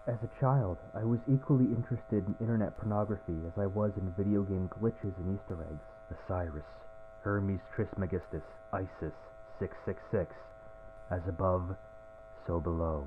As a child, I was equally interested in internet pornography as I was in video game glitches and Easter eggs. Osiris, Hermes Trismegistus, Isis, 666. As above, so below.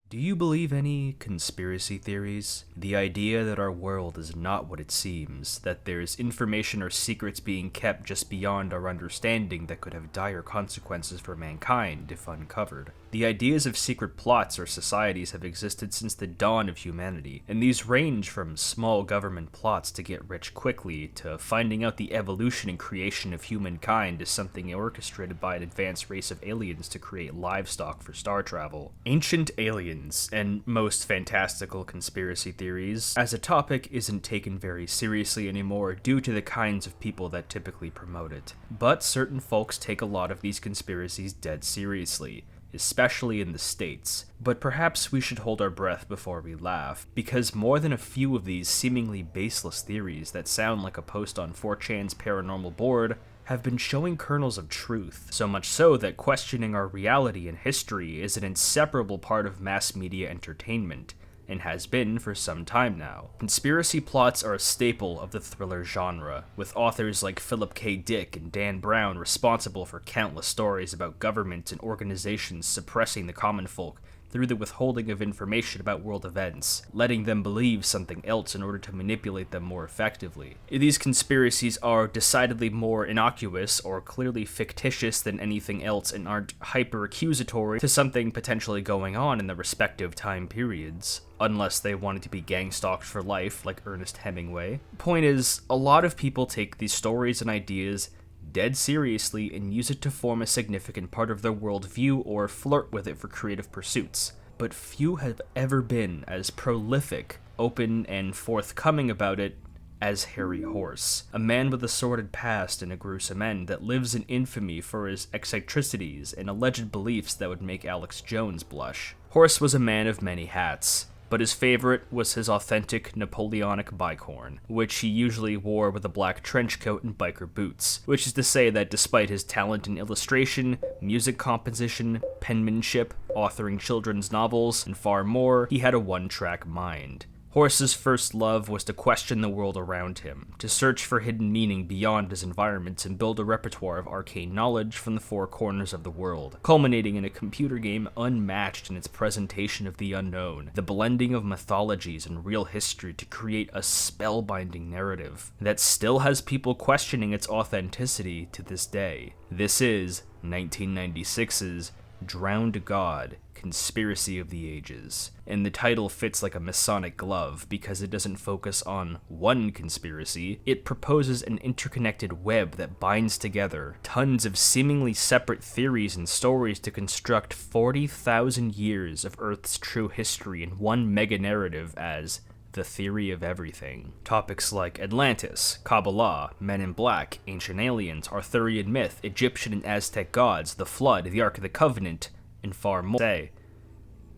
Do you believe any conspiracy theories? The idea that our world is not what it seems, that there's information or secrets being kept just beyond our understanding that could have dire consequences for mankind if uncovered. The ideas of secret plots or societies have existed since the dawn of humanity, and these range from small government plots to get rich quickly to finding out the evolution and creation of humankind is something orchestrated by an advanced race of aliens to create livestock for star travel. Ancient aliens and most fantastical conspiracy theories as a topic isn't taken very seriously anymore due to the kinds of people that typically promote it. But certain folks take a lot of these conspiracies dead seriously, especially in the States. But perhaps we should hold our breath before we laugh, because more than a few of these seemingly baseless theories that sound like a post on 4chan's paranormal board have been showing kernels of truth, so much so that questioning our reality and history is an inseparable part of mass media entertainment, and has been for some time now. Conspiracy plots are a staple of the thriller genre, with authors like Philip K. Dick and Dan Brown responsible for countless stories about governments and organizations suppressing the common folk through the withholding of information about world events, letting them believe something else in order to manipulate them more effectively. These conspiracies are decidedly more innocuous or clearly fictitious than anything else and aren't hyper-accusatory to something potentially going on in the respective time periods, unless they wanted to be gang-stalked for life like Ernest Hemingway. Point is, a lot of people take these stories and ideas dead seriously and use it to form a significant part of their worldview or flirt with it for creative pursuits. But few have ever been as prolific, open, and forthcoming about it as Harry Horse, a man with a sordid past and a gruesome end that lives in infamy for his eccentricities and alleged beliefs that would make Alex Jones blush. Horse was a man of many hats, but his favorite was his authentic Napoleonic bicorn, which he usually wore with a black trench coat and biker boots, which is to say that despite his talent in illustration, music composition, penmanship, authoring children's novels, and far more, he had a one-track mind. Horse's first love was to question the world around him, to search for hidden meaning beyond his environment and build a repertoire of arcane knowledge from the four corners of the world, culminating in a computer game unmatched in its presentation of the unknown, the blending of mythologies and real history to create a spellbinding narrative that still has people questioning its authenticity to this day. This is 1996's Drowned God, Conspiracy of the Ages, and the title fits like a Masonic glove because it doesn't focus on one conspiracy, it proposes an interconnected web that binds together tons of seemingly separate theories and stories to construct 40,000 years of Earth's true history in one mega-narrative as the theory of everything. Topics like Atlantis, Kabbalah, Men in Black, Ancient Aliens, Arthurian myth, Egyptian and Aztec gods, the Flood, the Ark of the Covenant, and far more.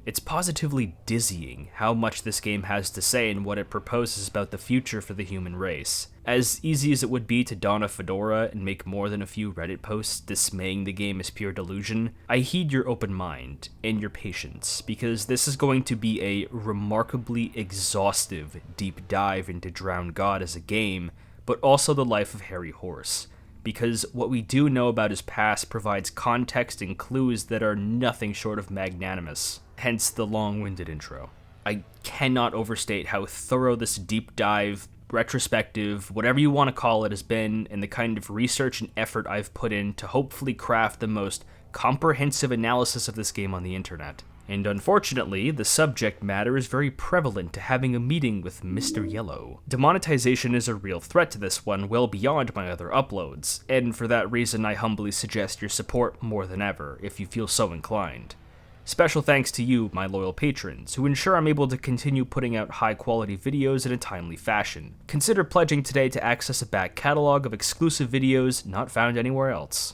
It's positively dizzying how much this game has to say and what it proposes about the future for the human race. As easy as it would be to don a fedora and make more than a few Reddit posts dismaying the game as pure delusion, I heed your open mind and your patience, because this is going to be a remarkably exhaustive deep dive into Drowned God as a game, but also the life of Harry Horse. Because what we do know about his past provides context and clues that are nothing short of magnanimous. Hence the long-winded intro. I cannot overstate how thorough this deep dive, retrospective, whatever you want to call it, has been, and the kind of research and effort I've put in to hopefully craft the most comprehensive analysis of this game on the internet. And unfortunately, the subject matter is very prevalent to having a meeting with Mr. Yellow. Demonetization is a real threat to this one, well beyond my other uploads, and for that reason I humbly suggest your support more than ever, if you feel so inclined. Special thanks to you, my loyal patrons, who ensure I'm able to continue putting out high-quality videos in a timely fashion. Consider pledging today to access a back catalog of exclusive videos not found anywhere else.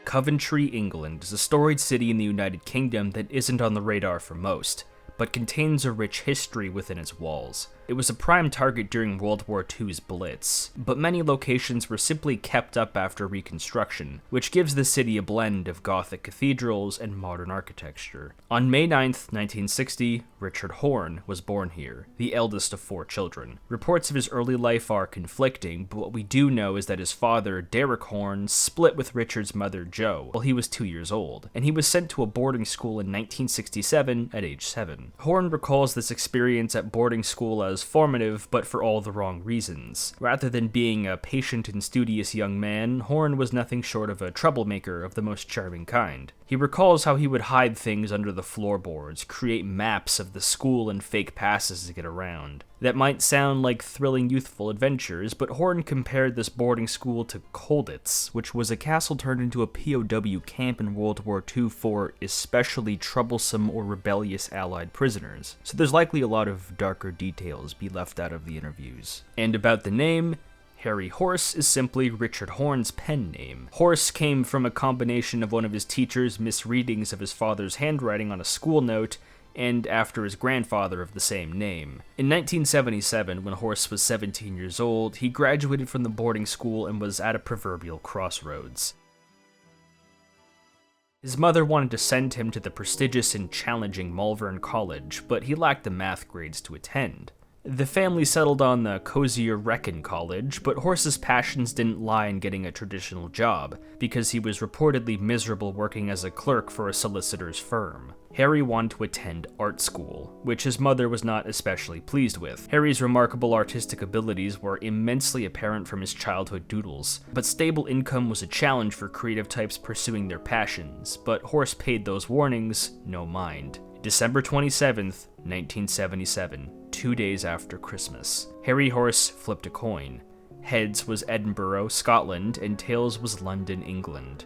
Coventry, England is a storied city in the United Kingdom that isn't on the radar for most, but contains a rich history within its walls. It was a prime target during World War II's Blitz, but many locations were simply kept up after reconstruction, which gives the city a blend of Gothic cathedrals and modern architecture. On May 9th, 1960, Richard Horne was born here, the eldest of 4 children. Reports of his early life are conflicting, but what we do know is that his father, Derek Horne, split with Richard's mother, Jo, while he was 2 years old, and he was sent to a boarding school in 1967 at age 7. Horne recalls this experience at boarding school as formative, but for all the wrong reasons. Rather than being a patient and studious young man, Horne was nothing short of a troublemaker of the most charming kind. He recalls how he would hide things under the floorboards, create maps of the school and fake passes to get around. That might sound like thrilling youthful adventures, but Horne compared this boarding school to Colditz, which was a castle turned into a POW camp in World War II for especially troublesome or rebellious Allied prisoners. So there's likely a lot of darker details be left out of the interviews. And about the name, Harry Horse is simply Richard Horne's pen name. Horse came from a combination of one of his teachers' misreadings of his father's handwriting on a school note, and after his grandfather of the same name. In 1977, when Horse was 17 years old, he graduated from the boarding school and was at a proverbial crossroads. His mother wanted to send him to the prestigious and challenging Malvern College, but he lacked the math grades to attend. The family settled on the cozier Wrekin College, but Horse's passions didn't lie in getting a traditional job, because he was reportedly miserable working as a clerk for a solicitor's firm. Harry wanted to attend art school, which his mother was not especially pleased with. Harry's remarkable artistic abilities were immensely apparent from his childhood doodles, but stable income was a challenge for creative types pursuing their passions, but Horse paid those warnings no mind. December 27th, 1977, 2 days after Christmas. Harry Horse flipped a coin. Heads was Edinburgh, Scotland, and tails was London, England.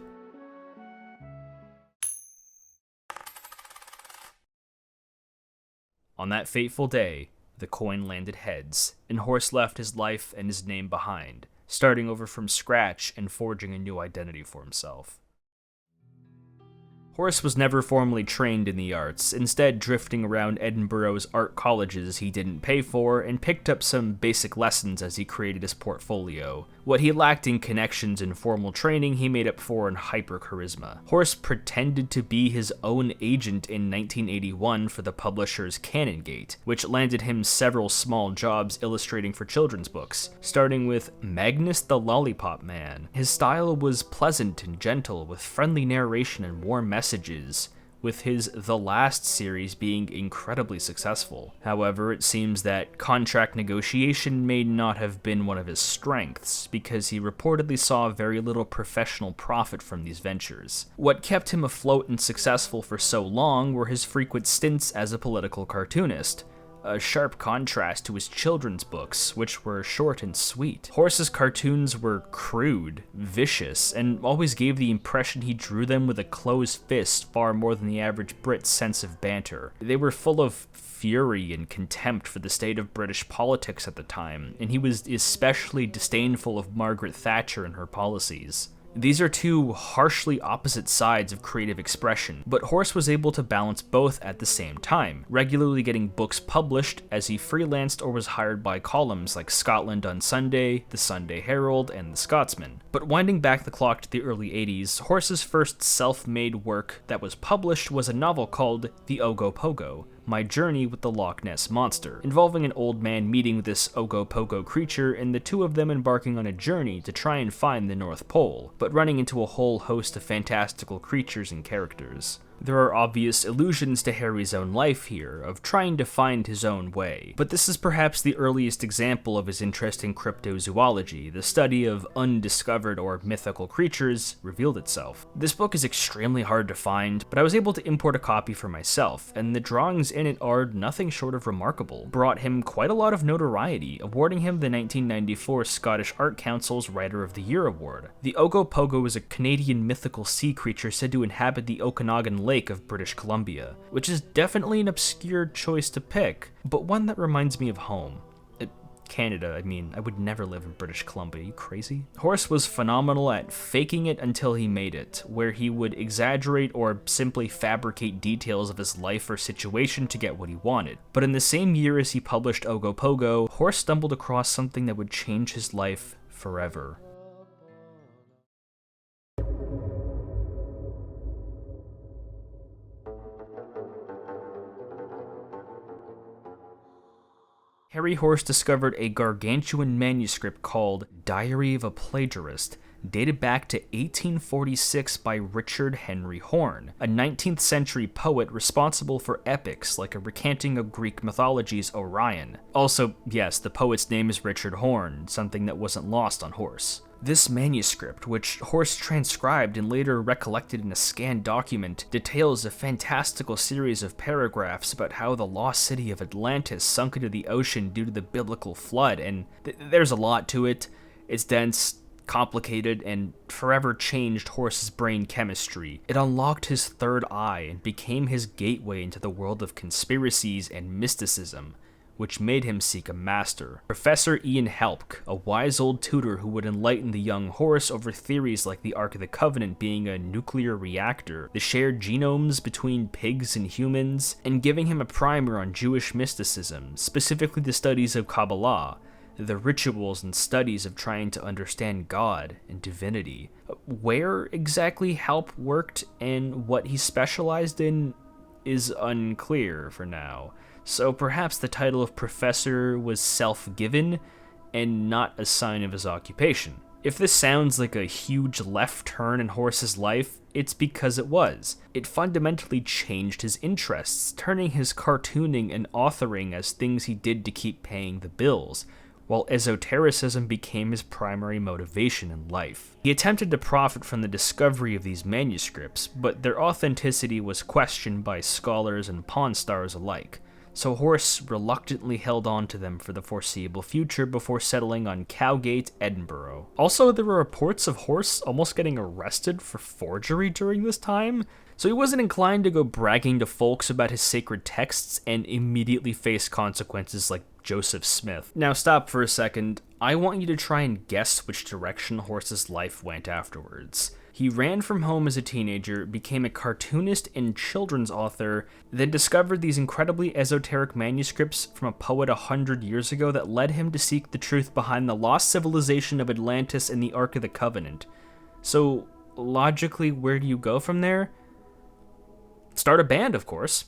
On that fateful day, the coin landed heads, and Horse left his life and his name behind, starting over from scratch and forging a new identity for himself. Horse was never formally trained in the arts, instead drifting around Edinburgh's art colleges he didn't pay for, and picked up some basic lessons as he created his portfolio. What he lacked in connections and formal training, he made up for in hyper-charisma. Horse pretended to be his own agent in 1981 for the publisher's Canongate, which landed him several small jobs illustrating for children's books, starting with Magnus the Lollipop Man. His style was pleasant and gentle, with friendly narration and warm messages, with his The Last series being incredibly successful. However, it seems that contract negotiation may not have been one of his strengths, because he reportedly saw very little professional profit from these ventures. What kept him afloat and successful for so long were his frequent stints as a political cartoonist, a sharp contrast to his children's books, which were short and sweet. Horse's cartoons were crude, vicious, and always gave the impression he drew them with a closed fist far more than the average Brit's sense of banter. They were full of fury and contempt for the state of British politics at the time, and he was especially disdainful of Margaret Thatcher and her policies. These are two harshly opposite sides of creative expression, but Horse was able to balance both at the same time, regularly getting books published as he freelanced or was hired by columns like Scotland on Sunday, the Sunday Herald, and the Scotsman. But winding back the clock to the early 80s, Horse's first self-made work that was published was a novel called The Ogopogo, My Journey with the Loch Ness Monster, involving an old man meeting this Ogopogo creature and the two of them embarking on a journey to try and find the North Pole, but running into a whole host of fantastical creatures and characters. There are obvious allusions to Harry's own life here, of trying to find his own way, but this is perhaps the earliest example of his interest in cryptozoology. The study of undiscovered or mythical creatures revealed itself. This book is extremely hard to find, but I was able to import a copy for myself, and the drawings in it are nothing short of remarkable. Brought him quite a lot of notoriety, awarding him the 1994 Scottish Art Council's Writer of the Year award. The Ogopogo is a Canadian mythical sea creature said to inhabit the Okanagan Lake of British Columbia, which is definitely an obscure choice to pick, but one that reminds me of home. Canada. I mean, I would never live in British Columbia. Are you crazy? Horus was phenomenal at faking it until he made it, where he would exaggerate or simply fabricate details of his life or situation to get what he wanted. But in the same year as he published Ogopogo, Horus stumbled across something that would change his life forever. Harry Horse discovered a gargantuan manuscript called Diary of a Plagiarist, dated back to 1846 by Richard Henry Horne, a 19th century poet responsible for epics like a recanting of Greek mythology's Orion. Also, yes, the poet's name is Richard Horne, something that wasn't lost on Horse. This manuscript, which Horse transcribed and later recollected in a scanned document, details a fantastical series of paragraphs about how the lost city of Atlantis sunk into the ocean due to the biblical flood, and there's a lot to it. It's dense, complicated, and forever changed Horse's brain chemistry. It unlocked his third eye and became his gateway into the world of conspiracies and mysticism, which made him seek a master. Professor Ian Helpke, a wise old tutor who would enlighten the young Horus over theories like the Ark of the Covenant being a nuclear reactor, the shared genomes between pigs and humans, and giving him a primer on Jewish mysticism, specifically the studies of Kabbalah, the rituals and studies of trying to understand God and divinity. Where exactly Help worked and what he specialized in is unclear for now. So perhaps the title of professor was self-given and not a sign of his occupation. If this sounds like a huge left turn in Horse's life, it's because it was. It fundamentally changed his interests, turning his cartooning and authoring as things he did to keep paying the bills, while esotericism became his primary motivation in life. He attempted to profit from the discovery of these manuscripts, but their authenticity was questioned by scholars and pawn stars alike, so Horse reluctantly held on to them for the foreseeable future before settling on Cowgate, Edinburgh. Also, there were reports of Horse almost getting arrested for forgery during this time, so he wasn't inclined to go bragging to folks about his sacred texts and immediately face consequences like Joseph Smith. Now stop for a second. I want you to try and guess which direction Horse's life went afterwards. He ran from home as a teenager, became a cartoonist and children's author, then discovered these incredibly esoteric manuscripts from a poet 100 years ago that led him to seek the truth behind the lost civilization of Atlantis and the Ark of the Covenant. So, logically, where do you go from there? Start a band, of course.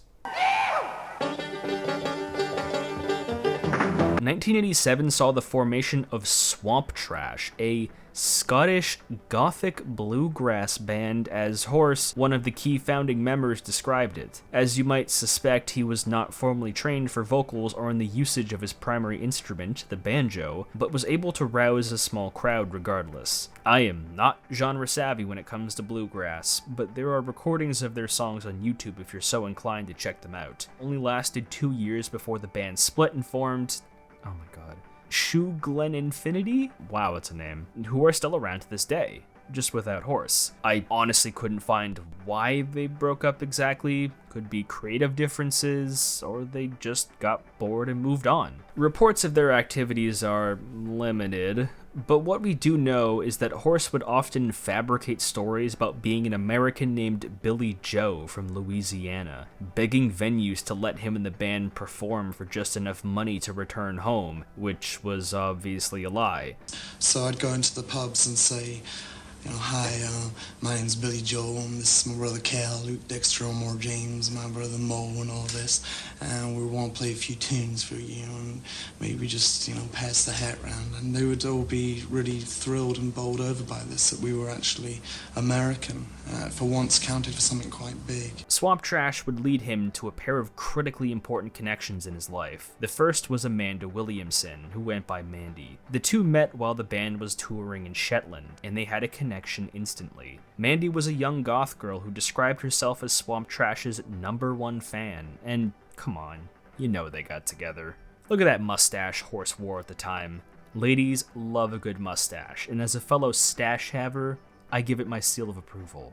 1987 saw the formation of Swamp Trash, a Scottish Gothic bluegrass band, as Horse, one of the key founding members, described it. As you might suspect, he was not formally trained for vocals or in the usage of his primary instrument, the banjo, but was able to rouse a small crowd regardless. I am not genre savvy when it comes to bluegrass, but there are recordings of their songs on YouTube if you're so inclined to check them out. Only lasted 2 years before the band split and formed, oh my god, Shoe Glen Infinity? Wow, it's a name. Who are still around to this day, just without Horse. I honestly couldn't find why they broke up exactly. Could be creative differences, or they just got bored and moved on. Reports of their activities are limited, but what we do know is that Horse would often fabricate stories about being an American named Billy Joe from Louisiana, begging venues to let him and the band perform for just enough money to return home, which was obviously a lie. So I'd go into the pubs and say, hi, my name's Billy Joel, and this is my brother Cal, Luke Dexter, Elmore James, my brother Mo, and all this, and we want to play a few tunes for you, and maybe just, pass the hat round. And they would all be really thrilled and bowled over by this, that we were actually American, for once counted for something quite big. Swamp Trash would lead him to a pair of critically important connections in his life. The first was Amanda Williamson, who went by Mandy. The two met while the band was touring in Shetland, and they had a connection instantly. Mandy was a young goth girl who described herself as Swamp Trash's #1 fan, and come on, you know they got together. Look at that mustache Horse wore at the time. Ladies love a good mustache, and as a fellow stash haver, I give it my seal of approval.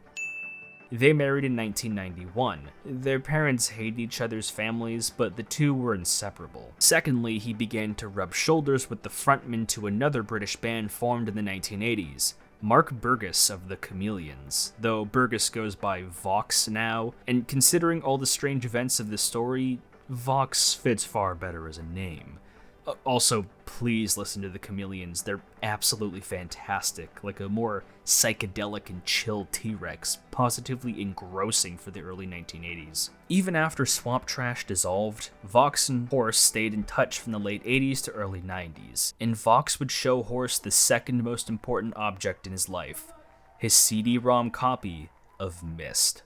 They married in 1991. Their parents hated each other's families, but the two were inseparable. Secondly, he began to rub shoulders with the frontman to another British band formed in the 1980s, Mark Burgess of the Chameleons, though Burgess goes by Vox now, and considering all the strange events of this story, Vox fits far better as a name. Also, please listen to the Chameleons. They're absolutely fantastic, like a more psychedelic and chill T-Rex, positively engrossing for the early 1980s. Even after Swamp Trash dissolved, Vox and Horse stayed in touch from the late 80s to early 90s, and Vox would show Horse the second most important object in his life, his CD-ROM copy of Myst.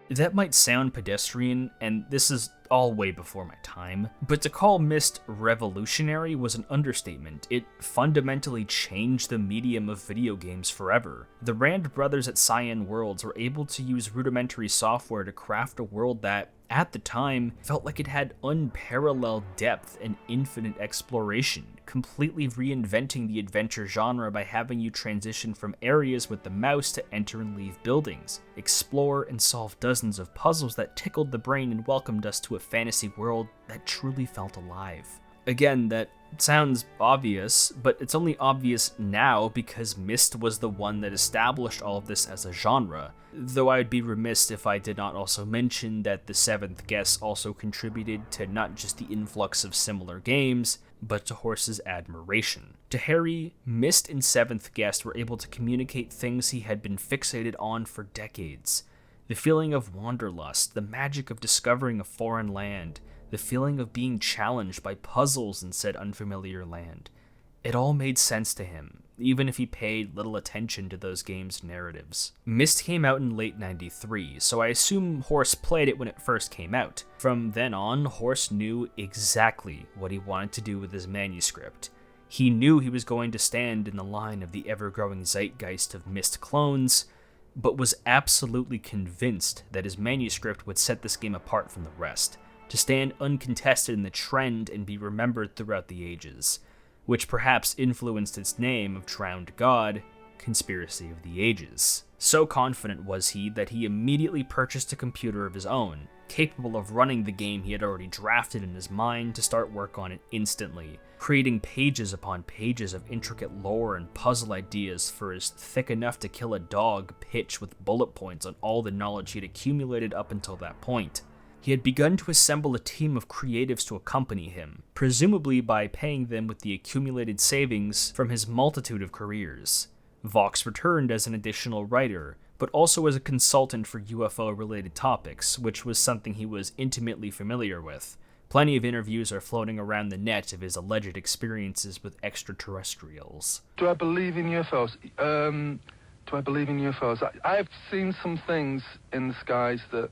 That might sound pedestrian, and this is all way before my time, but to call Myst revolutionary was an understatement. It fundamentally changed the medium of video games forever. The Rand brothers at Cyan Worlds were able to use rudimentary software to craft a world that, at the time, felt like it had unparalleled depth and infinite exploration, completely reinventing the adventure genre by having you transition from areas with the mouse to enter and leave buildings, explore and solve dozens of puzzles that tickled the brain and welcomed us to a fantasy world that truly felt alive. Again, that sounds obvious, but it's only obvious now because Myst was the one that established all of this as a genre, though I would be remiss if I did not also mention that the Seventh Guest also contributed to not just the influx of similar games, but to Horse's admiration. To Harry, Myst and Seventh Guest were able to communicate things he had been fixated on for decades. The feeling of wanderlust, the magic of discovering a foreign land, the feeling of being challenged by puzzles in said unfamiliar land. It all made sense to him, even if he paid little attention to those games' narratives. Myst came out in late 93, so I assume Horse played it when it first came out. From then on, Horse knew exactly what he wanted to do with his manuscript. He knew he was going to stand in the line of the ever-growing zeitgeist of Myst clones, but was absolutely convinced that his manuscript would set this game apart from the rest, to stand uncontested in the trend and be remembered throughout the ages, which perhaps influenced its name of Drowned God, Conspiracy of the Ages. So confident was he that he immediately purchased a computer of his own, capable of running the game he had already drafted in his mind to start work on it instantly, creating pages upon pages of intricate lore and puzzle ideas for his thick enough to kill a dog pitch with bullet points on all the knowledge he had accumulated up until that point. He had begun to assemble a team of creatives to accompany him, presumably by paying them with the accumulated savings from his multitude of careers. Vox returned as an additional writer, but also as a consultant for UFO-related topics, which was something he was intimately familiar with. Plenty of interviews are floating around the net of his alleged experiences with extraterrestrials. Do I believe in UFOs? Do I believe in UFOs? I've seen some things in the skies that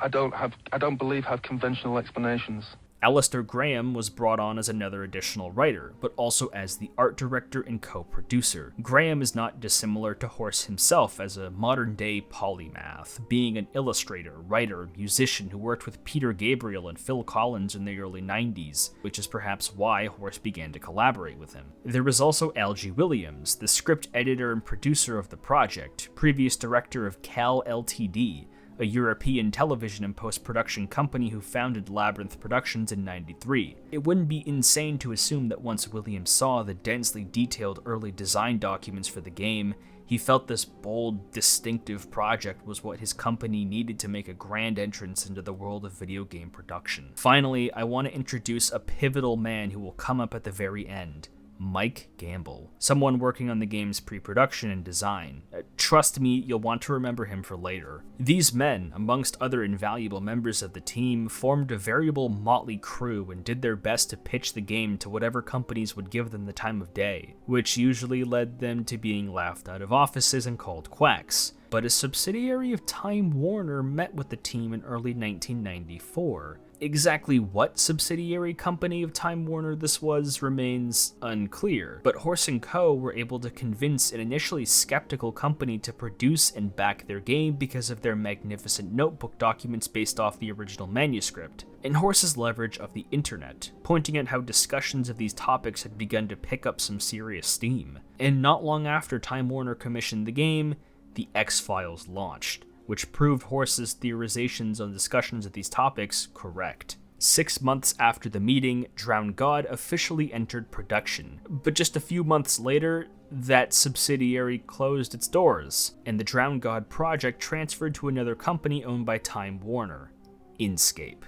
I don't believe have conventional explanations. Alistair Graham was brought on as another additional writer, but also as the art director and co-producer. Graham is not dissimilar to Horse himself as a modern-day polymath, being an illustrator, writer, musician who worked with Peter Gabriel and Phil Collins in the early 90s, which is perhaps why Horse began to collaborate with him. There was also Algie Williams, the script editor and producer of the project, previous director of Cal Ltd., a European television and post-production company who founded Labyrinth Productions in '93. It wouldn't be insane to assume that once Williams saw the densely detailed early design documents for the game, he felt this bold, distinctive project was what his company needed to make a grand entrance into the world of video game production. Finally, I want to introduce a pivotal man who will come up at the very end. Mike Gamble, someone working on the game's pre-production and design. Trust me, you'll want to remember him for later. These men, amongst other invaluable members of the team, formed a veritable motley crew and did their best to pitch the game to whatever companies would give them the time of day, which usually led them to being laughed out of offices and called quacks. but a subsidiary of Time Warner met with the team in early 1994. Exactly what subsidiary company of Time Warner this was remains unclear, but Horse & Co. were able to convince an initially skeptical company to produce and back their game because of their magnificent notebook documents based off the original manuscript, and Horse's leverage of the internet, pointing at how discussions of these topics had begun to pick up some serious steam. And not long after Time Warner commissioned the game, The X-Files launched, which proved Horse's theorizations on discussions of these topics correct. 6 months after the meeting, Drowned God officially entered production, but just a few months later, that subsidiary closed its doors, and the Drowned God project transferred to another company owned by Time Warner, Inkscape,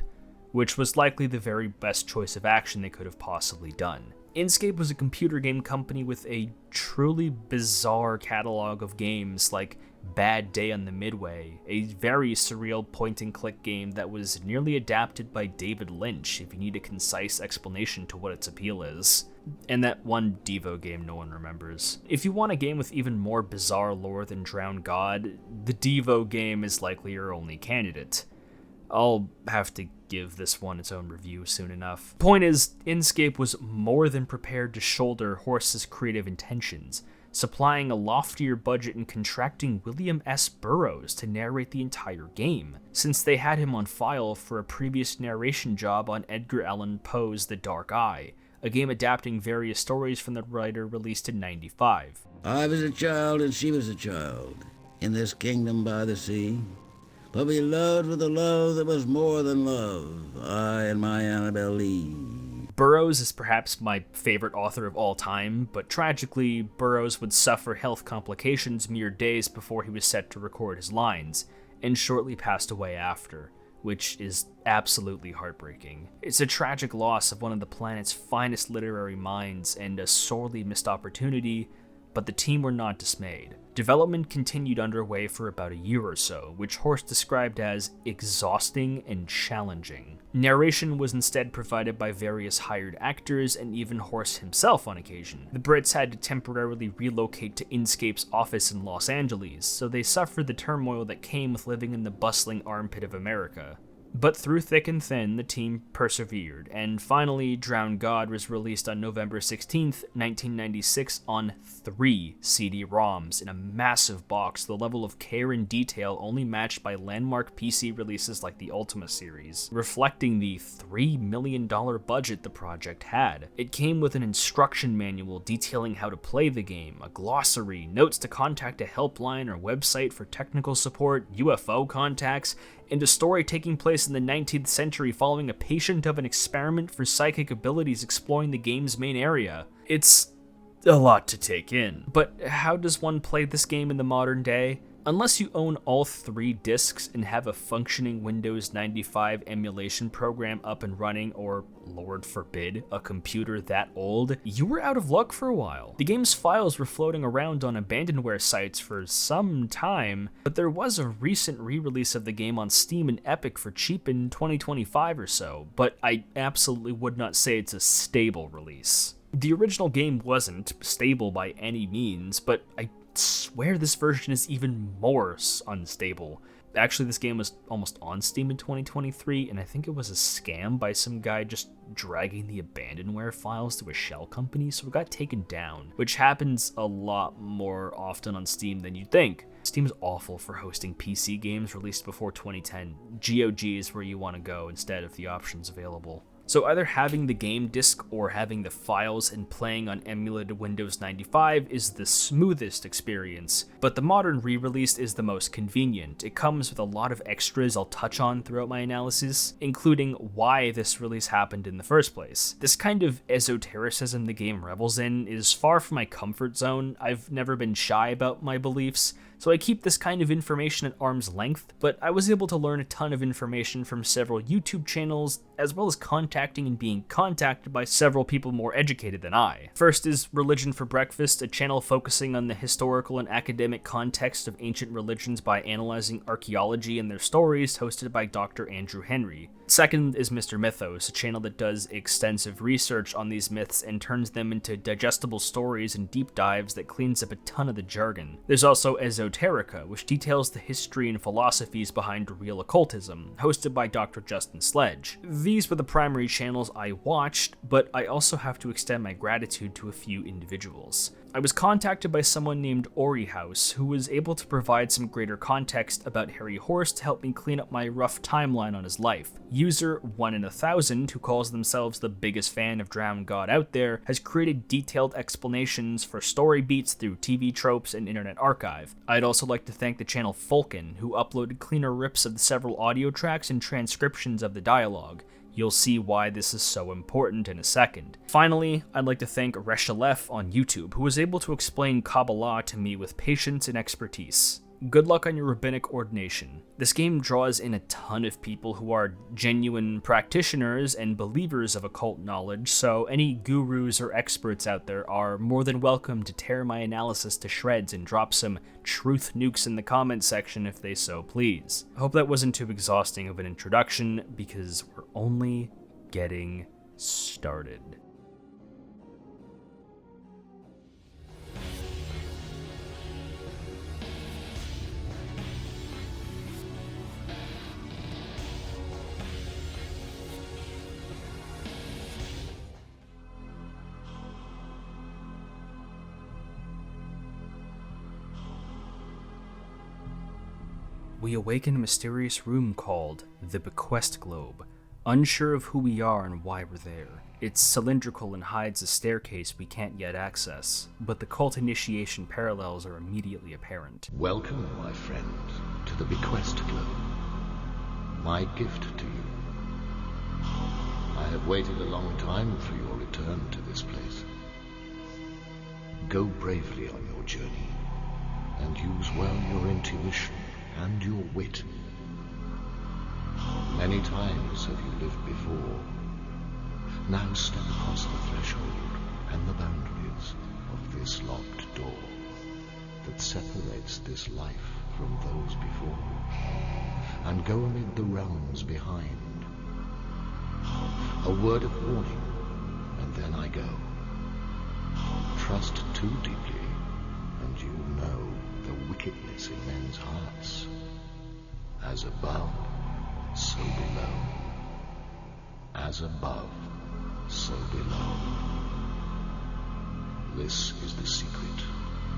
which was likely the very best choice of action they could have possibly done. Inkscape was a computer game company with a truly bizarre catalog of games like Bad Day on the Midway, a very surreal point-and-click game that was nearly adapted by David Lynch if you need a concise explanation to what its appeal is. And that one Devo game no one remembers. If you want a game with even more bizarre lore than Drowned God, the Devo game is likely your only candidate. I'll have to give this one its own review soon enough. Point is, Inkscape was more than prepared to shoulder Horse's creative intentions, supplying a loftier budget and contracting William S. Burroughs to narrate the entire game, since they had him on file for a previous narration job on Edgar Allan Poe's The Dark Eye, a game adapting various stories from the writer released in '95. I was a child and she was a child, in this kingdom by the sea. But we loved with a love that was more than love, I and my Annabelle Lee. Burroughs is perhaps my favorite author of all time, but tragically, Burroughs would suffer health complications mere days before he was set to record his lines, and shortly passed away after, which is absolutely heartbreaking. It's a tragic loss of one of the planet's finest literary minds and a sorely missed opportunity, but the team were not dismayed. Development continued underway for about a year or so, which Horse described as exhausting and challenging. Narration was instead provided by various hired actors and even Horse himself on occasion. The Brits had to temporarily relocate to Inkscape's office in Los Angeles, so they suffered the turmoil that came with living in the bustling armpit of America. But through thick and thin, the team persevered, and finally, Drowned God was released on November 16th, 1996 on 3 CD-ROMs in a massive box, the level of care and detail only matched by landmark PC releases like the Ultima series, reflecting the $3 million budget the project had. It came with an instruction manual detailing how to play the game, a glossary, notes to contact a helpline or website for technical support, UFO contacts, and a story taking place in the 19th century following a patient of an experiment for psychic abilities exploring the game's main area. It's a lot to take in. But how does one play this game in the modern day? Unless you own all 3 discs and have a functioning Windows 95 emulation program up and running, or, Lord forbid, a computer that old, you were out of luck for a while. The game's files were floating around on abandonware sites for some time, but there was a recent re-release of the game on Steam and Epic for cheap in 2025 or so, but I absolutely would not say it's a stable release. The original game wasn't stable by any means, but I swear this version is even more unstable. Actually, this game was almost on Steam in 2023, and I think it was a scam by some guy just dragging the abandonware files to a shell company, so it got taken down, which happens a lot more often on Steam than you'd think. Steam's awful for hosting PC games released before 2010. GOG is where you want to go instead of the options available. So either having the game disc or having the files and playing on emulated Windows 95 is the smoothest experience, but the modern re-release is the most convenient. It comes with a lot of extras I'll touch on throughout my analysis, including why this release happened in the first place. This kind of esotericism the game revels in is far from my comfort zone. I've never been shy about my beliefs, so I keep this kind of information at arm's length, but I was able to learn a ton of information from several YouTube channels, as well as contacting and being contacted by several people more educated than I. First is Religion for Breakfast, a channel focusing on the historical and academic context of ancient religions by analyzing archaeology and their stories, hosted by Dr. Andrew Henry. Second is Mr. Mythos, a channel that does extensive research on these myths and turns them into digestible stories and deep dives that cleans up a ton of the jargon. There's also Esoterica, which details the history and philosophies behind real occultism, hosted by Dr. Justin Sledge. These were the primary channels I watched, but I also have to extend my gratitude to a few individuals. I was contacted by someone named Ori House, who was able to provide some greater context about Harry Horse to help me clean up my rough timeline on his life. User 1 in 1,000, who calls themselves the biggest fan of Drowned God out there, has created detailed explanations for story beats through TV tropes and Internet Archive. I'd also like to thank the channel Fulkin, who uploaded cleaner rips of the several audio tracks and transcriptions of the dialogue. You'll see why this is so important in a second. Finally, I'd like to thank Reshalef on YouTube, who was able to explain Kabbalah to me with patience and expertise. Good luck on your rabbinic ordination. This game draws in a ton of people who are genuine practitioners and believers of occult knowledge, so any gurus or experts out there are more than welcome to tear my analysis to shreds and drop some truth nukes in the comments section if they so please. I hope that wasn't too exhausting of an introduction, because we're only getting started. We awaken a mysterious room called the Bequest Globe, unsure of who we are and why we're there. It's cylindrical and hides a staircase we can't yet access, but the cult initiation parallels are immediately apparent. Welcome, my friend, to the Bequest Globe. My gift to you. I have waited a long time for your return to this place. Go bravely on your journey, and use well your intuition and your wit. Many times have you lived before. Now step across the threshold and the boundaries of this locked door that separates this life from those before, and go amid the realms behind. A word of warning, and then I go. Trust too deeply, and you know the wickedness in men's hearts. As above, so below. As above, so below. This is the secret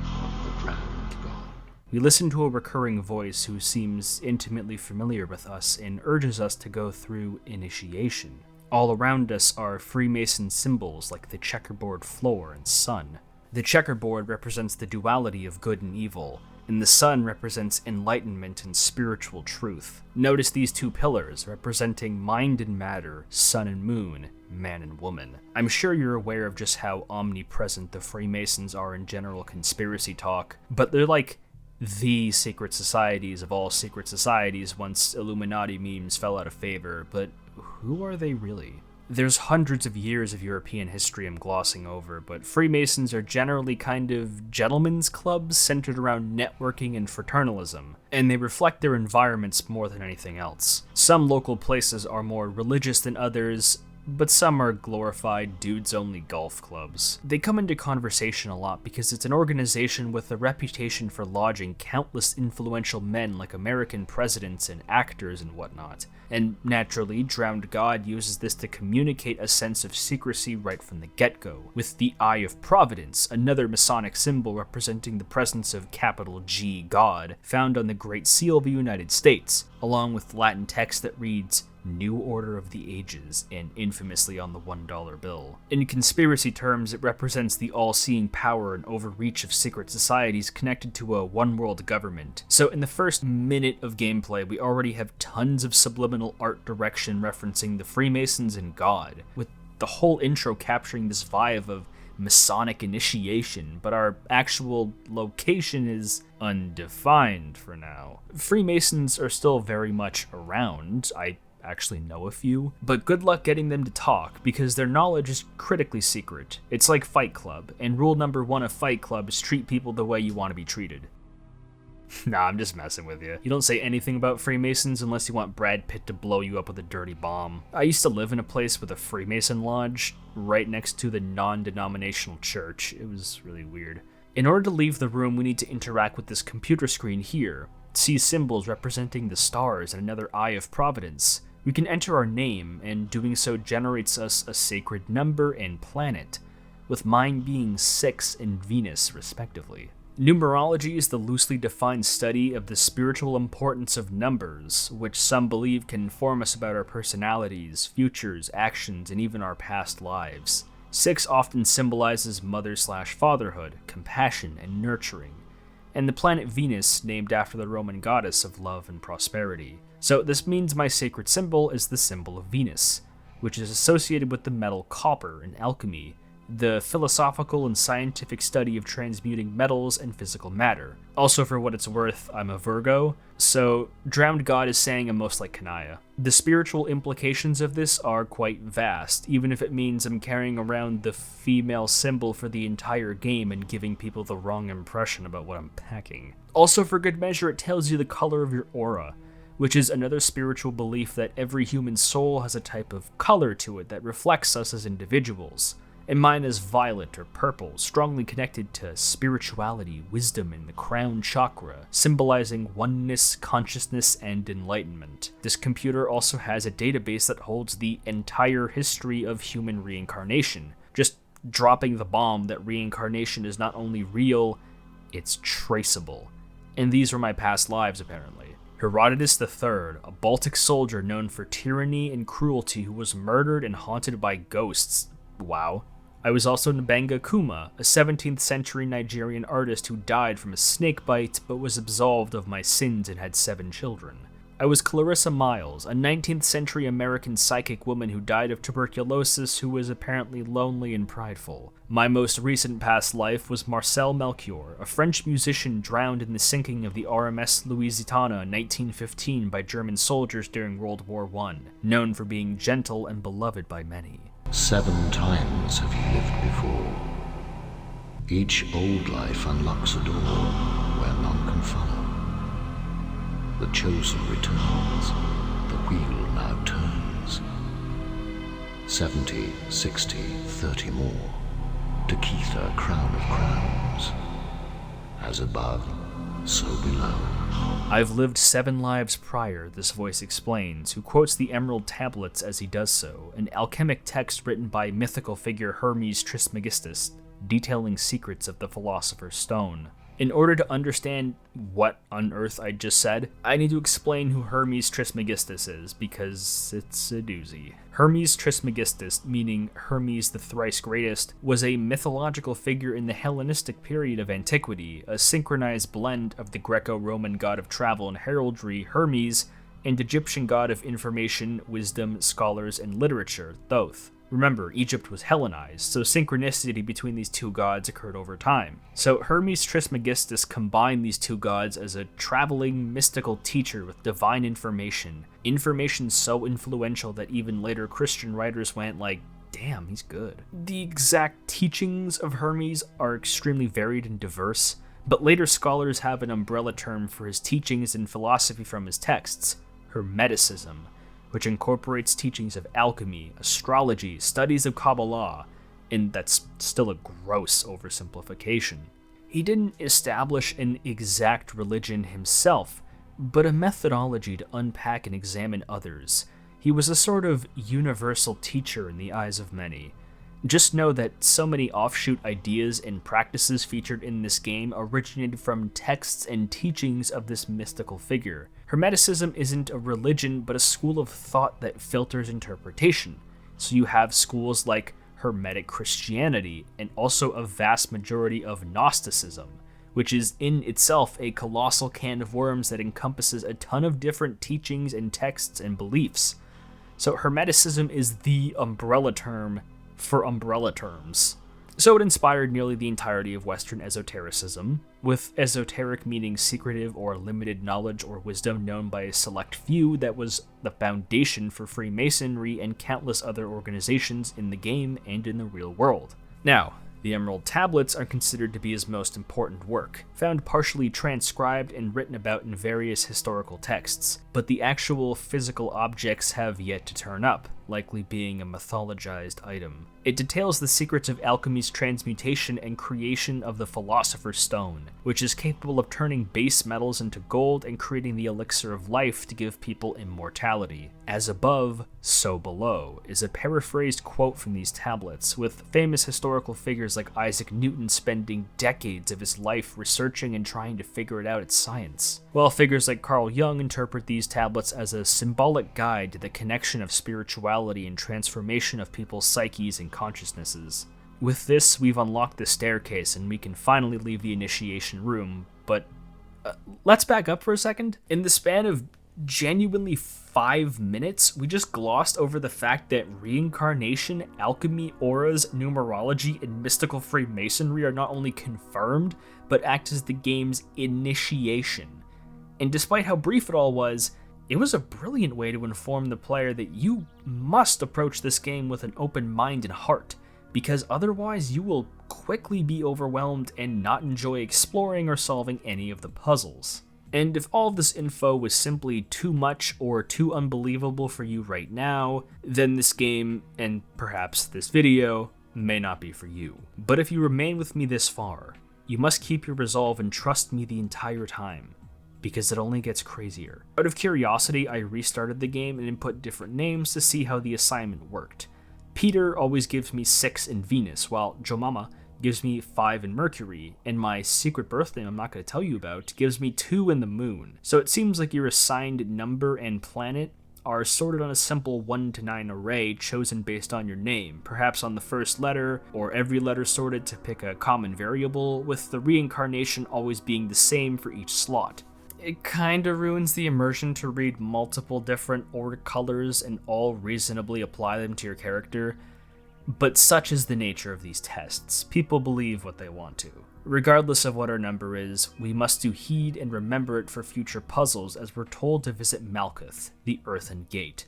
of the Drowned God. We listen to a recurring voice who seems intimately familiar with us and urges us to go through initiation. All around us are Freemason symbols like the checkerboard floor and sun. The checkerboard represents the duality of good and evil, and the sun represents enlightenment and spiritual truth. Notice these two pillars representing mind and matter, sun and moon, man and woman. I'm sure you're aware of just how omnipresent the Freemasons are in general conspiracy talk, but they're like the secret societies of all secret societies once Illuminati memes fell out of favor, but who are they really? There's hundreds of years of European history I'm glossing over, but Freemasons are generally kind of gentlemen's clubs centered around networking and fraternalism, and they reflect their environments more than anything else. Some local places are more religious than others, but some are glorified dudes-only golf clubs. They come into conversation a lot because it's an organization with a reputation for lodging countless influential men like American presidents and actors and whatnot. And naturally, Drowned God uses this to communicate a sense of secrecy right from the get-go, with the Eye of Providence, another Masonic symbol representing the presence of capital G God, found on the Great Seal of the United States, along with Latin text that reads, New Order of the Ages, and infamously on the $1 bill. In conspiracy terms, it represents the all-seeing power and overreach of secret societies connected to a one-world government. So in the first minute of gameplay, we already have tons of subliminal art direction referencing the Freemasons and God, with the whole intro capturing this vibe of Masonic initiation, but our actual location is undefined for now. Freemasons are still very much around. I actually know a few, but good luck getting them to talk because their knowledge is critically secret. It's like Fight Club, and rule number 1 of Fight Club is treat people the way you want to be treated. Nah, I'm just messing with you. You don't say anything about Freemasons unless you want Brad Pitt to blow you up with a dirty bomb. I used to live in a place with a Freemason lodge right next to the non-denominational church. It was really weird. In order to leave the room, we need to interact with this computer screen here. See symbols representing the stars and another eye of providence. We can enter our name, and doing so generates us a sacred number and planet, with mine being 6 and Venus, respectively. Numerology is the loosely defined study of the spiritual importance of numbers, which some believe can inform us about our personalities, futures, actions, and even our past lives. 6 often symbolizes mother/fatherhood, compassion, and nurturing, and the planet Venus, named after the Roman goddess of love and prosperity. So this means my sacred symbol is the symbol of Venus, which is associated with the metal copper in alchemy, the philosophical and scientific study of transmuting metals and physical matter. Also, for what it's worth, I'm a Virgo, so Drowned God is saying I'm most like Kanaya. The spiritual implications of this are quite vast, even if it means I'm carrying around the female symbol for the entire game and giving people the wrong impression about what I'm packing. Also, for good measure, it tells you the color of your aura, which is another spiritual belief that every human soul has a type of color to it that reflects us as individuals. And mine is violet or purple, strongly connected to spirituality, wisdom, and the crown chakra, symbolizing oneness, consciousness, and enlightenment. This computer also has a database that holds the entire history of human reincarnation, just dropping the bomb that reincarnation is not only real, it's traceable. And these were my past lives, apparently. Herodotus III, a Baltic soldier known for tyranny and cruelty who was murdered and haunted by ghosts. Wow. I was also Nbenga Kuma, a 17th century Nigerian artist who died from a snake bite but was absolved of my sins and had 7 children. I was Clarissa Miles, a 19th century American psychic woman who died of tuberculosis who was apparently lonely and prideful. My most recent past life was Marcel Melchior, a French musician drowned in the sinking of the RMS Lusitania in 1915 by German soldiers during World War I, known for being gentle and beloved by many. 7 times have you lived before. Each old life unlocks a door where none can follow. The chosen returns, the wheel now turns. 70, 60, 30 more, to Keitha, crown of crowns. As above, so below. I've lived 7 lives prior, this voice explains, who quotes the Emerald Tablets as he does so, an alchemic text written by mythical figure Hermes Trismegistus, detailing secrets of the Philosopher's Stone. In order to understand what on earth I just said, I need to explain who Hermes Trismegistus is, because it's a doozy. Hermes Trismegistus, meaning Hermes the thrice greatest, was a mythological figure in the Hellenistic period of antiquity, a synchronized blend of the Greco-Roman god of travel and heraldry, Hermes, and Egyptian god of information, wisdom, scholars, and literature, Thoth. Remember, Egypt was Hellenized, so synchronicity between these two gods occurred over time. So Hermes Trismegistus combined these two gods as a traveling, mystical teacher with divine information so influential that even later Christian writers went like, damn, he's good. The exact teachings of Hermes are extremely varied and diverse, but later scholars have an umbrella term for his teachings and philosophy from his texts, Hermeticism, which incorporates teachings of alchemy, astrology, studies of Kabbalah, and that's still a gross oversimplification. He didn't establish an exact religion himself, but a methodology to unpack and examine others. He was a sort of universal teacher in the eyes of many. Just know that so many offshoot ideas and practices featured in this game originated from texts and teachings of this mystical figure. Hermeticism isn't a religion, but a school of thought that filters interpretation. So you have schools like Hermetic Christianity, and also a vast majority of Gnosticism, which is in itself a colossal can of worms that encompasses a ton of different teachings and texts and beliefs. So Hermeticism is the umbrella term for umbrella terms. So it inspired nearly the entirety of Western esotericism, with esoteric meaning secretive or limited knowledge or wisdom known by a select few that was the foundation for Freemasonry and countless other organizations in the game and in the real world. Now, The Emerald Tablets are considered to be his most important work, found partially transcribed and written about in various historical texts, but the actual physical objects have yet to turn up, likely being a mythologized item. It details the secrets of alchemy's transmutation and creation of the Philosopher's Stone, which is capable of turning base metals into gold and creating the elixir of life to give people immortality. As above, so below, is a paraphrased quote from these tablets, with famous historical figures like Isaac Newton spending decades of his life researching and trying to figure it out at science, while figures like Carl Jung interpret these tablets as a symbolic guide to the connection of spirituality and transformation of people's psyches and consciousnesses. With this, we've unlocked the staircase and we can finally leave the initiation room, but let's back up for a second. In the span of genuinely 5 minutes, we just glossed over the fact that reincarnation, alchemy, auras, numerology, and mystical Freemasonry are not only confirmed, but act as the game's initiation. And despite how brief it all was, it was a brilliant way to inform the player that you must approach this game with an open mind and heart, because otherwise you will quickly be overwhelmed and not enjoy exploring or solving any of the puzzles. And if all of this info was simply too much or too unbelievable for you right now, then this game, and perhaps this video, may not be for you. But if you remain with me this far, you must keep your resolve and trust me the entire time, because it only gets crazier. Out of curiosity, I restarted the game and input different names to see how the assignment worked. Peter always gives me 6 in Venus, while Chokmah gives me 5 in Mercury, and my secret birth name I'm not going to tell you about gives me 2 in the Moon. So it seems like your assigned number and planet are sorted on a simple 1 to 9 array chosen based on your name, perhaps on the first letter, or every letter sorted to pick a common variable, with the reincarnation always being the same for each slot. It kinda ruins the immersion to read multiple different order colors and all reasonably apply them to your character, but such is the nature of these tests. People believe what they want to. Regardless of what our number is, we must do heed and remember it for future puzzles, as we're told to visit Malkuth, the Earthen Gate,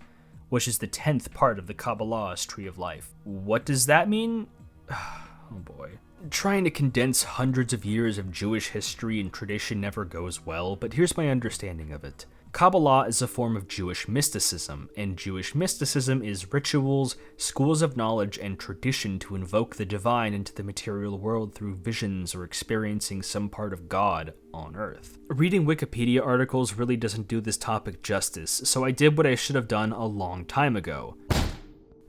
which is the 10th part of the Kabbalah's Tree of Life. What does that mean? Oh boy. Trying to condense hundreds of years of Jewish history and tradition never goes well, but here's my understanding of it. Kabbalah is a form of Jewish mysticism, and Jewish mysticism is rituals, schools of knowledge, and tradition to invoke the divine into the material world through visions or experiencing some part of God on Earth. Reading Wikipedia articles really doesn't do this topic justice, so I did what I should have done a long time ago.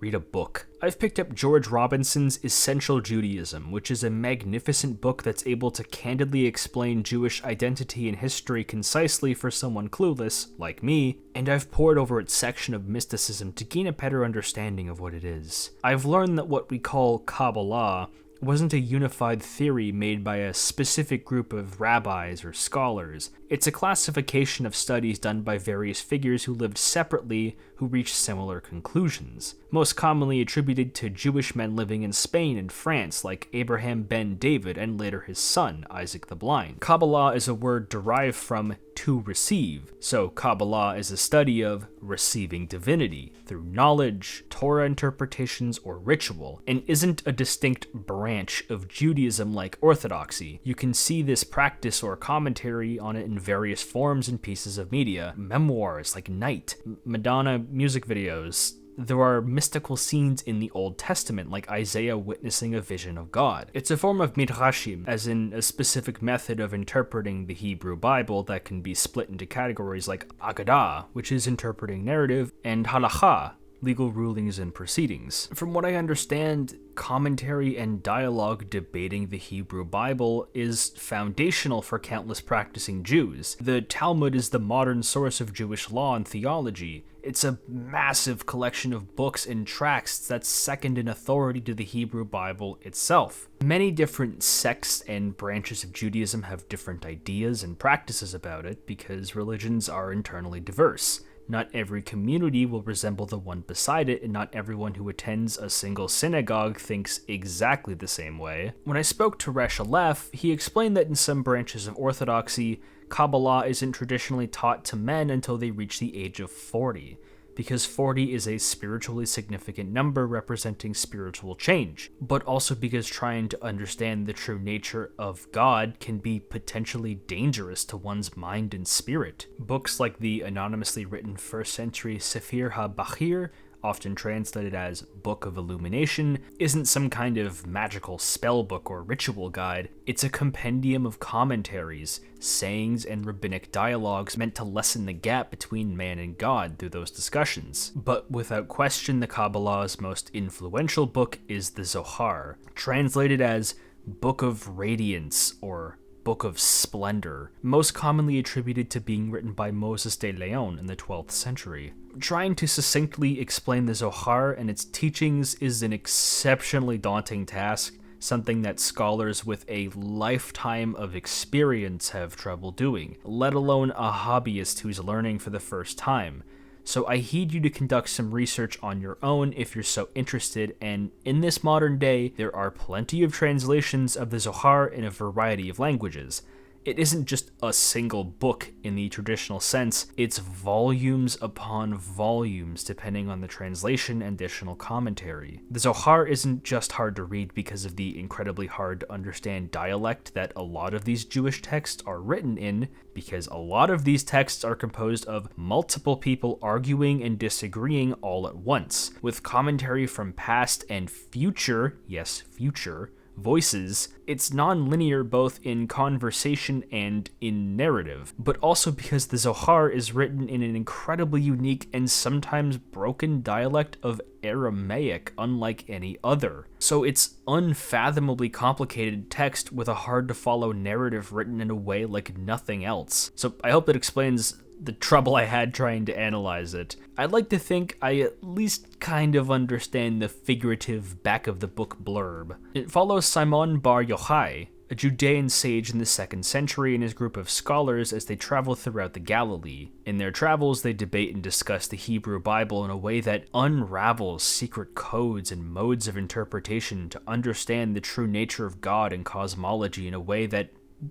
Read a book. I've picked up George Robinson's Essential Judaism, which is a magnificent book that's able to candidly explain Jewish identity and history concisely for someone clueless, like me, and I've pored over its section of mysticism to gain a better understanding of what it is. I've learned that what we call Kabbalah wasn't a unified theory made by a specific group of rabbis or scholars. It's a classification of studies done by various figures who lived separately who reached similar conclusions, most commonly attributed to Jewish men living in Spain and France like Abraham ben David and later his son, Isaac the Blind. Kabbalah is a word derived from to receive, so Kabbalah is a study of receiving divinity through knowledge, Torah interpretations, or ritual, and isn't a distinct branch of Judaism like Orthodoxy. You can see this practice or commentary on it in various forms and pieces of media, memoirs like Night, Madonna music videos. There are mystical scenes in the Old Testament, like Isaiah witnessing a vision of God. It's a form of midrashim, as in a specific method of interpreting the Hebrew Bible that can be split into categories like Agadah, which is interpreting narrative, and Halacha, legal rulings and proceedings. From what I understand, commentary and dialogue debating the Hebrew Bible is foundational for countless practicing Jews. The Talmud is the modern source of Jewish law and theology. It's a massive collection of books and tracts that's second in authority to the Hebrew Bible itself. Many different sects and branches of Judaism have different ideas and practices about it because religions are internally diverse. Not every community will resemble the one beside it, and not everyone who attends a single synagogue thinks exactly the same way. When I spoke to Resh Aleph, he explained that in some branches of Orthodoxy, Kabbalah isn't traditionally taught to men until they reach the age of 40. because 40 is a spiritually significant number representing spiritual change, but also because trying to understand the true nature of God can be potentially dangerous to one's mind and spirit. Books like the anonymously written 1st century Sefer HaBachir, often translated as Book of Illumination, isn't some kind of magical spell book or ritual guide. It's a compendium of commentaries, sayings, and rabbinic dialogues meant to lessen the gap between man and God through those discussions. But without question, the Kabbalah's most influential book is the Zohar, translated as Book of Radiance or Book of Splendor, most commonly attributed to being written by Moses de Leon in the 12th century. Trying to succinctly explain the Zohar and its teachings is an exceptionally daunting task, something that scholars with a lifetime of experience have trouble doing, let alone a hobbyist who's learning for the first time. So I heed you to conduct some research on your own if you're so interested, and in this modern day, there are plenty of translations of the Zohar in a variety of languages. It isn't just a single book in the traditional sense, it's volumes upon volumes depending on the translation and additional commentary. The Zohar isn't just hard to read because of the incredibly hard to understand dialect that a lot of these Jewish texts are written in, because a lot of these texts are composed of multiple people arguing and disagreeing all at once, with commentary from past and future, yes, future, voices. It's non-linear both in conversation and in narrative, but also because the Zohar is written in an incredibly unique and sometimes broken dialect of Aramaic unlike any other. So it's unfathomably complicated text with a hard-to-follow narrative written in a way like nothing else. So I hope that explains the trouble I had trying to analyze it. I'd like to think I at least kind of understand the figurative back-of-the-book blurb. It follows Simon Bar Yochai, a Judean sage in the 2nd century, and his group of scholars as they travel throughout the Galilee. In their travels, they debate and discuss the Hebrew Bible in a way that unravels secret codes and modes of interpretation to understand the true nature of God and cosmology in a way that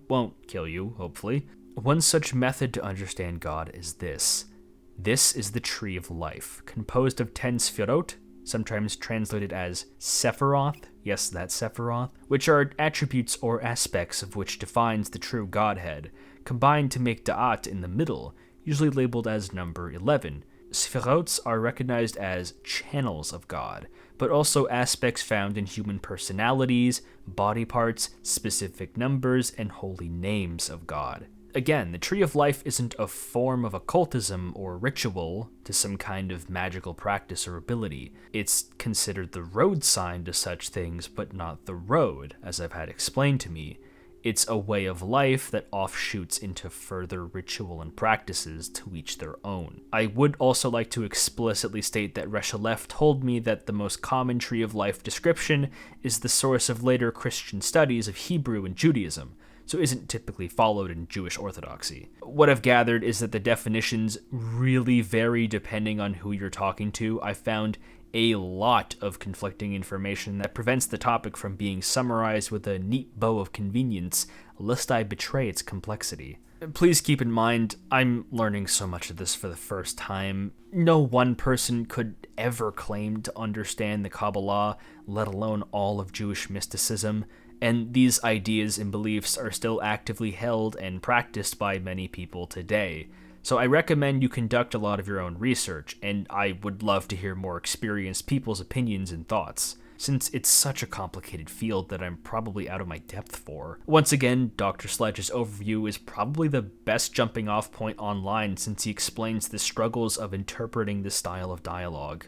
won't kill you, hopefully. One such method to understand God is this. This is the Tree of Life, composed of 10 Sefirot, sometimes translated as Sephiroth, yes, that's Sephiroth, which are attributes or aspects of which defines the true Godhead, combined to make Da'at in the middle, usually labeled as number 11. Sephirots are recognized as channels of God, but also aspects found in human personalities, body parts, specific numbers, and holy names of God. Again, the Tree of Life isn't a form of occultism or ritual to some kind of magical practice or ability. It's considered the road sign to such things, but not the road, as I've had explained to me. It's a way of life that offshoots into further ritual and practices to each their own. I would also like to explicitly state that Reshalef told me that the most common Tree of Life description is the source of later Christian studies of Hebrew and Judaism, so isn't typically followed in Jewish orthodoxy. What I've gathered is that the definitions really vary depending on who you're talking to. I found a lot of conflicting information that prevents the topic from being summarized with a neat bow of convenience, lest I betray its complexity. Please keep in mind, I'm learning so much of this for the first time. No one person could ever claim to understand the Kabbalah, let alone all of Jewish mysticism, and these ideas and beliefs are still actively held and practiced by many people today. So I recommend you conduct a lot of your own research, and I would love to hear more experienced people's opinions and thoughts, since it's such a complicated field that I'm probably out of my depth for. Once again, Dr. Sledge's overview is probably the best jumping off point online since he explains the struggles of interpreting this style of dialogue.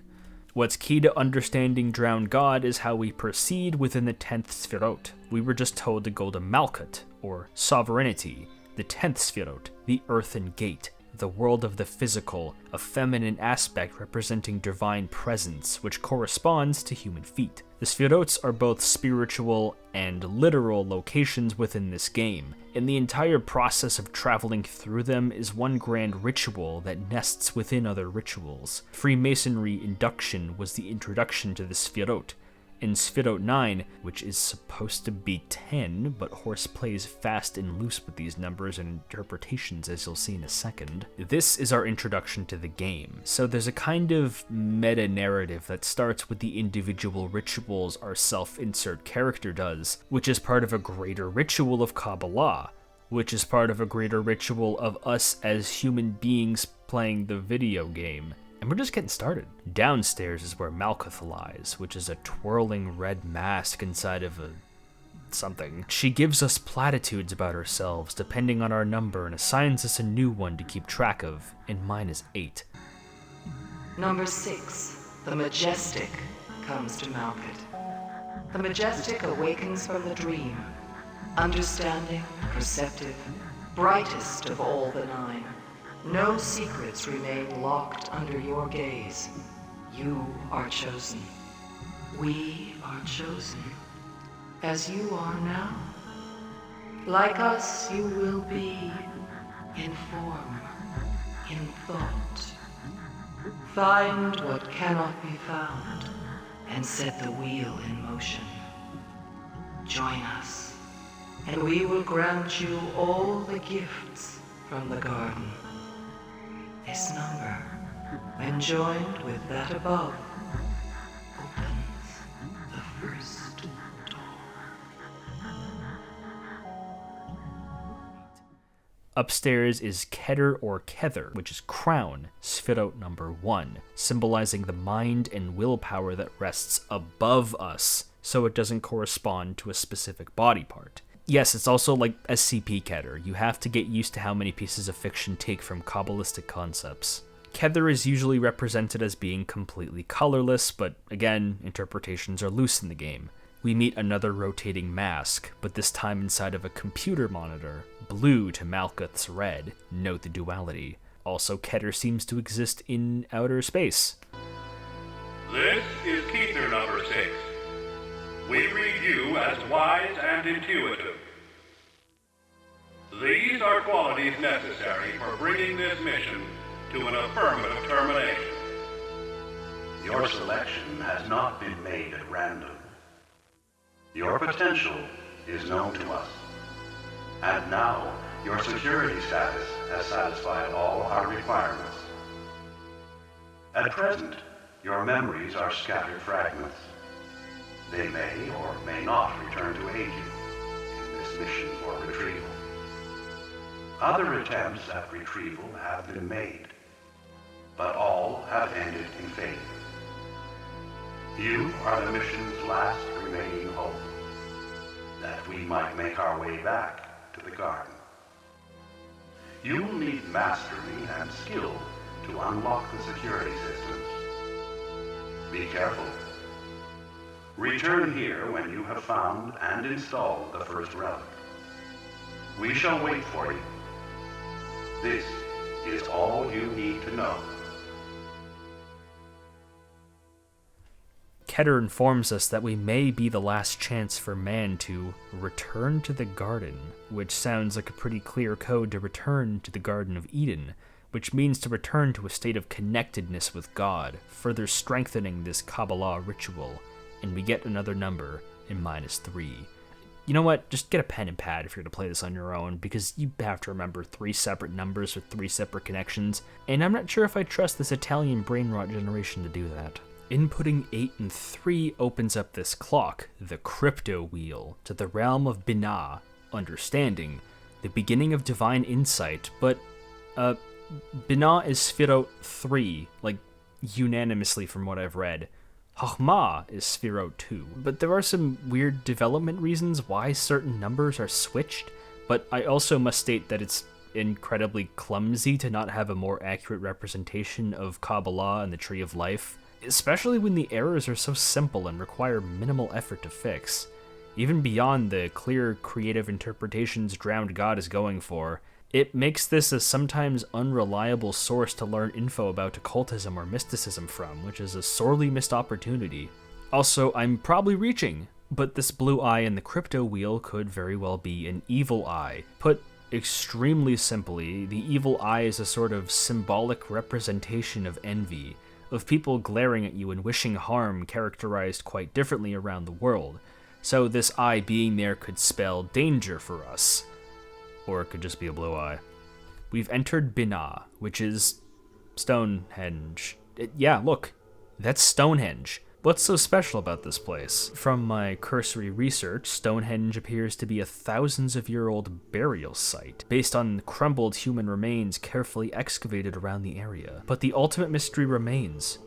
What's key to understanding Drowned God is how we proceed within the 10th Sefirot. We were just told to go to Malkut, or Sovereignty, the 10th Sefirot, the Earthen Gate, the world of the physical, a feminine aspect representing divine presence, which corresponds to human feet. The Sfirots are both spiritual and literal locations within this game, and the entire process of traveling through them is one grand ritual that nests within other rituals. Freemasonry induction was the introduction to the Sfirot, and Sphirot 9, which is supposed to be 10, but Horse plays fast and loose with these numbers and interpretations, as you'll see in a second. This is our introduction to the game, so there's a kind of meta-narrative that starts with the individual rituals our self-insert character does, which is part of a greater ritual of Kabbalah, which is part of a greater ritual of us as human beings playing the video game. And we're just getting started. Downstairs is where Malkuth lies, which is a twirling red mask inside of a something. She gives us platitudes about ourselves depending on our number and assigns us a new one to keep track of, and mine is 8. Number 6, the Majestic, comes to Malkuth. The Majestic awakens from the dream, understanding, perceptive, brightest of all the 9. No secrets remain locked under your gaze. You are chosen. We are chosen. As you are now. Like us, you will be in form, in thought. Find what cannot be found and set the wheel in motion. Join us, and we will grant you all the gifts from the garden. This number, when joined with that above, opens the first door. Upstairs is Keter or Kether, which is crown, Sphirot number 1, symbolizing the mind and willpower that rests above us, so it doesn't correspond to a specific body part. Yes, it's also like SCP Keter. You have to get used to how many pieces of fiction take from Kabbalistic concepts. Kether is usually represented as being completely colorless, but again, interpretations are loose in the game. We meet another rotating mask, but this time inside of a computer monitor, blue to Malkuth's red. Note the duality. Also, Keter seems to exist in outer space. This is Kether number 6. We read you as wise and intuitive. These are qualities necessary for bringing this mission to an affirmative termination. Your selection has not been made at random. Your potential is known to us. And now, your security status has satisfied all our requirements. At present, your memories are scattered fragments. They may or may not return to aid you in this mission for retrieval. Other attempts at retrieval have been made, but all have ended in failure. You are the mission's last remaining hope, that we might make our way back to the garden. You will need mastery and skill to unlock the security systems. Be careful. Return here when you have found and installed the first relic. We shall wait for you. This is all you need to know. Keter informs us that we may be the last chance for man to return to the garden, which sounds like a pretty clear code to return to the Garden of Eden, which means to return to a state of connectedness with God, further strengthening this Kabbalah ritual. And we get another number in -3. You know what? Just get a pen and pad if you're going to play this on your own, because you have to remember 3 separate numbers with 3 separate connections, and I'm not sure if I trust this Italian brain rot generation to do that. Inputting 8 and 3 opens up this clock, the crypto wheel, to the realm of Binah, understanding, the beginning of divine insight, but, Binah is Sphirot 3, like, unanimously from what I've read. Chokmah is Sphirot 2, but there are some weird development reasons why certain numbers are switched, but I also must state that it's incredibly clumsy to not have a more accurate representation of Kabbalah and the Tree of Life, especially when the errors are so simple and require minimal effort to fix. Even beyond the clear creative interpretations Drowned God is going for, it makes this a sometimes unreliable source to learn info about occultism or mysticism from, which is a sorely missed opportunity. Also, I'm probably reaching, but this blue eye in the crypto wheel could very well be an evil eye. Put extremely simply, the evil eye is a sort of symbolic representation of envy, of people glaring at you and wishing harm characterized quite differently around the world. So this eye being there could spell danger for us. Or it could just be a blue eye. We've entered Binah, which is Stonehenge. Yeah, look, that's Stonehenge. What's so special about this place? From my cursory research, Stonehenge appears to be a thousands-of-year-old burial site, based on crumbled human remains carefully excavated around the area. But the ultimate mystery remains.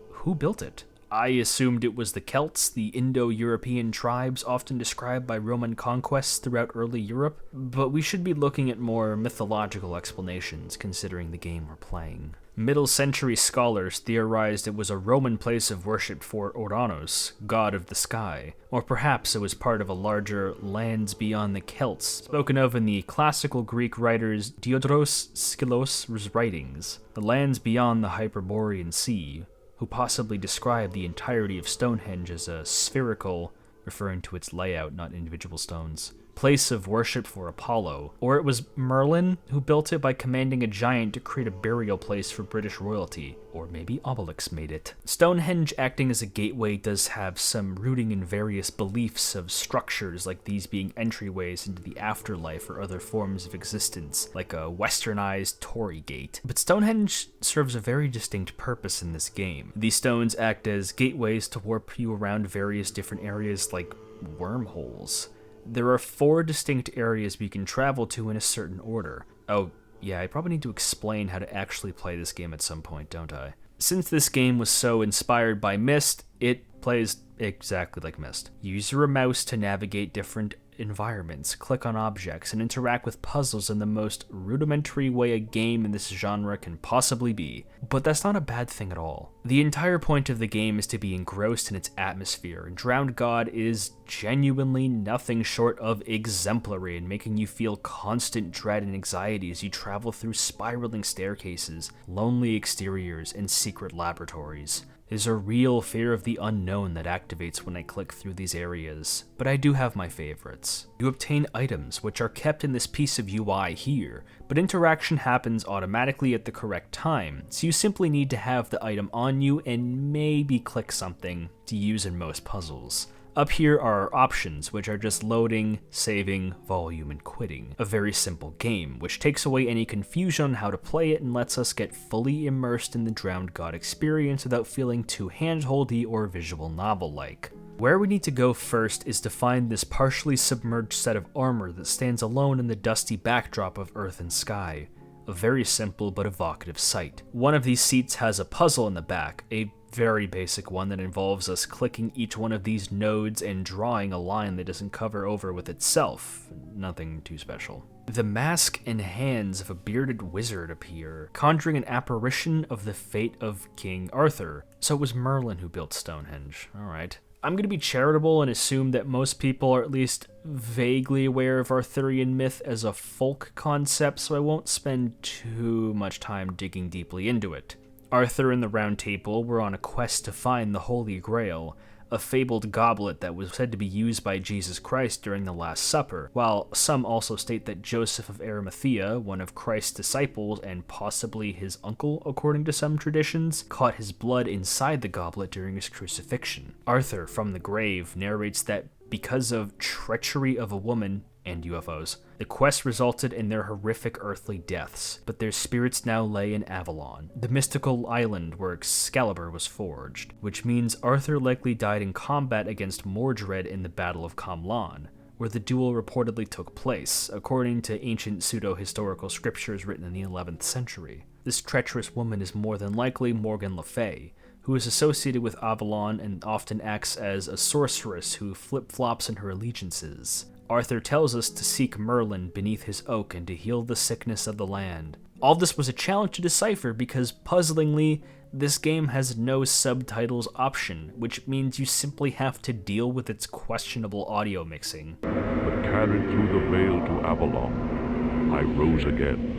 Who built it? I assumed it was the Celts, the Indo-European tribes often described by Roman conquests throughout early Europe, but we should be looking at more mythological explanations considering the game we're playing. Middle century scholars theorized it was a Roman place of worship for Uranus, god of the sky, or perhaps it was part of a larger lands beyond the Celts, spoken of in the classical Greek writers Diodorus Siculus' writings, the lands beyond the Hyperborean Sea, who possibly described the entirety of Stonehenge as a spherical, referring to its layout, not individual stones, place of worship for Apollo. Or it was Merlin who built it by commanding a giant to create a burial place for British royalty. Or maybe Obelix made it. Stonehenge acting as a gateway does have some rooting in various beliefs of structures like these being entryways into the afterlife or other forms of existence, like a westernized Tory gate. But Stonehenge serves a very distinct purpose in this game. These stones act as gateways to warp you around various different areas like wormholes. There are 4 distinct areas we can travel to in a certain order. Oh, yeah, I probably need to explain how to actually play this game at some point, don't I? Since this game was so inspired by Myst, it plays exactly like Myst. Use your mouse to navigate different environments, click on objects, and interact with puzzles in the most rudimentary way a game in this genre can possibly be. But that's not a bad thing at all. The entire point of the game is to be engrossed in its atmosphere, and Drowned God is genuinely nothing short of exemplary in making you feel constant dread and anxiety as you travel through spiraling staircases, lonely exteriors, and secret laboratories. There's a real fear of the unknown that activates when I click through these areas, but I do have my favorites. You obtain items, which are kept in this piece of UI here, but interaction happens automatically at the correct time, so you simply need to have the item on you and maybe click something to use in most puzzles. Up here are our options, which are just loading, saving, volume, and quitting. A very simple game, which takes away any confusion on how to play it and lets us get fully immersed in the Drowned God experience without feeling too handholdy or visual novel-like. Where we need to go first is to find this partially submerged set of armor that stands alone in the dusty backdrop of earth and sky. A very simple but evocative sight. One of these seats has a puzzle in the back, a very basic one that involves us clicking each one of these nodes and drawing a line that doesn't cover over with itself. Nothing too special. The mask and hands of a bearded wizard appear, conjuring an apparition of the fate of King Arthur. So it was Merlin who built Stonehenge. Alright. I'm going to be charitable and assume that most people are at least vaguely aware of Arthurian myth as a folk concept, so I won't spend too much time digging deeply into it. Arthur and the Round Table were on a quest to find the Holy Grail, a fabled goblet that was said to be used by Jesus Christ during the Last Supper, while some also state that Joseph of Arimathea, one of Christ's disciples and possibly his uncle according to some traditions, caught his blood inside the goblet during his crucifixion. Arthur, from the grave, narrates that because of treachery of a woman and UFOs, the quest resulted in their horrific earthly deaths, but their spirits now lay in Avalon, the mystical island where Excalibur was forged, which means Arthur likely died in combat against Mordred in the Battle of Camlan, where the duel reportedly took place, according to ancient pseudo-historical scriptures written in the 11th century. This treacherous woman is more than likely Morgan Le Fay, who is associated with Avalon and often acts as a sorceress who flip-flops in her allegiances. Arthur tells us to seek Merlin beneath his oak and to heal the sickness of the land. All this was a challenge to decipher because, puzzlingly, this game has no subtitles option, which means you simply have to deal with its questionable audio mixing. But carried through the vale to Avalon, I rose again.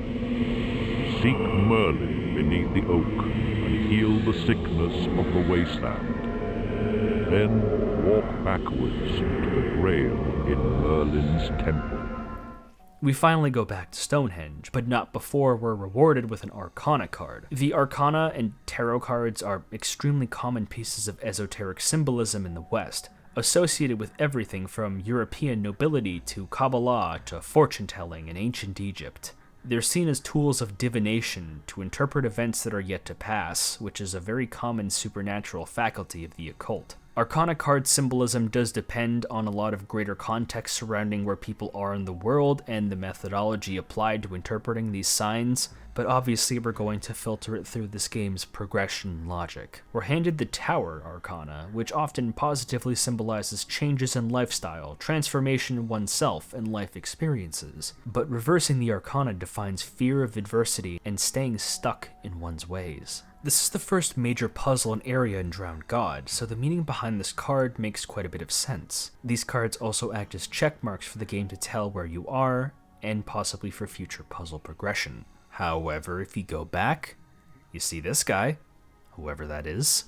Seek Merlin beneath the oak and heal the sickness of the wasteland. Then walk backwards to the Grail in Merlin's temple. We finally go back to Stonehenge, but not before we're rewarded with an Arcana card. The Arcana and Tarot cards are extremely common pieces of esoteric symbolism in the West, associated with everything from European nobility to Kabbalah to fortune-telling in ancient Egypt. They're seen as tools of divination to interpret events that are yet to pass, which is a very common supernatural faculty of the occult. Arcana card symbolism does depend on a lot of greater context surrounding where people are in the world and the methodology applied to interpreting these signs, but obviously we're going to filter it through this game's progression logic. We're handed the Tower Arcana, which often positively symbolizes changes in lifestyle, transformation in oneself, and life experiences. But reversing the Arcana defines fear of adversity and staying stuck in one's ways. This is the first major puzzle and area in Drowned God, so the meaning behind this card makes quite a bit of sense. These cards also act as check marks for the game to tell where you are, and possibly for future puzzle progression. However, if you go back, you see this guy, whoever that is,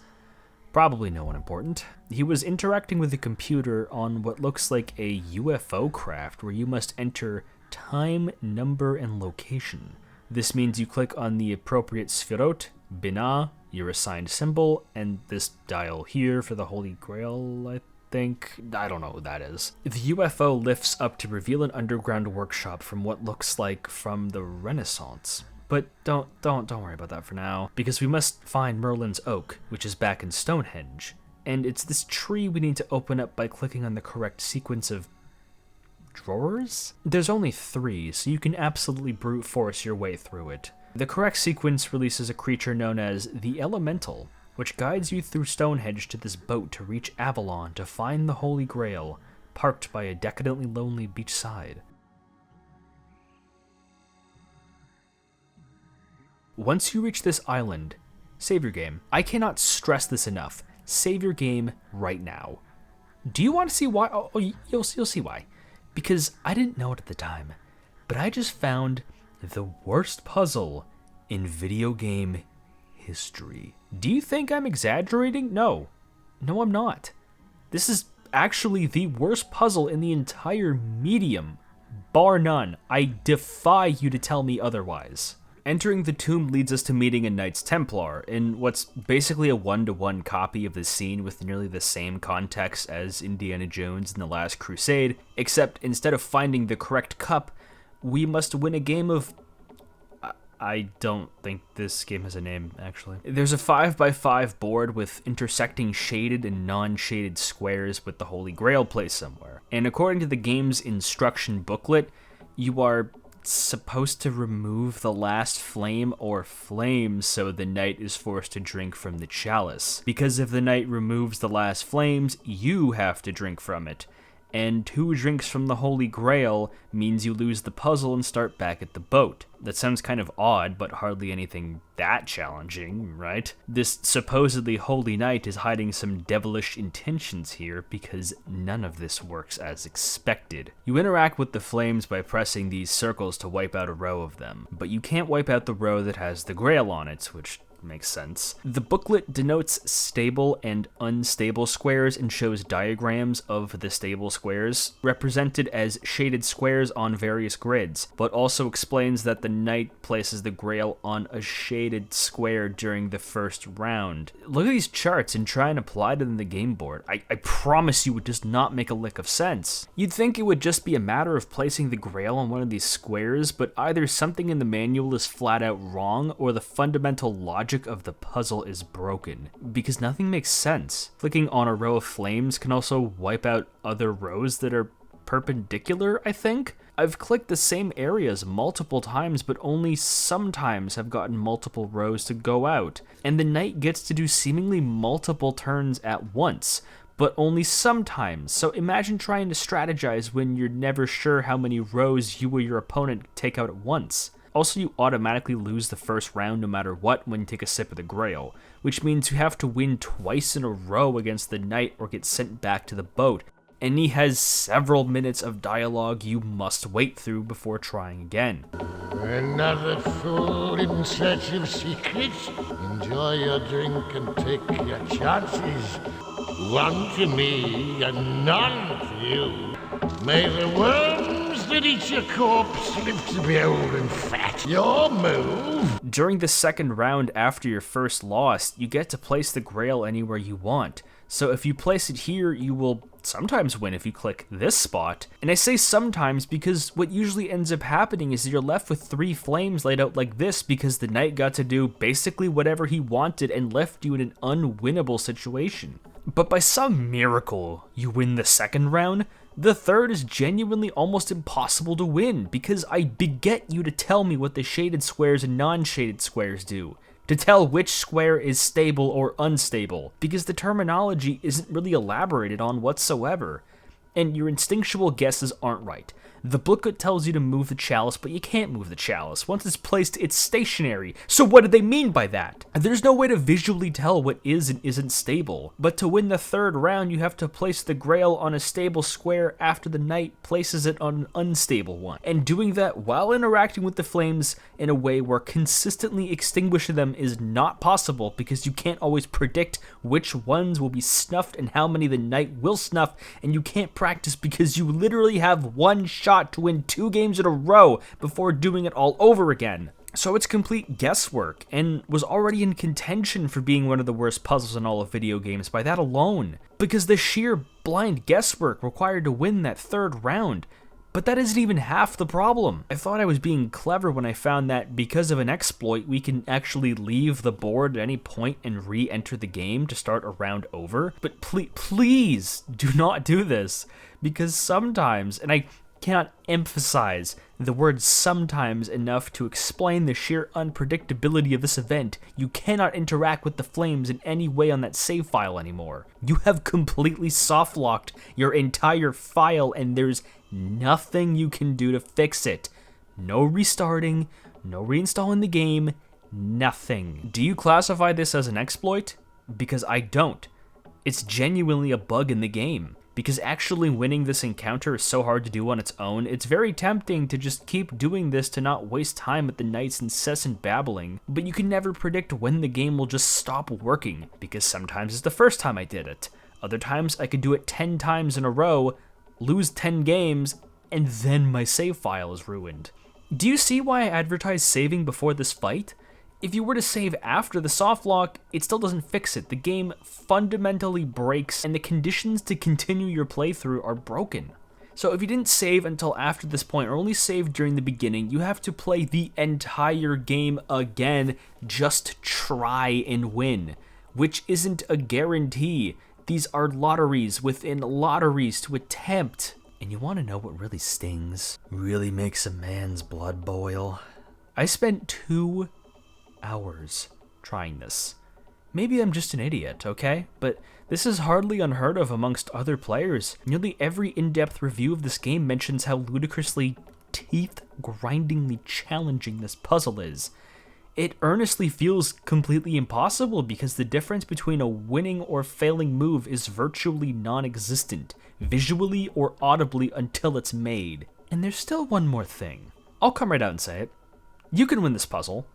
probably no one important. He was interacting with the computer on what looks like a UFO craft where you must enter time, number, and location. This means you click on the appropriate Sphirot, Binah, your assigned symbol, and this dial here for the Holy Grail, I think. I don't know what that is. The UFO lifts up to reveal an underground workshop from what looks like from the Renaissance. But don't worry about that for now, because we must find Merlin's Oak, which is back in Stonehenge. And it's this tree we need to open up by clicking on the correct sequence of drawers? There's only 3, so you can absolutely brute force your way through it. The correct sequence releases a creature known as the Elemental, which guides you through Stonehenge to this boat to reach Avalon to find the Holy Grail, parked by a decadently lonely beachside. Once you reach this island, save your game. I cannot stress this enough. Save your game right now. Do you want to see why? Oh, you'll see why. Because I didn't know it at the time, but I just found the worst puzzle in video game history. Do you think I'm exaggerating? No, I'm not. This is actually the worst puzzle in the entire medium, bar none. I defy you to tell me otherwise. Entering the tomb leads us to meeting a Knights Templar, in what's basically a one-to-one copy of the scene with nearly the same context as Indiana Jones in The Last Crusade, except instead of finding the correct cup, we must win a game of... I don't think this game has a name, actually. There's a 5x5 board with intersecting shaded and non-shaded squares with the Holy Grail placed somewhere. And according to the game's instruction booklet, you are supposed to remove the last flame or flames so the knight is forced to drink from the chalice. Because if the knight removes the last flames, you have to drink from it. And who drinks from the Holy Grail means you lose the puzzle and start back at the boat. That sounds kind of odd, but hardly anything that challenging, right? This supposedly holy knight is hiding some devilish intentions here because none of this works as expected. You interact with the flames by pressing these circles to wipe out a row of them, but you can't wipe out the row that has the Grail on it, which makes sense. The booklet denotes stable and unstable squares and shows diagrams of the stable squares, represented as shaded squares on various grids, but also explains that the knight places the Grail on a shaded square during the first round. Look at these charts and try and apply them to the game board. I promise you it does not make a lick of sense. You'd think it would just be a matter of placing the Grail on one of these squares, but either something in the manual is flat out wrong, or the fundamental logic of the puzzle is broken, because nothing makes sense. Clicking on a row of flames can also wipe out other rows that are perpendicular, I think? I've clicked the same areas multiple times, but only sometimes have gotten multiple rows to go out, and the knight gets to do seemingly multiple turns at once, but only sometimes. So imagine trying to strategize when you're never sure how many rows you or your opponent take out at once. Also, you automatically lose the first round no matter what when you take a sip of the Grail, which means you have to win twice in a row against the knight or get sent back to the boat, and he has several minutes of dialogue you must wait through before trying again. Another fool in search of secrets? Enjoy your drink and take your chances. One to me and none to you. May the worms that eats your corpse live to be old and fat. Your move. During the second round after your first loss, you get to place the Grail anywhere you want. So if you place it here, you will sometimes win if you click this spot. And I say sometimes because what usually ends up happening is you're left with 3 flames laid out like this because the knight got to do basically whatever he wanted and left you in an unwinnable situation. But by some miracle, you win the second round. The third is genuinely almost impossible to win because I beget you to tell me what the shaded squares and non-shaded squares do. To tell which square is stable or unstable, because the terminology isn't really elaborated on whatsoever, and your instinctual guesses aren't right. The booklet tells you to move the chalice, but you can't move the chalice. Once it's placed, it's stationary. So what do they mean by that? There's no way to visually tell what is and isn't stable. But to win the third round, you have to place the Grail on a stable square after the knight places it on an unstable one. And doing that while interacting with the flames in a way where consistently extinguishing them is not possible because you can't always predict which ones will be snuffed and how many the knight will snuff, and you can't practice because you literally have one shot to win 2 games in a row before doing it all over again. So it's complete guesswork, and was already in contention for being one of the worst puzzles in all of video games by that alone, because the sheer blind guesswork required to win that third round. But that isn't even half the problem. I thought I was being clever when I found that because of an exploit, we can actually leave the board at any point and re-enter the game to start a round over. But please do not do this, because sometimes, and I cannot emphasize the word sometimes enough to explain the sheer unpredictability of this event, you cannot interact with the flames in any way on that save file anymore. You have completely soft-locked your entire file and there's nothing you can do to fix it. No restarting, no reinstalling the game, nothing. Do you classify this as an exploit? Because I don't. It's genuinely a bug in the game. Because actually winning this encounter is so hard to do on its own, it's very tempting to just keep doing this to not waste time with the knight's incessant babbling, but you can never predict when the game will just stop working, because sometimes it's the first time I did it. Other times I could do it 10 times in a row, lose 10 games, and then my save file is ruined. Do you see why I advertised saving before this fight? If you were to save after the soft lock, it still doesn't fix it. The game fundamentally breaks, and the conditions to continue your playthrough are broken. So if you didn't save until after this point, or only saved during the beginning, you have to play the entire game again just to try and win, which isn't a guarantee. These are lotteries within lotteries to attempt. And you want to know what really stings? Really makes a man's blood boil? I spent 2 hours trying this. Maybe I'm just an idiot, okay? But this is hardly unheard of amongst other players. Nearly every in-depth review of this game mentions how ludicrously, teeth-grindingly challenging this puzzle is. It earnestly feels completely impossible because the difference between a winning or failing move is virtually non-existent, visually or audibly until it's made. And there's still one more thing. I'll come right out and say it. You can win this puzzle,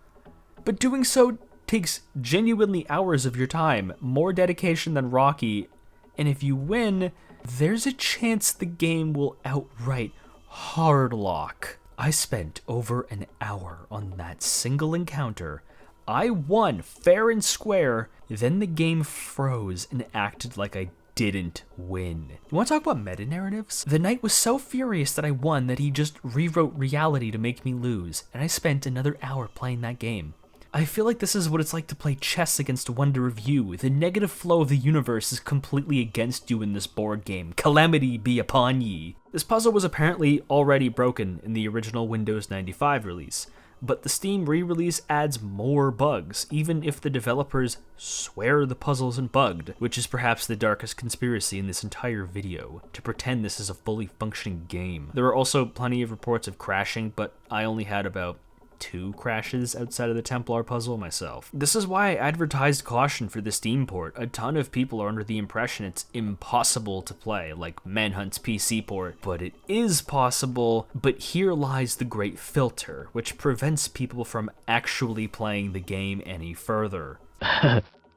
but doing so takes genuinely hours of your time, more dedication than Rocky, and if you win, there's a chance the game will outright hard lock. I spent over an hour on that single encounter. I won fair and square, then the game froze and acted like I didn't win. You want to talk about meta-narratives? The knight was so furious that I won that he just rewrote reality to make me lose, and I spent another hour playing that game. I feel like this is what it's like to play chess against Wonder of You. The negative flow of the universe is completely against you in this board game. Calamity be upon ye. This puzzle was apparently already broken in the original Windows 95 release, but the Steam re-release adds more bugs, even if the developers swear the puzzle isn't bugged, which is perhaps the darkest conspiracy in this entire video, to pretend this is a fully functioning game. There are also plenty of reports of crashing, but I only had about 2 crashes outside of the Templar Puzzle myself. This is why I advertised caution for the Steam port. A ton of people are under the impression it's impossible to play, like Manhunt's PC port, but it is possible, but here lies the great filter, which prevents people from actually playing the game any further.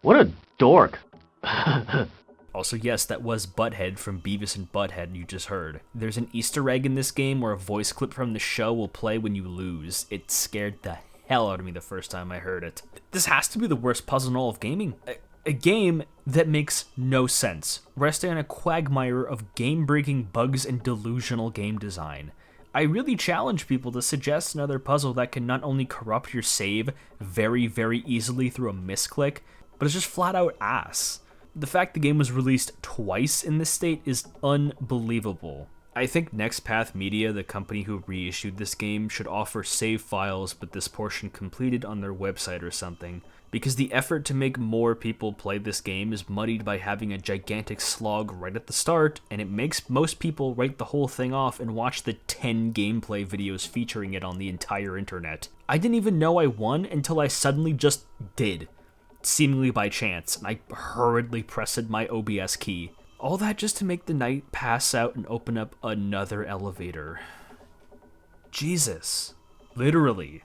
What a dork. Also, yes, that was Butthead from Beavis and Butthead you just heard. There's an Easter egg in this game where a voice clip from the show will play when you lose. It scared the hell out of me the first time I heard it. This has to be the worst puzzle in all of gaming. A game that makes no sense, resting on a quagmire of game-breaking bugs and delusional game design. I really challenge people to suggest another puzzle that can not only corrupt your save very, very easily through a misclick, but is just flat out ass. The fact the game was released twice in this state is unbelievable. I think NextPath Media, the company who reissued this game, should offer save files with this portion completed on their website or something, because the effort to make more people play this game is muddied by having a gigantic slog right at the start, and it makes most people write the whole thing off and watch the 10 gameplay videos featuring it on the entire internet. I didn't even know I won until I suddenly just did, seemingly by chance, and I hurriedly pressed my OBS key. All that just to make the knight pass out and open up another elevator. Jesus. Literally.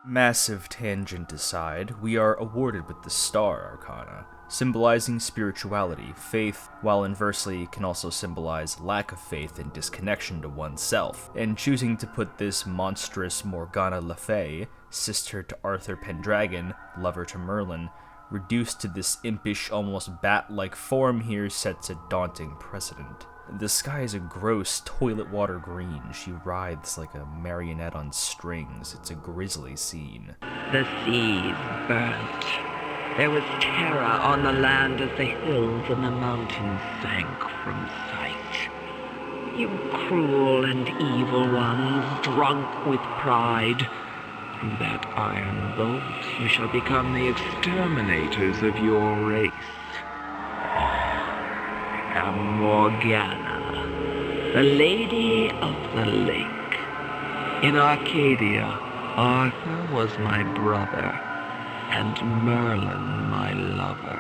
Massive tangent aside, we are awarded with the Star Arcana, symbolizing spirituality, faith, while inversely can also symbolize lack of faith and disconnection to oneself, and choosing to put this monstrous Morgana Le Fay, sister to Arthur Pendragon, lover to Merlin, reduced to this impish, almost bat-like form here sets a daunting precedent. The sky is a gross toilet water green. She writhes like a marionette on strings. It's a grisly scene. The seas burnt. There was terror on the land as the hills and the mountains sank from sight. You cruel and evil ones, drunk with pride, through that iron bolt you shall become the exterminators of your race. Morgana, the Lady of the Lake. In Arcadia, Arthur was my brother, and Merlin my lover.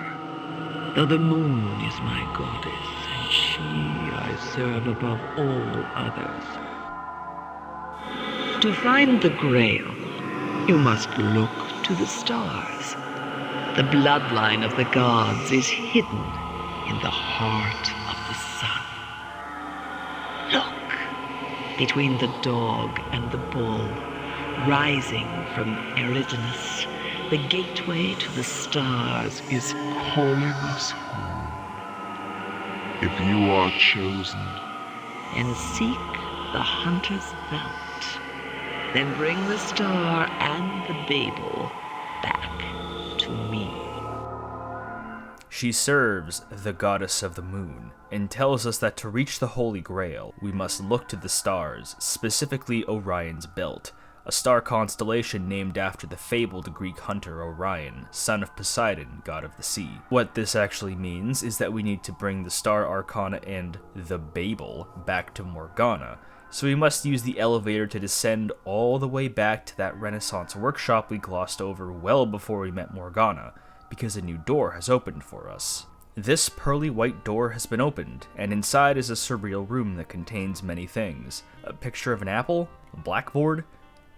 Though the moon is my goddess, and she I serve above all others. To find the Grail, you must look to the stars. The bloodline of the gods is hidden in the heart of the sun. Look, between the dog and the bull, rising from Eridanus, the gateway to the stars is calling us home. If you are chosen, and seek the hunter's belt, then bring the star and the Babel back to me. She serves the goddess of the moon, and tells us that to reach the Holy Grail, we must look to the stars, specifically Orion's Belt, a star constellation named after the fabled Greek hunter Orion, son of Poseidon, god of the sea. What this actually means is that we need to bring the Star Arcana and the Babel back to Morgana, so we must use the elevator to descend all the way back to that Renaissance workshop we glossed over well before we met Morgana, because a new door has opened for us. This pearly white door has been opened, and inside is a surreal room that contains many things. A picture of an apple, a blackboard,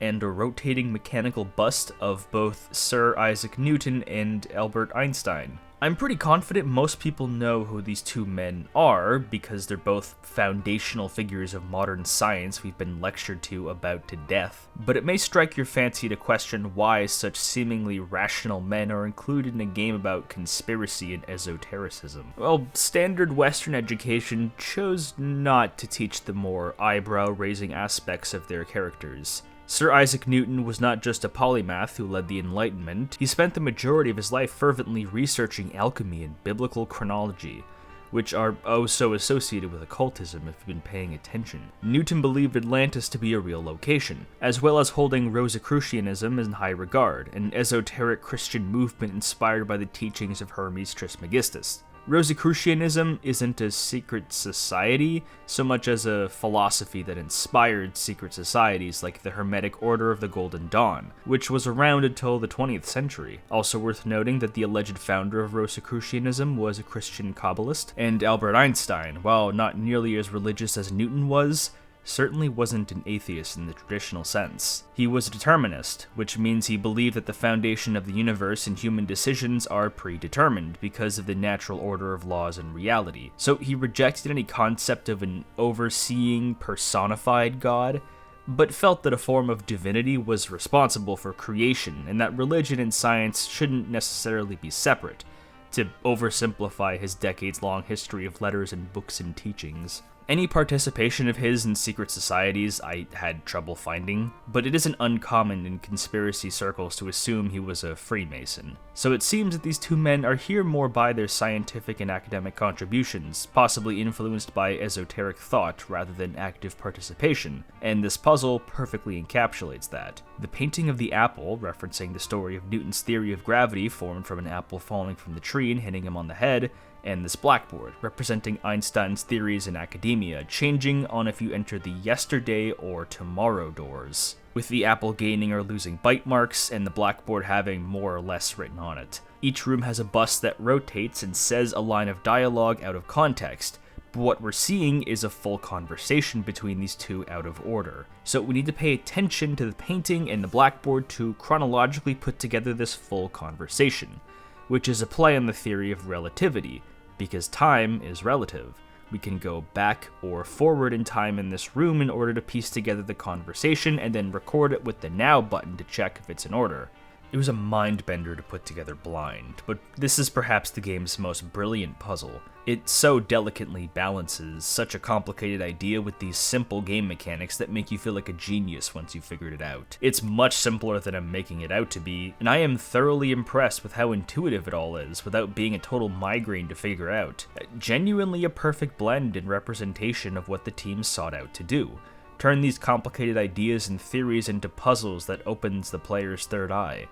and a rotating mechanical bust of both Sir Isaac Newton and Albert Einstein. I'm pretty confident most people know who these two men are, because they're both foundational figures of modern science we've been lectured to about to death. But it may strike your fancy to question why such seemingly rational men are included in a game about conspiracy and esotericism. Well, standard Western education chose not to teach the more eyebrow-raising aspects of their characters. Sir Isaac Newton was not just a polymath who led the Enlightenment, he spent the majority of his life fervently researching alchemy and biblical chronology, which are oh so associated with occultism if you've been paying attention. Newton believed Atlantis to be a real location, as well as holding Rosicrucianism in high regard, an esoteric Christian movement inspired by the teachings of Hermes Trismegistus. Rosicrucianism isn't a secret society so much as a philosophy that inspired secret societies like the Hermetic Order of the Golden Dawn, which was around until the 20th century. Also worth noting that the alleged founder of Rosicrucianism was a Christian Kabbalist, and Albert Einstein, while not nearly as religious as Newton was, certainly wasn't an atheist in the traditional sense. He was a determinist, which means he believed that the foundation of the universe and human decisions are predetermined because of the natural order of laws and reality. So he rejected any concept of an overseeing, personified God, but felt that a form of divinity was responsible for creation, and that religion and science shouldn't necessarily be separate, to oversimplify his decades-long history of letters and books and teachings. Any participation of his in secret societies I had trouble finding, but it isn't uncommon in conspiracy circles to assume he was a Freemason. So it seems that these two men are here more by their scientific and academic contributions, possibly influenced by esoteric thought rather than active participation, and this puzzle perfectly encapsulates that. The painting of the apple, referencing the story of Newton's theory of gravity formed from an apple falling from the tree and hitting him on the head, and this blackboard, representing Einstein's theories in academia, changing on if you enter the yesterday or tomorrow doors, with the apple gaining or losing bite marks, and the blackboard having more or less written on it. Each room has a bust that rotates and says a line of dialogue out of context, but what we're seeing is a full conversation between these two out of order. So we need to pay attention to the painting and the blackboard to chronologically put together this full conversation, which is a play on the theory of relativity, because time is relative. We can go back or forward in time in this room in order to piece together the conversation and then record it with the now button to check if it's in order. It was a mind bender to put together blind, but this is perhaps the game's most brilliant puzzle. It so delicately balances such a complicated idea with these simple game mechanics that make you feel like a genius once you've figured it out. It's much simpler than I'm making it out to be, and I am thoroughly impressed with how intuitive it all is without being a total migraine to figure out. Genuinely a perfect blend and representation of what the team sought out to do. Turn these complicated ideas and theories into puzzles that opens the player's third eye.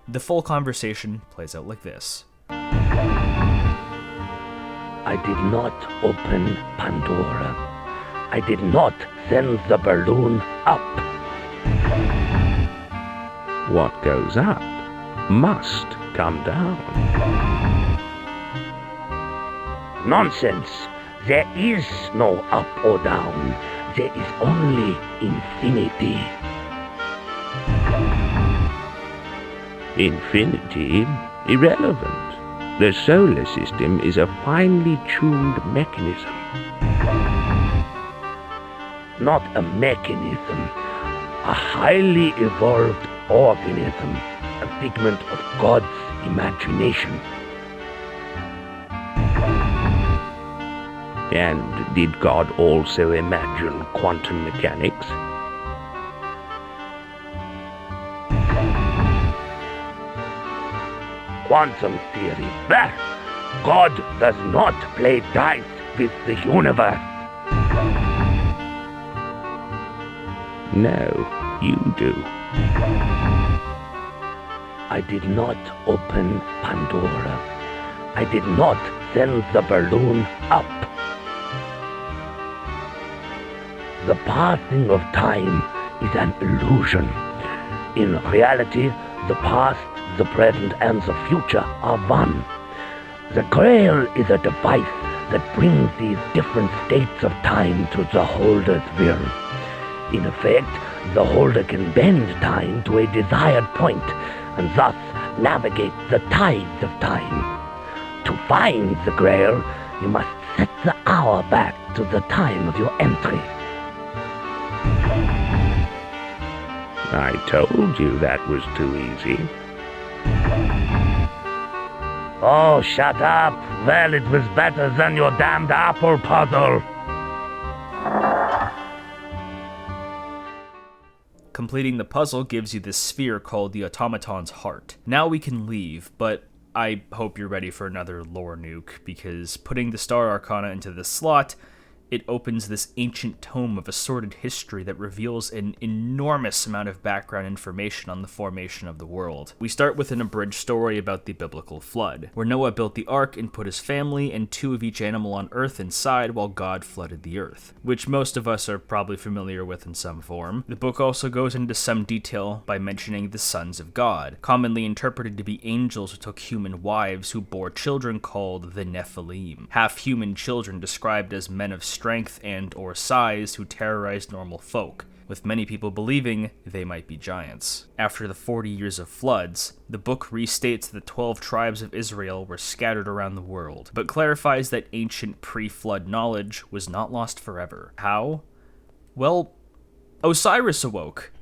The full conversation plays out like this. I did not open Pandora. I did not send the balloon up. What goes up must come down. Nonsense. There is no up or down. There is only infinity. Infinity? Irrelevant. The solar system is a finely tuned mechanism. Not a mechanism. A highly evolved organism. A figment of God's imagination. And did God also imagine quantum mechanics? Quantum theory. Bah! God does not play dice with the universe. No, you do. I did not open Pandora. I did not send the balloon up. The passing of time is an illusion. In reality, the past, the present, and the future are one. The Grail is a device that brings these different states of time to the holder's will. In effect, the holder can bend time to a desired point, and thus navigate the tides of time. To find the Grail, you must set the hour back to the time of your entry. I told you that was too easy. Oh, shut up! Well, it was better than your damned apple puzzle. Completing the puzzle gives you this sphere called the automaton's heart. Now we can leave, but I hope you're ready for another lore nuke, because putting the Star Arcana into this slot, it opens this ancient tome of assorted history that reveals an enormous amount of background information on the formation of the world. We start with an abridged story about the biblical flood, where Noah built the ark and put his family and 2 of each animal on earth inside while God flooded the earth, which most of us are probably familiar with in some form. The book also goes into some detail by mentioning the sons of God, commonly interpreted to be angels who took human wives who bore children called the Nephilim, half-human children described as men of strength and or size who terrorized normal folk, with many people believing they might be giants. After the 40 years of floods, the book restates that the 12 tribes of Israel were scattered around the world, but clarifies that ancient pre-flood knowledge was not lost forever. How? Well, Osiris awoke,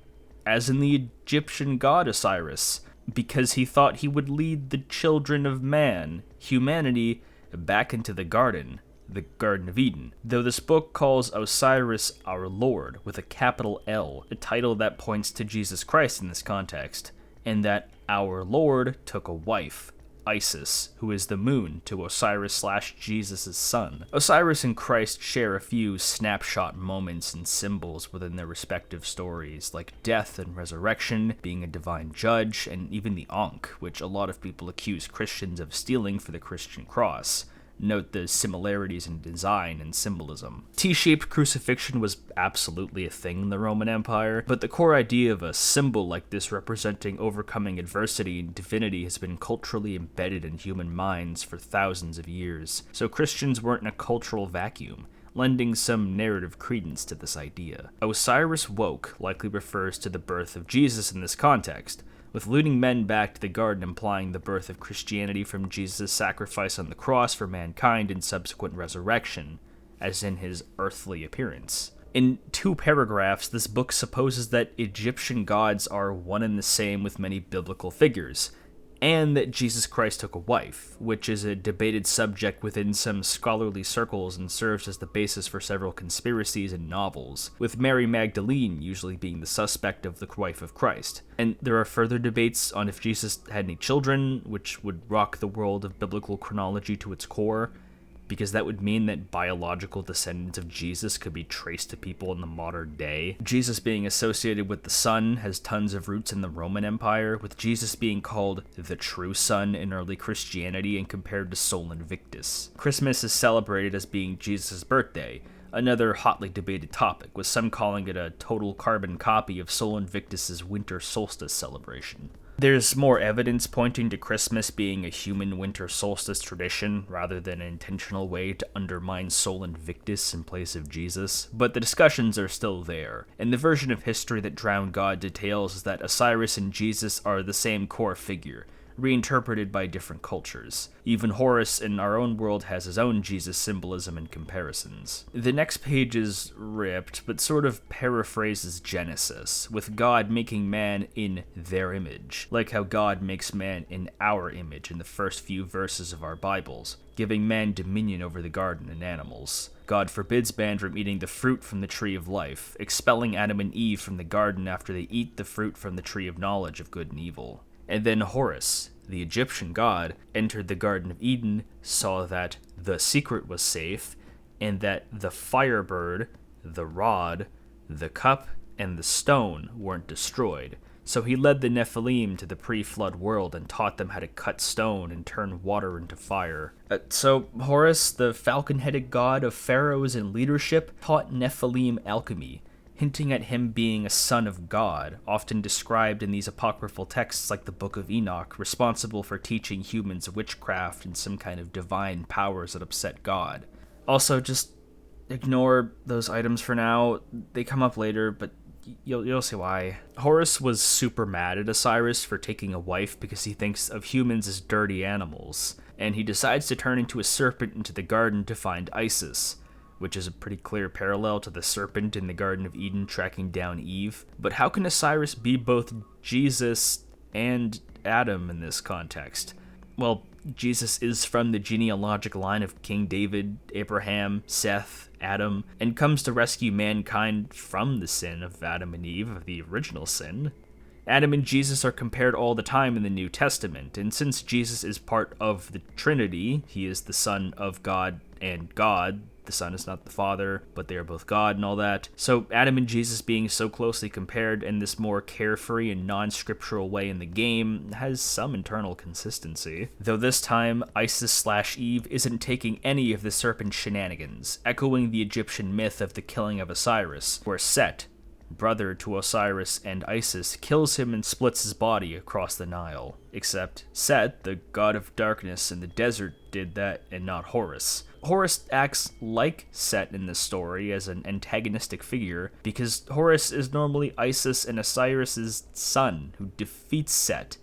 as in the Egyptian god Osiris, because he thought he would lead the children of man, humanity, back into the Garden of Eden, though this book calls Osiris our Lord with a capital L, a title that points to Jesus Christ in this context, and that our Lord took a wife, Isis, who is the moon to Osiris/Jesus' son. Osiris and Christ share a few snapshot moments and symbols within their respective stories, like death and resurrection, being a divine judge, and even the Ankh, which a lot of people accuse Christians of stealing for the Christian cross. Note the similarities in design and symbolism. T-shaped crucifixion was absolutely a thing in the Roman Empire, but the core idea of a symbol like this representing overcoming adversity and divinity has been culturally embedded in human minds for thousands of years, so Christians weren't in a cultural vacuum, lending some narrative credence to this idea. Osiris woke likely refers to the birth of Jesus in this context, with leading men back to the garden implying the birth of Christianity from Jesus' sacrifice on the cross for mankind and subsequent resurrection, as in his earthly appearance. In 2 paragraphs, this book supposes that Egyptian gods are one and the same with many biblical figures, and that Jesus Christ took a wife, which is a debated subject within some scholarly circles and serves as the basis for several conspiracies and novels, with Mary Magdalene usually being the suspect of the wife of Christ. And there are further debates on if Jesus had any children, which would rock the world of biblical chronology to its core, because that would mean that biological descendants of Jesus could be traced to people in the modern day. Jesus being associated with the sun has tons of roots in the Roman Empire, with Jesus being called the true sun in early Christianity and compared to Sol Invictus. Christmas is celebrated as being Jesus' birthday, another hotly debated topic, with some calling it a total carbon copy of Sol Invictus' winter solstice celebration. There's more evidence pointing to Christmas being a human winter solstice tradition rather than an intentional way to undermine Sol Invictus in place of Jesus, but the discussions are still there, and the version of history that Drowned God details is that Osiris and Jesus are the same core figure, reinterpreted by different cultures. Even Horus in our own world has his own Jesus symbolism and comparisons. The next page is ripped, but sort of paraphrases Genesis, with God making man in their image, like how God makes man in our image in the first few verses of our Bibles, giving man dominion over the garden and animals. God forbids man from eating the fruit from the tree of life, expelling Adam and Eve from the garden after they eat the fruit from the tree of knowledge of good and evil. And then Horus, the Egyptian god, entered the Garden of Eden, saw that the secret was safe, and that the firebird, the rod, the cup, and the stone weren't destroyed. So he led the Nephilim to the pre-flood world and taught them how to cut stone and turn water into fire. So Horus, the falcon-headed god of pharaohs and leadership, taught Nephilim alchemy, hinting at him being a son of God, often described in these apocryphal texts like the Book of Enoch, responsible for teaching humans witchcraft and some kind of divine powers that upset God. Also, just ignore those items for now. They come up later, but you'll see why. Horus was super mad at Osiris for taking a wife because he thinks of humans as dirty animals, and he decides to turn into a serpent into the garden to find Isis, which is a pretty clear parallel to the serpent in the Garden of Eden tracking down Eve. But how can Osiris be both Jesus and Adam in this context? Well, Jesus is from the genealogical line of King David, Abraham, Seth, Adam, and comes to rescue mankind from the sin of Adam and Eve, of the original sin. Adam and Jesus are compared all the time in the New Testament, and since Jesus is part of the Trinity, he is the Son of God and God. The Son is not the Father, but they are both God and all that. So Adam and Jesus being so closely compared in this more carefree and non-scriptural way in the game has some internal consistency. Though this time, Isis/Eve isn't taking any of the serpent shenanigans, echoing the Egyptian myth of the killing of Osiris, where Set, brother to Osiris and Isis, kills him and splits his body across the Nile. Except Set, the god of darkness in the desert, did that and not Horus. Horus acts like Set in this story as an antagonistic figure because Horus is normally Isis and Osiris' son who defeats Set.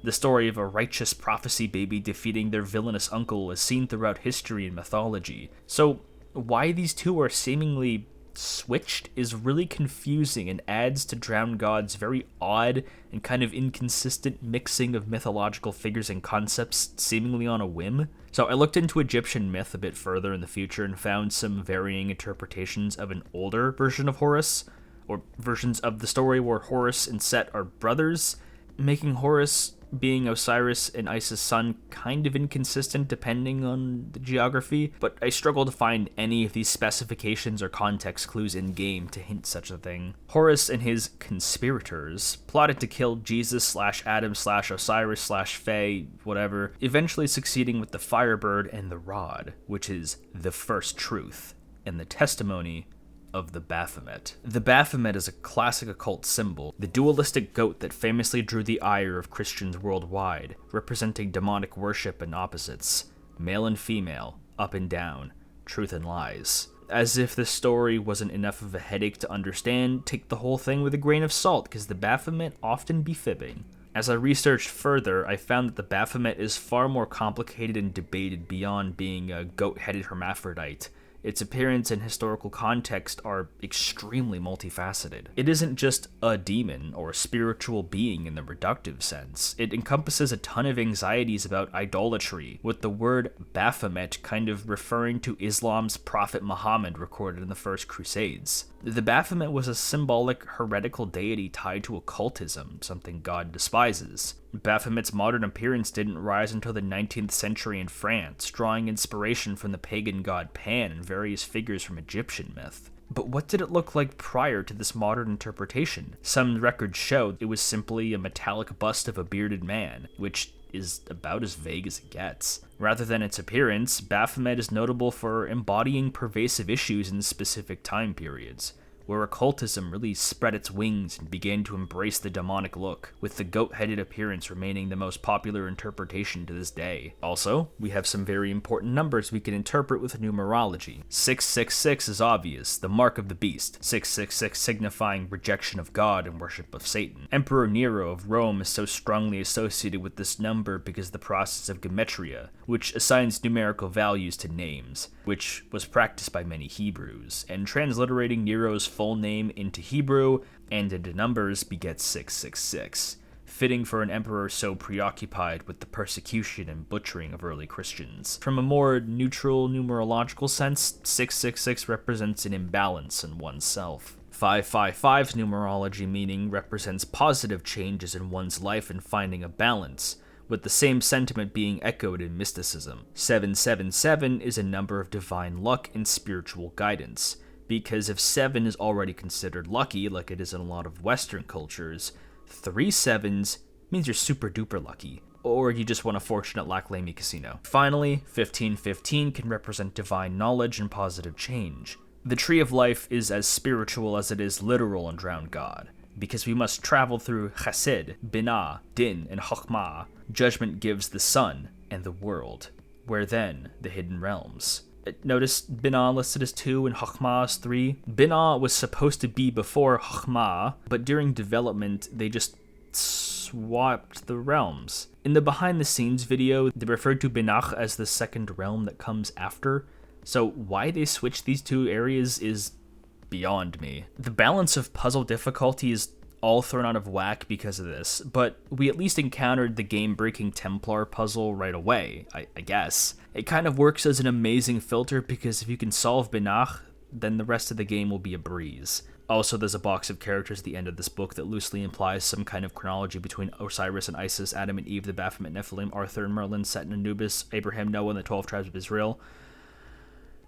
The story of a righteous prophecy baby defeating their villainous uncle is seen throughout history and mythology. So why these two are seemingly switched is really confusing and adds to Drowned God's very odd and kind of inconsistent mixing of mythological figures and concepts seemingly on a whim. So I looked into Egyptian myth a bit further in the future and found some varying interpretations of an older version of Horus, or versions of the story where Horus and Set are brothers, making Horus being Osiris and Isis' son kind of inconsistent depending on the geography, but I struggle to find any of these specifications or context clues in-game to hint such a thing. Horus and his conspirators plotted to kill Jesus/Adam/Osiris/Fae, whatever, eventually succeeding with the Firebird and the Rod, which is the first truth, and the testimony of the Baphomet. The Baphomet is a classic occult symbol, the dualistic goat that famously drew the ire of Christians worldwide, representing demonic worship and opposites, male and female, up and down, truth and lies. As if this story wasn't enough of a headache to understand, take the whole thing with a grain of salt, because the Baphomet often be fibbing. As I researched further, I found that the Baphomet is far more complicated and debated beyond being a goat-headed hermaphrodite. Its appearance and historical context are extremely multifaceted. It isn't just a demon or a spiritual being in the reductive sense. It encompasses a ton of anxieties about idolatry, with the word Baphomet kind of referring to Islam's Prophet Muhammad recorded in the First Crusades. The Baphomet was a symbolic heretical deity tied to occultism, something God despises. Baphomet's modern appearance didn't rise until the 19th century in France, drawing inspiration from the pagan god Pan and various figures from Egyptian myth. But what did it look like prior to this modern interpretation? Some records show it was simply a metallic bust of a bearded man, which is about as vague as it gets. Rather than its appearance, Baphomet is notable for embodying pervasive issues in specific time periods, where occultism really spread its wings and began to embrace the demonic look, with the goat-headed appearance remaining the most popular interpretation to this day. Also, we have some very important numbers we can interpret with numerology. 666 is obvious, the mark of the beast, 666 signifying rejection of God and worship of Satan. Emperor Nero of Rome is so strongly associated with this number because of the process of gematria, which assigns numerical values to names, which was practiced by many Hebrews, and transliterating Nero's full name into Hebrew and into numbers begets 666, fitting for an emperor so preoccupied with the persecution and butchering of early Christians. From a more neutral numerological sense, 666 represents an imbalance in oneself. 555's numerology meaning represents positive changes in one's life and finding a balance, with the same sentiment being echoed in mysticism. 777 is a number of divine luck and spiritual guidance, because if 7 is already considered lucky, like it is in a lot of Western cultures, 3 sevens means you're super duper lucky, or you just won a fortune at Lac Lamy Casino. Finally, 1515 can represent divine knowledge and positive change. The Tree of Life is as spiritual as it is literal in Drowned God, because we must travel through Chesed, Binah, Din, and Chokmah. Judgment gives the sun and the world, where then the hidden realms. Notice Binah listed as 2 and Chokmah as 3. Binah was supposed to be before Chokmah, but during development they just swapped the realms. In the behind the scenes video, they referred to Binah as the second realm that comes after, so why they switched these two areas is beyond me. The balance of puzzle difficulty is all thrown out of whack because of this, but we at least encountered the game-breaking Templar puzzle right away, I guess. It kind of works as an amazing filter because if you can solve Binah, then the rest of the game will be a breeze. Also, there's a box of characters at the end of this book that loosely implies some kind of chronology between Osiris and Isis, Adam and Eve, the Baphomet, Nephilim, Arthur and Merlin, Set and Anubis, Abraham, Noah, and the 12 tribes of Israel.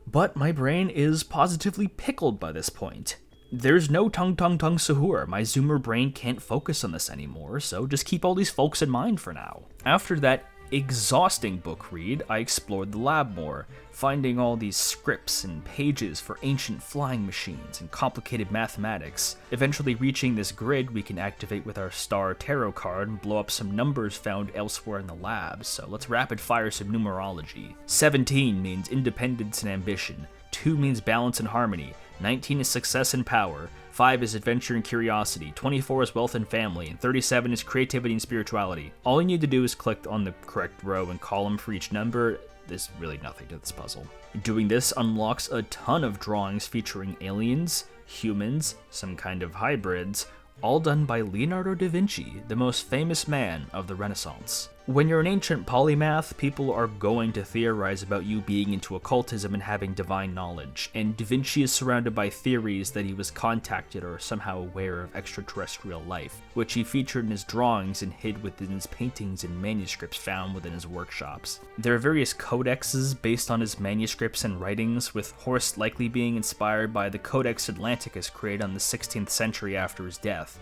But my brain is positively pickled by this point. There's no tung sahur. My zoomer brain can't focus on this anymore, so just keep all these folks in mind for now. After that exhausting book read, I explored the lab more, finding all these scripts and pages for ancient flying machines and complicated mathematics. Eventually reaching this grid we can activate with our star tarot card and blow up some numbers found elsewhere in the lab, so let's rapid fire some numerology. 17 means independence and ambition, 2 means balance and harmony, 19 is success and power, 5 is adventure and curiosity, 24 is wealth and family, and 37 is creativity and spirituality. All you need to do is click on the correct row and column for each number. There's really nothing to this puzzle. Doing this unlocks a ton of drawings featuring aliens, humans, some kind of hybrids, all done by Leonardo da Vinci, the most famous man of the Renaissance. When you're an ancient polymath, people are going to theorize about you being into occultism and having divine knowledge, and Da Vinci is surrounded by theories that he was contacted or somehow aware of extraterrestrial life, which he featured in his drawings and hid within his paintings and manuscripts found within his workshops. There are various codexes based on his manuscripts and writings, with Horst likely being inspired by the Codex Atlanticus created on the 16th century after his death.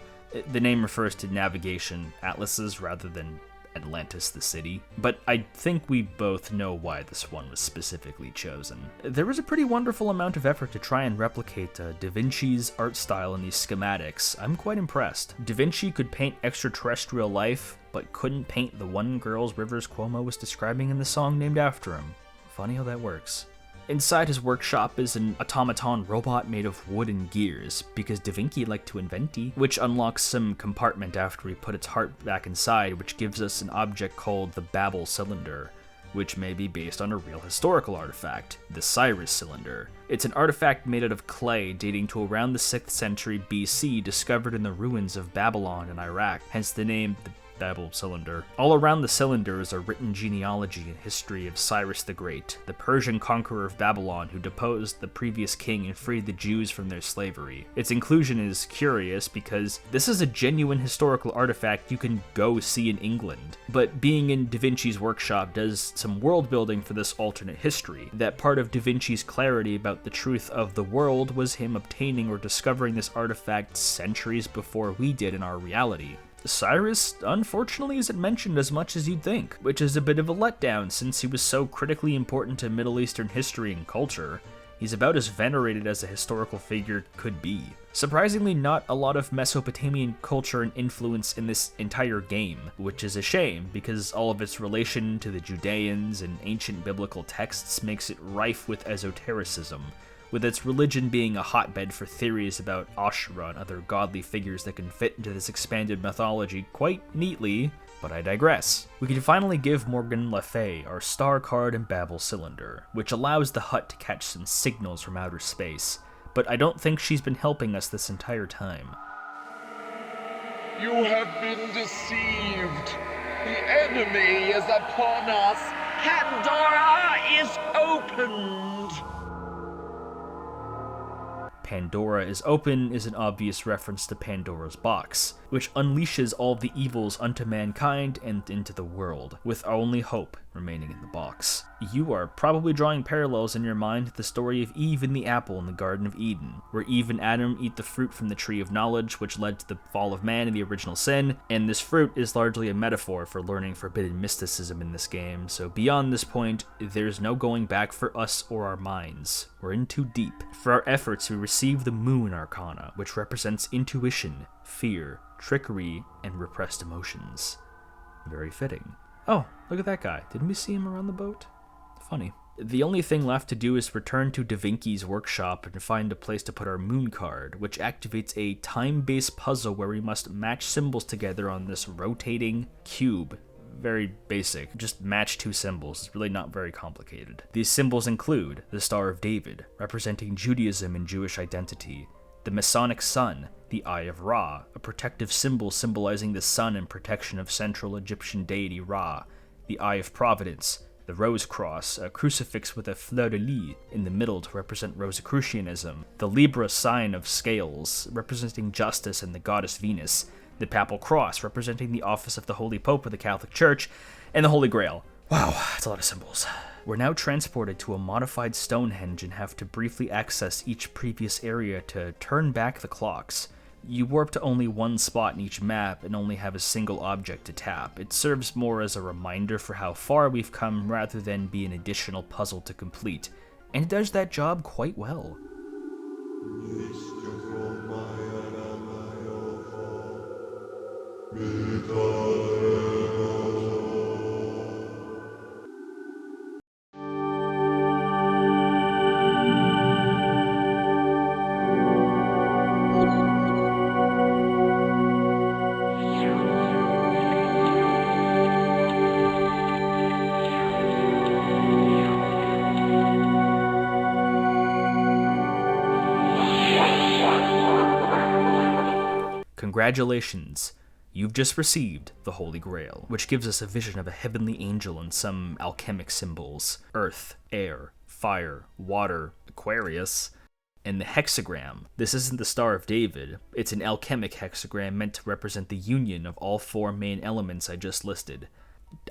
The name refers to navigation atlases rather than Atlantis the city, but I think we both know why this one was specifically chosen. There was a pretty wonderful amount of effort to try and replicate Da Vinci's art style in these schematics. I'm quite impressed. Da Vinci could paint extraterrestrial life, but couldn't paint the one girl's rivers Cuomo was describing in the song named after him. Funny how that works. Inside his workshop is an automaton robot made of wood and gears, because Da Vinci liked to inventi, which unlocks some compartment after he put its heart back inside, which gives us an object called the Babel Cylinder, which may be based on a real historical artifact, the Cyrus Cylinder. It's an artifact made out of clay dating to around the 6th century BC, discovered in the ruins of Babylon in Iraq, hence the name the Babel Cylinder. All around the cylinder is a written genealogy and history of Cyrus the Great, the Persian conqueror of Babylon who deposed the previous king and freed the Jews from their slavery. Its inclusion is curious because this is a genuine historical artifact you can go see in England, but being in Da Vinci's workshop does some world building for this alternate history. That part of Da Vinci's clarity about the truth of the world was him obtaining or discovering this artifact centuries before we did in our reality. Cyrus, unfortunately, isn't mentioned as much as you'd think, which is a bit of a letdown since he was so critically important to Middle Eastern history and culture. He's about as venerated as a historical figure could be. Surprisingly, not a lot of Mesopotamian culture and influence in this entire game, which is a shame because all of its relation to the Judeans and ancient biblical texts makes it rife with esotericism, with its religion being a hotbed for theories about Ashura and other godly figures that can fit into this expanded mythology quite neatly, but I digress. We can finally give Morgan Le Fay our star card and Babel Cylinder, which allows the hut to catch some signals from outer space, but I don't think she's been helping us this entire time. You have been deceived. The enemy is upon us. Pandora is opened. Pandora is open is an obvious reference to Pandora's box, which unleashes all the evils unto mankind and into the world, with our only hope remaining in the box. You are probably drawing parallels in your mind to the story of Eve and the apple in the Garden of Eden, where Eve and Adam eat the fruit from the tree of knowledge, which led to the fall of man and the original sin, and this fruit is largely a metaphor for learning forbidden mysticism in this game, so beyond this point, there's no going back for us or our minds. We're in too deep. For our efforts, we receive the Moon Arcana, which represents intuition, fear, trickery, and repressed emotions. Very fitting. Oh, look at that guy. Didn't we see him around the boat? Funny. The only thing left to do is return to Da Vinci's workshop and find a place to put our moon card, which activates a time-based puzzle where we must match symbols together on this rotating cube. Very basic. Just match two symbols. It's really not very complicated. These symbols include the Star of David, representing Judaism and Jewish identity, the Masonic Sun, the Eye of Ra, a protective symbol symbolizing the sun and protection of central Egyptian deity Ra, the Eye of Providence, the Rose Cross, a crucifix with a fleur-de-lis in the middle to represent Rosicrucianism, the Libra sign of scales, representing justice and the goddess Venus, the Papal Cross, representing the office of the Holy Pope of the Catholic Church, and the Holy Grail. Wow, that's a lot of symbols. We're now transported to a modified Stonehenge and have to briefly access each previous area to turn back the clocks. You warp to only one spot in each map and only have a single object to tap. It serves more as a reminder for how far we've come rather than be an additional puzzle to complete, and it does that job quite well. Congratulations, you've just received the Holy Grail, which gives us a vision of a heavenly angel and some alchemic symbols: earth, air, fire, water, Aquarius, and the hexagram. This isn't the Star of David, it's an alchemic hexagram meant to represent the union of all four main elements I just listed.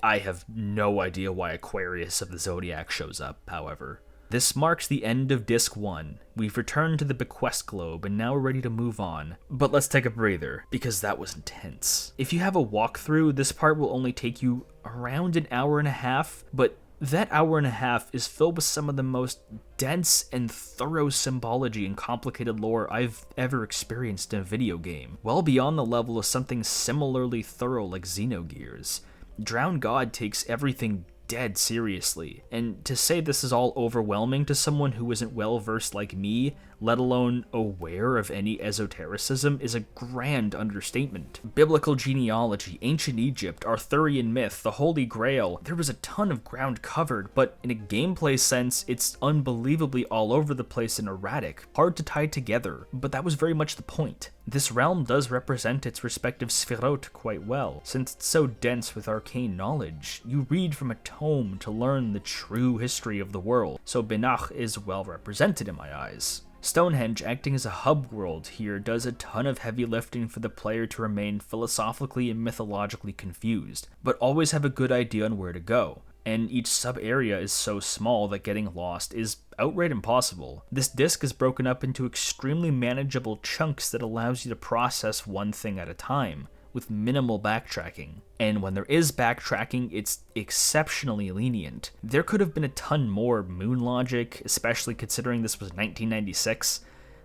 I have no idea why Aquarius of the Zodiac shows up, however. This marks the end of Disc 1. We've returned to the Bequest Globe, and now we're ready to move on. But let's take a breather, because that was intense. If you have a walkthrough, this part will only take you around an hour and a half, but that hour and a half is filled with some of the most dense and thorough symbology and complicated lore I've ever experienced in a video game, well beyond the level of something similarly thorough like Xenogears. Drowned God takes everything dead seriously, and to say this is all overwhelming to someone who isn't well versed like me, let alone aware of any esotericism, is a grand understatement. Biblical genealogy, ancient Egypt, Arthurian myth, the Holy Grail, there was a ton of ground covered, but in a gameplay sense, it's unbelievably all over the place and erratic, hard to tie together, but that was very much the point. This realm does represent its respective Sphirot quite well, since it's so dense with arcane knowledge. You read from a tome to learn the true history of the world, so Binah is well represented in my eyes. Stonehenge, acting as a hub world here, does a ton of heavy lifting for the player to remain philosophically and mythologically confused, but always have a good idea on where to go. And each sub-area is so small that getting lost is outright impossible. This disc is broken up into extremely manageable chunks that allows you to process one thing at a time, with minimal backtracking. And when there is backtracking, it's exceptionally lenient. There could have been a ton more moon logic, especially considering this was 1996,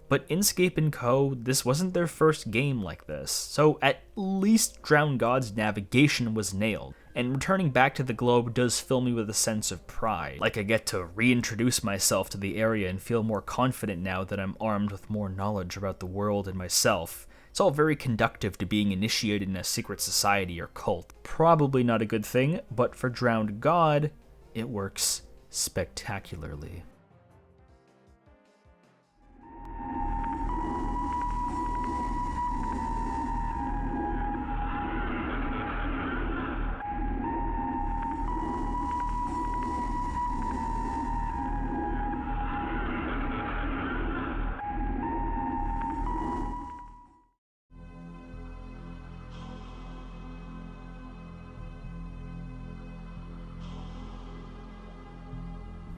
but Inkscape & Co., this wasn't their first game like this, so at least Drowned God's navigation was nailed. And returning back to the globe does fill me with a sense of pride, like I get to reintroduce myself to the area and feel more confident now that I'm armed with more knowledge about the world and myself. It's all very conductive to being initiated in a secret society or cult. Probably not a good thing, but for Drowned God, it works spectacularly.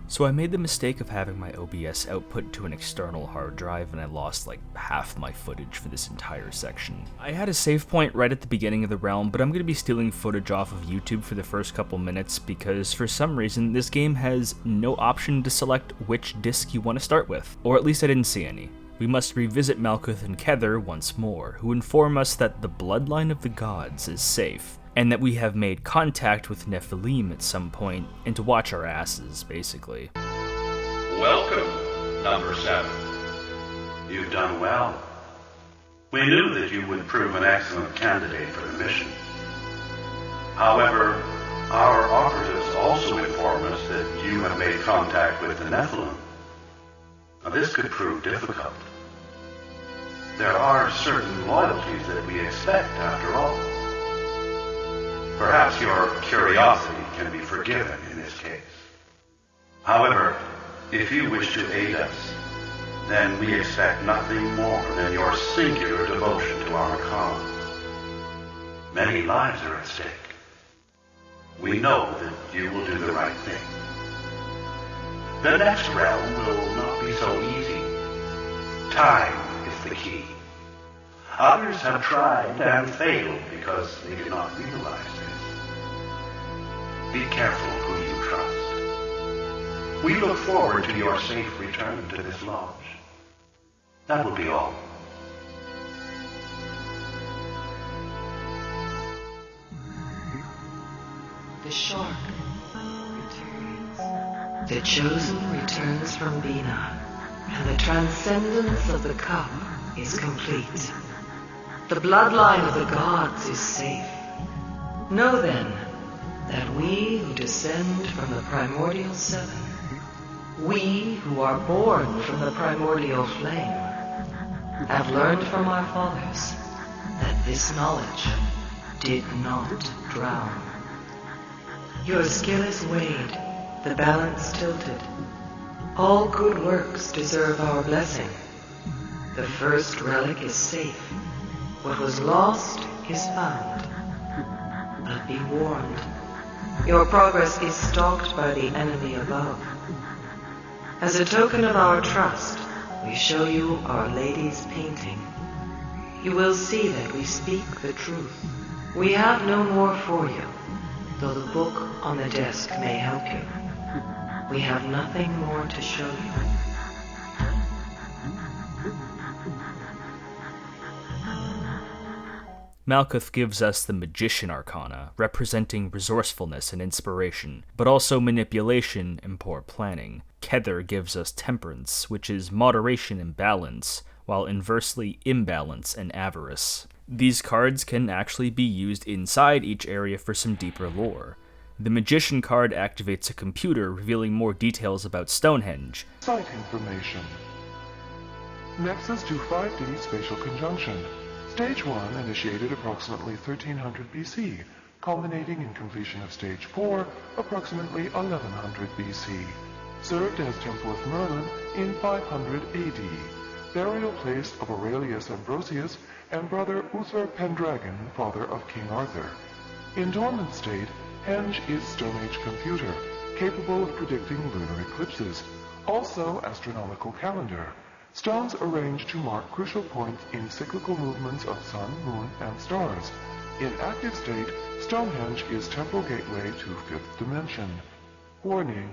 So I made the mistake of having my OBS output to an external hard drive, and I lost like half my footage for this entire section. I had a save point right at the beginning of the realm, but I'm going to be stealing footage off of YouTube for the first couple minutes because for some reason this game has no option to select which disc you want to start with, or at least I didn't see any. We must revisit Malkuth and Kether once more, who inform us that the bloodline of the gods is safe, and that we have made contact with Nephilim at some point, and to watch our asses, basically. Welcome, number 7. You've done well. We knew that you would prove an excellent candidate for the mission. However, our operatives also inform us that you have made contact with the Nephilim. Now, this could prove difficult. There are certain loyalties that we expect, after all. Perhaps your curiosity can be forgiven in this case. However, if you wish to aid us, then we expect nothing more than your singular devotion to our cause. Many lives are at stake. We know that you will do the right thing. The next realm will not be so easy. Time is the key. Others have tried and failed because they did not realize this. Be careful who you trust. We look forward to your safe return to this lodge. That will be all. The shark returns. The chosen returns from Binah, and the transcendence of the cup is complete. The bloodline of the gods is safe. Know then that we who descend from the primordial seven, we who are born from the primordial flame, have learned from our fathers that this knowledge did not drown. Your skill is weighed, the balance tilted. All good works deserve our blessing. The first relic is safe. What was lost is found. But be warned. Your progress is stalked by the enemy above. As a token of our trust, we show you Our Lady's painting. You will see that we speak the truth. We have no more for you, though the book on the desk may help you. We have nothing more to show you. Malkuth gives us the Magician Arcana, representing resourcefulness and inspiration, but also manipulation and poor planning. Kether gives us Temperance, which is moderation and balance, while inversely imbalance and avarice. These cards can actually be used inside each area for some deeper lore. The Magician card activates a computer, revealing more details about Stonehenge. Site information. Nexus to 5D spatial conjunction. Stage 1 initiated approximately 1300 BC, culminating in completion of Stage 4 approximately 1100 BC. Served as Temple of Merlin in 500 AD. Burial place of Aurelius Ambrosius and brother Uther Pendragon, father of King Arthur. In dormant state, Henge is Stone Age computer, capable of predicting lunar eclipses. Also astronomical calendar. Stones arranged to mark crucial points in cyclical movements of sun, moon, and stars. In active state, Stonehenge is temporal gateway to fifth dimension. Warning.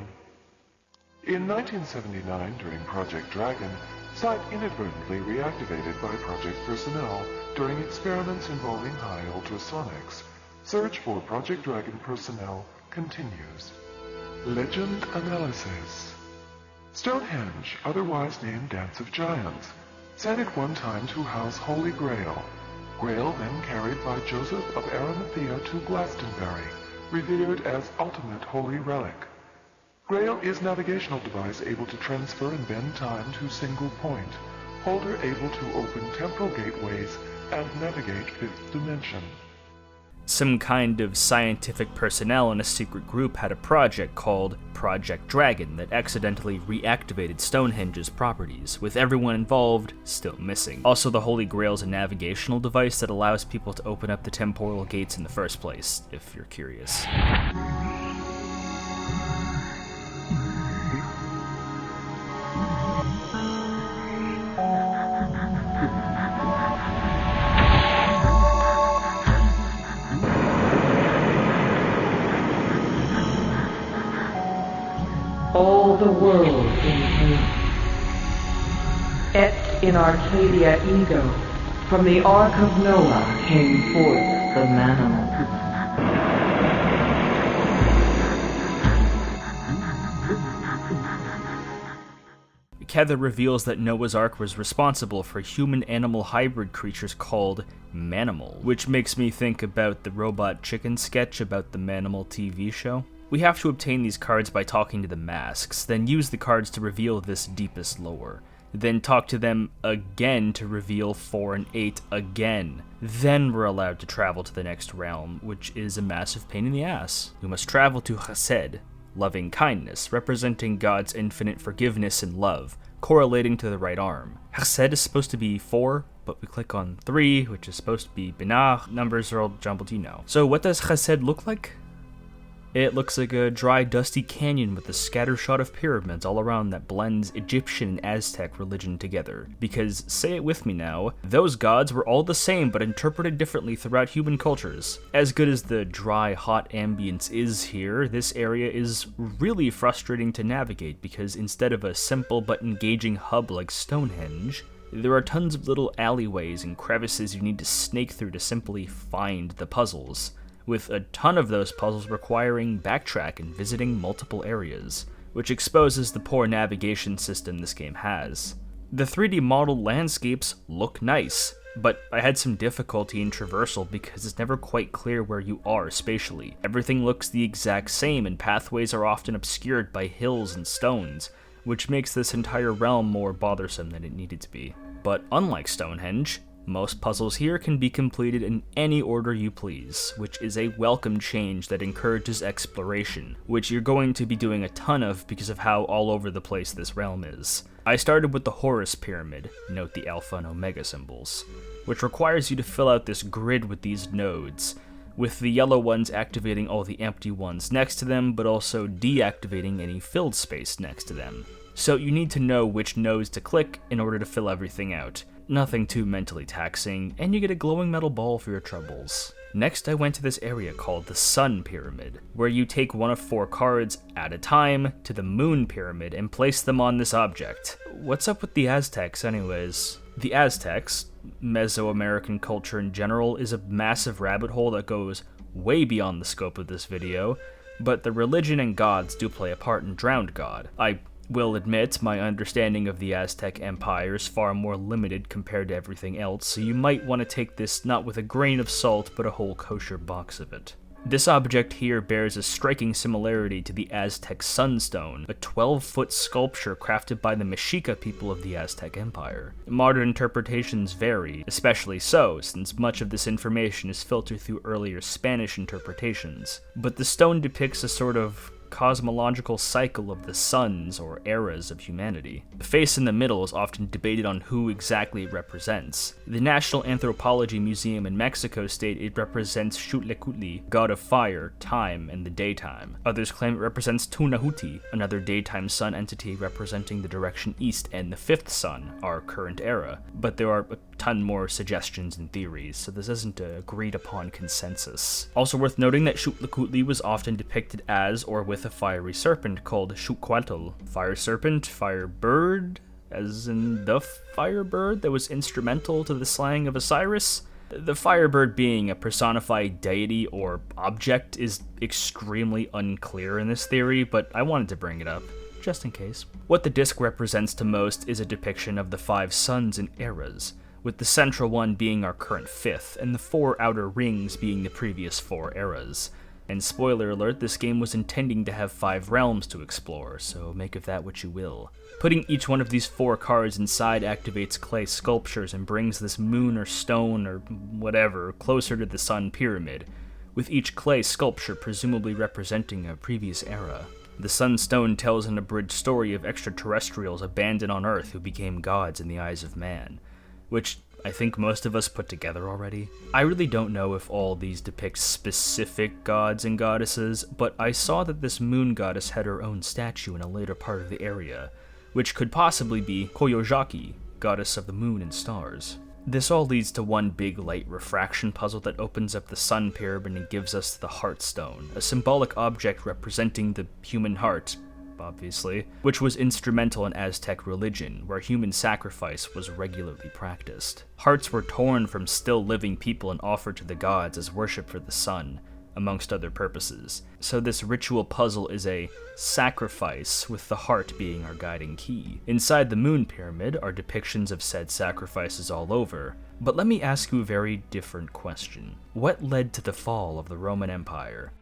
In 1979, during Project Dragon, site inadvertently reactivated by project personnel during experiments involving high ultrasonics. Search for Project Dragon personnel continues. Legend analysis. Stonehenge, otherwise named Dance of Giants, said at one time to house Holy Grail. Grail then carried by Joseph of Arimathea to Glastonbury, revered as ultimate holy relic. Grail is navigational device able to transfer and bend time to single point. Holder able to open temporal gateways and navigate fifth dimension. Some kind of scientific personnel in a secret group had a project called Project Dragon that accidentally reactivated Stonehenge's properties, with everyone involved still missing. Also, the Holy Grail is a navigational device that allows people to open up the temporal gates in the first place, if you're curious. All the world in him. Et in Arcadia ego, from the Ark of Noah came forth the Manimal. Kether reveals that Noah's Ark was responsible for human-animal hybrid creatures called Manimal, which makes me think about the Robot Chicken sketch about the Manimal TV show. We have to obtain these cards by talking to the masks, then use the cards to reveal this deepest lore. Then talk to them again to reveal 4 and 8 again. Then we're allowed to travel to the next realm, which is a massive pain in the ass. We must travel to Chesed, loving kindness, representing God's infinite forgiveness and love, correlating to the right arm. Chesed is supposed to be 4, but we click on 3, which is supposed to be Binah. Numbers are all jumbled, you know. So what does Chesed look like? It looks like a dry, dusty canyon with a scattershot of pyramids all around that blends Egyptian and Aztec religion together. Because, say it with me now, those gods were all the same but interpreted differently throughout human cultures. As good as the dry, hot ambience is here, this area is really frustrating to navigate because instead of a simple but engaging hub like Stonehenge, there are tons of little alleyways and crevices you need to snake through to simply find the puzzles, with a ton of those puzzles requiring backtrack and visiting multiple areas, which exposes the poor navigation system this game has. The 3D modeled landscapes look nice, but I had some difficulty in traversal because it's never quite clear where you are spatially. Everything looks the exact same and pathways are often obscured by hills and stones, which makes this entire realm more bothersome than it needed to be. But unlike Stonehenge, most puzzles here can be completed in any order you please, which is a welcome change that encourages exploration, which you're going to be doing a ton of because of how all over the place this realm is. I started with the Horus Pyramid, note the Alpha and Omega symbols, which requires you to fill out this grid with these nodes, with the yellow ones activating all the empty ones next to them, but also deactivating any filled space next to them. So you need to know which nodes to click in order to fill everything out. Nothing too mentally taxing, and you get a glowing metal ball for your troubles. Next, I went to this area called the Sun Pyramid, where you take one of 4 cards at a time to the Moon Pyramid and place them on this object. What's up with the Aztecs anyways? The Aztecs, Mesoamerican culture in general, is a massive rabbit hole that goes way beyond the scope of this video, but the religion and gods do play a part in Drowned God. I will admit my understanding of the Aztec Empire is far more limited compared to everything else, so you might want to take this not with a grain of salt, but a whole kosher box of it. This object here bears a striking similarity to the Aztec Sunstone, a 12-foot sculpture crafted by the Mexica people of the Aztec Empire. Modern interpretations vary, especially so, since much of this information is filtered through earlier Spanish interpretations, but the stone depicts a sort of cosmological cycle of the suns or eras of humanity. The face in the middle is often debated on who exactly it represents. The National Anthropology Museum in Mexico state it represents Xutlekuhtli, god of fire, time, and the daytime. Others claim it represents Tunahuti, another daytime sun entity representing the direction east, and the 5th sun, our current era. But there are a ton more suggestions and theories, so this isn't an agreed upon consensus. Also worth noting that Xutlekuhtli was often depicted as or with a fiery serpent called Xuquatl. Fire serpent, fire bird, as in the firebird that was instrumental to the slaying of Osiris. The firebird being a personified deity or object is extremely unclear in this theory, but I wanted to bring it up, just in case. What the disc represents to most is a depiction of the 5 suns and eras, with the central one being our current 5th, and the 4 outer rings being the previous 4 eras. And spoiler alert, this game was intending to have 5 realms to explore, so make of that what you will. Putting each one of these 4 cards inside activates clay sculptures and brings this moon or stone or whatever closer to the Sun Pyramid, with each clay sculpture presumably representing a previous era. The Sunstone tells an abridged story of extraterrestrials abandoned on Earth who became gods in the eyes of man, which I think most of us put together already. I really don't know if all these depict specific gods and goddesses, but I saw that this moon goddess had her own statue in a later part of the area, which could possibly be Koyojaki, goddess of the moon and stars. This all leads to one big light refraction puzzle that opens up the Sun Pyramid and gives us the Heartstone, a symbolic object representing the human heart, obviously, which was instrumental in Aztec religion, where human sacrifice was regularly practiced. Hearts were torn from still living people and offered to the gods as worship for the sun, amongst other purposes. So this ritual puzzle is a sacrifice, with the heart being our guiding key. Inside the Moon Pyramid are depictions of said sacrifices all over, but let me ask you a very different question. What led to the fall of the Roman Empire?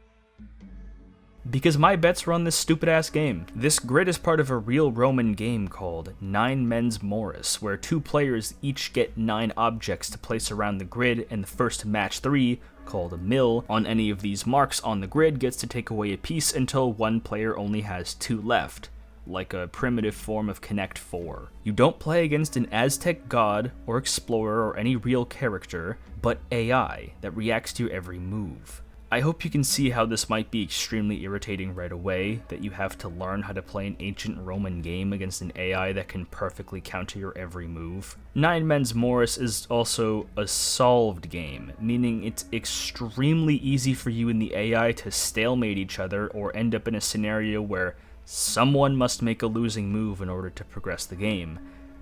Because my bets were on this stupid-ass game. This grid is part of a real Roman game called 9 Men's Morris, where 2 players each get 9 objects to place around the grid, and the first match 3, called a mill, on any of these marks on the grid gets to take away a piece until one player only has 2 left, like a primitive form of Connect 4. You don't play against an Aztec god, or explorer, or any real character, but AI that reacts to your every move. I hope you can see how this might be extremely irritating right away, that you have to learn how to play an ancient Roman game against an AI that can perfectly counter your every move. Nine Men's Morris is also a solved game, meaning it's extremely easy for you and the AI to stalemate each other or end up in a scenario where someone must make a losing move in order to progress the game.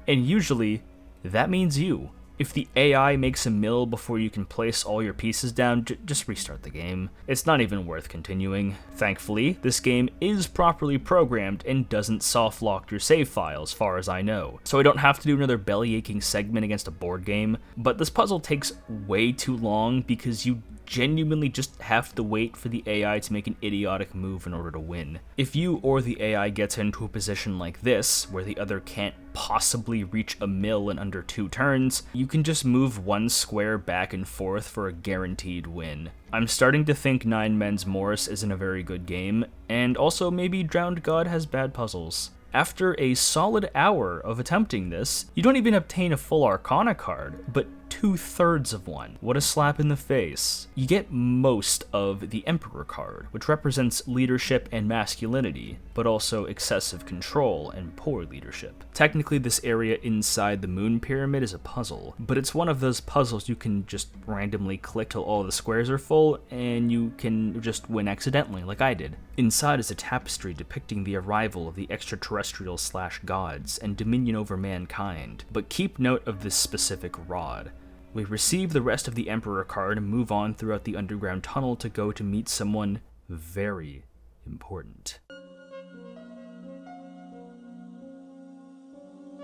And usually, that means you. If the AI makes a mill before you can place all your pieces down, just restart the game. It's not even worth continuing. Thankfully, this game is properly programmed and doesn't soft-lock your save file as far as I know, so I don't have to do another belly-aching segment against a board game, but this puzzle takes way too long because you genuinely just have to wait for the AI to make an idiotic move in order to win. If you or the AI gets into a position like this, where the other can't possibly reach a mill in under 2 turns, you can just move one square back and forth for a guaranteed win. I'm starting to think Nine Men's Morris isn't a very good game, and also maybe Drowned God has bad puzzles. After a solid hour of attempting this, you don't even obtain a full Arcana card, but 2/3 of one. What a slap in the face. You get most of the Emperor card, which represents leadership and masculinity, but also excessive control and poor leadership. Technically, this area inside the Moon Pyramid is a puzzle, but it's one of those puzzles you can just randomly click till all the squares are full, and you can just win accidentally, like I did. Inside is a tapestry depicting the arrival of the extraterrestrials/gods and dominion over mankind, but keep note of this specific rod. We receive the rest of the Emperor card and move on throughout the underground tunnel to go to meet someone very important.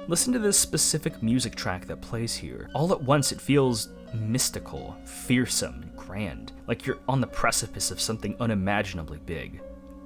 Listen to this specific music track that plays here. All at once it feels mystical, fearsome, and grand, like you're on the precipice of something unimaginably big.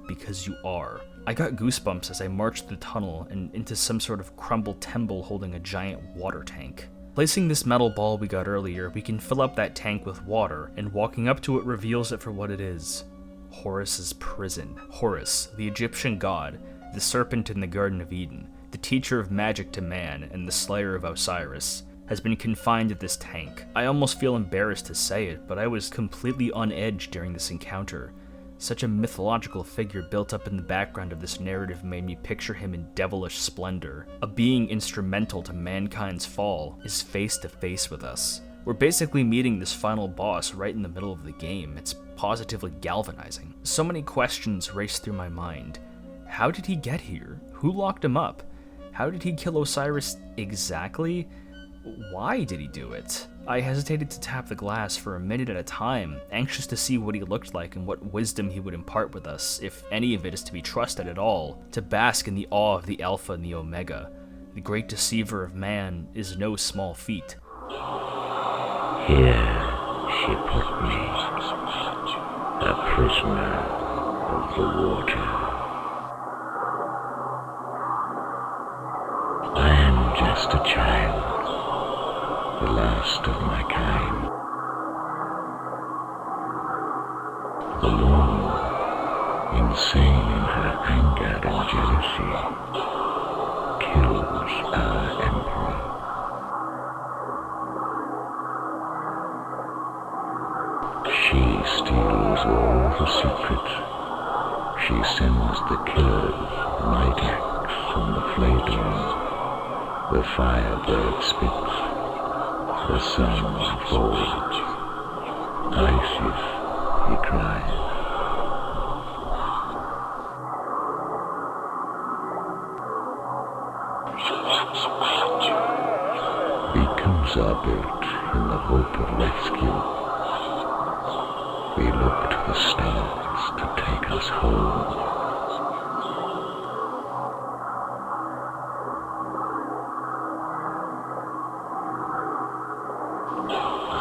Because you are. I got goosebumps as I marched through the tunnel and into some sort of crumbled temple holding a giant water tank. Placing this metal ball we got earlier, we can fill up that tank with water, and walking up to it reveals it for what it is. Horus's prison. Horus, the Egyptian god, the serpent in the Garden of Eden, the teacher of magic to man, and the slayer of Osiris, has been confined at this tank. I almost feel embarrassed to say it, but I was completely on edge during this encounter. Such a mythological figure built up in the background of this narrative made me picture him in devilish splendor. A being instrumental to mankind's fall is face to face with us. We're basically meeting this final boss right in the middle of the game. It's positively galvanizing. So many questions race through my mind. How did he get here? Who locked him up? How did he kill Osiris exactly? Why did he do it? I hesitated to tap the glass for a minute at a time, anxious to see what he looked like and what wisdom he would impart with us, if any of it is to be trusted at all, to bask in the awe of the Alpha and the Omega. The great deceiver of man is no small feat. Here she put me, a prisoner of the water. I am just a child, the last of my kind. The moon, insane in her anger and jealousy, kills our emperor. She steals all the secrets. She sends the killers, the night axe and the flaydon. The firebird spits, the sun falls. Isis, he cries. Beacons are built in the hope of rescue. We look to the stars to take us home.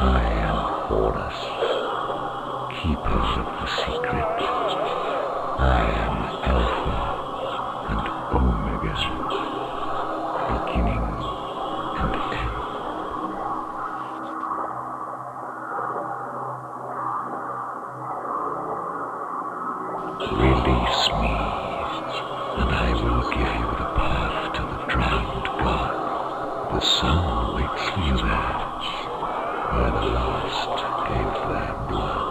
I am Horus, keepers of the secret. I am Alpha and Omega, beginning and end. Release me, and I will give you the path to the drowned god. The sun waits for you there, where the last gave their blood.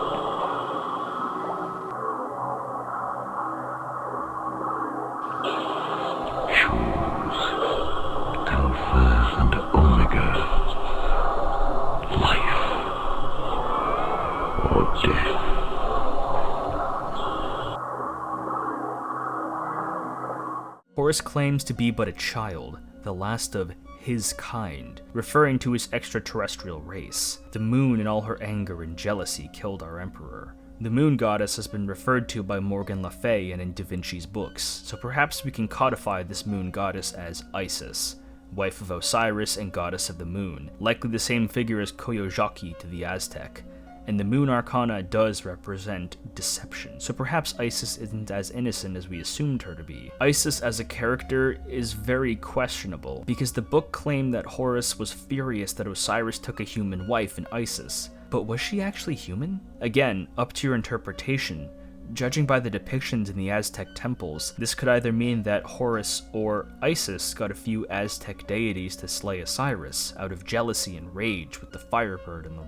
Horus claims to be but a child, the last of his kind, referring to his extraterrestrial race. The moon in all her anger and jealousy killed our emperor. The moon goddess has been referred to by Morgan Le Fay and in Da Vinci's books, so perhaps we can codify this moon goddess as Isis, wife of Osiris and goddess of the moon, likely the same figure as Koyojaki to the Aztec. And the moon arcana does represent deception, so perhaps Isis isn't as innocent as we assumed her to be. Isis as a character is very questionable, because the book claimed that Horus was furious that Osiris took a human wife in Isis, but was she actually human? Again, up to your interpretation. Judging by the depictions in the Aztec temples, this could either mean that Horus or Isis got a few Aztec deities to slay Osiris out of jealousy and rage with the firebird and the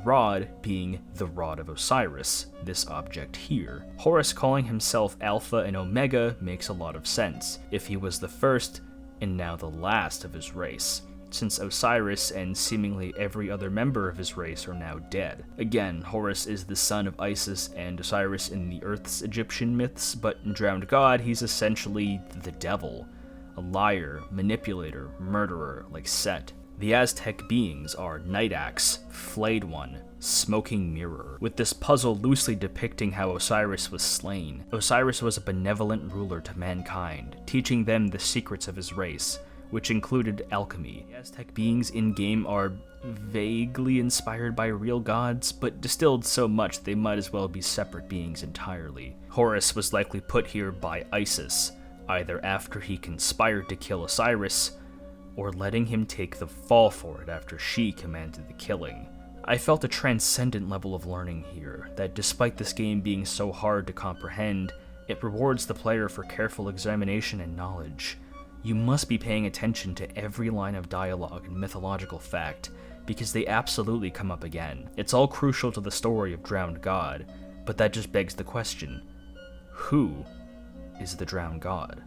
rod being the rod of Osiris, this object here. Horus calling himself Alpha and Omega makes a lot of sense, if he was the first and now the last of his race, since Osiris and seemingly every other member of his race are now dead. Again, Horus is the son of Isis and Osiris in the Earth's Egyptian myths, but in Drowned God, he's essentially the devil, a liar, manipulator, murderer like Set. The Aztec beings are Night Axe, Flayed One, Smoking Mirror, with this puzzle loosely depicting how Osiris was slain. Osiris was a benevolent ruler to mankind, teaching them the secrets of his race, which included alchemy. The Aztec beings in-game are vaguely inspired by real gods, but distilled so much they might as well be separate beings entirely. Horus was likely put here by Isis, either after he conspired to kill Osiris, or letting him take the fall for it after she commanded the killing. I felt a transcendent level of learning here, that despite this game being so hard to comprehend, it rewards the player for careful examination and knowledge. You must be paying attention to every line of dialogue and mythological fact, because they absolutely come up again. It's all crucial to the story of Drowned God, but that just begs the question, who is the Drowned God?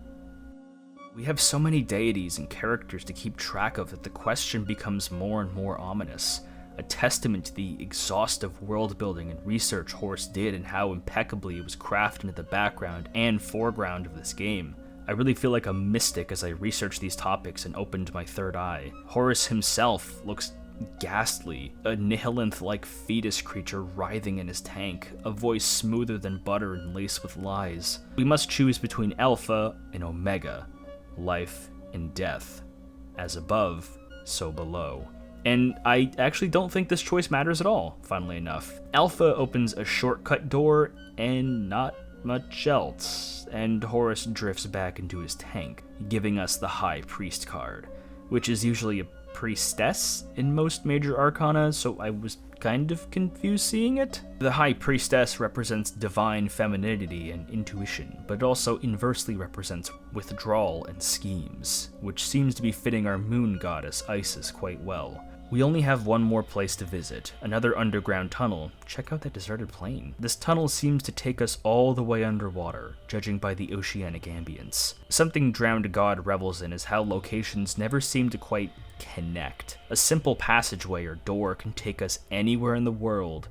We have so many deities and characters to keep track of that the question becomes more and more ominous, a testament to the exhaustive world building and research Horus did and how impeccably it was crafted into the background and foreground of this game. I really feel like a mystic as I researched these topics and opened my third eye. Horus himself looks ghastly, a Nihilinth-like fetus creature writhing in his tank, a voice smoother than butter and laced with lies. We must choose between Alpha and Omega, life and death. As above, so below. And I actually don't think this choice matters at all, funnily enough. Alpha opens a shortcut door and not much else, and Horus drifts back into his tank, giving us the High Priest card, which is usually a priestess in most major arcana, so I was kind of confused seeing it. The High Priestess represents divine femininity and intuition, but it also inversely represents withdrawal and schemes, which seems to be fitting our moon goddess Isis quite well. We only have one more place to visit, another underground tunnel. Check out that deserted plain. This tunnel seems to take us all the way underwater, judging by the oceanic ambience. Something Drowned God revels in is how locations never seem to quite connect. A simple passageway or door can take us anywhere in the world.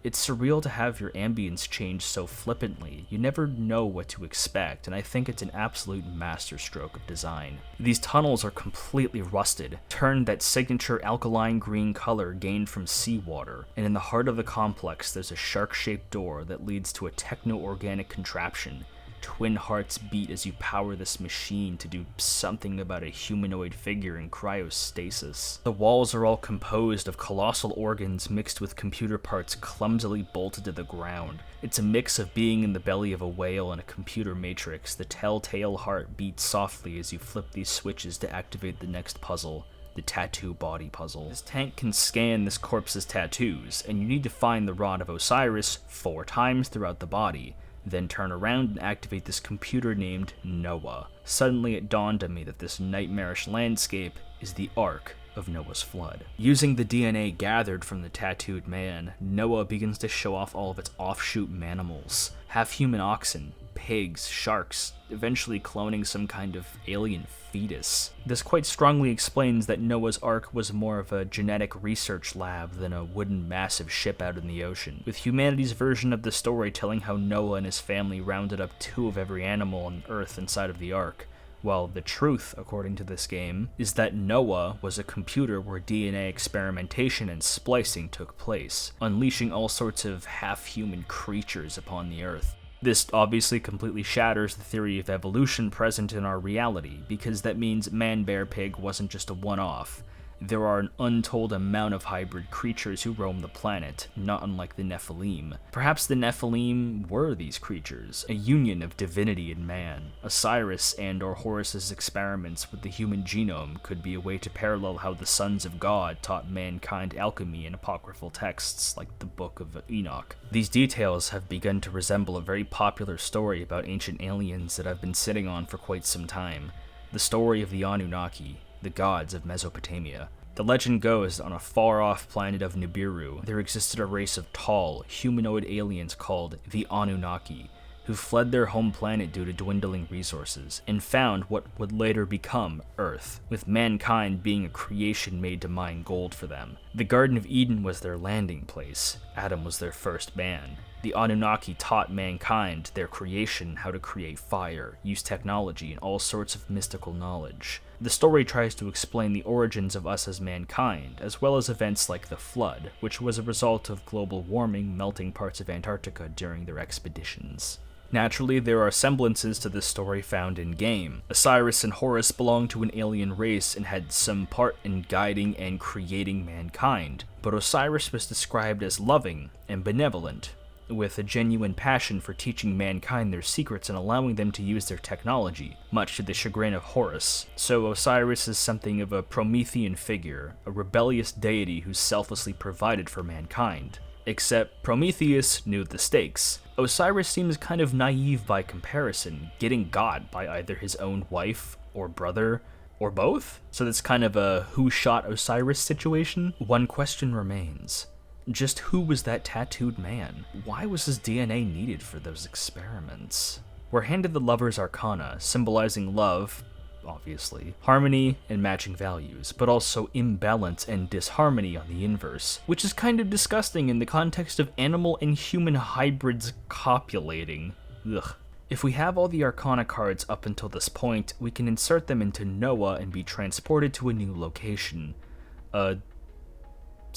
It's surreal to have your ambience change so flippantly. You never know what to expect, and I think it's an absolute masterstroke of design. These tunnels are completely rusted, turned that signature alkaline green color gained from seawater, and in the heart of the complex there's a shark-shaped door that leads to a techno-organic contraption. Twin hearts beat as you power this machine to do something about a humanoid figure in cryostasis. The walls are all composed of colossal organs mixed with computer parts clumsily bolted to the ground. It's a mix of being in the belly of a whale and a computer matrix. The telltale heart beats softly as you flip these switches to activate the next puzzle, the tattoo body puzzle. This tank can scan this corpse's tattoos, and you need to find the Rod of Osiris 4 times throughout the body. Then turn around and activate this computer named Noah. Suddenly it dawned on me that this nightmarish landscape is the Ark of Noah's flood. Using the DNA gathered from the tattooed man, Noah begins to show off all of its offshoot manimals. Half-human oxen, pigs, sharks, eventually cloning some kind of alien fetus. This quite strongly explains that Noah's Ark was more of a genetic research lab than a wooden massive ship out in the ocean, with humanity's version of the story telling how Noah and his family rounded up 2 of every animal on Earth inside of the Ark. While the truth, according to this game, is that Noah was a computer where DNA experimentation and splicing took place, unleashing all sorts of half-human creatures upon the Earth. This obviously completely shatters the theory of evolution present in our reality, because that means man-bear-pig wasn't just a one-off. There are an untold amount of hybrid creatures who roam the planet, not unlike the Nephilim. Perhaps the Nephilim were these creatures, a union of divinity and man. Osiris and/or Horus's experiments with the human genome could be a way to parallel how the sons of God taught mankind alchemy in apocryphal texts like the Book of Enoch. These details have begun to resemble a very popular story about ancient aliens that I've been sitting on for quite some time. The story of the Anunnaki, the gods of Mesopotamia. The legend goes that on a far-off planet of Nibiru, there existed a race of tall, humanoid aliens called the Anunnaki, who fled their home planet due to dwindling resources, and found what would later become Earth, with mankind being a creation made to mine gold for them. The Garden of Eden was their landing place. Adam was their first man. The Anunnaki taught mankind, their creation, how to create fire, use technology, and all sorts of mystical knowledge. The story tries to explain the origins of us as mankind, as well as events like the Flood, which was a result of global warming melting parts of Antarctica during their expeditions. Naturally, there are semblances to this story found in-game. Osiris and Horus belonged to an alien race and had some part in guiding and creating mankind, but Osiris was described as loving and benevolent, with a genuine passion for teaching mankind their secrets and allowing them to use their technology, much to the chagrin of Horus. So Osiris is something of a Promethean figure, a rebellious deity who selflessly provided for mankind. Except Prometheus knew the stakes. Osiris seems kind of naive by comparison, getting got by either his own wife or brother, or both? So that's kind of a who shot Osiris situation. One question remains. Just who was that tattooed man? Why was his DNA needed for those experiments? We're handed the Lover's Arcana, symbolizing love, obviously, harmony and matching values, but also imbalance and disharmony on the inverse, which is kind of disgusting in the context of animal and human hybrids copulating. Ugh. If we have all the Arcana cards up until this point, we can insert them into Noah and be transported to a new location.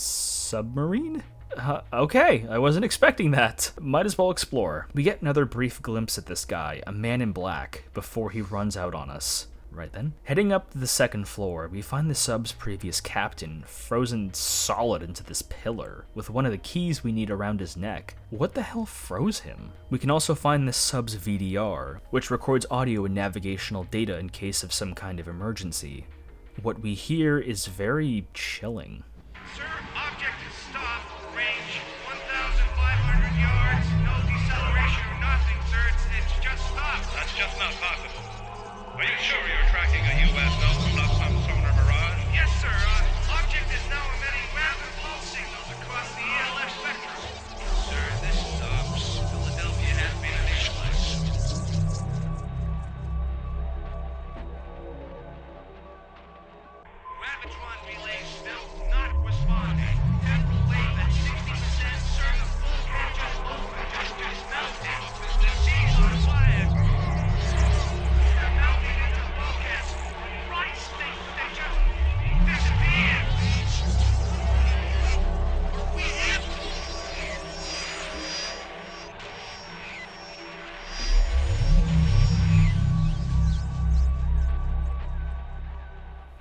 Submarine? Okay, I wasn't expecting that. Might as well explore. We get another brief glimpse at this guy, a man in black, before he runs out on us. Right then. Heading up to the 2nd floor, we find the sub's previous captain, frozen solid into this pillar, with one of the keys we need around his neck. What the hell froze him? We can also find the sub's VDR, which records audio and navigational data in case of some kind of emergency. What we hear is very chilling. Sir, object is stopped. Range 1,500 yards. No deceleration or nothing, sir. It's just stopped. That's just not possible. Are you sure you're tracking a USO, not some sonar mirage? Yes, sir. Object is now emitting rapid pulse signals across the ELF spectrum. Sir, this stops. Philadelphia has been initialized. Gravitron relay still not responding. Temporal wave at 60%. Sir, the full range of movement is melting. The sea's on fire. They're melting into focus. Christ, they just disappeared. We have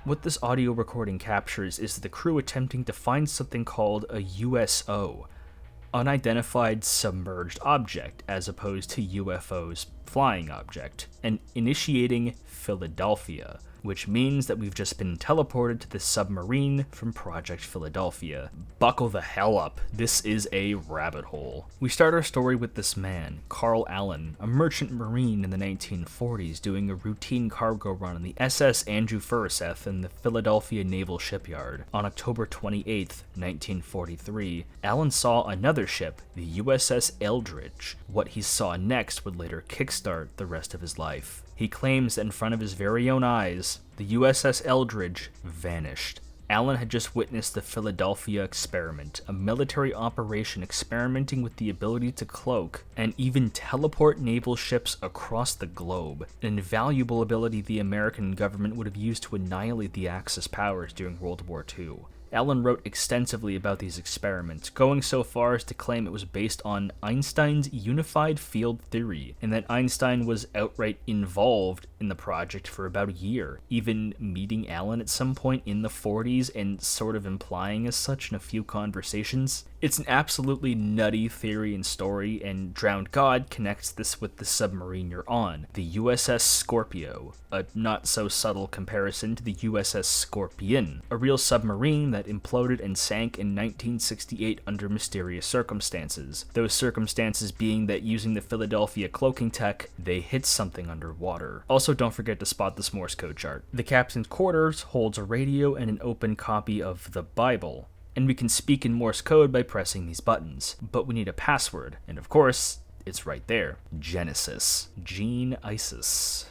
What this audio recording captures is the crew attempting to find something called a USO, unidentified submerged object, as opposed to UFO's flying object, and initiating Philadelphia, which means that we've just been teleported to the submarine from Project Philadelphia. Buckle the hell up, this is a rabbit hole. We start our story with this man, Carl Allen, a merchant marine in the 1940s doing a routine cargo run on the SS Andrew Furuseth in the Philadelphia Naval Shipyard. On October 28, 1943, Allen saw another ship, the USS Eldridge. What he saw next would later kickstart kickstart the rest of his life. He claims that in front of his very own eyes, the USS Eldridge vanished. Allen had just witnessed the Philadelphia experiment, a military operation experimenting with the ability to cloak and even teleport naval ships across the globe, an invaluable ability the American government would have used to annihilate the Axis powers during World War II. Allen wrote extensively about these experiments, going so far as to claim it was based on Einstein's unified field theory, and that Einstein was outright involved in the project for about a year, even meeting Allen at some point in the 40s and sort of implying as such in a few conversations. It's an absolutely nutty theory and story, and Drowned God connects this with the submarine you're on, the USS Scorpio, a not-so-subtle comparison to the USS Scorpion, a real submarine that imploded and sank in 1968 under mysterious circumstances. Those circumstances being that using the Philadelphia cloaking tech, they hit something underwater. Also, don't forget to spot this Morse code chart. The captain's quarters holds a radio and an open copy of the Bible, and we can speak in Morse code by pressing these buttons, but we need a password, and of course, it's right there. Genesis. Gene Isis.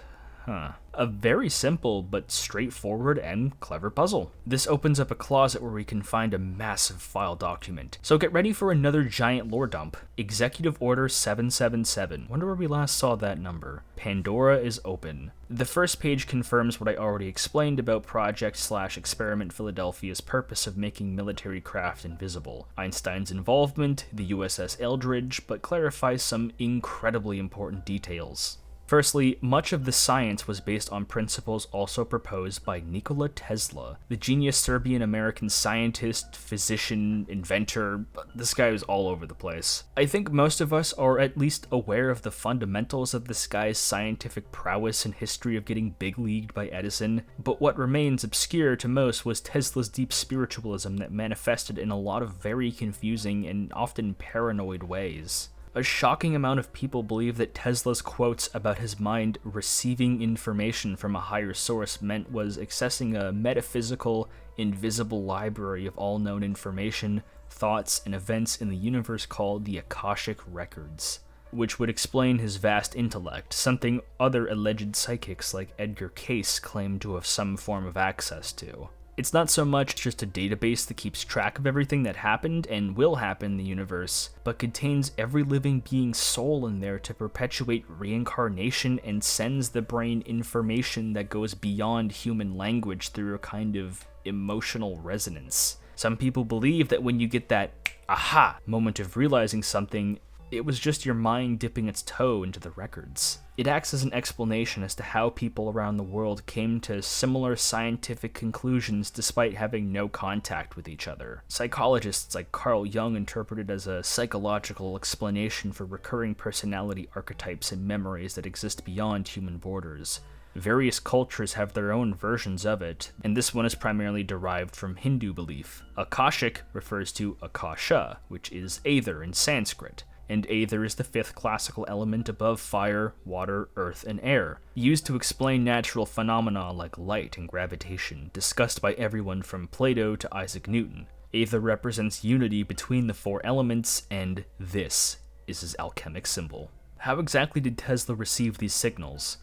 A very simple but straightforward and clever puzzle. This opens up a closet where we can find a massive file document. So get ready for another giant lore dump. Executive Order 777. Wonder where we last saw that number. Pandora is open. The first page confirms what I already explained about Project/Experiment Philadelphia's purpose of making military craft invisible. Einstein's involvement, the USS Eldridge, but clarifies some incredibly important details. Firstly, much of the science was based on principles also proposed by Nikola Tesla, the genius Serbian-American scientist, physician, inventor. This guy was all over the place. I think most of us are at least aware of the fundamentals of this guy's scientific prowess and history of getting big-leagued by Edison, but what remains obscure to most was Tesla's deep spiritualism that manifested in a lot of very confusing and often paranoid ways. A shocking amount of people believe that Tesla's quotes about his mind receiving information from a higher source meant was accessing a metaphysical, invisible library of all known information, thoughts, and events in the universe called the Akashic Records, which would explain his vast intellect, something other alleged psychics like Edgar Cayce claim to have some form of access to. It's not so much just a database that keeps track of everything that happened and will happen in the universe, but contains every living being's soul in there to perpetuate reincarnation and sends the brain information that goes beyond human language through a kind of emotional resonance. Some people believe that when you get that aha moment of realizing something, it was just your mind dipping its toe into the records. It acts as an explanation as to how people around the world came to similar scientific conclusions despite having no contact with each other. Psychologists like Carl Jung interpret it as a psychological explanation for recurring personality archetypes and memories that exist beyond human borders. Various cultures have their own versions of it, and this one is primarily derived from Hindu belief. Akashic refers to Akasha, which is Aether in Sanskrit, and Aether is the fifth classical element above fire, water, earth, and air, used to explain natural phenomena like light and gravitation, discussed by everyone from Plato to Isaac Newton. Aether represents unity between the four elements, and this is his alchemic symbol. How exactly did Tesla receive these signals?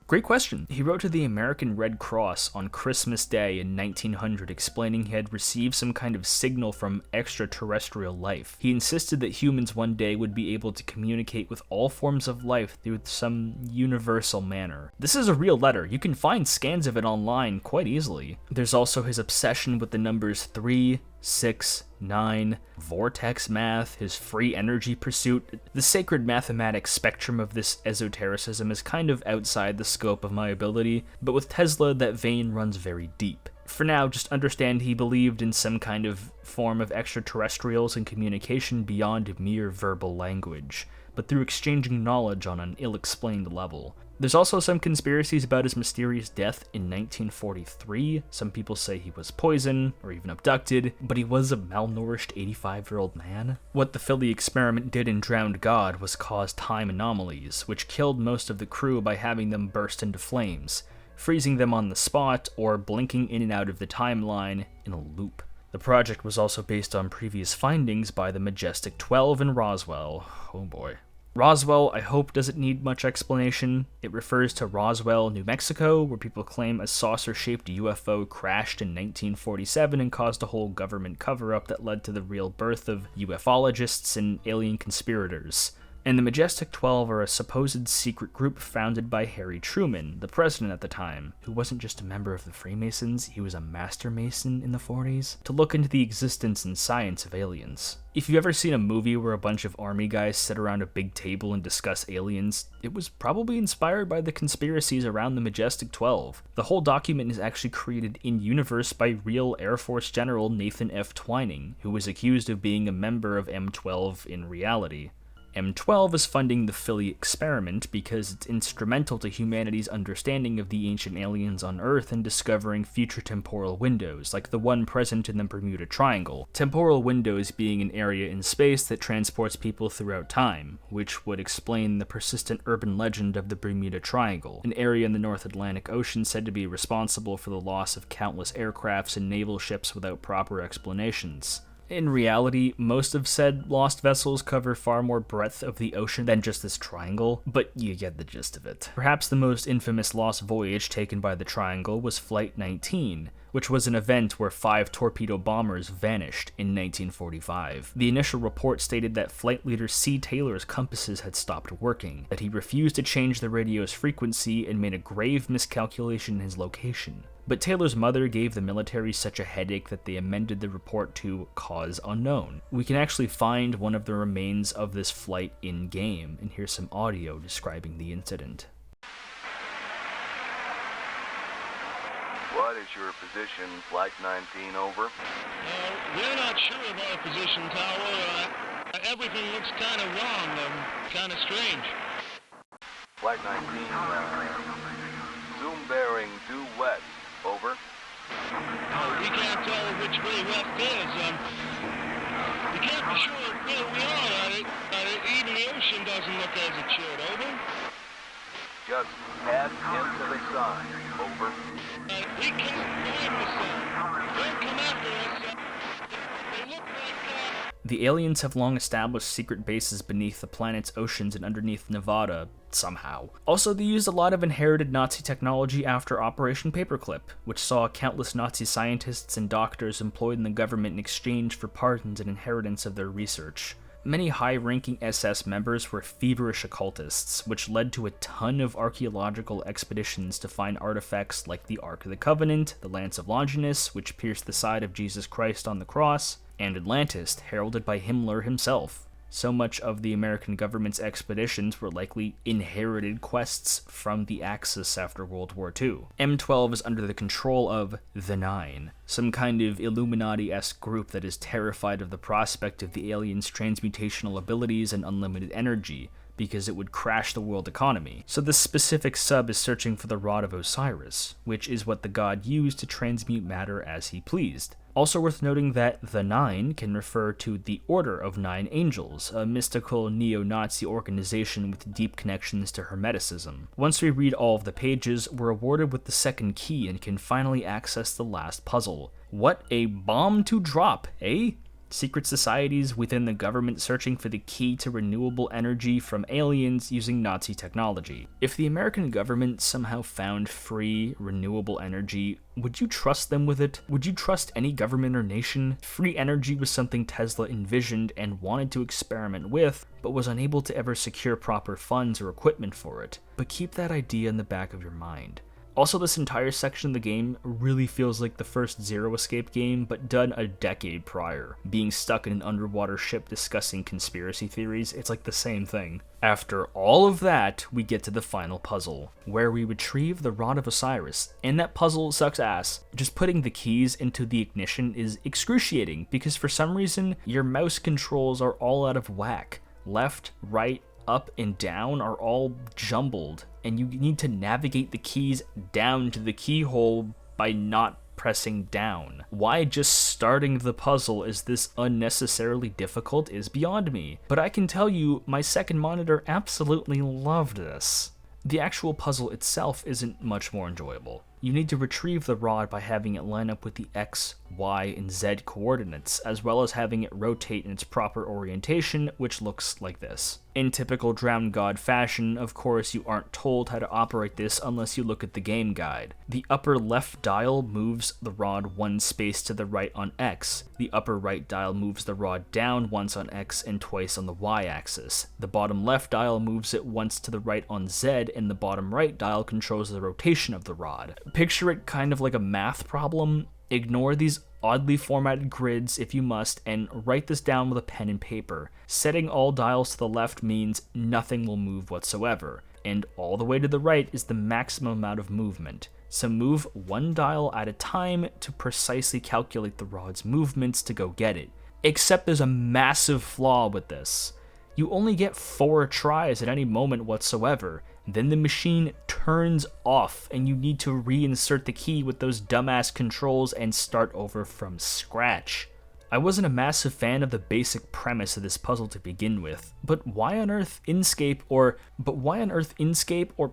Great question. He wrote to the American Red Cross on Christmas Day in 1900 explaining he had received some kind of signal from extraterrestrial life. He insisted that humans one day would be able to communicate with all forms of life through some universal manner. This is a real letter. You can find scans of it online quite easily. There's also his obsession with the numbers 3, 6, 9, vortex math, his free energy pursuit. The sacred mathematics spectrum of this esotericism is kind of outside the scope of my ability, but with Tesla that vein runs very deep. For now, just understand he believed in some kind of form of extraterrestrials and communication beyond mere verbal language, but through exchanging knowledge on an ill-explained level. There's also some conspiracies about his mysterious death in 1943. Some people say he was poisoned or even abducted, but he was a malnourished 85-year-old man. What the Philly experiment did in Drowned God was cause time anomalies, which killed most of the crew by having them burst into flames, freezing them on the spot or blinking in and out of the timeline in a loop. The project was also based on previous findings by the Majestic 12 in Roswell. Oh boy. Roswell, I hope, doesn't need much explanation. It refers to Roswell, New Mexico, where people claim a saucer-shaped UFO crashed in 1947 and caused a whole government cover-up that led to the real birth of ufologists and alien conspirators. And the Majestic 12 are a supposed secret group founded by Harry Truman, the president at the time, who wasn't just a member of the Freemasons, he was a Master Mason in the 40s, to look into the existence and science of aliens. If you've ever seen a movie where a bunch of army guys sit around a big table and discuss aliens, it was probably inspired by the conspiracies around the Majestic 12. The whole document is actually created in-universe by real Air Force General Nathan F. Twining, who was accused of being a member of M12 in reality. M12 is funding the Philly experiment because it's instrumental to humanity's understanding of the ancient aliens on Earth and discovering future temporal windows, like the one present in the Bermuda Triangle. Temporal windows being an area in space that transports people throughout time, which would explain the persistent urban legend of the Bermuda Triangle, an area in the North Atlantic Ocean said to be responsible for the loss of countless aircrafts and naval ships without proper explanations. In reality, most of said lost vessels cover far more breadth of the ocean than just this triangle, but you get the gist of it. Perhaps the most infamous lost voyage taken by the triangle was Flight 19, which was an event where 5 torpedo bombers vanished in 1945. The initial report stated that flight leader C. Taylor's compasses had stopped working, that he refused to change the radio's frequency and made a grave miscalculation in his location. But Taylor's mother gave the military such a headache that they amended the report to cause unknown. We can actually find one of the remains of this flight in-game, and here's some audio describing the incident. What is your position, Flight 19, over? We're not sure of our position, Tower. Everything looks kind of wrong, kind of strange. Flight 19, zoom bearing due west. Over. We can't tell which way west is. We can't be sure where we are. Even the ocean doesn't look as it should. Over. Just head into the sun. Over. We can't find the sun. Don't come after us. They look like The aliens have long established secret bases beneath the planet's oceans and underneath Nevada, somehow. Also, they used a lot of inherited Nazi technology after Operation Paperclip, which saw countless Nazi scientists and doctors employed in the government in exchange for pardons and inheritance of their research. Many high-ranking SS members were feverish occultists, which led to a ton of archaeological expeditions to find artifacts like the Ark of the Covenant, the Lance of Longinus, which pierced the side of Jesus Christ on the cross, and Atlantis, heralded by Himmler himself. So much of the American government's expeditions were likely inherited quests from the Axis after World War II. M12 is under the control of the Nine, some kind of Illuminati-esque group that is terrified of the prospect of the aliens' transmutational abilities and unlimited energy, because it would crash the world economy. So this specific sub is searching for the Rod of Osiris, which is what the god used to transmute matter as he pleased. Also worth noting that the Nine can refer to the Order of Nine Angels, a mystical neo-Nazi organization with deep connections to Hermeticism. Once we read all of the pages, we're awarded with the second key and can finally access the last puzzle. What a bomb to drop, eh? Secret societies within the government searching for the key to renewable energy from aliens using Nazi technology. If the American government somehow found free, renewable energy, would you trust them with it? Would you trust any government or nation? Free energy was something Tesla envisioned and wanted to experiment with, but was unable to ever secure proper funds or equipment for it. But keep that idea in the back of your mind. Also, this entire section of the game really feels like the first Zero Escape game, but done a decade prior. Being stuck in an underwater ship discussing conspiracy theories, it's like the same thing. After all of that, we get to the final puzzle, where we retrieve the Rod of Osiris, and that puzzle sucks ass. Just putting the keys into the ignition is excruciating, because for some reason, your mouse controls are all out of whack. Left, right, up, and down are all jumbled, and you need to navigate the keys down to the keyhole by not pressing down. Why just starting the puzzle is this unnecessarily difficult is beyond me, but I can tell you my second monitor absolutely loved this. The actual puzzle itself isn't much more enjoyable. You need to retrieve the rod by having it line up with the X, Y, and Z coordinates, as well as having it rotate in its proper orientation, which looks like this. In typical Drowned God fashion, of course, you aren't told how to operate this unless you look at the game guide. The upper left dial moves the rod one space to the right on X. The upper right dial moves the rod down once on X and twice on the Y axis. The bottom left dial moves it once to the right on Z, and the bottom right dial controls the rotation of the rod. Picture it kind of like a math problem. Ignore these oddly formatted grids if you must, and write this down with a pen and paper. Setting all dials to the left means nothing will move whatsoever, and all the way to the right is the maximum amount of movement. So move one dial at a time to precisely calculate the rod's movements to go get it. Except there's a massive flaw with this. You only get 4 tries at any moment whatsoever. Then the machine turns off and you need to reinsert the key with those dumbass controls and start over from scratch. I wasn't a massive fan of the basic premise of this puzzle to begin with, but why on earth Inkscape or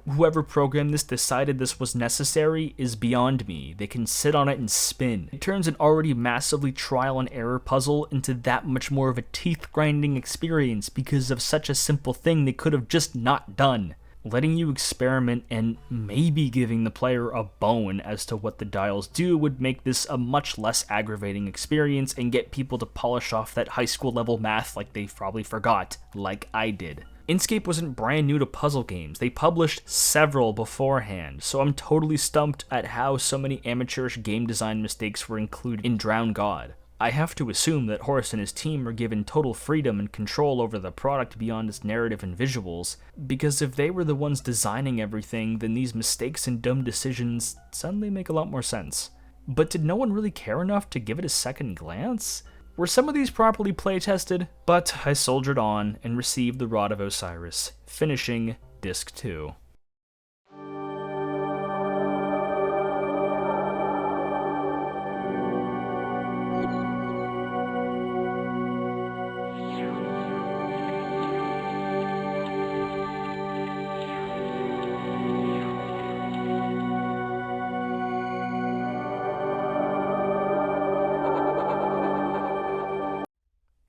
whoever programmed this decided this was necessary is beyond me. They can sit on it and spin. It turns an already massively trial and error puzzle into that much more of a teeth-grinding experience because of such a simple thing they could have just not done. Letting you experiment and maybe giving the player a bone as to what the dials do would make this a much less aggravating experience and get people to polish off that high school level math like they probably forgot, like I did. Inkscape wasn't brand new to puzzle games. They published several beforehand, so I'm totally stumped at how so many amateurish game design mistakes were included in Drowned God. I have to assume that Horace and his team are given total freedom and control over the product beyond its narrative and visuals, because if they were the ones designing everything, then these mistakes and dumb decisions suddenly make a lot more sense. But did no one really care enough to give it a second glance? Were some of these properly playtested? But I soldiered on and received the Rod of Osiris, finishing Disc 2.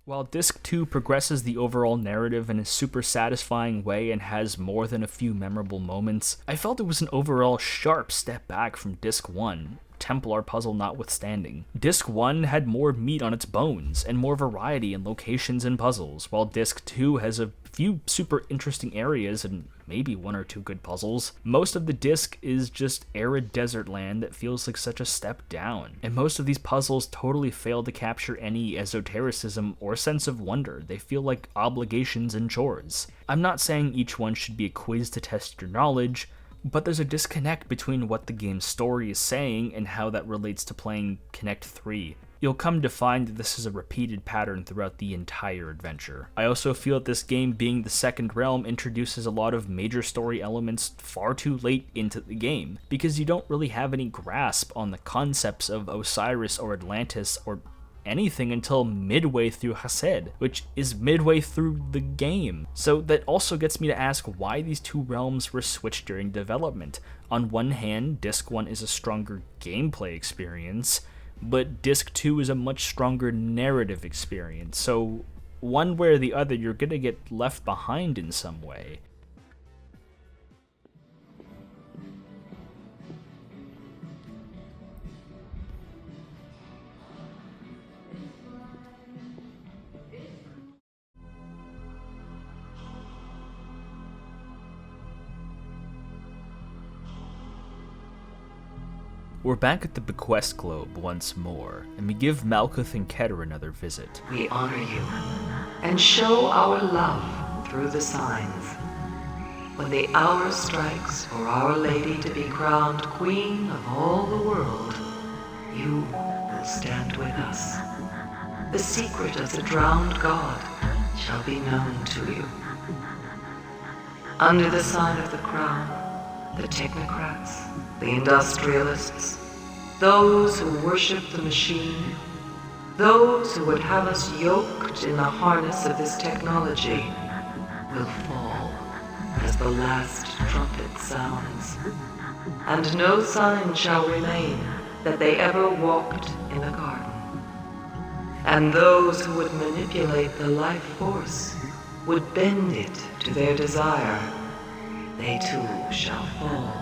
While Disc 2 progresses the overall narrative in a super satisfying way and has more than a few memorable moments, I felt it was an overall sharp step back from Disc 1, Templar Puzzle notwithstanding. Disc 1 had more meat on its bones and more variety in locations and puzzles, while Disc 2 has a few super interesting areas and maybe 1 or 2 good puzzles. Most of the disc is just arid desert land that feels like such a step down, and most of these puzzles totally fail to capture any esotericism or sense of wonder. They feel like obligations and chores. I'm not saying each one should be a quiz to test your knowledge, but there's a disconnect between what the game's story is saying and how that relates to playing Connect 3. You'll come to find that this is a repeated pattern throughout the entire adventure. I also feel that this game, being the second realm, introduces a lot of major story elements far too late into the game, because you don't really have any grasp on the concepts of Osiris or Atlantis or anything until midway through Chesed, which is midway through the game. So that also gets me to ask why these two realms were switched during development. On one hand, Disc 1 is a stronger gameplay experience, but Disc 2 is a much stronger narrative experience, so one way or the other you're gonna get left behind in some way. We're back at the Bequest Globe once more, and we give Malkuth and Keter another visit. We honor you and show our love through the signs. When the hour strikes for Our Lady to be crowned Queen of all the world, you will stand with us. The secret of the Drowned God shall be known to you. Under the sign of the crown, the technocrats, the industrialists, those who worship the machine, those who would have us yoked in the harness of this technology, will fall as the last trumpet sounds. and no sign shall remain that they ever walked in the garden. And those who would manipulate the life force, would bend it to their desire, they too shall fall.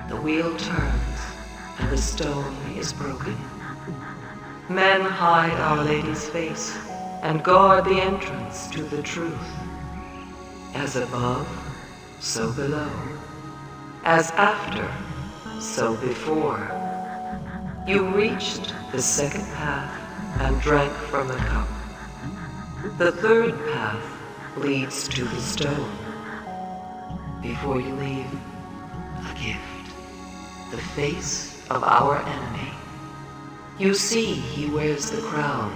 The wheel turns, and the stone is broken. Men hide Our Lady's face, and guard the entrance to the truth. As above, so below. As after, so before. You reached the second path and drank from the cup. The third path leads to the stone. Before you leave, a gift. The face of our enemy. You see he wears the crown.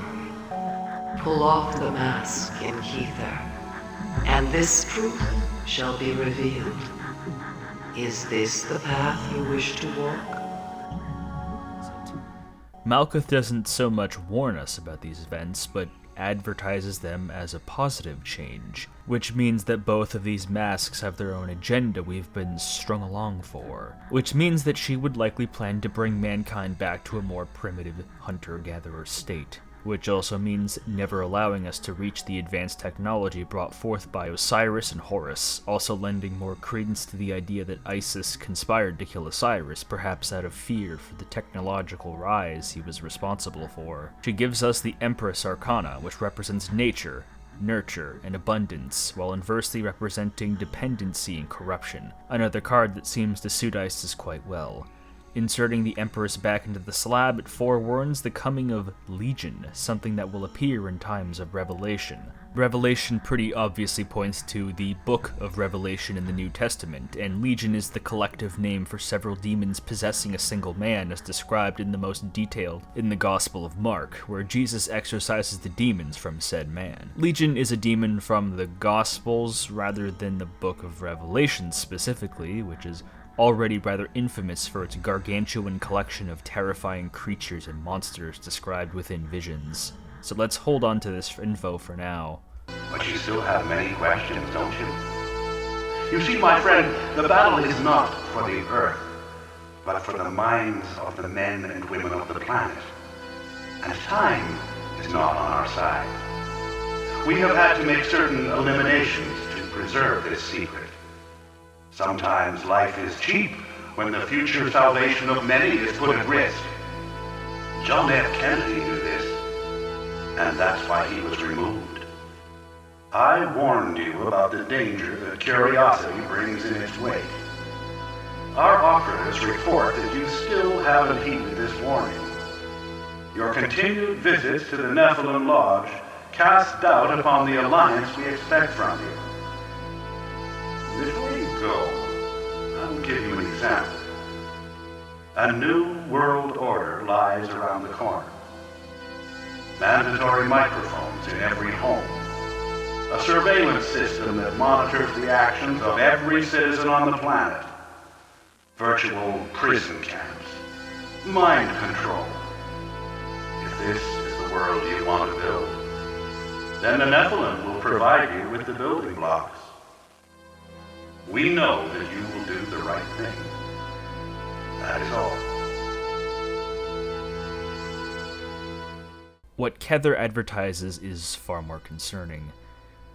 Pull off the mask in Kether, and this truth shall be revealed. Is this the path you wish to walk? Malkuth doesn't so much warn us about these events, but advertises them as a positive change, which means that both of these masks have their own agenda we've been strung along for, which means that she would likely plan to bring mankind back to a more primitive hunter-gatherer state, which also means never allowing us to reach the advanced technology brought forth by Osiris and Horus, also lending more credence to the idea that Isis conspired to kill Osiris, perhaps out of fear for the technological rise he was responsible for. She gives us the Empress Arcana, which represents nature, nurture, and abundance, while inversely representing dependency and corruption, another card that seems to suit Isis quite well. Inserting the Empress back into the slab, it forewarns the coming of Legion, something that will appear in times of Revelation. Revelation pretty obviously points to the Book of Revelation in the New Testament, and Legion is the collective name for several demons possessing a single man, as described in the most detailed in the Gospel of Mark, where Jesus exorcises the demons from said man. Legion is a demon from the Gospels rather than the Book of Revelation specifically, which is already rather infamous for its gargantuan collection of terrifying creatures and monsters described within visions. So let's hold on to this info for now. But you still have many questions, don't you? You see, my friend, the battle is not for the Earth, but for the minds of the men and women of the planet. And time is not on our side. We have had to make certain eliminations to preserve this secret. Sometimes life is cheap when the future salvation of many is put at risk. John F. Kennedy knew this, and that's why he was removed. I warned you about the danger that curiosity brings in its wake. Our operatives report that you still haven't heeded this warning. Your continued visits to the Nephilim Lodge cast doubt upon the alliance we expect from you. Before you go, I'll give you an example. A new world order lies around the corner. Mandatory microphones in every home. A surveillance system that monitors the actions of every citizen on the planet. Virtual prison camps. Mind control. If this is the world you want to build, then the Nephilim will provide you with the building blocks. We know that you will do the right thing. That is all. What Kether advertises is far more concerning.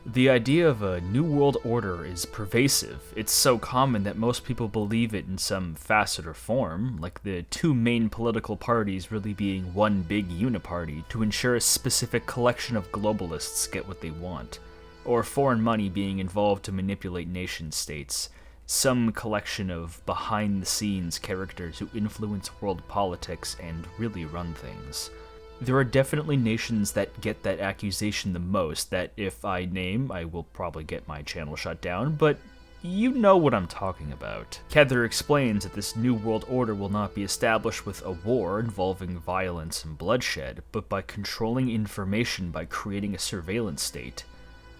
The idea of a new world order is pervasive. It's so common that most people believe it in some facet or form, like the two main political parties really being one big uniparty to ensure a specific collection of globalists get what they want, or foreign money being involved to manipulate nation-states, some collection of behind-the-scenes characters who influence world politics and really run things. There are definitely nations that get that accusation the most, that if I name, I will probably get my channel shut down, but you know what I'm talking about. Kether explains that this new world order will not be established with a war involving violence and bloodshed, but by controlling information by creating a surveillance state.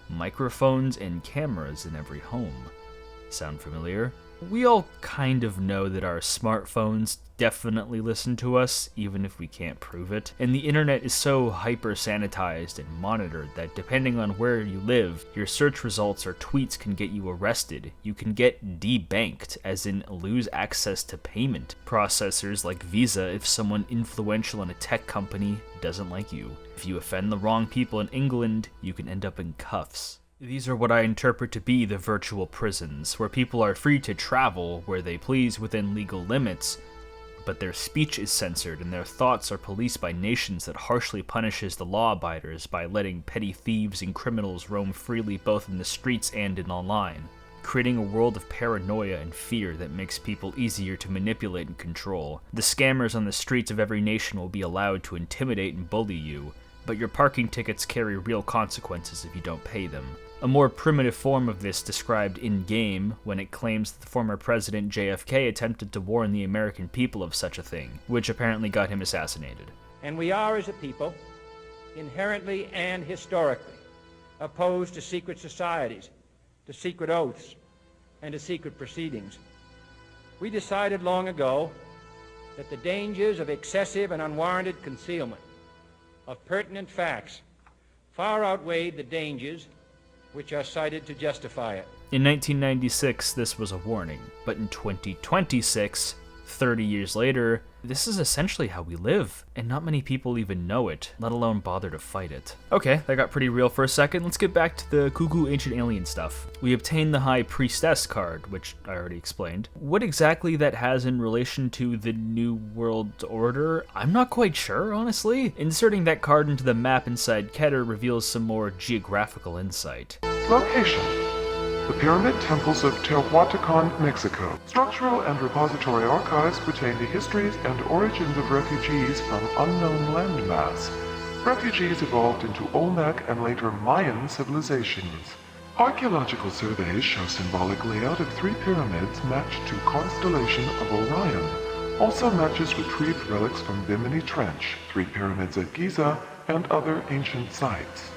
Microphones and cameras in every home. Sound familiar? We all kind of know that our smartphones definitely listen to us, even if we can't prove it. And the internet is so hyper-sanitized and monitored that depending on where you live, your search results or tweets can get you arrested. You can get debanked, as in lose access to payment processors like Visa if someone influential in a tech company doesn't like you. If you offend the wrong people in England, you can end up in cuffs. These are what I interpret to be the virtual prisons, where people are free to travel where they please within legal limits, but their speech is censored and their thoughts are policed by nations that harshly punishes the law-abiders by letting petty thieves and criminals roam freely both in the streets and in online, creating a world of paranoia and fear that makes people easier to manipulate and control. The scammers on the streets of every nation will be allowed to intimidate and bully you, but your parking tickets carry real consequences if you don't pay them. A more primitive form of this described in-game when it claims that the former President JFK attempted to warn the American people of such a thing, which apparently got him assassinated. And we are, as a people, inherently and historically opposed to secret societies, to secret oaths, and to secret proceedings. We decided long ago that the dangers of excessive and unwarranted concealment of pertinent facts far outweighed the dangers which are cited to justify it. In 1996, this was a warning, but in 2026, 30 years later, this is essentially how we live, and not many people even know it, let alone bother to fight it. Okay, that got pretty real for a second. Let's get back to the cuckoo ancient alien stuff. We obtained the High Priestess card, which I already explained. What exactly that has in relation to the New World Order, I'm not quite sure, honestly. Inserting that card into the map inside Keter reveals some more geographical insight. Location: the Pyramid Temples of Teotihuacan, Mexico. Structural and repository archives pertain to histories and origins of refugees from unknown landmass. Refugees evolved into Olmec and later Mayan civilizations. Archaeological surveys show symbolic layout of 3 pyramids matched to constellation of Orion. Also matches retrieved relics from Bimini Trench, 3 pyramids at Giza, and other ancient sites.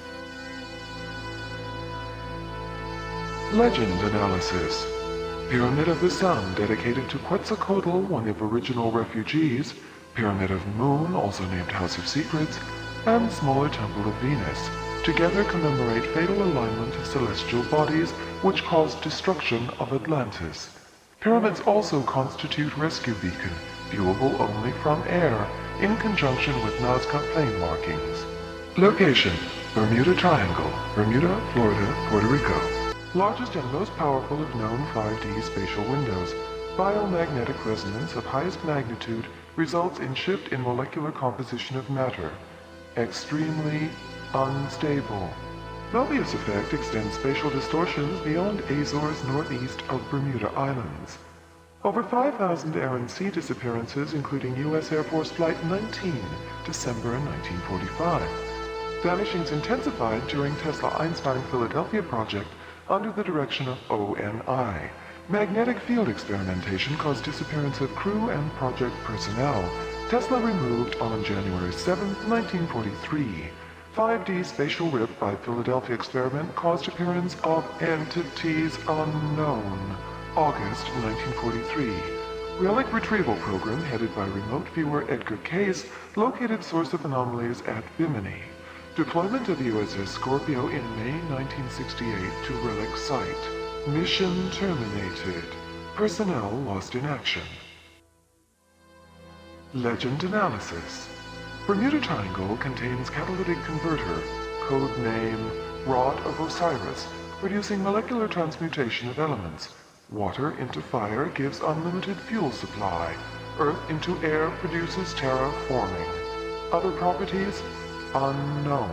Legend analysis. Pyramid of the Sun, dedicated to Quetzalcoatl, one of original refugees. Pyramid of Moon, also named House of Secrets. And smaller Temple of Venus. Together commemorate fatal alignment of celestial bodies, which caused destruction of Atlantis. Pyramids also constitute rescue beacon, viewable only from air, in conjunction with Nazca plane markings. Location: Bermuda Triangle, Bermuda, Florida, Puerto Rico. Largest and most powerful of known 5D spatial windows. Biomagnetic resonance of highest magnitude results in shift in molecular composition of matter. Extremely unstable. Mobius effect extends spatial distortions beyond Azores northeast of Bermuda Islands. Over 5,000 air and sea disappearances, including U.S. Air Force Flight 19, December 1945. Vanishings intensified during Tesla-Einstein Philadelphia project under the direction of ONI. Magnetic field experimentation caused disappearance of crew and project personnel. Tesla removed on January 7, 1943. 5D spatial rip by Philadelphia experiment caused appearance of entities unknown. August 1943. Relic retrieval program headed by remote viewer Edgar Cayce located source of anomalies at Bimini. Deployment of USS Scorpio in May 1968 to relic site. Mission terminated. Personnel lost in action. Legend analysis. Bermuda Triangle contains catalytic converter, code name Rod of Osiris, producing molecular transmutation of elements. Water into fire gives unlimited fuel supply. Earth into air produces terraforming. Other properties? Unknown.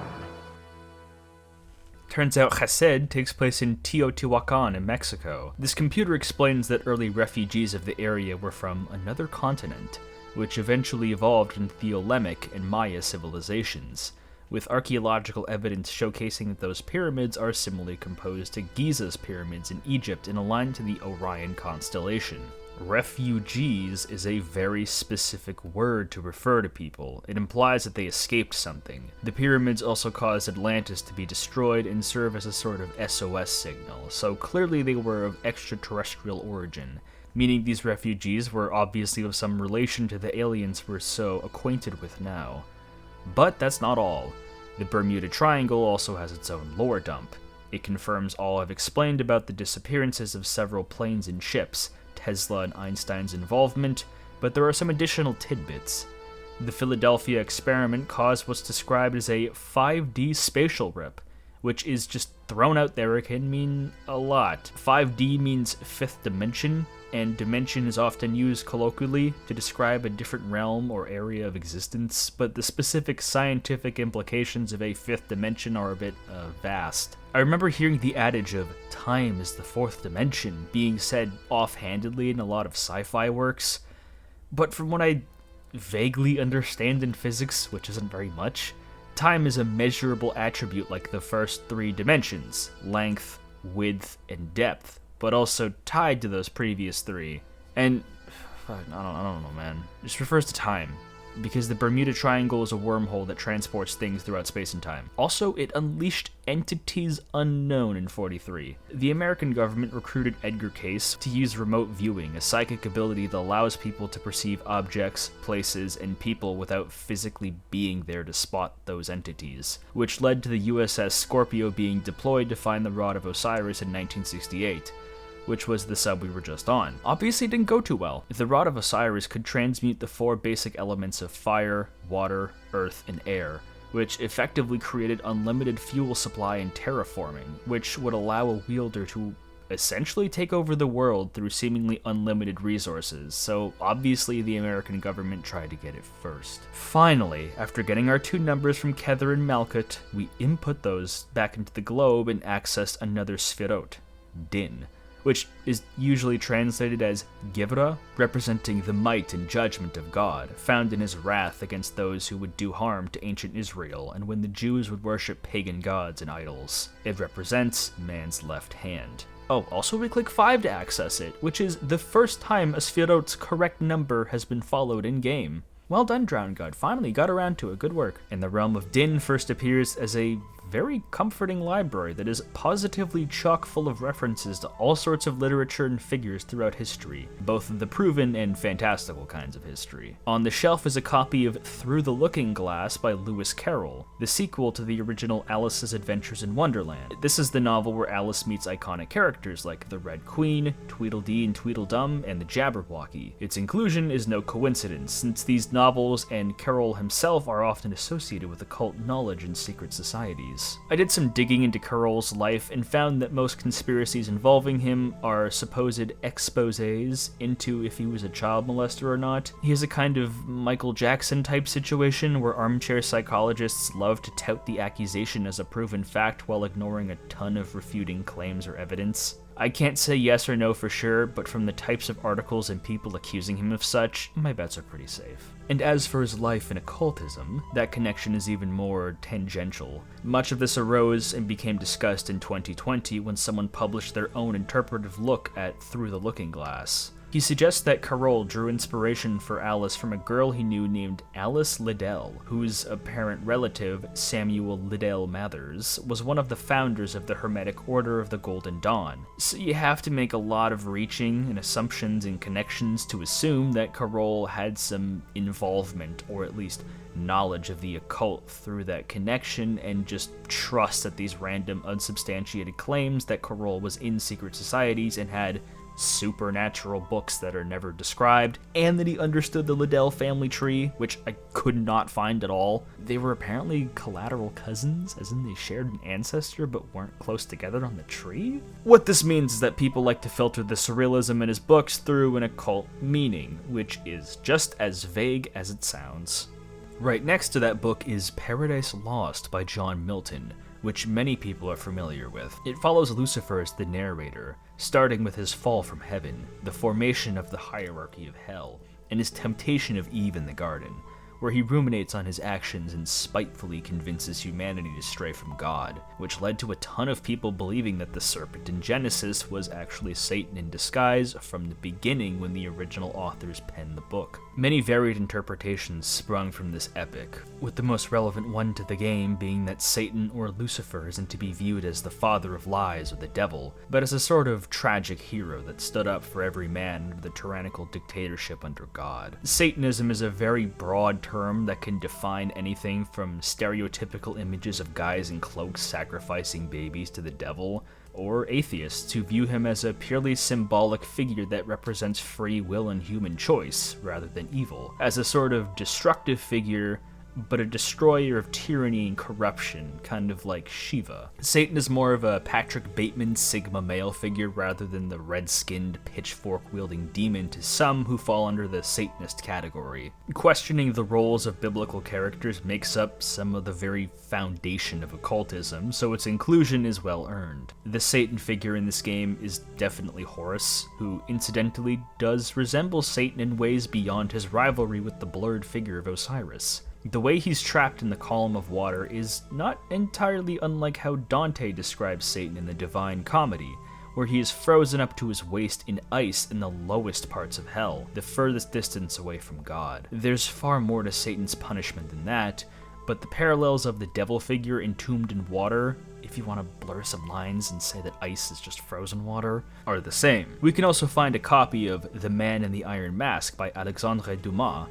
Turns out Chesed takes place in Teotihuacan in Mexico. This computer explains that early refugees of the area were from another continent, which eventually evolved in Tholemic and Maya civilizations, with archaeological evidence showcasing that those pyramids are similarly composed to Giza's pyramids in Egypt and aligned to the Orion constellation. Refugees is a very specific word to refer to people. It implies that they escaped something. The pyramids also caused Atlantis to be destroyed and serve as a sort of SOS signal, so clearly they were of extraterrestrial origin, meaning these refugees were obviously of some relation to the aliens we're so acquainted with now. But that's not all. The Bermuda Triangle also has its own lore dump. It confirms all I've explained about the disappearances of several planes and ships, Tesla and Einstein's involvement, but there are some additional tidbits. The Philadelphia experiment caused what's described as a 5D spatial rip, which is just thrown out there. It can mean a lot. 5D means fifth dimension, and dimension is often used colloquially to describe a different realm or area of existence, but the specific scientific implications of a fifth dimension are a bit vast. I remember hearing the adage of time is the fourth dimension being said offhandedly in a lot of sci-fi works, but from what I vaguely understand in physics, which isn't very much, time is a measurable attribute like the first three dimensions, length, width, and depth, but also tied to those previous three. And I don't know, man. It just refers to time, because the Bermuda Triangle is a wormhole that transports things throughout space and time. Also, it unleashed entities unknown in 43. The American government recruited Edgar Cayce to use remote viewing, a psychic ability that allows people to perceive objects, places, and people without physically being there to spot those entities, which led to the USS Scorpio being deployed to find the Rod of Osiris in 1968. Which was the sub we were just on. Obviously didn't go too well. The Rod of Osiris could transmute the four basic elements of fire, water, earth, and air, which effectively created unlimited fuel supply and terraforming, which would allow a wielder to essentially take over the world through seemingly unlimited resources, so obviously the American government tried to get it first. Finally, after getting our two numbers from Kether and Malkuth, we input those back into the globe and accessed another Sphirot, Din, which is usually translated as Givra, representing the might and judgment of God, found in his wrath against those who would do harm to ancient Israel and when the Jews would worship pagan gods and idols. It represents man's left hand. Oh, also we click 5 to access it, which is the first time a Sphirot's correct number has been followed in-game. Well done, Drowned God, finally got around to it, good work. And the realm of Din first appears as a very comforting library that is positively chock full of references to all sorts of literature and figures throughout history, both the proven and fantastical kinds of history. On the shelf is a copy of Through the Looking Glass by Lewis Carroll, the sequel to the original Alice's Adventures in Wonderland. This is the novel where Alice meets iconic characters like the Red Queen, Tweedledee and Tweedledum, and the Jabberwocky. Its inclusion is no coincidence, since these novels and Carroll himself are often associated with occult knowledge and secret societies. I did some digging into Carroll's life and found that most conspiracies involving him are supposed exposés into if he was a child molester or not. He has a kind of Michael Jackson type situation where armchair psychologists love to tout the accusation as a proven fact while ignoring a ton of refuting claims or evidence. I can't say yes or no for sure, but from the types of articles and people accusing him of such, my bets are pretty safe. And as for his life in occultism, that connection is even more tangential. Much of this arose and became discussed in 2020 when someone published their own interpretive look at Through the Looking Glass. He suggests that Carroll drew inspiration for Alice from a girl he knew named Alice Liddell, whose apparent relative, Samuel Liddell Mathers, was one of the founders of the Hermetic Order of the Golden Dawn. So you have to make a lot of reaching and assumptions and connections to assume that Carroll had some involvement, or at least knowledge of the occult through that connection, and just trust that these random unsubstantiated claims that Carroll was in secret societies and had supernatural books that are never described, and that he understood the Liddell family tree, which I could not find at all. They were apparently collateral cousins, as in they shared an ancestor but weren't close together on the tree? What this means is that people like to filter the surrealism in his books through an occult meaning, which is just as vague as it sounds. Right next to that book is Paradise Lost by John Milton, which many people are familiar with. It follows Lucifer as the narrator, starting with his fall from heaven, the formation of the hierarchy of hell, and his temptation of Eve in the garden, where he ruminates on his actions and spitefully convinces humanity to stray from God, which led to a ton of people believing that the serpent in Genesis was actually Satan in disguise from the beginning when the original authors penned the book. Many varied interpretations sprung from this epic, with the most relevant one to the game being that Satan or Lucifer isn't to be viewed as the father of lies or the devil, but as a sort of tragic hero that stood up for every man under the tyrannical dictatorship under God. Satanism is a very broad term that can define anything from stereotypical images of guys in cloaks sacrificing babies to the devil, or atheists who view him as a purely symbolic figure that represents free will and human choice, rather than evil, as a sort of destructive figure, but a destroyer of tyranny and corruption, kind of like Shiva. Satan is more of a Patrick Bateman Sigma male figure rather than the red-skinned, pitchfork-wielding demon to some who fall under the Satanist category. Questioning the roles of biblical characters makes up some of the very foundation of occultism, so its inclusion is well earned. The Satan figure in this game is definitely Horus, who incidentally does resemble Satan in ways beyond his rivalry with the blurred figure of Osiris. The way he's trapped in the column of water is not entirely unlike how Dante describes Satan in the Divine Comedy, where he is frozen up to his waist in ice in the lowest parts of hell, the furthest distance away from God. There's far more to Satan's punishment than that, but the parallels of the devil figure entombed in water, if you want to blur some lines and say that ice is just frozen water, are the same. We can also find a copy of The Man in the Iron Mask by Alexandre Dumas,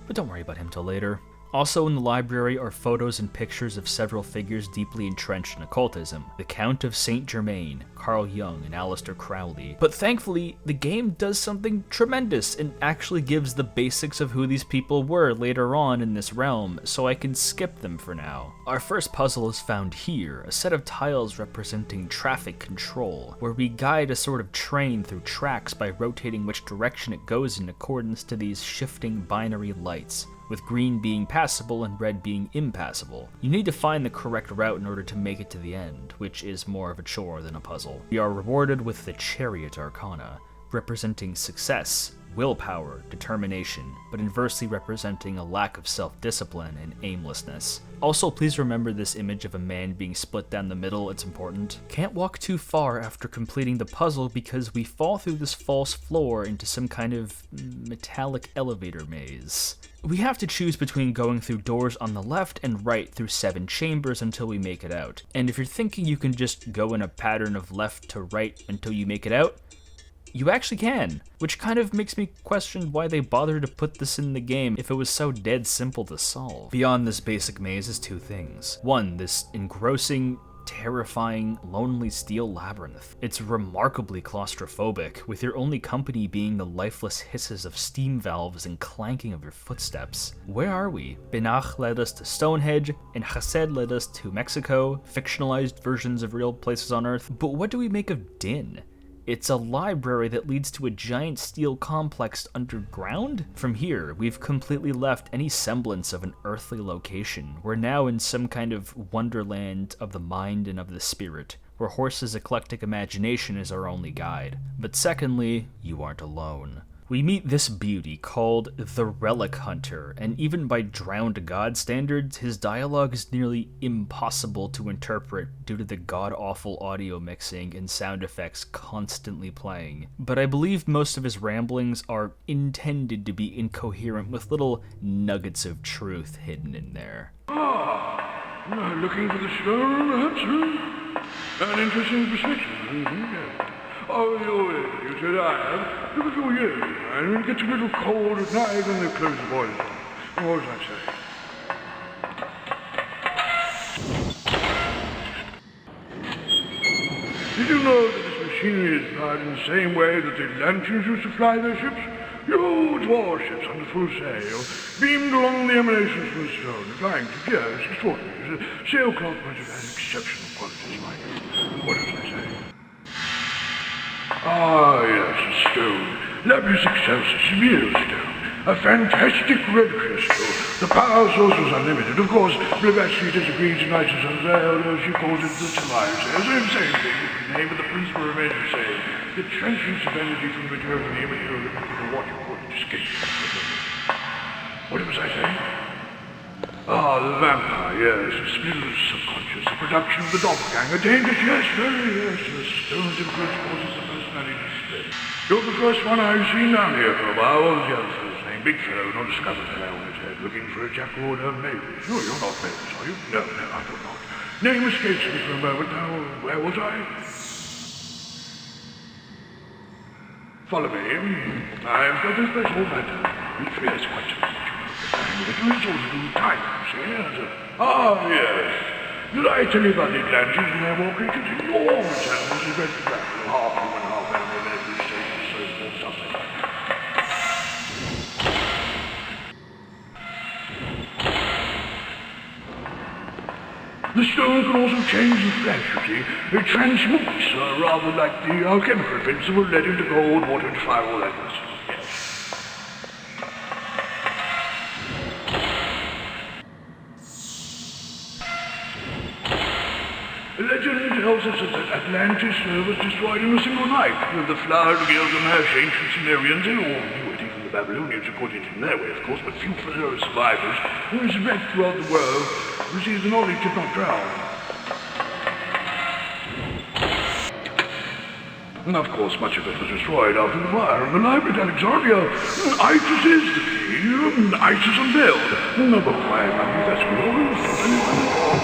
but don't worry about him till later. Also in the library are photos and pictures of several figures deeply entrenched in occultism. The Count of Saint Germain, Carl Jung, and Aleister Crowley. But thankfully, the game does something tremendous and actually gives the basics of who these people were later on in this realm, so I can skip them for now. Our first puzzle is found here, a set of tiles representing traffic control, where we guide a sort of train through tracks by rotating which direction it goes in accordance to these shifting binary lights, with green being passable and red being impassable. You need to find the correct route in order to make it to the end, which is more of a chore than a puzzle. We are rewarded with the Chariot Arcana, representing success, willpower, determination, but inversely representing a lack of self-discipline and aimlessness. Also, please remember this image of a man being split down the middle, it's important. Can't walk too far after completing the puzzle because we fall through this false floor into some kind of metallic elevator maze. We have to choose between going through doors on the left and right through 7 chambers until we make it out. And if you're thinking you can just go in a pattern of left to right until you make it out, you actually can, which kind of makes me question why they bothered to put this in the game if it was so dead simple to solve. Beyond this basic maze is 2 things. 1, this engrossing, terrifying, lonely steel labyrinth. It's remarkably claustrophobic, with your only company being the lifeless hisses of steam valves and clanking of your footsteps. Where are we? Binah led us to Stonehenge, and Chesed led us to Mexico, fictionalized versions of real places on Earth, but what do we make of Din? It's a library that leads to a giant steel complex underground? From here, we've completely left any semblance of an earthly location. We're now in some kind of wonderland of the mind and of the spirit, where Horse's eclectic imagination is our only guide. But secondly, you aren't alone. We meet this beauty called the Relic Hunter, and even by Drowned God standards, his dialogue is nearly impossible to interpret due to the god-awful audio mixing and sound effects constantly playing. But I believe most of his ramblings are intended to be incoherent with little nuggets of truth hidden in there. Looking for the stone, perhaps? An interesting perspective. Oh, you said I have. Look at your ears. And it gets a little cold at night when they close the boilers. What was I saying? Did you know that this machinery is powered in the same way that the Atlanteans used to fly their ships? Huge warships under full sail, beamed along the emanations from the stone, flying to gears extraordinary. The sailcloth must have had exceptional qualities, like. What was I saying? Ah, yes, a stone. Lapis excelsus, real stone. A fantastic red crystal. The power source was unlimited. Of course, Blavatsky disagrees and writes it unveiled, or she calls it the Tamai says. Same thing, the name of the principle remains the same. The transference of energy from the material to the immaterial, or what you call it, escape. What was I saying? Ah, the vampire, yes. The split of the subconscious, the production of the doppelganger. Dangerous, yes, very, yes. The stone's influence causes the personality split. You're the first one I've seen down here for a while. What was the other fellow's name? Big fellow, not a scupper fellow on his head, looking for a jack or a Mavis. Oh, you're not Mavis, are you? No, I thought not. Name escapes me for a moment. Now, where was I? Follow me. I've got a special matter. Which is quite much. It was all to do with time, see? Yes. Did I tell you about the Atlantis and their war creatures? Enormous animals who read the battle, half human, half animal, in every stage and so forth, something like that. The stone can also change the flesh, you see. It transmutes, rather like the alchemical principle, lead into gold, water into fire, all that kind of stuff. Legend tells us that Atlantis was destroyed in a single night. The flowered Gilgamesh, ancient Sumerians, they all knew it, even the Babylonians, according to their way, of course, but few survivors who are spread throughout the world receive the knowledge if not drowned. And of course, much of it was destroyed after the fire. And the library at Alexandria, Isis is the key. Isis unveiled. No, but why, that's good.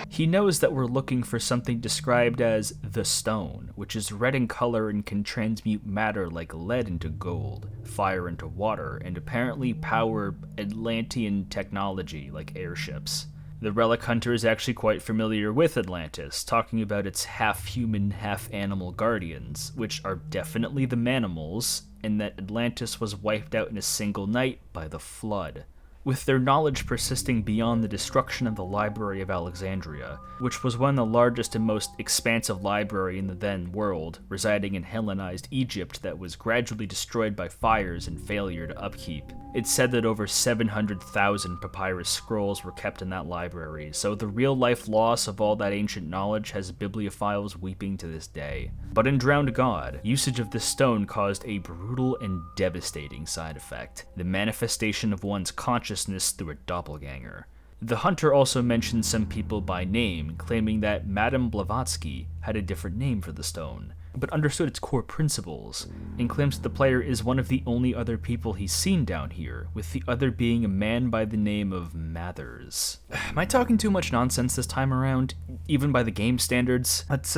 He knows that we're looking for something described as the stone, which is red in color and can transmute matter like lead into gold, fire into water, and apparently power Atlantean technology like airships. The relic hunter is actually quite familiar with Atlantis, talking about its half-human, half-animal guardians, which are definitely the Manimals, and that Atlantis was wiped out in a single night by the flood. With their knowledge persisting beyond the destruction of the Library of Alexandria, which was one of the largest and most expansive library in the then world, residing in Hellenized Egypt that was gradually destroyed by fires and failure to upkeep. It's said that over 700,000 papyrus scrolls were kept in that library, so the real-life loss of all that ancient knowledge has bibliophiles weeping to this day. But in Drowned God, usage of this stone caused a brutal and devastating side effect: the manifestation of one's consciousness through a doppelganger. The hunter also mentions some people by name, claiming that Madame Blavatsky had a different name for the stone, but understood its core principles, and claims that the player is one of the only other people he's seen down here, with the other being a man by the name of Mathers. Am I talking too much nonsense this time around, even by the game standards? Let's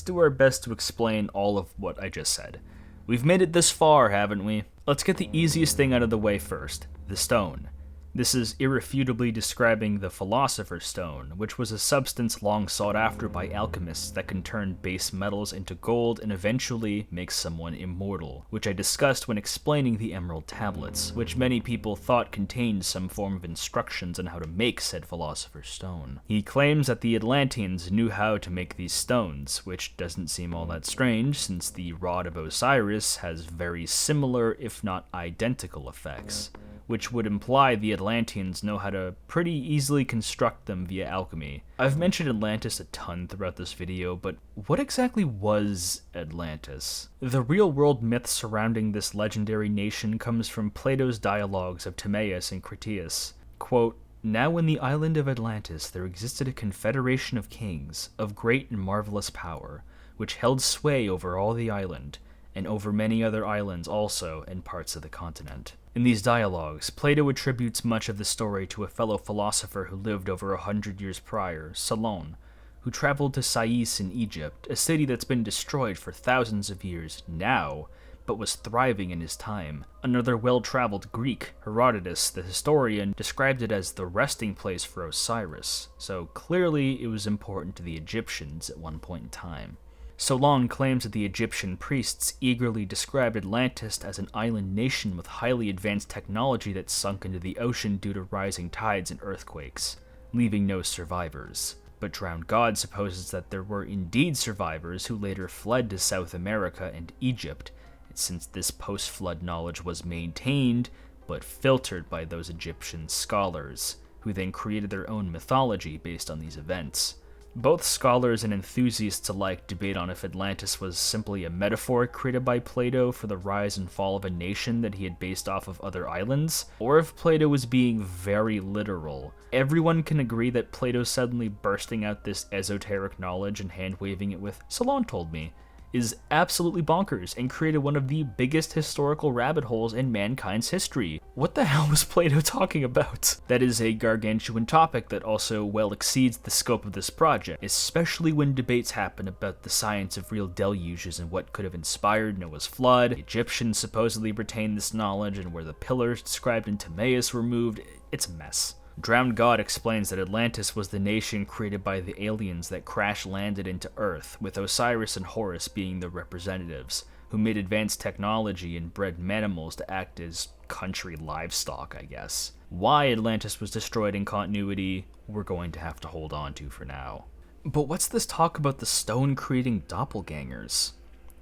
do our best to explain all of what I just said. We've made it this far, haven't we? Let's get the easiest thing out of the way first, the stone. This is irrefutably describing the Philosopher's Stone, which was a substance long sought after by alchemists that can turn base metals into gold and eventually make someone immortal, which I discussed when explaining the Emerald Tablets, which many people thought contained some form of instructions on how to make said Philosopher's Stone. He claims that the Atlanteans knew how to make these stones, which doesn't seem all that strange since the Rod of Osiris has very similar, if not identical, effects, which would imply the Atlanteans know how to pretty easily construct them via alchemy. I've mentioned Atlantis a ton throughout this video, but what exactly was Atlantis? The real-world myth surrounding this legendary nation comes from Plato's dialogues of Timaeus and Critias. Quote, "Now in the island of Atlantis there existed a confederation of kings, of great and marvelous power, which held sway over all the island, and over many other islands also and parts of the continent." In these dialogues, Plato attributes much of the story to a fellow philosopher who lived over 100 years prior, Solon, who traveled to Sais in Egypt, a city that's been destroyed for thousands of years now, but was thriving in his time. Another well-traveled Greek, Herodotus, the historian, described it as the resting place for Osiris, so clearly it was important to the Egyptians at one point in time. Solon claims that the Egyptian priests eagerly described Atlantis as an island nation with highly advanced technology that sunk into the ocean due to rising tides and earthquakes, leaving no survivors. But Drowned God supposes that there were indeed survivors who later fled to South America and Egypt, since this post-flood knowledge was maintained, but filtered by those Egyptian scholars, who then created their own mythology based on these events. Both scholars and enthusiasts alike debate on if Atlantis was simply a metaphor created by Plato for the rise and fall of a nation that he had based off of other islands, or if Plato was being very literal. Everyone can agree that Plato suddenly bursting out this esoteric knowledge and hand-waving it with "Solon told me" is absolutely bonkers and created one of the biggest historical rabbit holes in mankind's history. What the hell was Plato talking about? That is a gargantuan topic that also well exceeds the scope of this project, especially when debates happen about the science of real deluges and what could have inspired Noah's flood. The Egyptians supposedly retained this knowledge, and where the pillars described in Timaeus were moved. It's a mess. Drowned God explains that Atlantis was the nation created by the aliens that crash-landed into Earth, with Osiris and Horus being the representatives, who made advanced technology and bred manimals to act as country livestock, I guess. Why Atlantis was destroyed in continuity, we're going to have to hold on to for now. But what's this talk about the stone creating doppelgangers?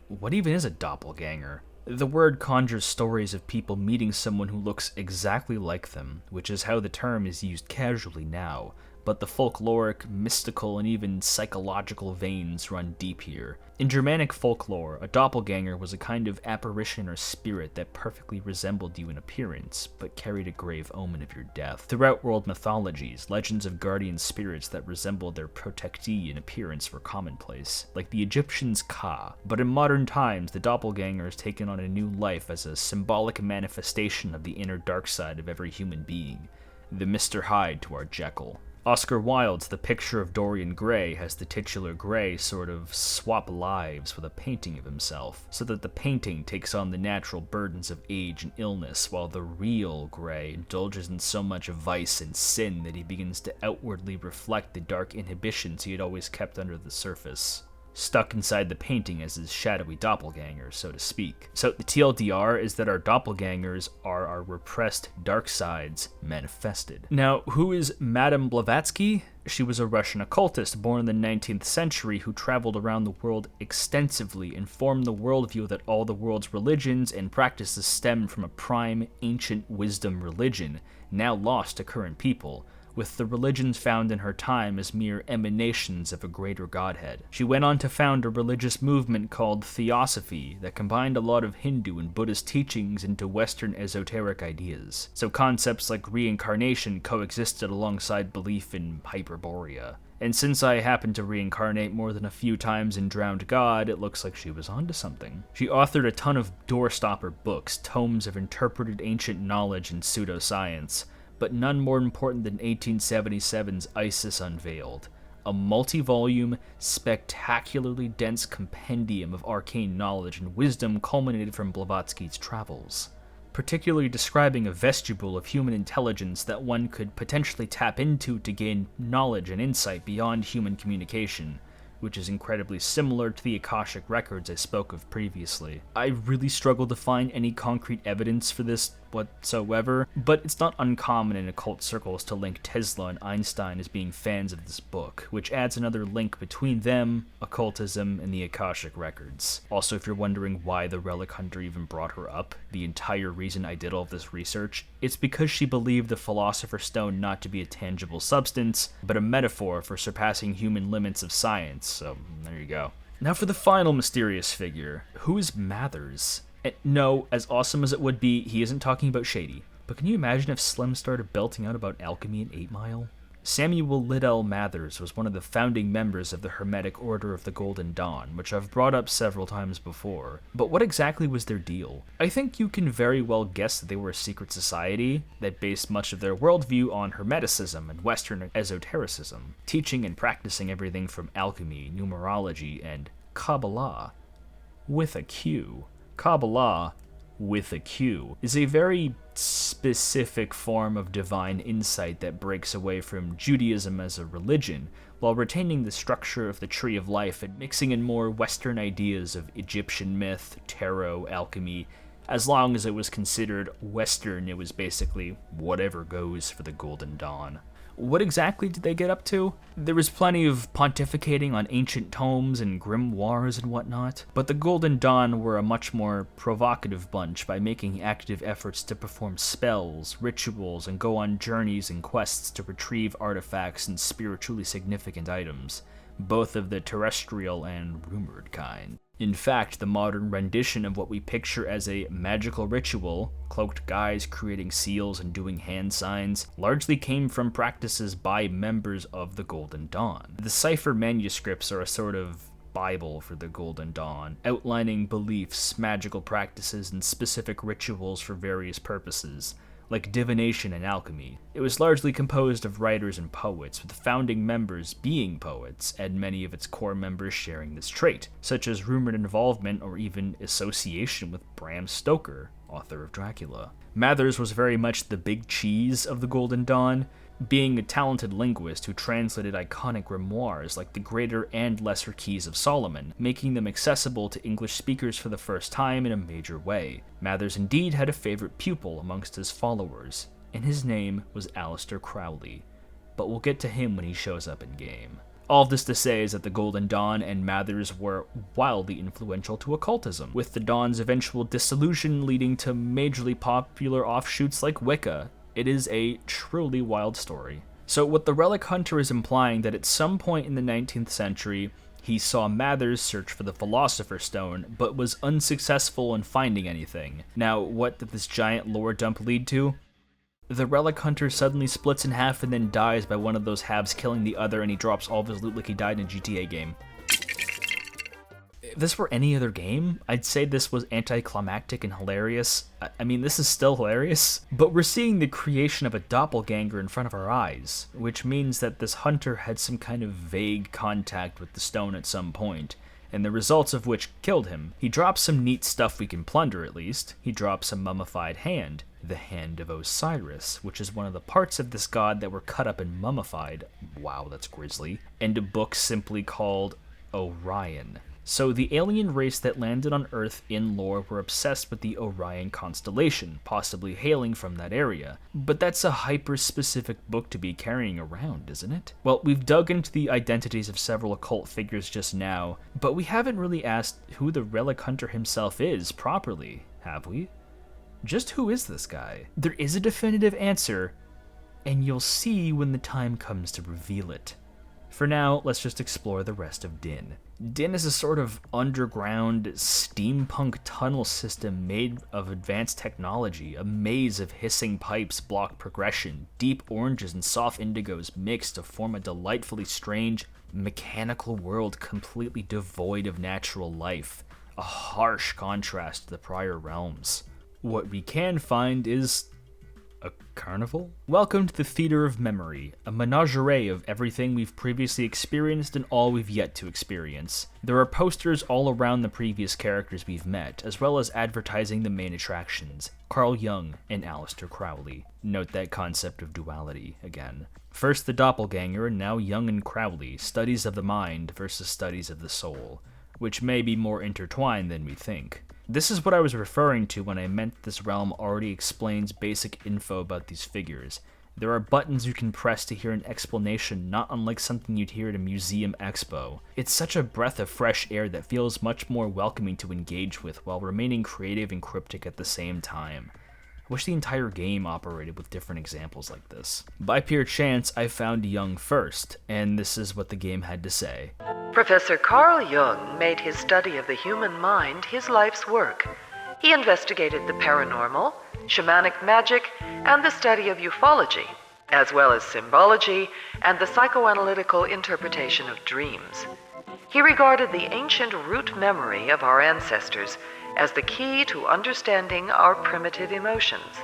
What even is a doppelganger? The word conjures stories of people meeting someone who looks exactly like them, which is how the term is used casually now, but the folkloric, mystical, and even psychological veins run deep here. In Germanic folklore, a doppelganger was a kind of apparition or spirit that perfectly resembled you in appearance, but carried a grave omen of your death. Throughout world mythologies, legends of guardian spirits that resembled their protectee in appearance were commonplace, like the Egyptians' Ka, but in modern times, the doppelganger has taken on a new life as a symbolic manifestation of the inner dark side of every human being, the Mr. Hyde to our Jekyll. Oscar Wilde's The Picture of Dorian Gray has the titular Gray sort of swap lives with a painting of himself, so that the painting takes on the natural burdens of age and illness, while the real Gray indulges in so much vice and sin that he begins to outwardly reflect the dark inhibitions he had always kept under the surface, stuck inside the painting as his shadowy doppelganger, so to speak. So the TLDR is that our doppelgangers are our repressed dark sides manifested. Now, who is Madame Blavatsky? She was a Russian occultist born in the 19th century who traveled around the world extensively and formed the worldview that all the world's religions and practices stem from a prime, ancient wisdom religion, now lost to current people, with the religions found in her time as mere emanations of a greater godhead. She went on to found a religious movement called Theosophy that combined a lot of Hindu and Buddhist teachings into Western esoteric ideas. So concepts like reincarnation coexisted alongside belief in Hyperborea. And since I happened to reincarnate more than a few times in Drowned God, it looks like she was onto something. She authored a ton of doorstopper books, tomes of interpreted ancient knowledge and pseudoscience, but none more important than 1877's Isis Unveiled, a multi-volume, spectacularly dense compendium of arcane knowledge and wisdom culminated from Blavatsky's travels, particularly describing a vestibule of human intelligence that one could potentially tap into to gain knowledge and insight beyond human communication, which is incredibly similar to the Akashic records I spoke of previously. I really struggle to find any concrete evidence for this whatsoever, but it's not uncommon in occult circles to link Tesla and Einstein as being fans of this book, which adds another link between them, occultism, and the Akashic records. Also, if you're wondering why the Relic Hunter even brought her up, the entire reason I did all of this research, it's because she believed the Philosopher's Stone not to be a tangible substance, but a metaphor for surpassing human limits of science, so there you go. Now for the final mysterious figure, who is Mathers? No, as awesome as it would be, he isn't talking about Shady. But can you imagine if Slim started belting out about alchemy in 8 Mile? Samuel Liddell Mathers was one of the founding members of the Hermetic Order of the Golden Dawn, which I've brought up several times before. But what exactly was their deal? I think you can very well guess that they were a secret society that based much of their worldview on Hermeticism and Western esotericism, teaching and practicing everything from alchemy, numerology, and Kabbalah. With a Q. Kabbalah, with a Q, is a very specific form of divine insight that breaks away from Judaism as a religion, while retaining the structure of the Tree of Life and mixing in more Western ideas of Egyptian myth, tarot, alchemy. As long as it was considered Western, it was basically whatever goes for the Golden Dawn. What exactly did they get up to? There was plenty of pontificating on ancient tomes and grimoires and whatnot, but the Golden Dawn were a much more provocative bunch by making active efforts to perform spells, rituals, and go on journeys and quests to retrieve artifacts and spiritually significant items, both of the terrestrial and rumored kind. In fact, the modern rendition of what we picture as a magical ritual, cloaked guys creating seals and doing hand signs, largely came from practices by members of the Golden Dawn. The cipher manuscripts are a sort of Bible for the Golden Dawn, outlining beliefs, magical practices, and specific rituals for various purposes, like divination and alchemy. It was largely composed of writers and poets, with the founding members being poets, and many of its core members sharing this trait, such as rumored involvement or even association with Bram Stoker, author of Dracula. Mathers was very much the big cheese of the Golden Dawn, being a talented linguist who translated iconic grimoires like the Greater and Lesser Keys of Solomon, making them accessible to English speakers for the first time in a major way. Mathers indeed had a favorite pupil amongst his followers, and his name was Aleister Crowley, but we'll get to him when he shows up in game. All of this to say is that the Golden Dawn and Mathers were wildly influential to occultism, with the Dawn's eventual dissolution leading to majorly popular offshoots like Wicca. It is a truly wild story. So what the Relic Hunter is implying that at some point in the 19th century, he saw Mathers search for the Philosopher's Stone, but was unsuccessful in finding anything. Now, what did this giant lore dump lead to? The Relic Hunter suddenly splits in half and then dies by one of those halves killing the other, and he drops all of his loot like he died in a GTA game. If this were any other game, I'd say this was anticlimactic and hilarious. I mean, this is still hilarious, but we're seeing the creation of a doppelganger in front of our eyes, which means that this hunter had some kind of vague contact with the stone at some point, and the results of which killed him. He drops some neat stuff we can plunder, at least. He drops a mummified hand, the Hand of Osiris, which is one of the parts of this god that were cut up and mummified. Wow, that's grisly. And a book simply called Orion. So the alien race that landed on Earth in lore were obsessed with the Orion constellation, possibly hailing from that area. But that's a hyper-specific book to be carrying around, isn't it? Well, we've dug into the identities of several occult figures just now, but we haven't really asked who the Relic Hunter himself is properly, have we? Just who is this guy? There is a definitive answer, and you'll see when the time comes to reveal it. For now, let's just explore the rest of Din. Din is a sort of underground steampunk tunnel system made of advanced technology. A maze of hissing pipes block progression. Deep oranges and soft indigos mix to form a delightfully strange, mechanical world completely devoid of natural life. A harsh contrast to the prior realms. What we can find is a carnival? Welcome to the Theater of Memory, a menagerie of everything we've previously experienced and all we've yet to experience. There are posters all around the previous characters we've met, as well as advertising the main attractions, Carl Jung and Aleister Crowley. Note that concept of duality again. First the doppelganger, and now Jung and Crowley, studies of the mind versus studies of the soul, which may be more intertwined than we think. This is what I was referring to when I meant this realm already explains basic info about these figures. There are buttons you can press to hear an explanation not unlike something you'd hear at a museum expo. It's such a breath of fresh air that feels much more welcoming to engage with while remaining creative and cryptic at the same time. I wish the entire game operated with different examples like this. By pure chance, I found Jung first, and this is what the game had to say. Professor Carl Jung made his study of the human mind his life's work. He investigated the paranormal, shamanic magic, and the study of ufology, as well as symbology and the psychoanalytical interpretation of dreams. He regarded the ancient root memory of our ancestors as the key to understanding our primitive emotions,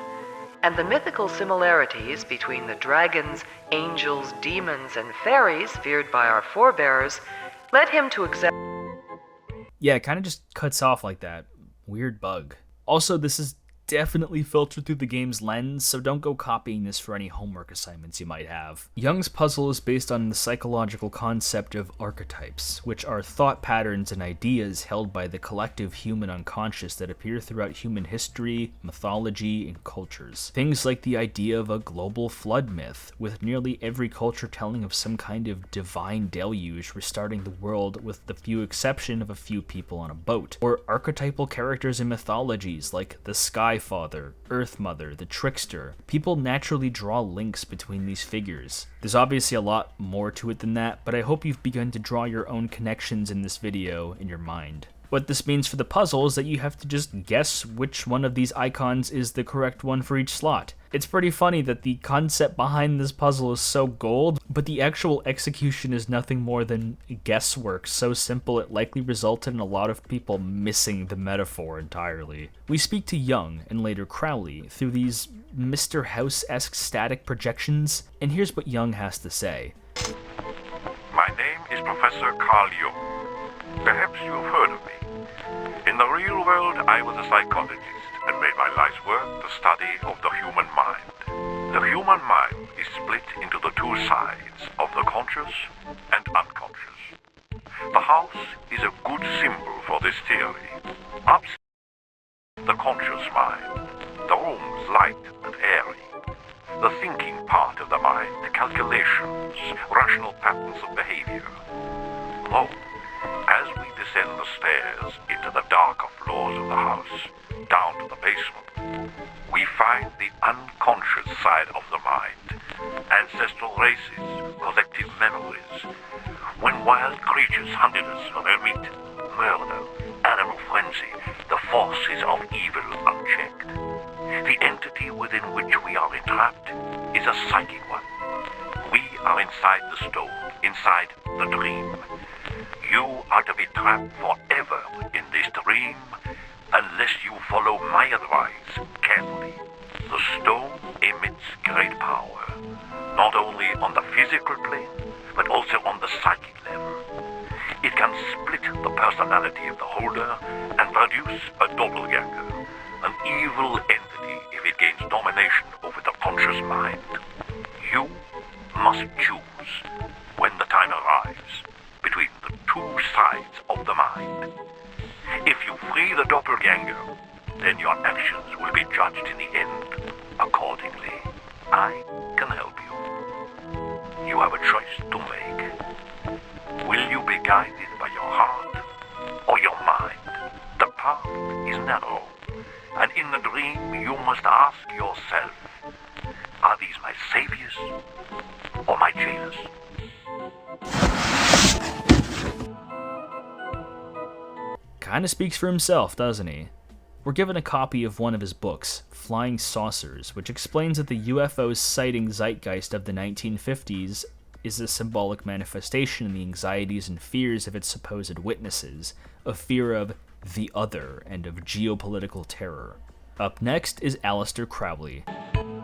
and the mythical similarities between the dragons, angels, demons, and fairies feared by our forebears led him to examine. Yeah, it kind of just cuts off like that. Weird bug. Also, this is definitely filtered through the game's lens, so don't go copying this for any homework assignments you might have. Jung's puzzle is based on the psychological concept of archetypes, which are thought patterns and ideas held by the collective human unconscious that appear throughout human history, mythology, and cultures. Things like the idea of a global flood myth, with nearly every culture telling of some kind of divine deluge restarting the world with the few exception of a few people on a boat. Or archetypal characters in mythologies like the sky Skyfather, Earth Mother, the Trickster. People naturally draw links between these figures. There's obviously a lot more to it than that, but I hope you've begun to draw your own connections in this video in your mind. What this means for the puzzle is that you have to just guess which one of these icons is the correct one for each slot. It's pretty funny that the concept behind this puzzle is so gold, but the actual execution is nothing more than guesswork, so simple it likely resulted in a lot of people missing the metaphor entirely. We speak to Young, and later Crowley, through these Mr. House-esque static projections, and here's what Young has to say. My name is Professor Carl Jung. Perhaps you've heard of me. In the real world, I was a psychologist and made my life's work the study of the human mind. The human mind is split into the two sides of the conscious and unconscious. The house is a good symbol for this theory. Upstairs, the conscious mind. The room's light and airy. The thinking part of the mind, calculations, rational patterns of behavior. Low. As we descend the stairs into the darker floors of the house, down to the basement, we find the unconscious side of the mind, ancestral races, collective memories. When wild creatures hunted us for their meat, murder, animal frenzy, the forces of evil unchecked. The entity within which we are entrapped is a psychic one. We are inside the stone, inside the dream. You are to be trapped forever in this dream unless you follow my advice carefully. The stone emits great power, not only on the physical plane, but also on the psychic level. It can split the personality of the holder and produce a doppelganger, an evil entity if it gains domination over the conscious mind. You must choose, when the time arrives, between the two sides of the mind. If you free the doppelganger, then your actions will be judged in the end accordingly. I can help you. You have a choice to make. Will you be guided by your heart or your mind? The path is narrow, and in the dream you must ask yourself, are these my saviors or my jailers? Kinda speaks for himself, doesn't he? We're given a copy of one of his books, Flying Saucers, which explains that the UFO sighting zeitgeist of the 1950s is a symbolic manifestation of the anxieties and fears of its supposed witnesses, a fear of the other and of geopolitical terror. Up next is Aleister Crowley.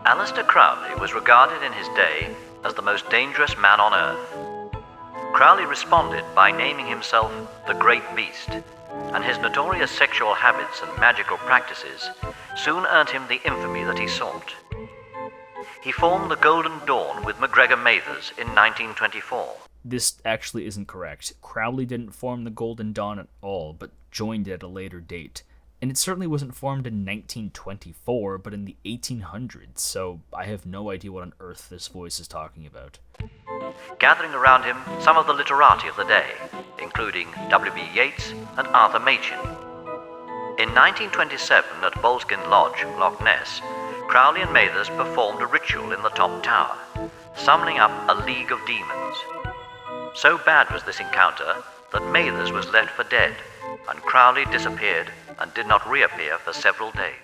Aleister Crowley was regarded in his day as the most dangerous man on Earth. Crowley responded by naming himself the Great Beast, and his notorious sexual habits and magical practices soon earned him the infamy that he sought. He formed the Golden Dawn with MacGregor Mathers in 1924. This actually isn't correct. Crowley didn't form the Golden Dawn at all, but joined it at a later date. And it certainly wasn't formed in 1924, but in the 1800s, so I have no idea what on earth this voice is talking about. Gathering around him some of the literati of the day, including W.B. Yeats and Arthur Machen. In 1927, at Boleskine Lodge, Loch Ness, Crowley and Mathers performed a ritual in the top tower, summoning up a league of demons. So bad was this encounter that Mathers was left for dead, and Crowley disappeared and did not reappear for several days.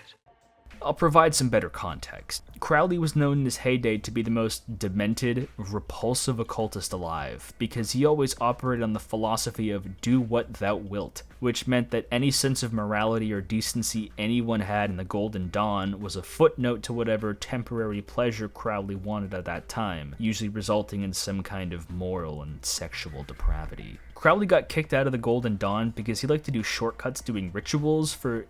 I'll provide some better context. Crowley was known in his heyday to be the most demented, repulsive occultist alive, because he always operated on the philosophy of do what thou wilt, which meant that any sense of morality or decency anyone had in the Golden Dawn was a footnote to whatever temporary pleasure Crowley wanted at that time, usually resulting in some kind of moral and sexual depravity. Crowley got kicked out of the Golden Dawn because he liked to do shortcuts doing rituals for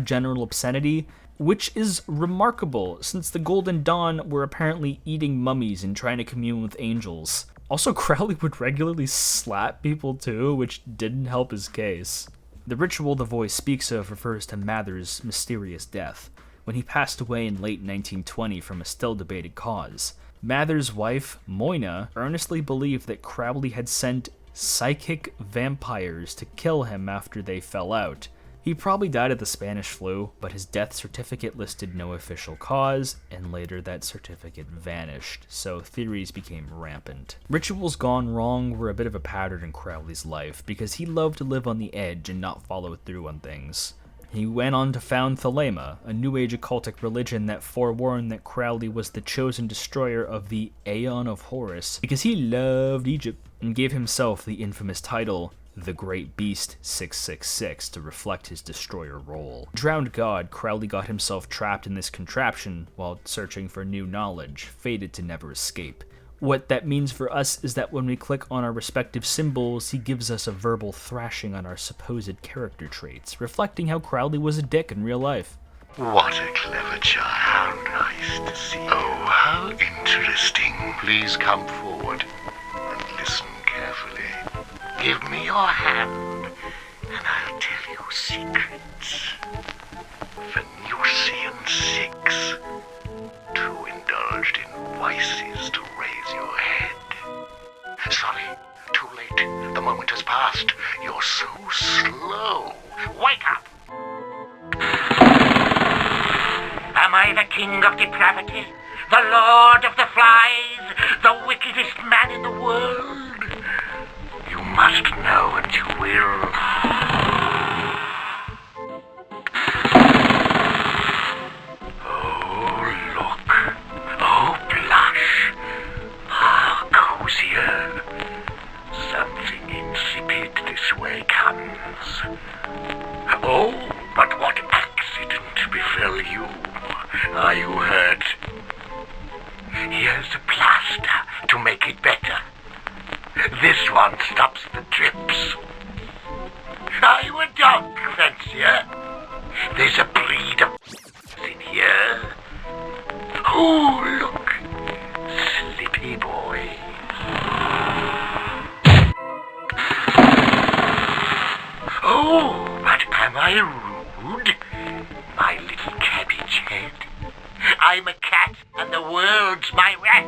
general obscenity, which is remarkable since the Golden Dawn were apparently eating mummies and trying to commune with angels. Also, Crowley would regularly slap people too, which didn't help his case. The ritual the voice speaks of refers to Mather's mysterious death, when he passed away in late 1920 from a still debated cause. Mather's wife, Moina, earnestly believed that Crowley had sent psychic vampires to kill him after they fell out. He probably died of the Spanish flu, but his death certificate listed no official cause, and later that certificate vanished, so theories became rampant. Rituals gone wrong were a bit of a pattern in Crowley's life, because he loved to live on the edge and not follow through on things. He went on to found Thelema, a New Age occultic religion that forewarned that Crowley was the chosen destroyer of the Aeon of Horus, because he loved Egypt, and gave himself the infamous title, the Great Beast 666, to reflect his destroyer role. Drowned God, Crowley got himself trapped in this contraption while searching for new knowledge, fated to never escape. What that means for us is that when we click on our respective symbols, he gives us a verbal thrashing on our supposed character traits, reflecting how Crowley was a dick in real life. What a clever child. How nice to see you. Oh, how interesting. Please come forward and listen carefully. Give me your hand, and I'll tell you secrets. Venusian 6. Too indulged in vices to raise your head. Sorry, too late. The moment has passed. You're so slow. Wake up! Am I the king of depravity? The lord of the flies? The wickedest man in the world? You must know, and you will. Oh, look. Oh, blush. Ah, cozier. Something insipid this way comes. Oh, but what accident befell you? Are you hurt? Here's a plaster to make it better. This one stops the drips. Are you a dog fancier? There's a breed of in here. Oh, look. Slippy boy. Oh, but am I rude? My little cabbage head. I'm a cat and the world's my rat.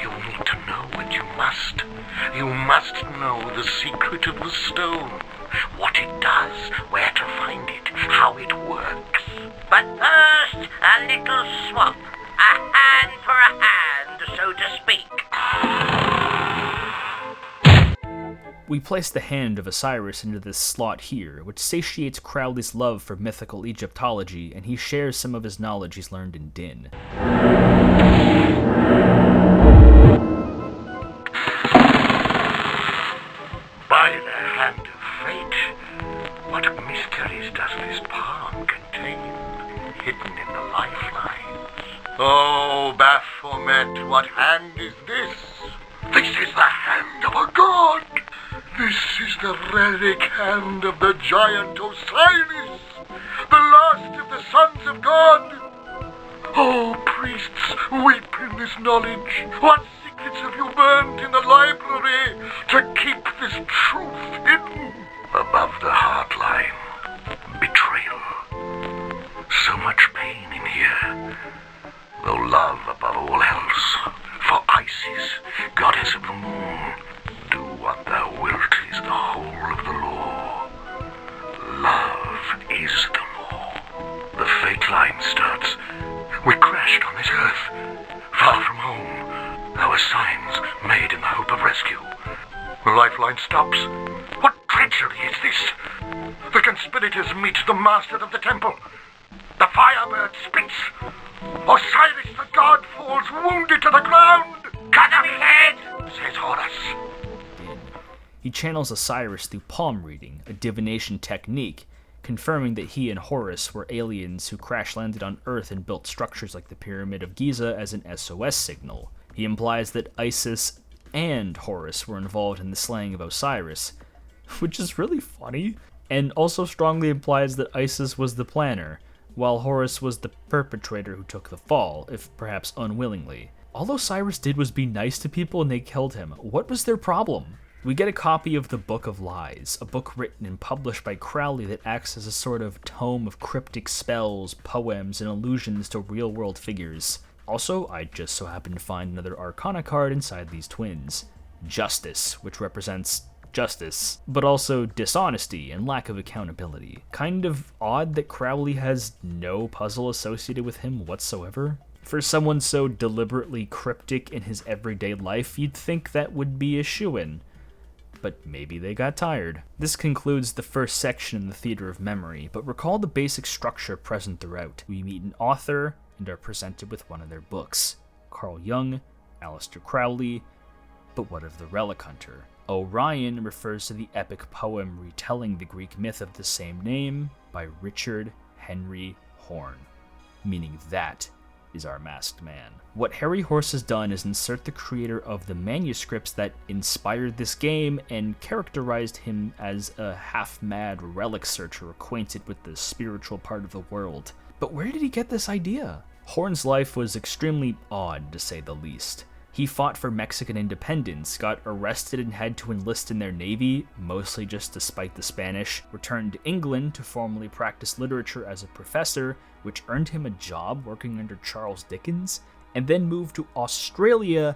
You need to know what you must. You must know the secret of the stone. What it does, where to find it, how it works. But first, a little swap. A hand for a hand, so to speak. We place the hand of Osiris into this slot here, which satiates Crowley's love for mythical Egyptology, and he shares some of his knowledge he's learned in Din. By the hand of fate, what mysteries does this palm contain, hidden in the lifelines? Oh, Baphomet, what hand is this? This is the hand of a god! This is the relic hand of the giant Osiris, the last of the sons of God. Oh, priests, weep in this knowledge. What secrets have you burned in the library to keep this truth hidden? Above the heart line, betrayal. So much pain in here, though love above all else. For Isis, goddess of the moon, do what thou wilt is the whole of the law. Love is the law. The fate line starts. We crashed on this earth, far from home. Our signs made in the hope of rescue. The lifeline stops. What treachery is this? The conspirators meet the master of the temple. The firebird spits. Osiris the god falls wounded to the ground. Cut off his head, says Horus. He channels Osiris through palm reading, a divination technique, confirming that he and Horus were aliens who crash-landed on Earth and built structures like the Pyramid of Giza as an SOS signal. He implies that Isis and Horus were involved in the slaying of Osiris, which is really funny, and also strongly implies that Isis was the planner, while Horus was the perpetrator who took the fall, if perhaps unwillingly. All Osiris did was be nice to people and they killed him. What was their problem? We get a copy of the Book of Lies, a book written and published by Crowley that acts as a sort of tome of cryptic spells, poems, and allusions to real-world figures. Also, I just so happened to find another Arcana card inside these twins. Justice, which represents justice, but also dishonesty and lack of accountability. Kind of odd that Crowley has no puzzle associated with him whatsoever. For someone so deliberately cryptic in his everyday life, you'd think that would be a shoo-in. But maybe they got tired. This concludes the first section in the Theater of Memory, but recall the basic structure present throughout. We meet an author and are presented with one of their books. Carl Jung, Aleister Crowley, but what of the Relic Hunter? Orion refers to the epic poem retelling the Greek myth of the same name by Richard Henry Horne, meaning that is our masked man. What Harry Horse has done is insert the creator of the manuscripts that inspired this game and characterized him as a half-mad relic searcher acquainted with the spiritual part of the world. But where did he get this idea? Horne's life was extremely odd, to say the least. He fought for Mexican independence, got arrested and had to enlist in their navy, mostly just to spite the Spanish, returned to England to formally practice literature as a professor, which earned him a job working under Charles Dickens, and then moved to Australia,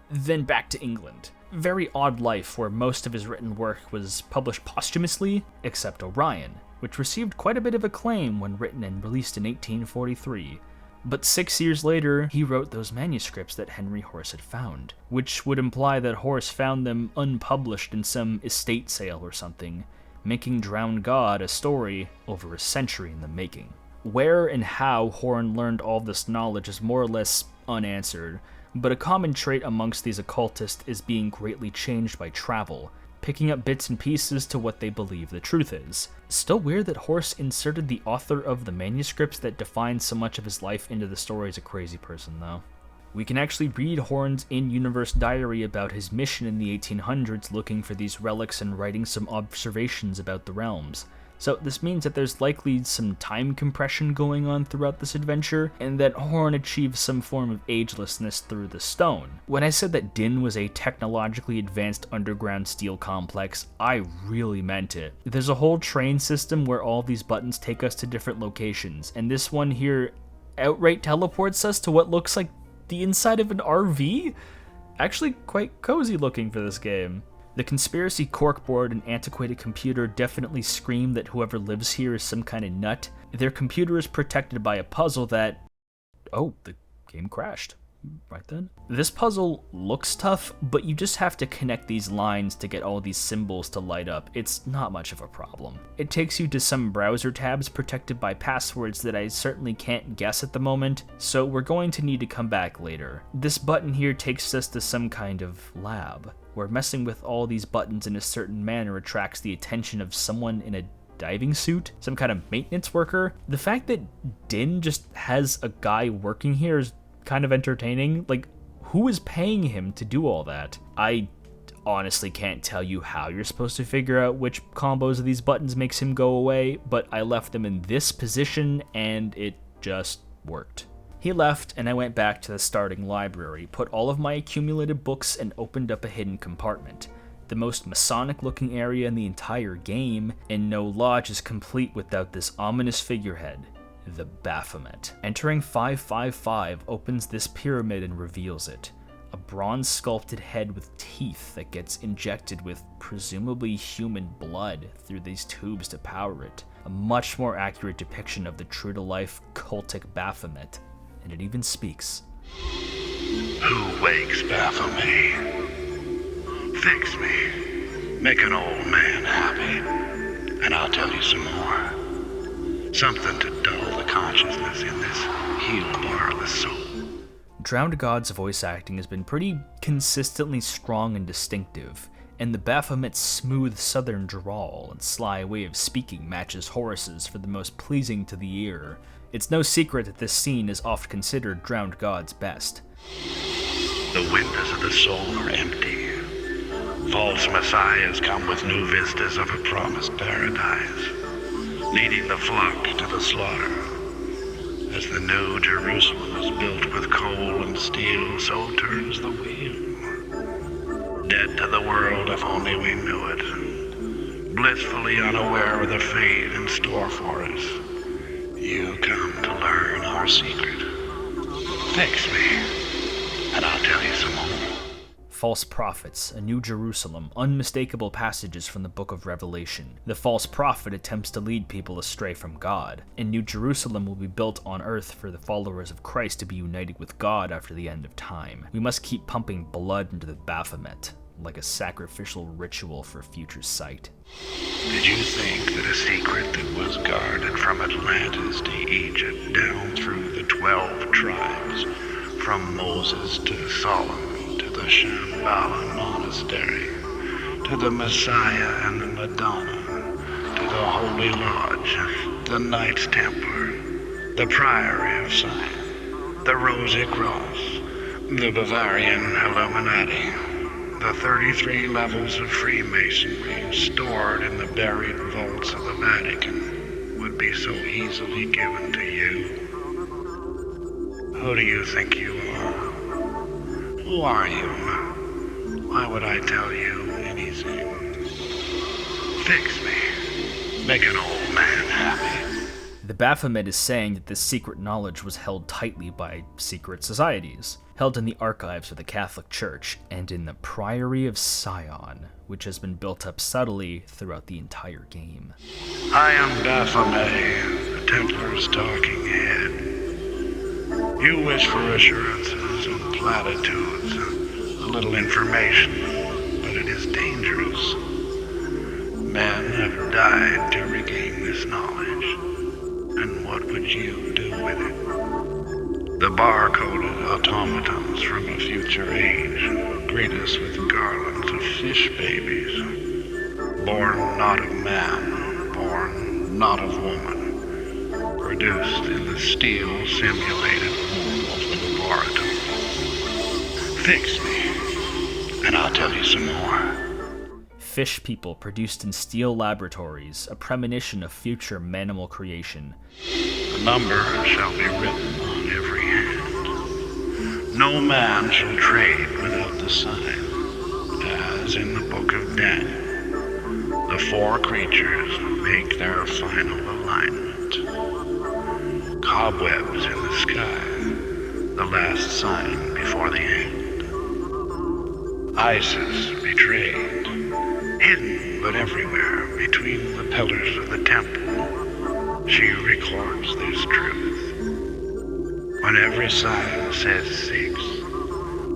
then back to England. Very odd life where most of his written work was published posthumously, except Orion, which received quite a bit of acclaim when written and released in 1843. But 6 years later, he wrote those manuscripts that Henry Horse had found, which would imply that Horse found them unpublished in some estate sale or something, making Drowned God a story over a century in the making. Where and how Horne learned all this knowledge is more or less unanswered, but a common trait amongst these occultists is being greatly changed by travel, picking up bits and pieces to what they believe the truth is. Still weird that Horse inserted the author of the manuscripts that define so much of his life into the story as a crazy person, though. We can actually read Horne's in-universe diary about his mission in the 1800s looking for these relics and writing some observations about the realms. So this means that there's likely some time compression going on throughout this adventure, and that Horne achieves some form of agelessness through the stone. When I said that Din was a technologically advanced underground steel complex, I really meant it. There's a whole train system where all these buttons take us to different locations, and this one here outright teleports us to what looks like the inside of an RV? Actually quite cozy looking for this game. The conspiracy corkboard and antiquated computer definitely scream that whoever lives here is some kind of nut. Their computer is protected by a puzzle that... Oh, the game crashed. Right then. This puzzle looks tough, but you just have to connect these lines to get all these symbols to light up. It's not much of a problem. It takes you to some browser tabs protected by passwords that I certainly can't guess at the moment, so we're going to need to come back later. This button here takes us to some kind of lab, where messing with all these buttons in a certain manner attracts the attention of someone in a diving suit, some kind of maintenance worker. The fact that Din just has a guy working here is kind of entertaining. Like, who is paying him to do all that? I honestly can't tell you how you're supposed to figure out which combos of these buttons makes him go away, but I left them in this position and it just worked. He left, and I went back to the starting library, put all of my accumulated books, and opened up a hidden compartment. The most Masonic-looking area in the entire game, and no lodge is complete without this ominous figurehead, the Baphomet. Entering 555 opens this pyramid and reveals it. A bronze-sculpted head with teeth that gets injected with presumably human blood through these tubes to power it. A much more accurate depiction of the true-to-life cultic Baphomet. And it even speaks. Who wakes Baphomet? Fix me. Make an old man happy. And I'll tell you some more. Something to dull the consciousness in this healed bar of the soul. Drowned God's voice acting has been pretty consistently strong and distinctive, and the Baphomet's smooth southern drawl and sly way of speaking matches Horus's for the most pleasing to the ear. It's no secret that this scene is oft considered Drowned God's best. The windows of the soul are empty. False messiahs come with new vistas of a promised paradise, leading the flock to the slaughter. As the new Jerusalem is built with coal and steel, so turns the wheel. Dead to the world if only we knew it. Blissfully unaware of the fate in store for us. You come to learn our secret. Fix me, and I'll tell you some more. false prophets, a New Jerusalem, unmistakable passages from the Book of Revelation. The false prophet attempts to lead people astray from God, and New Jerusalem will be built on earth for the followers of Christ to be united with God after the end of time. We must keep pumping blood into the Baphomet, like a sacrificial ritual for future sight. Did you think that a secret that was guarded from Atlantis to Egypt down through the 12 tribes, from Moses to Solomon to the Shambhala Monastery, to the Messiah and the Madonna, to the Holy Lodge, the Knights Templar, the Priory of Sion, the Rosy Cross, the Bavarian Illuminating, the 33 levels of Freemasonry stored in the buried vaults of the Vatican would be so easily given to you? Who do you think you are? Who are you? Why would I tell you anything? Fix me. Make an old man happy. The Baphomet is saying that this secret knowledge was held tightly by secret societies, held in the archives of the Catholic Church and in the Priory of Sion, which has been built up subtly throughout the entire game. I am Baphomet, the Templar's talking head. You wish for assurances and platitudes, a little information, but it is dangerous. Men have died to regain this knowledge, and what would you do with it? The bar-coded automatons from a future age greet us with garlands of fish babies, born not of man, born not of woman, produced in the steel simulated womb of the laboratory. Fix me, and I'll tell you some more. Fish people produced in steel laboratories, a premonition of future manimal creation. The number shall be written on every hand. No man shall trade without the sign, as in the book of Daniel. The four creatures make their final alignment. Cobwebs in the sky, the last sign before the end. Isis betrayed, hidden but everywhere between the pillars of the temple. She records this truth. When every sign says 6,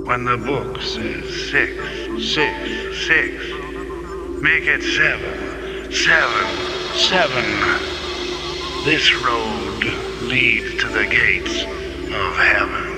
when the book says 6, 6, 6, make it 7, 7, 7. This road leads to the gates of heaven.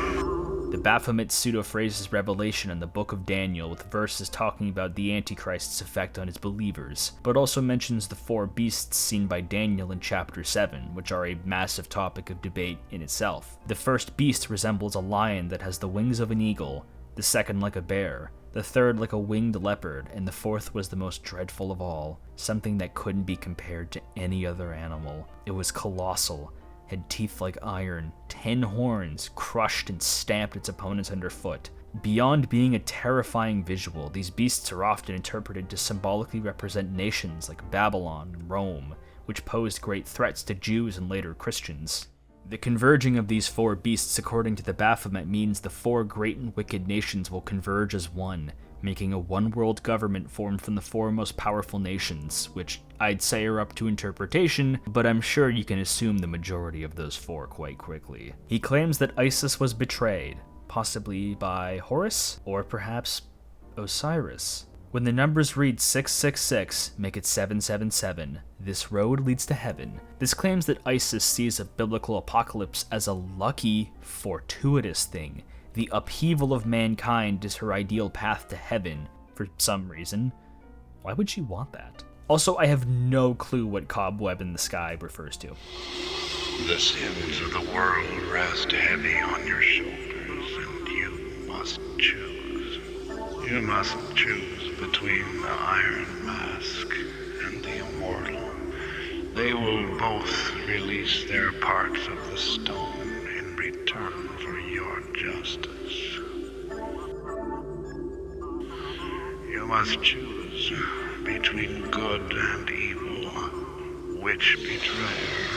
The Baphomet pseudo-phrases Revelation in the Book of Daniel with verses talking about the Antichrist's effect on his believers, but also mentions the 4 beasts seen by Daniel in chapter 7, which are a massive topic of debate in itself. The first beast resembles a lion that has the wings of an eagle, the second like a bear, the third like a winged leopard, and the fourth was the most dreadful of all, something that couldn't be compared to any other animal. It was colossal, had teeth like iron, 10 horns, crushed and stamped its opponents underfoot. Beyond being a terrifying visual, these beasts are often interpreted to symbolically represent nations like Babylon and Rome, which posed great threats to Jews and later Christians. The converging of these 4 beasts according to the Baphomet means the 4 great and wicked nations will converge as one, making a one-world government formed from the 4 most powerful nations, which I'd say are up to interpretation, but I'm sure you can assume the majority of those 4 quite quickly. He claims that Isis was betrayed, possibly by Horus, or perhaps Osiris. When the numbers read 666, make it 777. This road leads to heaven. This claims that Isis sees a biblical apocalypse as a lucky, fortuitous thing. The upheaval of mankind is her ideal path to heaven, for some reason. Why would she want that? Also, I have no clue what cobweb in the sky refers to. The sins of the world rest heavy on your shoulders, and you must choose. You must choose between the Iron Mask and the Immortal. They will both release their parts of the stone in return for your justice. You must choose between good and evil. Which betrayer,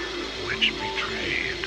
which betrayed?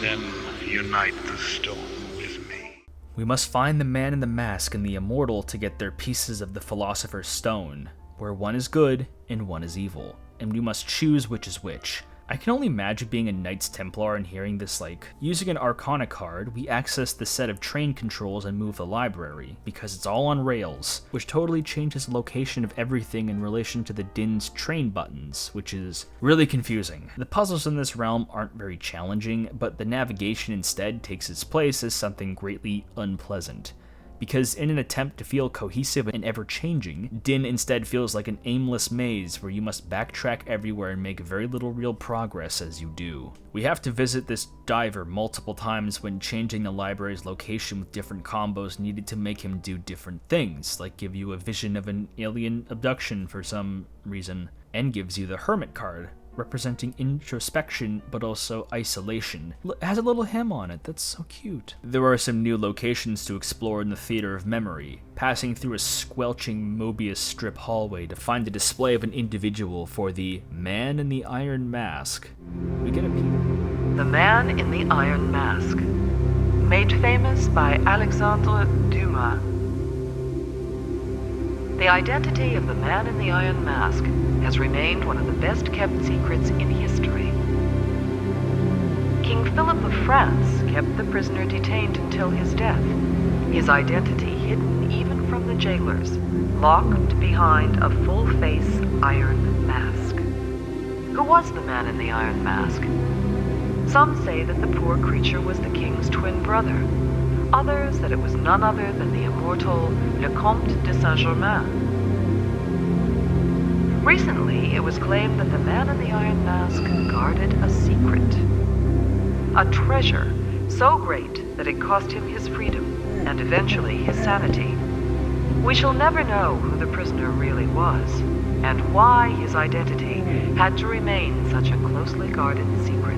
Then unite the stone with me. We must find the man in the mask and the immortal to get their pieces of the Philosopher's Stone, where one is good and one is evil, and we must choose which is which. I can only imagine being a Knights Templar and hearing this using an Arcana card, we access the set of train controls and move the library, because it's all on rails, which totally changes the location of everything in relation to the Din's train buttons, which is really confusing. The puzzles in this realm aren't very challenging, but the navigation instead takes its place as something greatly unpleasant. Because in an attempt to feel cohesive and ever-changing, Din instead feels like an aimless maze where you must backtrack everywhere and make very little real progress as you do. We have to visit this diver multiple times when changing the library's location with different combos needed to make him do different things, like give you a vision of an alien abduction for some reason, and gives you the Hermit card, representing introspection but also isolation. It has a little hem on it, that's so cute. There are some new locations to explore in the Theater of Memory, passing through a squelching Mobius strip hallway to find a display of an individual for the Man in the Iron Mask. We get a peek. The Man in the Iron Mask, made famous by Alexandre Dumas. The identity of the Man in the Iron Mask has remained one of the best-kept secrets in history. King Philip of France kept the prisoner detained until his death, his identity hidden even from the jailers, locked behind a full-face iron mask. Who was the Man in the Iron Mask? Some say that the poor creature was the king's twin brother. Others that it was none other than the immortal Le Comte de Saint-Germain. Recently, it was claimed that the Man in the Iron Mask guarded a secret. A treasure so great that it cost him his freedom and eventually his sanity. We shall never know who the prisoner really was and why his identity had to remain such a closely guarded secret.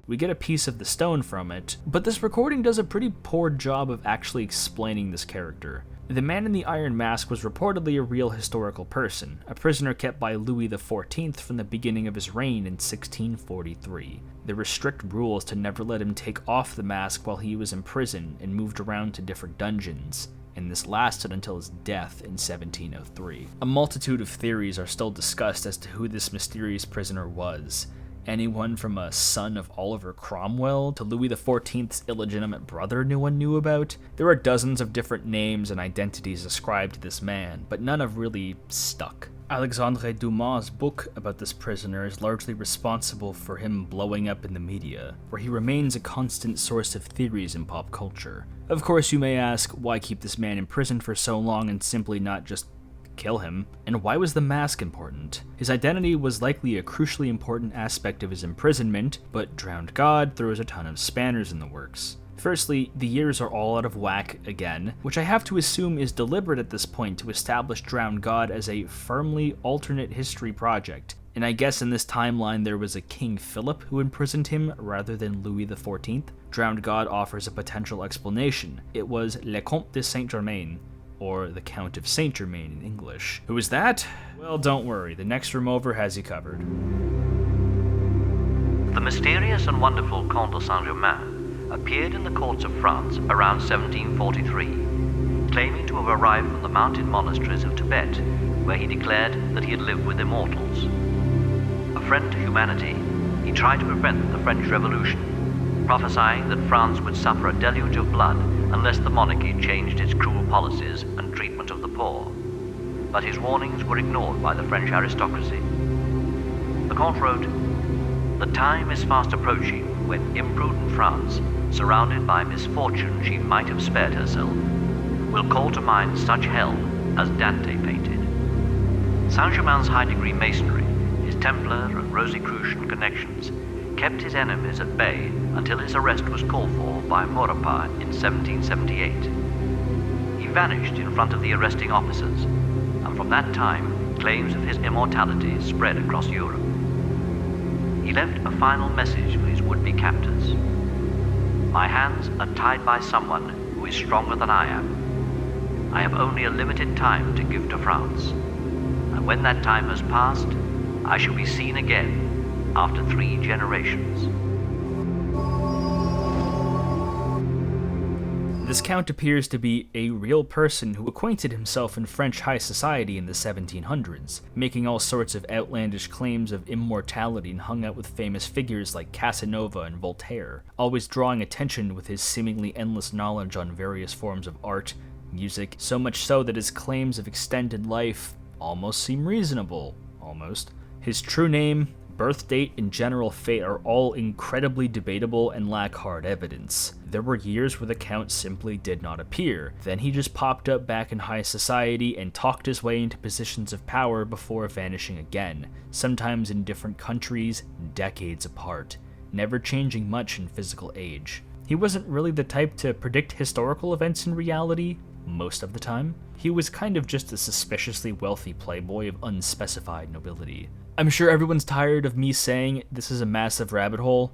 We get a piece of the stone from it, but this recording does a pretty poor job of actually explaining this character. The Man in the Iron Mask was reportedly a real historical person, a prisoner kept by Louis XIV from the beginning of his reign in 1643. There were strict rules to never let him take off the mask while he was in prison and moved around to different dungeons, and this lasted until his death in 1703. A multitude of theories are still discussed as to who this mysterious prisoner was. Anyone from a son of Oliver Cromwell to Louis XIV's illegitimate brother no one knew about. There are dozens of different names and identities ascribed to this man, but none have really stuck. Alexandre Dumas' book about this prisoner is largely responsible for him blowing up in the media, where he remains a constant source of theories in pop culture. Of course, you may ask, why keep this man in prison for so long and simply not just kill him? And why was the mask important? His identity was likely a crucially important aspect of his imprisonment, but Drowned God throws a ton of spanners in the works. Firstly, the years are all out of whack again, which I have to assume is deliberate at this point to establish Drowned God as a firmly alternate history project. And I guess in this timeline there was a King Philip who imprisoned him rather than Louis XIV. Drowned God offers a potential explanation. It was Le Comte de Saint-Germain, or the Count of Saint Germain in English. Who is that? Well, don't worry, the next room over has you covered. The mysterious and wonderful Comte de Saint-Germain appeared in the courts of France around 1743, claiming to have arrived from the mountain monasteries of Tibet, where he declared that he had lived with immortals. A friend to humanity, he tried to prevent the French Revolution, prophesying that France would suffer a deluge of blood unless the monarchy changed its cruel policies and treatment of the poor. But his warnings were ignored by the French aristocracy. The Comte wrote, "The time is fast approaching when imprudent France, surrounded by misfortune she might have spared herself, will call to mind such hell as Dante painted." Saint-Germain's high-degree masonry, his Templar and Rosicrucian connections, kept his enemies at bay until his arrest was called for by Maurepas in 1778. He vanished in front of the arresting officers, and from that time, claims of his immortality spread across Europe. He left a final message for his would-be captors. "My hands are tied by someone who is stronger than I am. I have only a limited time to give to France, and when that time has passed, I shall be seen again after 3 generations." This count appears to be a real person who acquainted himself in French high society in the 1700s, making all sorts of outlandish claims of immortality and hung out with famous figures like Casanova and Voltaire, always drawing attention with his seemingly endless knowledge on various forms of art, music, so much so that his claims of extended life almost seem reasonable. Almost. His true name, birth date, and general fate are all incredibly debatable and lack hard evidence. There were years where the Count simply did not appear. Then he just popped up back in high society and talked his way into positions of power before vanishing again, sometimes in different countries, decades apart, never changing much in physical age. He wasn't really the type to predict historical events in reality, most of the time. He was kind of just a suspiciously wealthy playboy of unspecified nobility. I'm sure everyone's tired of me saying this is a massive rabbit hole,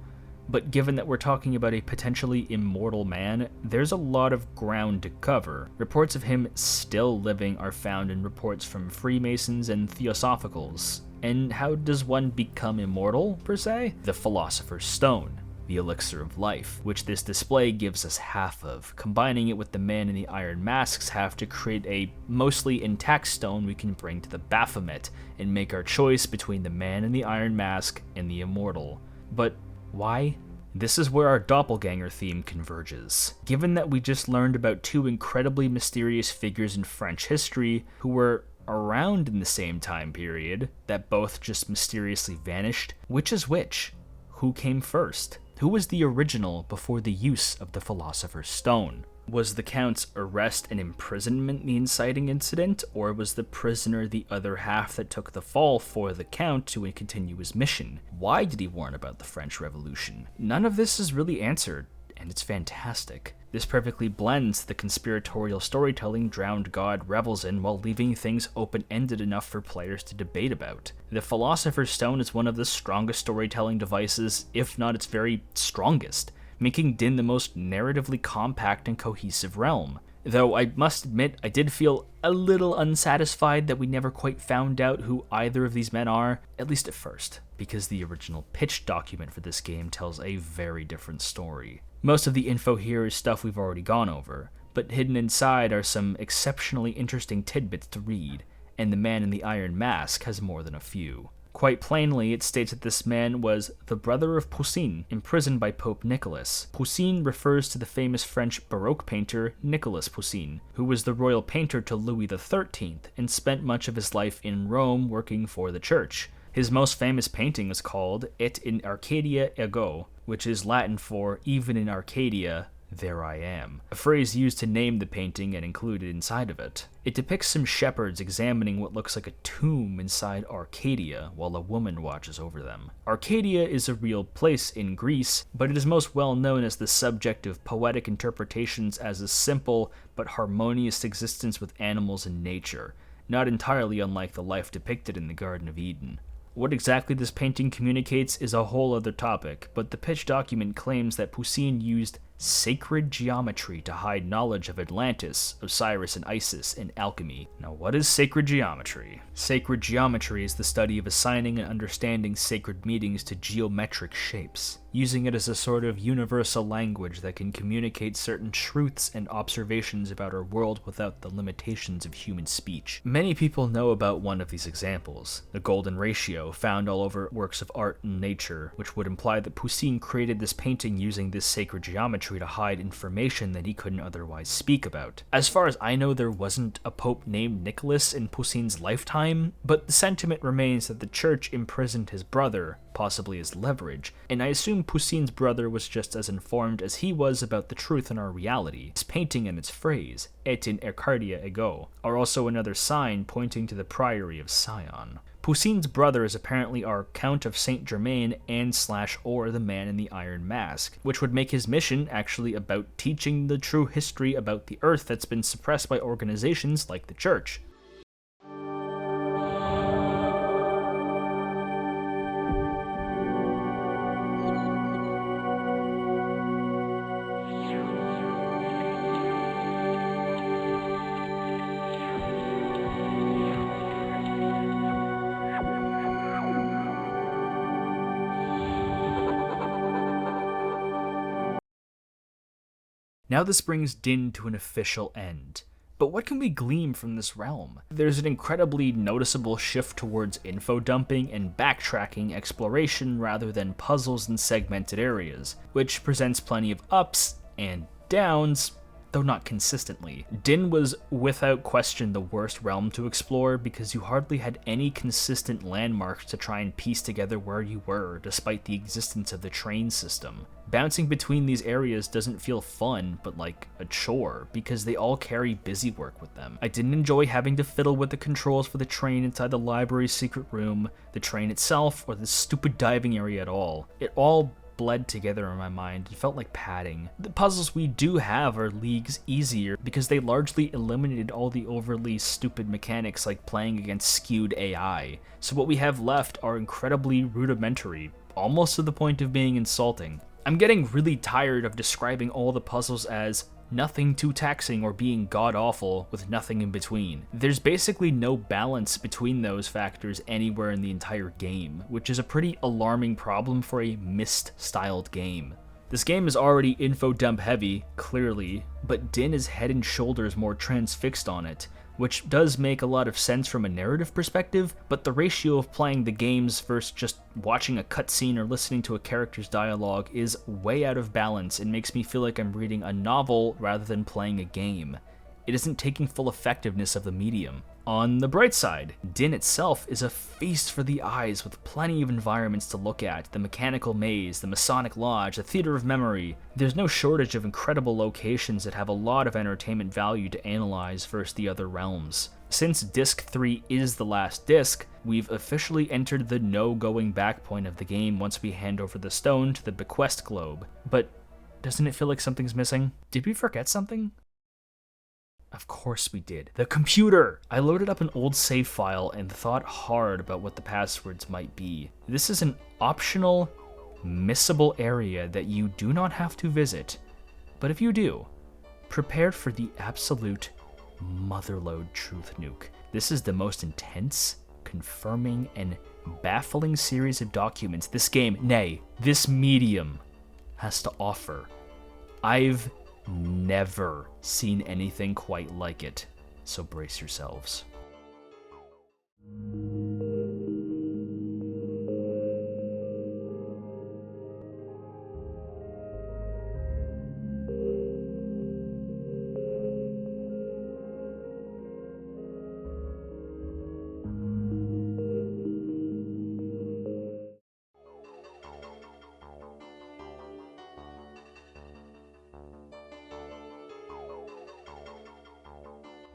but given that we're talking about a potentially immortal man, there's a lot of ground to cover. Reports of him still living are found in reports from Freemasons and Theosophicals. And how does one become immortal, per se? The Philosopher's Stone, the elixir of life, which this display gives us half of. Combining it with the Man in the Iron Mask's half to create a mostly intact stone we can bring to the Baphomet and make our choice between the Man in the Iron Mask and the Immortal. But why? This is where our doppelganger theme converges. Given that we just learned about two incredibly mysterious figures in French history who were around in the same time period, that both just mysteriously vanished, which is which? Who came first? Who was the original before the use of the Philosopher's Stone? Was the Count's arrest and imprisonment the inciting incident, or was the prisoner the other half that took the fall for the Count to continue his mission? Why did he warn about the French Revolution? None of this is really answered, and it's fantastic. This perfectly blends the conspiratorial storytelling Drowned God revels in while leaving things open-ended enough for players to debate about. The Philosopher's Stone is one of the strongest storytelling devices, if not its very strongest, making Din the most narratively compact and cohesive realm. Though I must admit, I did feel a little unsatisfied that we never quite found out who either of these men are, at least at first, because the original pitch document for this game tells a very different story. Most of the info here is stuff we've already gone over, but hidden inside are some exceptionally interesting tidbits to read, and the Man in the Iron Mask has more than a few. Quite plainly, it states that this man was the brother of Poussin, imprisoned by Pope Nicholas. Poussin refers to the famous French Baroque painter Nicolas Poussin, who was the royal painter to Louis XIII and spent much of his life in Rome working for the church. His most famous painting is called Et in Arcadia Ego, which is Latin for even in Arcadia, there I am, a phrase used to name the painting and included inside of it. It depicts some shepherds examining what looks like a tomb inside Arcadia while a woman watches over them. Arcadia is a real place in Greece, but it is most well known as the subject of poetic interpretations as a simple but harmonious existence with animals and nature, not entirely unlike the life depicted in the Garden of Eden. What exactly this painting communicates is a whole other topic, but the pitch document claims that Poussin used sacred geometry to hide knowledge of Atlantis, Osiris and Isis, and alchemy. Now, what is sacred geometry? Sacred geometry is the study of assigning and understanding sacred meanings to geometric shapes, using it as a sort of universal language that can communicate certain truths and observations about our world without the limitations of human speech. Many people know about one of these examples, the golden ratio, found all over works of art and nature, which would imply that Poussin created this painting using this sacred geometry to hide information that he couldn't otherwise speak about. As far as I know, there wasn't a pope named Nicholas in Poussin's lifetime, but the sentiment remains that the church imprisoned his brother, possibly as leverage, and I assume Poussin's brother was just as informed as he was about the truth in our reality. His painting and its phrase, Et in Arcadia Ego, are also another sign pointing to the priory of Sion. Poussin's brother is apparently our Count of Saint Germain and /or the Man in the Iron Mask, which would make his mission actually about teaching the true history about the Earth that's been suppressed by organizations like the Church. Now this brings Din to an official end. But what can we glean from this realm? There's an incredibly noticeable shift towards info dumping and backtracking exploration rather than puzzles and segmented areas, which presents plenty of ups and downs, though not consistently. Din was without question the worst realm to explore because you hardly had any consistent landmarks to try and piece together where you were, despite the existence of the train system. Bouncing between these areas doesn't feel fun, but like a chore, because they all carry busy work with them. I didn't enjoy having to fiddle with the controls for the train inside the library's secret room, the train itself, or the stupid diving area at all. It all bled together in my mind. It felt like padding. The puzzles we do have are leagues easier because they largely eliminated all the overly stupid mechanics like playing against skewed AI. So what we have left are incredibly rudimentary, almost to the point of being insulting. I'm getting really tired of describing all the puzzles as nothing too taxing or being god-awful with nothing in between. There's basically no balance between those factors anywhere in the entire game, which is a pretty alarming problem for a Myst-styled game. This game is already info dump heavy, clearly, but Din is head and shoulders more transfixed on it, which does make a lot of sense from a narrative perspective, but the ratio of playing the games versus just watching a cutscene or listening to a character's dialogue is way out of balance and makes me feel like I'm reading a novel rather than playing a game. It isn't taking full effectiveness of the medium. On the bright side, Din itself is a feast for the eyes with plenty of environments to look at, the mechanical maze, the Masonic Lodge, the Theater of Memory. There's no shortage of incredible locations that have a lot of entertainment value to analyze versus the other realms. Since Disc 3 is the last disc, we've officially entered the no going back point of the game once we hand over the stone to the Bequest Globe. But doesn't it feel like something's missing? Did we forget something? Of course we did. The computer! I loaded up an old save file and thought hard about what the passwords might be. This is an optional, missable area that you do not have to visit. But if you do, prepare for the absolute motherlode truth nuke. This is the most intense, confirming, and baffling series of documents this game, nay, this medium, has to offer. I've never seen anything quite like it, so brace yourselves.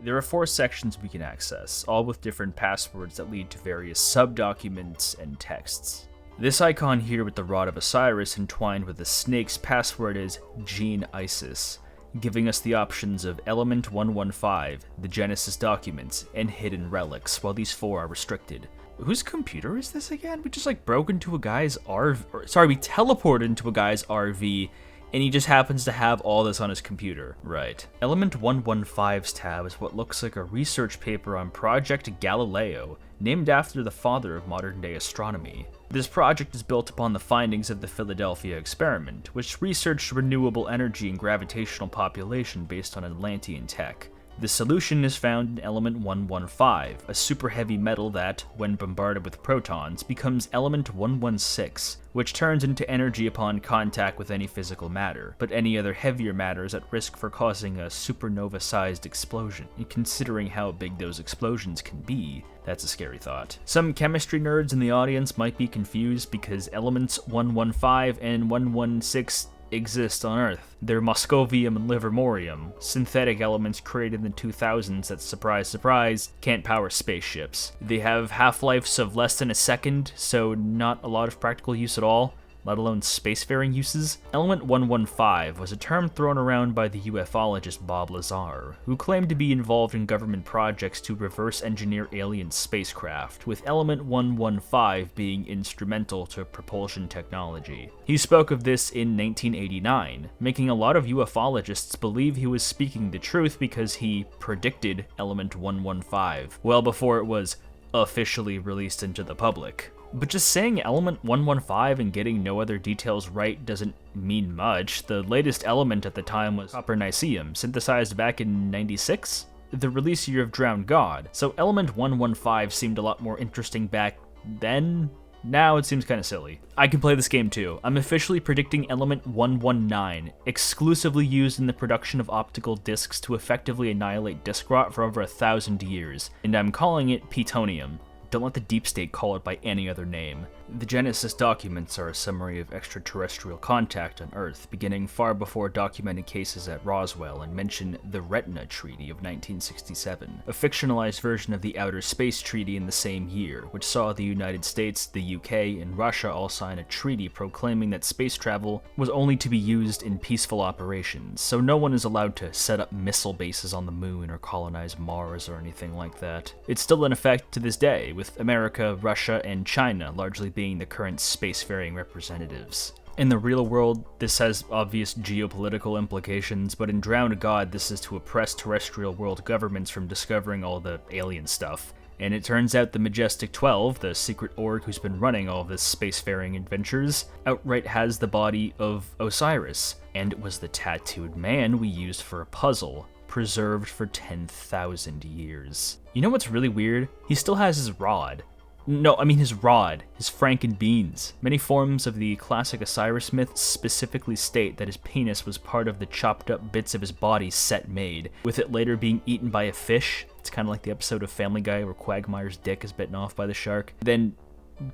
There are 4 sections we can access, all with different passwords that lead to various sub-documents and texts. This icon here with the Rod of Osiris entwined with the snake's password is Gene Isis, giving us the options of Element 115, the Genesis documents, and Hidden Relics, while these 4 are restricted. Whose computer is this again? We just broke into a guy's RV, we teleported into a guy's RV, and he just happens to have all this on his computer. Right. Element 115's tab is what looks like a research paper on Project Galileo, named after the father of modern-day astronomy. This project is built upon the findings of the Philadelphia experiment, which researched renewable energy and gravitational population based on Atlantean tech. The solution is found in element 115, a super heavy metal that, when bombarded with protons, becomes element 116, which turns into energy upon contact with any physical matter, but any other heavier matter is at risk for causing a supernova-sized explosion. And considering how big those explosions can be, that's a scary thought. Some chemistry nerds in the audience might be confused because elements 115 and 116 exist on Earth. They're moscovium and livermorium, synthetic elements created in the 2000s that, surprise surprise, can't power spaceships. They have half-lives of less than a second, so not a lot of practical use at all, let alone spacefaring uses. Element 115 was a term thrown around by the ufologist Bob Lazar, who claimed to be involved in government projects to reverse engineer alien spacecraft, with element 115 being instrumental to propulsion technology. He spoke of this in 1989, making a lot of ufologists believe he was speaking the truth because he predicted element 115, well before it was officially released into the public. But just saying element 115 and getting no other details right doesn't mean much. The latest element at the time was copper Niceum, synthesized back in 96? The release year of Drowned God. So element 115 seemed a lot more interesting back then. Now it seems kind of silly. I can play this game too. I'm officially predicting element 119, exclusively used in the production of optical discs to effectively annihilate disc rot for over 1,000 years, and I'm calling it Plutonium. Don't let the deep state call it by any other name. The Genesis documents are a summary of extraterrestrial contact on Earth, beginning far before documented cases at Roswell, and mention the Retina Treaty of 1967, a fictionalized version of the Outer Space Treaty in the same year, which saw the United States, the UK, and Russia all sign a treaty proclaiming that space travel was only to be used in peaceful operations, so no one is allowed to set up missile bases on the moon or colonize Mars or anything like that. It's still in effect to this day, with America, Russia, and China largely being the current spacefaring representatives. In the real world, this has obvious geopolitical implications, but in Drowned God, this is to oppress terrestrial world governments from discovering all the alien stuff. And it turns out the Majestic 12, the secret org who's been running all of this spacefaring adventures, outright has the body of Osiris, and it was the tattooed man we used for a puzzle, preserved for 10,000 years. You know what's really weird? He still has his rod. No, I mean his rod, his Franken beans. Many forms of the classic Osiris myth specifically state that his penis was part of the chopped up bits of his body Set made, with it later being eaten by a fish. It's kind of like the episode of Family Guy where Quagmire's dick is bitten off by the shark, then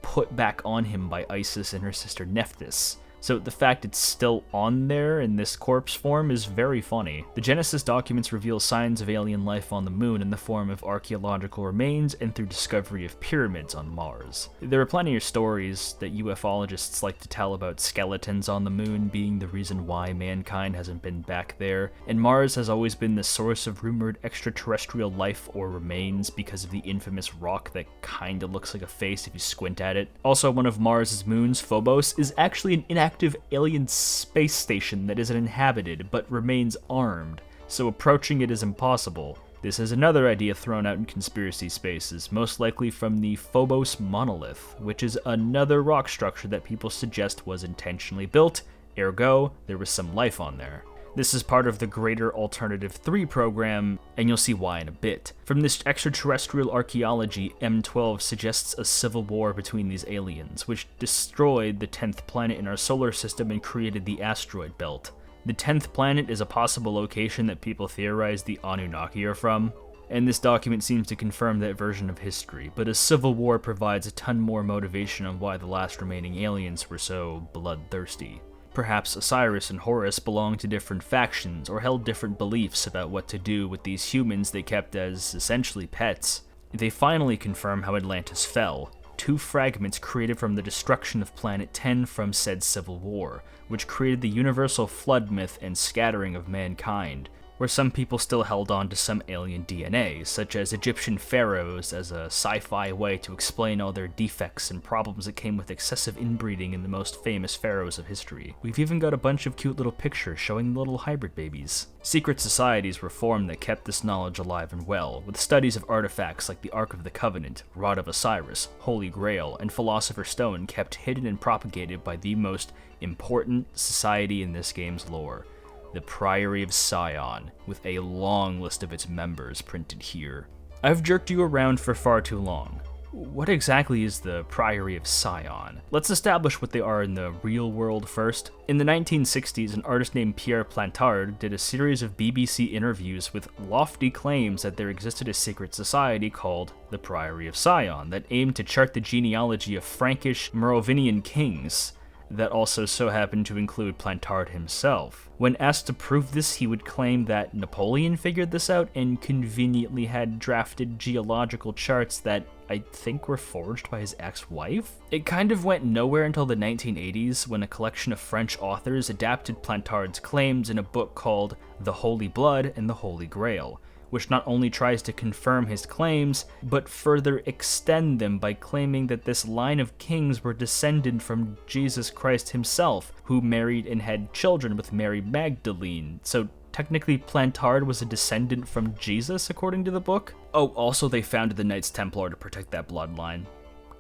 put back on him by Isis and her sister Nephthys. So the fact it's still on there in this corpse form is very funny. The Genesis documents reveal signs of alien life on the moon in the form of archaeological remains and through discovery of pyramids on Mars. There are plenty of stories that ufologists like to tell about skeletons on the moon being the reason why mankind hasn't been back there, and Mars has always been the source of rumored extraterrestrial life or remains because of the infamous rock that kinda looks like a face if you squint at it. Also, one of Mars's moons, Phobos, is actually an inactive alien space station that isn't inhabited but remains armed, so approaching it is impossible. This is another idea thrown out in conspiracy spaces, most likely from the Phobos monolith, which is another rock structure that people suggest was intentionally built, ergo, there was some life on there. This is part of the greater Alternative 3 program, and you'll see why in a bit. From this extraterrestrial archaeology, M12 suggests a civil war between these aliens, which destroyed the 10th planet in our solar system and created the asteroid belt. The 10th planet is a possible location that people theorize the Anunnaki are from, and this document seems to confirm that version of history, but a civil war provides a ton more motivation on why the last remaining aliens were so bloodthirsty. Perhaps Osiris and Horus belonged to different factions or held different beliefs about what to do with these humans they kept as essentially pets. They finally confirm how Atlantis fell, 2 fragments created from the destruction of Planet 10 from said civil war, which created the universal flood myth and scattering of mankind, where some people still held on to some alien DNA, such as Egyptian pharaohs as a sci-fi way to explain all their defects and problems that came with excessive inbreeding in the most famous pharaohs of history. We've even got a bunch of cute little pictures showing the little hybrid babies. Secret societies were formed that kept this knowledge alive and well, with studies of artifacts like the Ark of the Covenant, Rod of Osiris, Holy Grail, and Philosopher's Stone kept hidden and propagated by the most important society in this game's lore, the Priory of Sion, with a long list of its members printed here. I've jerked you around for far too long. What exactly is the Priory of Sion? Let's establish what they are in the real world first. In the 1960s, an artist named Pierre Plantard did a series of BBC interviews with lofty claims that there existed a secret society called the Priory of Sion that aimed to chart the genealogy of Frankish Merovingian kings that also so happened to include Plantard himself. When asked to prove this, he would claim that Napoleon figured this out and conveniently had drafted geological charts that I think were forged by his ex-wife? It kind of went nowhere until the 1980s when a collection of French authors adapted Plantard's claims in a book called The Holy Blood and the Holy Grail, which not only tries to confirm his claims, but further extend them by claiming that this line of kings were descended from Jesus Christ himself, who married and had children with Mary Magdalene. So technically Plantard was a descendant from Jesus, according to the book? Oh, also they founded the Knights Templar to protect that bloodline.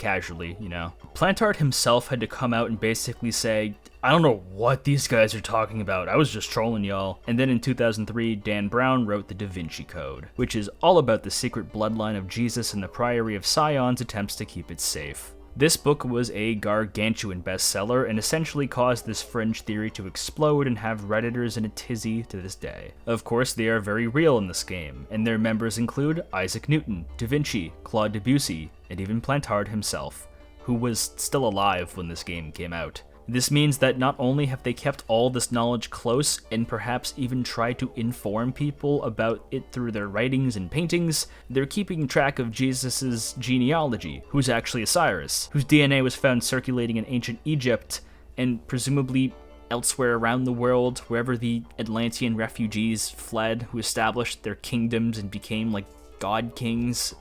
casually, you know. Plantard himself had to come out and basically say, I don't know what these guys are talking about, I was just trolling y'all. And then in 2003, Dan Brown wrote the Da Vinci Code, which is all about the secret bloodline of Jesus and the Priory of Sion's attempts to keep it safe. This book was a gargantuan bestseller and essentially caused this fringe theory to explode and have Redditors in a tizzy to this day. Of course, they are very real in this game, and their members include Isaac Newton, Da Vinci, Claude Debussy, and even Plantard himself, who was still alive when this game came out. This means that not only have they kept all this knowledge close and perhaps even tried to inform people about it through their writings and paintings, they're keeping track of Jesus' genealogy, who's actually Osiris, whose DNA was found circulating in ancient Egypt and presumably elsewhere around the world, wherever the Atlantean refugees fled, who established their kingdoms and became like god kings.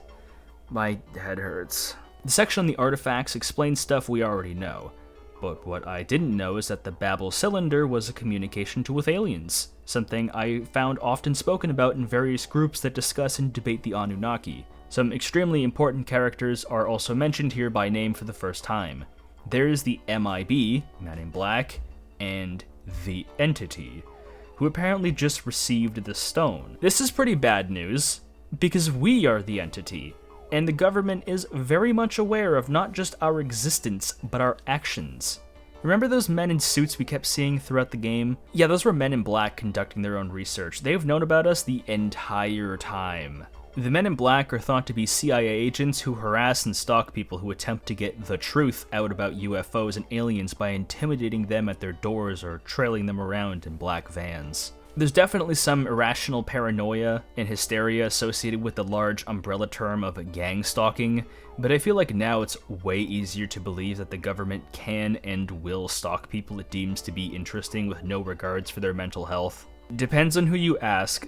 My head hurts. The section on the artifacts explains stuff we already know. But what I didn't know is that the Babel Cylinder was a communication tool with aliens, something I found often spoken about in various groups that discuss and debate the Anunnaki. Some extremely important characters are also mentioned here by name for the first time. There's the MIB, Man in Black, and the Entity, who apparently just received the stone. This is pretty bad news, because we are the Entity. And the government is very much aware of not just our existence, but our actions. Remember those men in suits we kept seeing throughout the game? Yeah, those were Men in Black conducting their own research. They've known about us the entire time. The Men in Black are thought to be CIA agents who harass and stalk people who attempt to get the truth out about UFOs and aliens by intimidating them at their doors or trailing them around in black vans. There's definitely some irrational paranoia and hysteria associated with the large umbrella term of gang stalking, but I feel like now it's way easier to believe that the government can and will stalk people it deems to be interesting with no regards for their mental health. Depends on who you ask,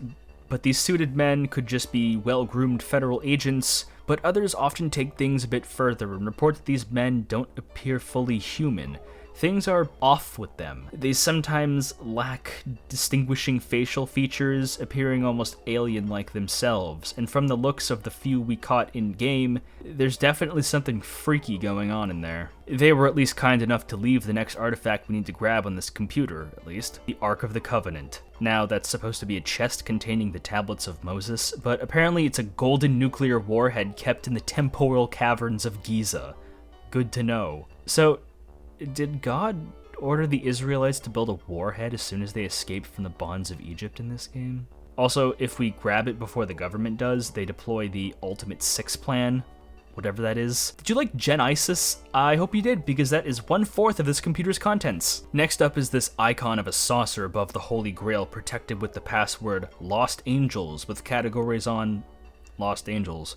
but these suited men could just be well-groomed federal agents, but others often take things a bit further and report that these men don't appear fully human. Things are off with them. They sometimes lack distinguishing facial features, appearing almost alien-like themselves, and from the looks of the few we caught in-game, there's definitely something freaky going on in there. They were at least kind enough to leave the next artifact we need to grab on this computer, at least, the Ark of the Covenant. Now, that's supposed to be a chest containing the tablets of Moses, but apparently it's a golden nuclear warhead kept in the temporal caverns of Giza. Good to know. So, did God order the Israelites to build a warhead as soon as they escaped from the bonds of Egypt in this game? Also, if we grab it before the government does, they deploy the Ultimate Six plan, whatever that is. Did you like Gen Isis? I hope you did, because that is 1/4 of this computer's contents. Next up is this icon of a saucer above the Holy Grail protected with the password Lost Angels with categories on Lost Angels.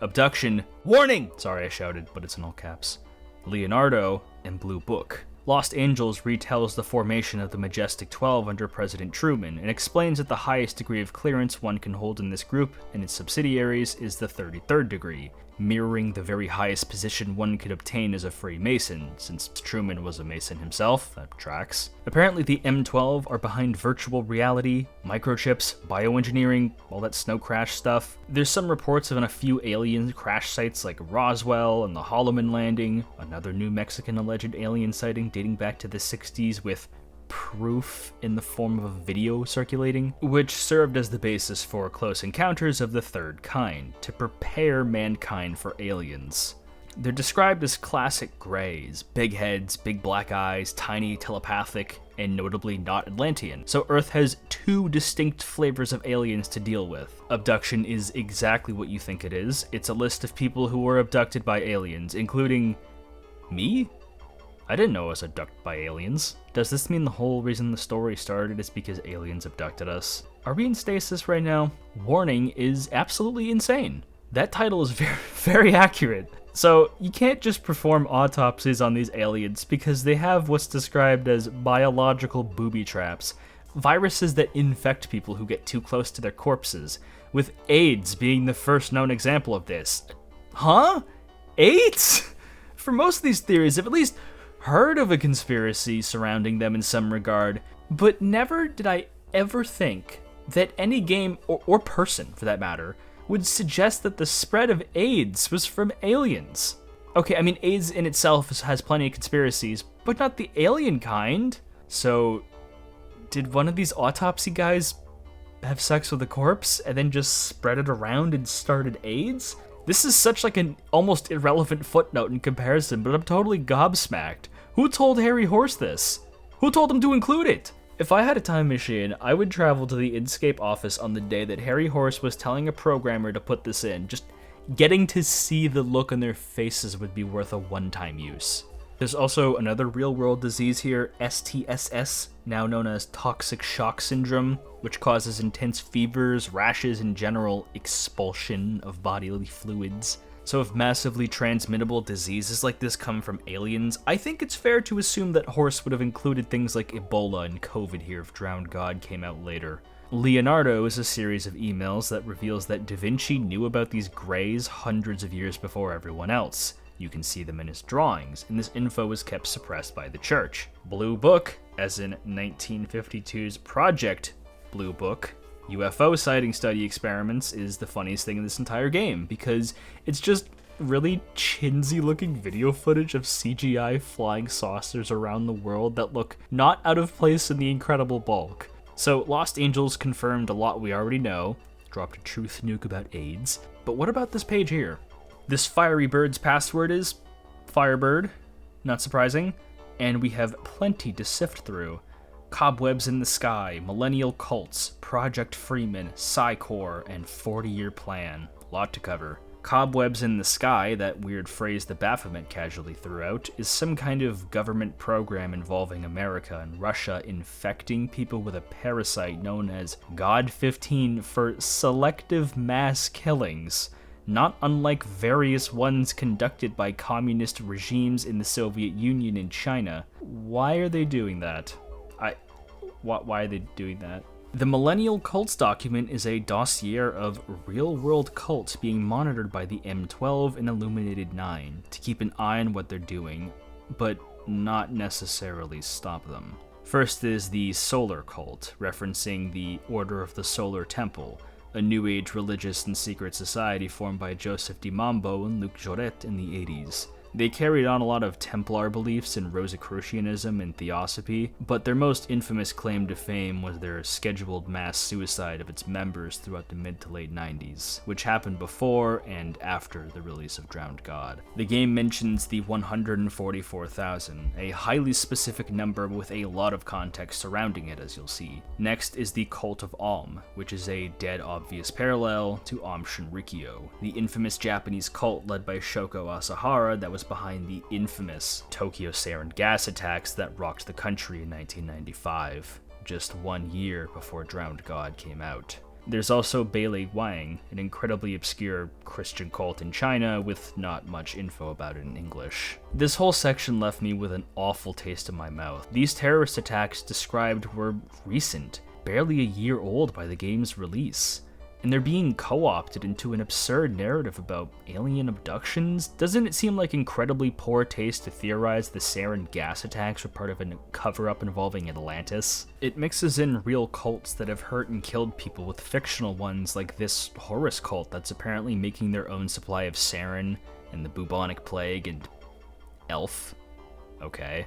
Abduction. Warning! Sorry I shouted, but it's in all caps. Leonardo, and Blue Book. Lost Angels retells the formation of the Majestic 12 under President Truman, and explains that the highest degree of clearance one can hold in this group and its subsidiaries is the 33rd degree, mirroring the very highest position one could obtain as a Freemason, since Truman was a Mason himself. That tracks. Apparently the M12 are behind virtual reality, microchips, bioengineering, all that snow crash stuff. There's some reports of a few alien crash sites like Roswell and the Holloman landing, another New Mexican alleged alien sighting dating back to the 60s with proof in the form of a video circulating, which served as the basis for close encounters of the third kind, to prepare mankind for aliens. They're described as classic greys, big heads, big black eyes, tiny, telepathic, and notably not Atlantean. So Earth has two distinct flavors of aliens to deal with. Abduction is exactly what you think it is. It's a list of people who were abducted by aliens, including me? I didn't know I was abducted by aliens. Does this mean the whole reason the story started is because aliens abducted us? Are we in stasis right now? Warning is absolutely insane. That title is very, very accurate. So you can't just perform autopsies on these aliens because they have what's described as biological booby traps, viruses that infect people who get too close to their corpses, with AIDS being the first known example of this. Huh? AIDS? For most of these theories, I've at least heard of a conspiracy surrounding them in some regard, but never did I ever think that any game, or person for that matter, would suggest that the spread of AIDS was from aliens. Okay, I mean, AIDS in itself has plenty of conspiracies, but not the alien kind. So, did one of these autopsy guys have sex with a corpse and then just spread it around and started AIDS? This is such like an almost irrelevant footnote in comparison, but I'm totally gobsmacked. Who told Harry Horse this? Who told him to include it? If I had a time machine, I would travel to the Inkscape office on the day that Harry Horse was telling a programmer to put this in. Just getting to see the look on their faces would be worth a one-time use. There's also another real-world disease here, STSS, now known as toxic shock syndrome, which causes intense fevers, rashes, and general expulsion of bodily fluids. So if massively transmittable diseases like this come from aliens, I think it's fair to assume that Horse would have included things like Ebola and COVID here if Drowned God came out later. Leonardo is a series of emails that reveals that Da Vinci knew about these greys hundreds of years before everyone else. You can see them in his drawings, and this info was kept suppressed by the church. Blue Book, as in 1952's Project Blue Book, UFO sighting study experiments, is the funniest thing in this entire game, because it's just really chinsy looking video footage of CGI flying saucers around the world that look not out of place in the Incredible Bulk. So Lost Angels confirmed a lot we already know, dropped a truth nuke about AIDS, but what about this page here? This fiery bird's password is Firebird, not surprising, and we have plenty to sift through. Cobwebs in the Sky, Millennial Cults, Project Freeman, Psy-Core, and 40-Year Plan. A lot to cover. Cobwebs in the Sky, that weird phrase the Baphomet casually threw out, is some kind of government program involving America and Russia infecting people with a parasite known as God-15 for selective mass killings, not unlike various ones conducted by communist regimes in the Soviet Union and China. Why are they doing that? Why are they doing that? The Millennial Cults document is a dossier of real-world cults being monitored by the M12 and Illuminated 9 to keep an eye on what they're doing, but not necessarily stop them. First is the Solar Cult, referencing the Order of the Solar Temple, a New Age religious and secret society formed by Joseph Di Mambo and Luc Joret in the 80s. They carried on a lot of Templar beliefs in Rosicrucianism and Theosophy, but their most infamous claim to fame was their scheduled mass suicide of its members throughout the mid to late 90s, which happened before and after the release of Drowned God. The game mentions the 144,000, a highly specific number with a lot of context surrounding it, as you'll see. Next is the Cult of Aum, which is a dead obvious parallel to Aum Shinrikyo, the infamous Japanese cult led by Shoko Asahara that was behind the infamous Tokyo sarin gas attacks that rocked the country in 1995, just 1 year before Drowned God came out. There's also Beilei Wang, an incredibly obscure Christian cult in China with not much info about it in English. This whole section left me with an awful taste in my mouth. These terrorist attacks described were recent, barely a year old by the game's release. And they're being co-opted into an absurd narrative about alien abductions? Doesn't it seem like incredibly poor taste to theorize the sarin gas attacks were part of a cover-up involving Atlantis? It mixes in real cults that have hurt and killed people with fictional ones like this Horus cult that's apparently making their own supply of sarin and the bubonic plague and elf. Okay.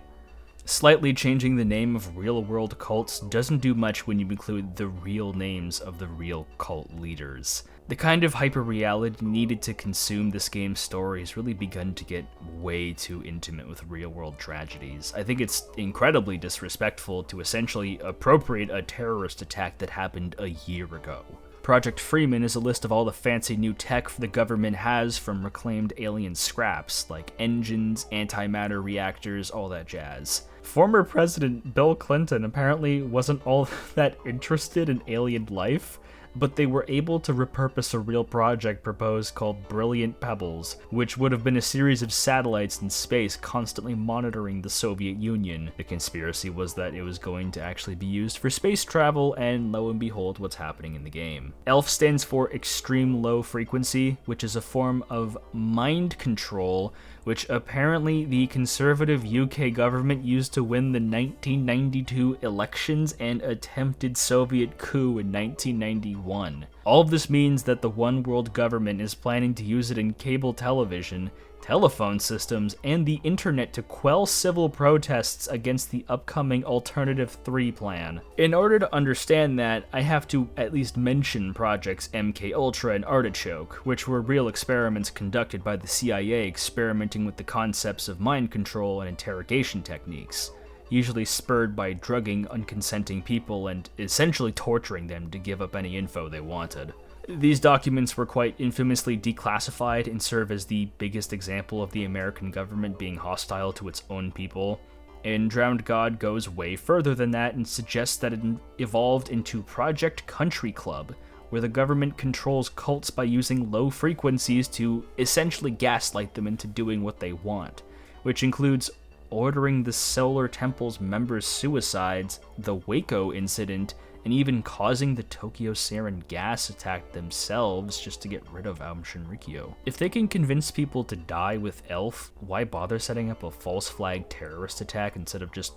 Slightly changing the name of real-world cults doesn't do much when you include the real names of the real cult leaders. The kind of hyper-reality needed to consume this game's story has really begun to get way too intimate with real-world tragedies. I think it's incredibly disrespectful to essentially appropriate a terrorist attack that happened a year ago. Project Freeman is a list of all the fancy new tech the government has from reclaimed alien scraps, like engines, antimatter reactors, all that jazz. Former President Bill Clinton apparently wasn't all that interested in alien life, but they were able to repurpose a real project proposed called Brilliant Pebbles, which would have been a series of satellites in space constantly monitoring the Soviet Union. The conspiracy was that it was going to actually be used for space travel, and lo and behold, what's happening in the game. ELF stands for Extreme Low Frequency, which is a form of mind control, which apparently the conservative UK government used to win the 1992 elections and attempted Soviet coup in 1991. All of this means that the one world government is planning to use it in cable television telephone systems, and the internet to quell civil protests against the upcoming Alternative 3 plan. In order to understand that, I have to at least mention projects MKUltra and Artichoke, which were real experiments conducted by the CIA experimenting with the concepts of mind control and interrogation techniques, usually spurred by drugging unconsenting people and essentially torturing them to give up any info they wanted. These documents were quite infamously declassified and serve as the biggest example of the American government being hostile to its own people. And Drowned God goes way further than that and suggests that it evolved into Project Country Club, where the government controls cults by using low frequencies to essentially gaslight them into doing what they want, which includes ordering the Solar Temple's members' suicides, the Waco incident, and even causing the Tokyo sarin gas attack themselves just to get rid of Aum Shinrikyo. If they can convince people to die with Elf, why bother setting up a false flag terrorist attack instead of just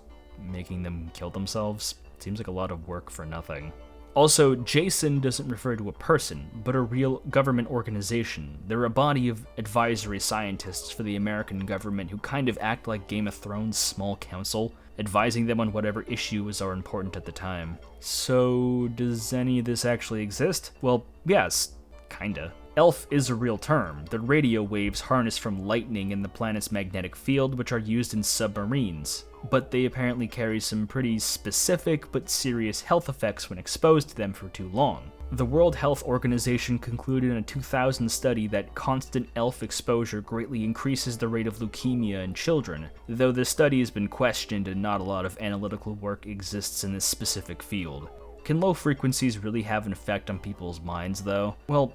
making them kill themselves? Seems like a lot of work for nothing. Also, Jason doesn't refer to a person, but a real government organization. They're a body of advisory scientists for the American government who kind of act like Game of Thrones' small council, advising them on whatever issues are important at the time. So, does any of this actually exist? Well, yes, kinda. Elf is a real term. The radio waves harnessed from lightning in the planet's magnetic field, which are used in submarines, but they apparently carry some pretty specific but serious health effects when exposed to them for too long. The World Health Organization concluded in a 2000 study that constant ELF exposure greatly increases the rate of leukemia in children, though this study has been questioned and not a lot of analytical work exists in this specific field. Can low frequencies really have an effect on people's minds, though? Well,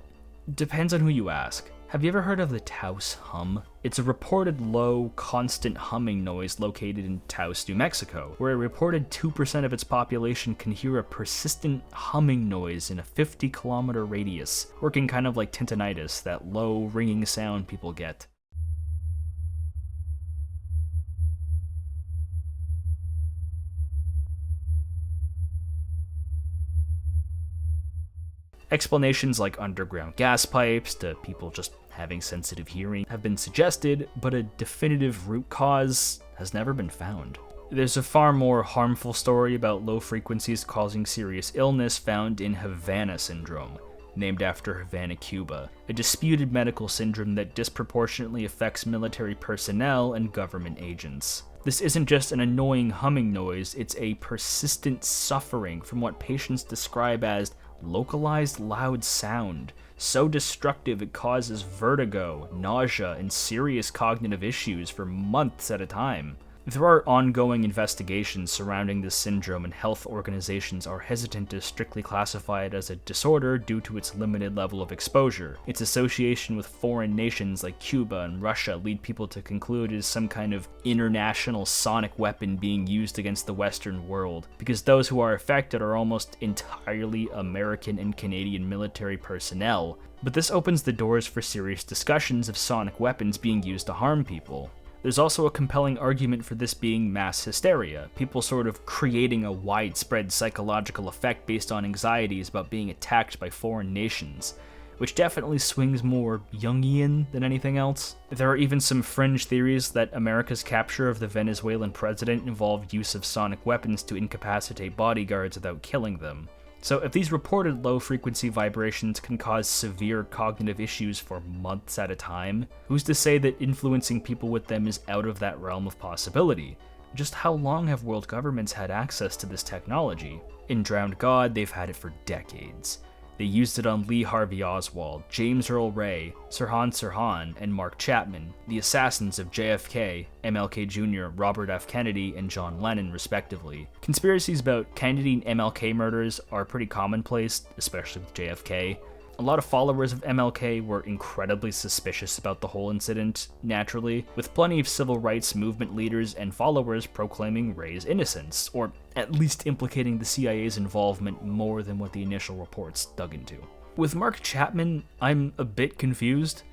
depends on who you ask. Have you ever heard of the Taos hum? It's a reported low, constant humming noise located in Taos, New Mexico, where a reported 2% of its population can hear a persistent humming noise in a 50-kilometer radius, working kind of like tinnitus, that low, ringing sound people get. Explanations like underground gas pipes to people just having sensitive hearing have been suggested, but a definitive root cause has never been found. There's a far more harmful story about low frequencies causing serious illness found in Havana syndrome, named after Havana, Cuba, a disputed medical syndrome that disproportionately affects military personnel and government agents. This isn't just an annoying humming noise, it's a persistent suffering from what patients describe as localized loud sound, so destructive it causes vertigo, nausea, and serious cognitive issues for months at a time. There are ongoing investigations surrounding this syndrome, and health organizations are hesitant to strictly classify it as a disorder due to its limited level of exposure. Its association with foreign nations like Cuba and Russia lead people to conclude it is some kind of international sonic weapon being used against the Western world, because those who are affected are almost entirely American and Canadian military personnel. But this opens the doors for serious discussions of sonic weapons being used to harm people. There's also a compelling argument for this being mass hysteria, people sort of creating a widespread psychological effect based on anxieties about being attacked by foreign nations, which definitely swings more Jungian than anything else. There are even some fringe theories that America's capture of the Venezuelan president involved use of sonic weapons to incapacitate bodyguards without killing them. So if these reported low-frequency vibrations can cause severe cognitive issues for months at a time, who's to say that influencing people with them is out of that realm of possibility? Just how long have world governments had access to this technology? In Drowned God, they've had it for decades. They used it on Lee Harvey Oswald, James Earl Ray, Sirhan Sirhan, and Mark Chapman, the assassins of JFK, MLK Jr., Robert F. Kennedy, and John Lennon, respectively. Conspiracies about Kennedy and MLK murders are pretty commonplace, especially with JFK. A lot of followers of MLK were incredibly suspicious about the whole incident, naturally, with plenty of civil rights movement leaders and followers proclaiming Ray's innocence, or at least implicating the CIA's involvement more than what the initial reports dug into. With Mark Chapman, I'm a bit confused,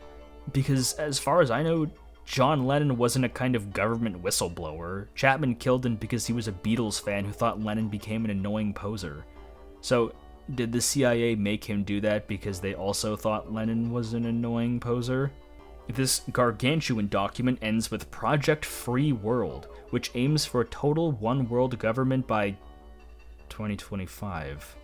because as far as I know, John Lennon wasn't a kind of government whistleblower. Chapman killed him because he was a Beatles fan who thought Lennon became an annoying poser. So, did the CIA make him do that because they also thought Lennon was an annoying poser? This gargantuan document ends with Project Free World, which aims for a total one world government by 2025.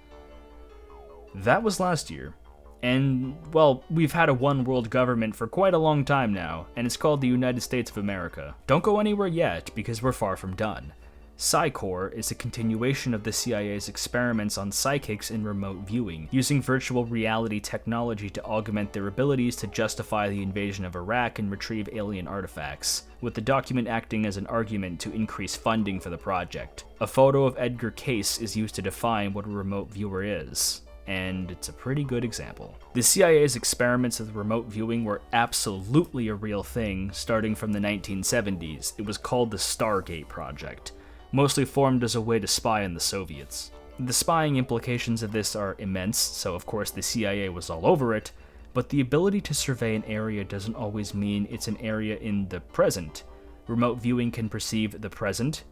That was last year. And, well, we've had a one world government for quite a long time now, and it's called the United States of America. Don't go anywhere yet, because we're far from done. PsyCorps is a continuation of the CIA's experiments on psychics in remote viewing, using virtual reality technology to augment their abilities to justify the invasion of Iraq and retrieve alien artifacts, with the document acting as an argument to increase funding for the project. A photo of Edgar Cayce is used to define what a remote viewer is, and it's a pretty good example. The CIA's experiments with remote viewing were absolutely a real thing starting from the 1970s. It was called the Stargate Project, mostly formed as a way to spy on the Soviets. The spying implications of this are immense, so of course the CIA was all over it, but the ability to survey an area doesn't always mean it's an area in the present. Remote viewing can perceive the present,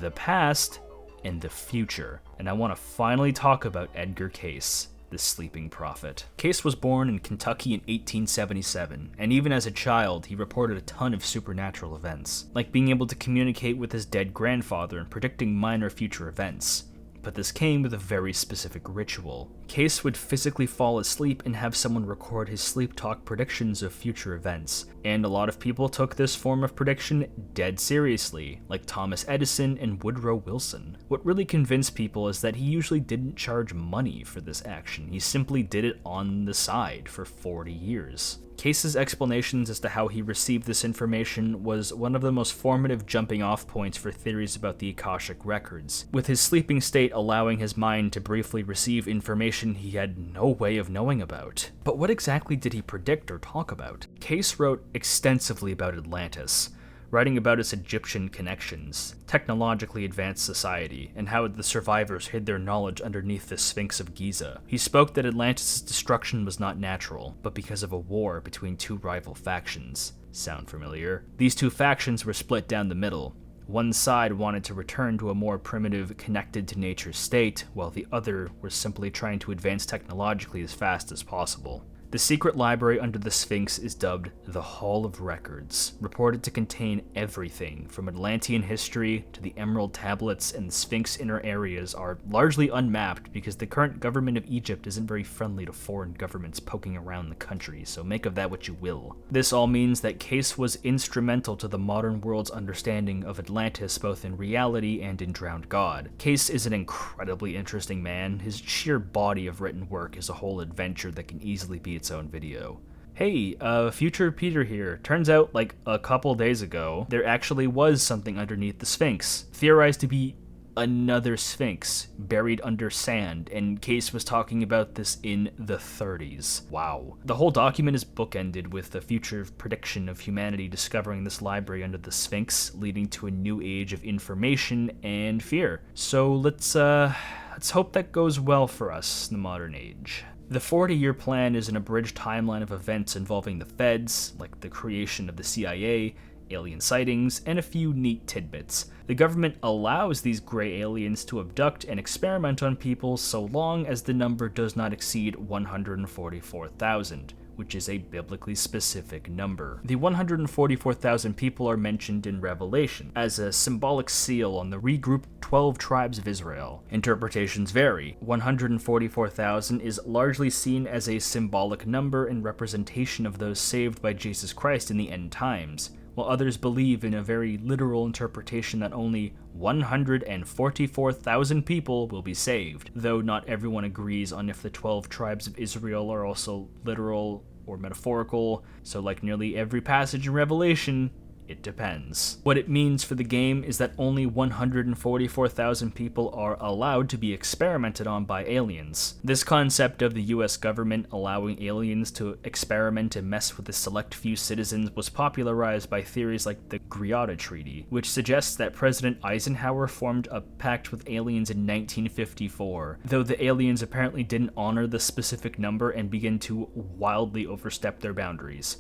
the past, and the future. And I want to finally talk about Edgar Cayce, the sleeping prophet. Cayce was born in Kentucky in 1877, and even as a child, he reported a ton of supernatural events, like being able to communicate with his dead grandfather and predicting minor future events. But this came with a very specific ritual. Cayce would physically fall asleep and have someone record his sleep talk predictions of future events, and a lot of people took this form of prediction dead seriously, like Thomas Edison and Woodrow Wilson. What really convinced people is that he usually didn't charge money for this action, he simply did it on the side for 40 years. Cayce's explanations as to how he received this information was one of the most formative jumping-off points for theories about the Akashic records, with his sleeping state allowing his mind to briefly receive information he had no way of knowing about. But what exactly did he predict or talk about? Cayce wrote extensively about Atlantis, writing about its Egyptian connections, technologically advanced society, and how the survivors hid their knowledge underneath the Sphinx of Giza. He spoke that Atlantis' destruction was not natural, but because of a war between two rival factions. Sound familiar? These two factions were split down the middle. One side wanted to return to a more primitive, connected-to-nature state, while the other was simply trying to advance technologically as fast as possible. The secret library under the Sphinx is dubbed the Hall of Records, reported to contain everything from Atlantean history to the Emerald Tablets, and the Sphinx inner areas are largely unmapped because the current government of Egypt isn't very friendly to foreign governments poking around the country, so make of that what you will. This all means that Cayce was instrumental to the modern world's understanding of Atlantis both in reality and in Drowned God. Cayce is an incredibly interesting man. His sheer body of written work is a whole adventure that can easily be its own video. Hey, future Peter here. Turns out, like a couple days ago, there actually was something underneath the Sphinx, theorized to be another Sphinx buried under sand, and Cayce was talking about this in the 30s. Wow. The whole document is bookended with the future prediction of humanity discovering this library under the Sphinx, leading to a new age of information and fear. So let's hope that goes well for us in the modern age. The 40-year plan is an abridged timeline of events involving the feds, like the creation of the CIA, alien sightings, and a few neat tidbits. The government allows these gray aliens to abduct and experiment on people so long as the number does not exceed 144,000, which is a biblically specific number. The 144,000 people are mentioned in Revelation as a symbolic seal on the regrouped 12 tribes of Israel. Interpretations vary. 144,000 is largely seen as a symbolic number in representation of those saved by Jesus Christ in the end times, while others believe in a very literal interpretation that only 144,000 people will be saved, though not everyone agrees on if the 12 tribes of Israel are also literal or metaphorical, so like nearly every passage in Revelation, it depends. What it means for the game is that only 144,000 people are allowed to be experimented on by aliens. This concept of the US government allowing aliens to experiment and mess with a select few citizens was popularized by theories like the Greada Treaty, which suggests that President Eisenhower formed a pact with aliens in 1954, though the aliens apparently didn't honor the specific number and began to wildly overstep their boundaries.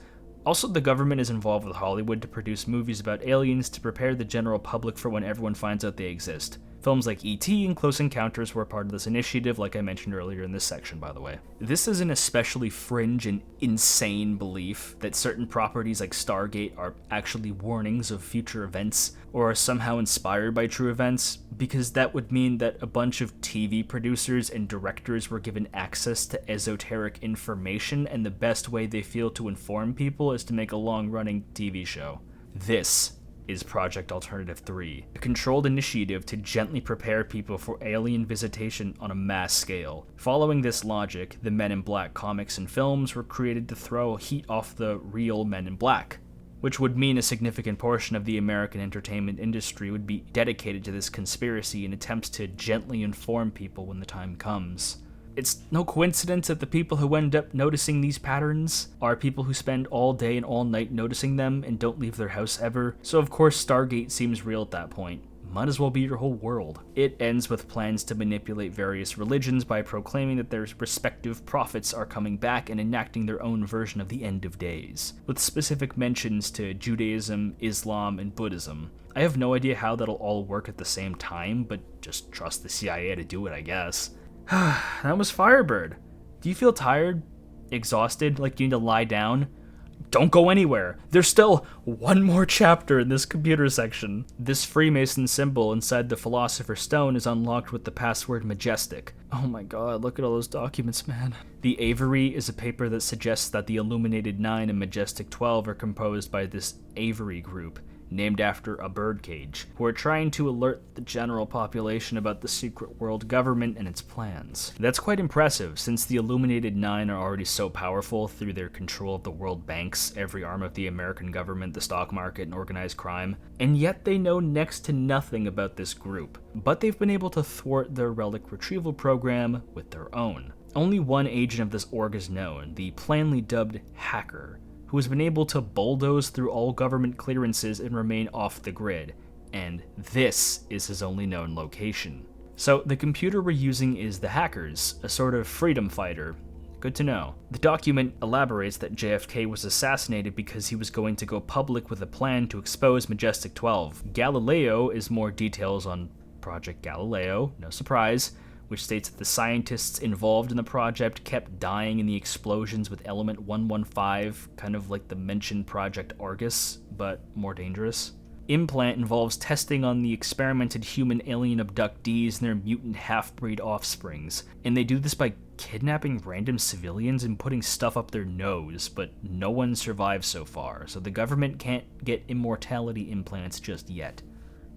Also, the government is involved with Hollywood to produce movies about aliens to prepare the general public for when everyone finds out they exist. Films like E.T. and Close Encounters were part of this initiative, like I mentioned earlier in this section, by the way. This is an especially fringe and insane belief that certain properties like Stargate are actually warnings of future events, or are somehow inspired by true events, because that would mean that a bunch of TV producers and directors were given access to esoteric information, and the best way they feel to inform people is to make a long-running TV show. This is Project Alternative 3, a controlled initiative to gently prepare people for alien visitation on a mass scale. Following this logic, the Men in Black comics and films were created to throw heat off the real Men in Black, which would mean a significant portion of the American entertainment industry would be dedicated to this conspiracy in attempts to gently inform people when the time comes. It's no coincidence that the people who end up noticing these patterns are people who spend all day and all night noticing them and don't leave their house ever, so of course Stargate seems real at that point. Might as well be your whole world. It ends with plans to manipulate various religions by proclaiming that their respective prophets are coming back and enacting their own version of the end of days, with specific mentions to Judaism, Islam, and Buddhism. I have no idea how that'll all work at the same time, but just trust the CIA to do it, I guess. That was Firebird. Do you feel tired? Exhausted? Like you need to lie down? Don't go anywhere. There's still one more chapter in this computer section. This Freemason symbol inside the Philosopher's Stone is unlocked with the password Majestic. Oh my god, look at all those documents, man. The Avery is a paper that suggests that the Illuminated 9 and Majestic 12 are composed by this Avery group, named after a birdcage, who are trying to alert the general population about the secret world government and its plans. That's quite impressive, since the Illuminated 9 are already so powerful through their control of the world banks, every arm of the American government, the stock market, and organized crime, and yet they know next to nothing about this group. But they've been able to thwart their relic retrieval program with their own. Only one agent of this org is known, the plainly dubbed Hacker, who has been able to bulldoze through all government clearances and remain off the grid, and this is his only known location. So the computer we're using is the Hackers, a sort of freedom fighter. Good to know. The document elaborates that JFK was assassinated because he was going to go public with a plan to expose Majestic 12. Galileo is more details on Project Galileo, no surprise, which states that the scientists involved in the project kept dying in the explosions with element 115, kind of like the mentioned Project Argus, but more dangerous. Implant involves testing on the experimented human alien abductees and their mutant half-breed offsprings, and they do this by kidnapping random civilians and putting stuff up their nose, but no one survives so far, so the government can't get immortality implants just yet.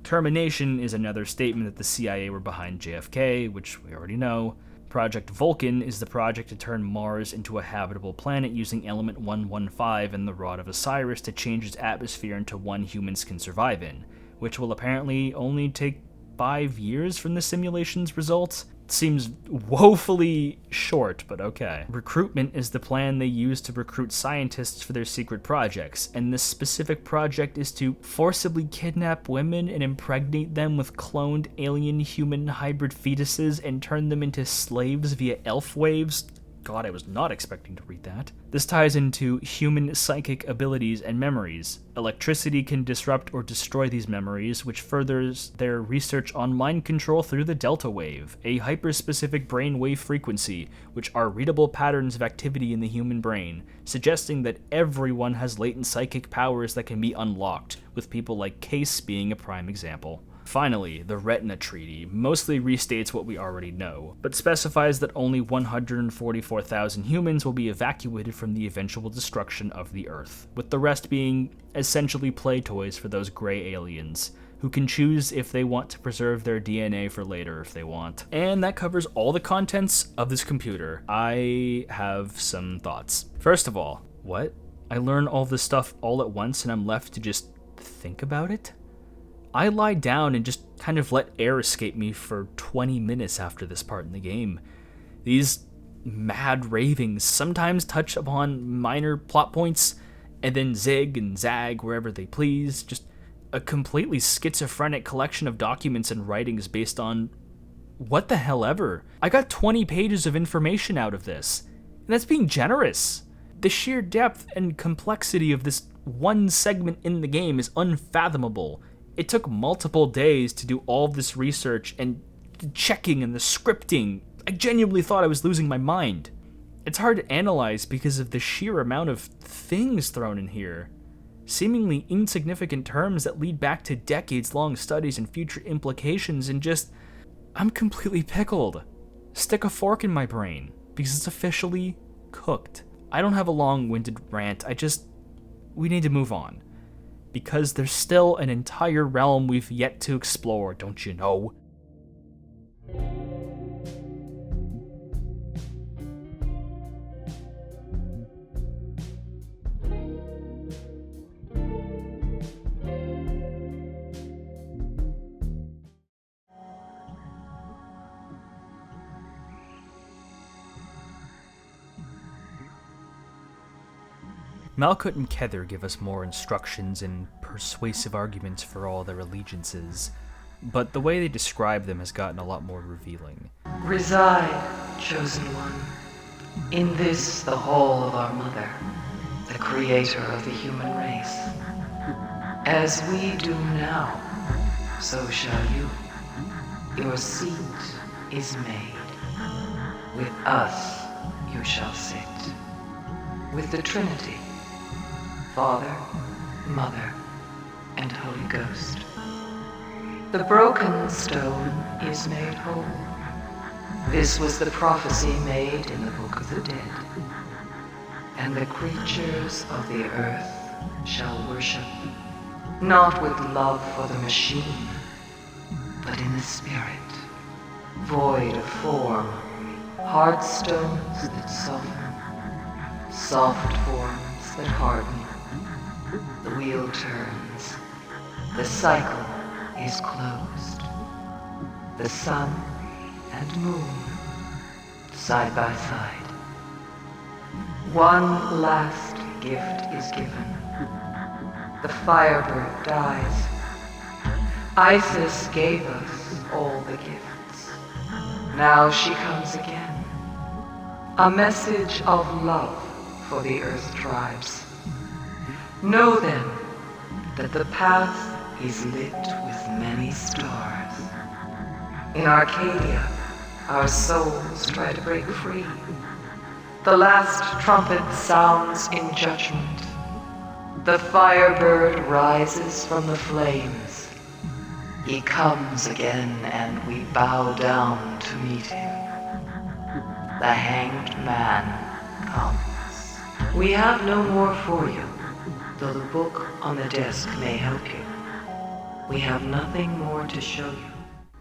Termination is another statement that the CIA were behind JFK, which we already know. Project Vulcan is the project to turn Mars into a habitable planet using element 115 and the Rod of Osiris to change its atmosphere into one humans can survive in, which will apparently only take 5 years from the simulation's results. Seems woefully short, but okay. Recruitment is the plan they use to recruit scientists for their secret projects, and this specific project is to forcibly kidnap women and impregnate them with cloned alien-human hybrid fetuses and turn them into slaves via elf waves. God, I was not expecting to read that. This ties into human psychic abilities and memories. Electricity can disrupt or destroy these memories, which furthers their research on mind control through the delta wave, a hyper-specific brain wave frequency, which are readable patterns of activity in the human brain, suggesting that everyone has latent psychic powers that can be unlocked, with people like Case being a prime example. Finally, the Retina Treaty mostly restates what we already know, but specifies that only 144,000 humans will be evacuated from the eventual destruction of the Earth, with the rest being essentially play toys for those gray aliens, who can choose if they want to preserve their DNA for later if they want. And that covers all the contents of this computer. I have some thoughts. First of all, what? I learn all this stuff all at once and I'm left to just think about it? I lie down and just kind of let air escape me for 20 minutes after this part in the game. These mad ravings sometimes touch upon minor plot points and then zig and zag wherever they please. Just a completely schizophrenic collection of documents and writings based on what the hell ever. I got 20 pages of information out of this, and that's being generous. The sheer depth and complexity of this one segment in the game is unfathomable. It took multiple days to do all of this research and checking and the scripting. I genuinely thought I was losing my mind. It's hard to analyze because of the sheer amount of things thrown in here. Seemingly insignificant terms that lead back to decades-long studies and future implications, and I'm completely pickled. Stick a fork in my brain, because it's officially cooked. I don't have a long-winded rant, we need to move on. Because there's still an entire realm we've yet to explore, don't you know? Malkut and Kether give us more instructions and persuasive arguments for all their allegiances, but the way they describe them has gotten a lot more revealing. Reside, Chosen One, in this the hall of our Mother, the creator of the human race. As we do now, so shall you. Your seat is made. With us you shall sit. With the Trinity, Father, Mother, and Holy Ghost. The broken stone is made whole. This was the prophecy made in the Book of the Dead. And the creatures of the earth shall worship, not with love for the machine, but in the spirit, void of form, hard stones that soften, soft forms that harden. The wheel turns. The cycle is closed. The sun and moon, side by side. One last gift is given. The firebird dies. Isis gave us all the gifts. Now she comes again. A message of love for the Earth tribes. Know then that the path is lit with many stars. In Arcadia, our souls try to break free. The last trumpet sounds in judgment. The firebird rises from the flames. He comes again and we bow down to meet him. The hanged man comes. We have no more for you. Though the book on the desk may help you, we have nothing more to show you.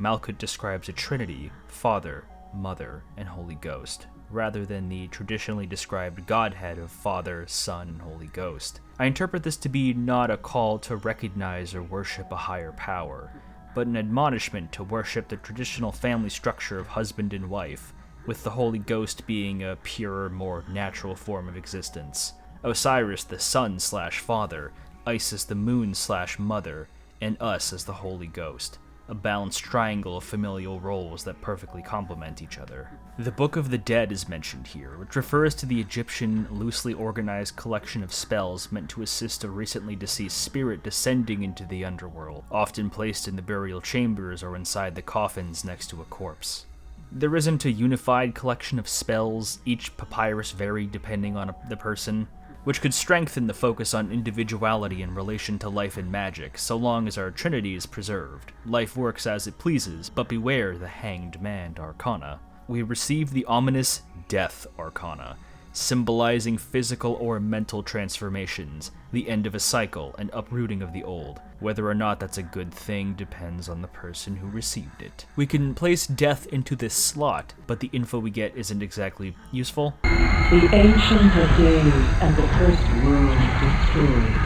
Malkut describes a trinity, Father, Mother, and Holy Ghost, rather than the traditionally described Godhead of Father, Son, and Holy Ghost. I interpret this to be not a call to recognize or worship a higher power, but an admonishment to worship the traditional family structure of husband and wife, with the Holy Ghost being a purer, more natural form of existence. Osiris the Son/Father, Isis the Moon/Mother, and us as the Holy Ghost, a balanced triangle of familial roles that perfectly complement each other. The Book of the Dead is mentioned here, which refers to the Egyptian, loosely organized collection of spells meant to assist a recently deceased spirit descending into the underworld, often placed in the burial chambers or inside the coffins next to a corpse. There isn't a unified collection of spells, each papyrus varied depending on the person, which could strengthen the focus on individuality in relation to life and magic, so long as our trinity is preserved. Life works as it pleases, but beware the Hanged Man Arcana. We receive the ominous Death Arcana, symbolizing physical or mental transformations, the end of a cycle, and uprooting of the old. Whether or not that's a good thing depends on the person who received it. We can place death into this slot, but the info we get isn't exactly useful. The Ancient of Days and the First World destroyed.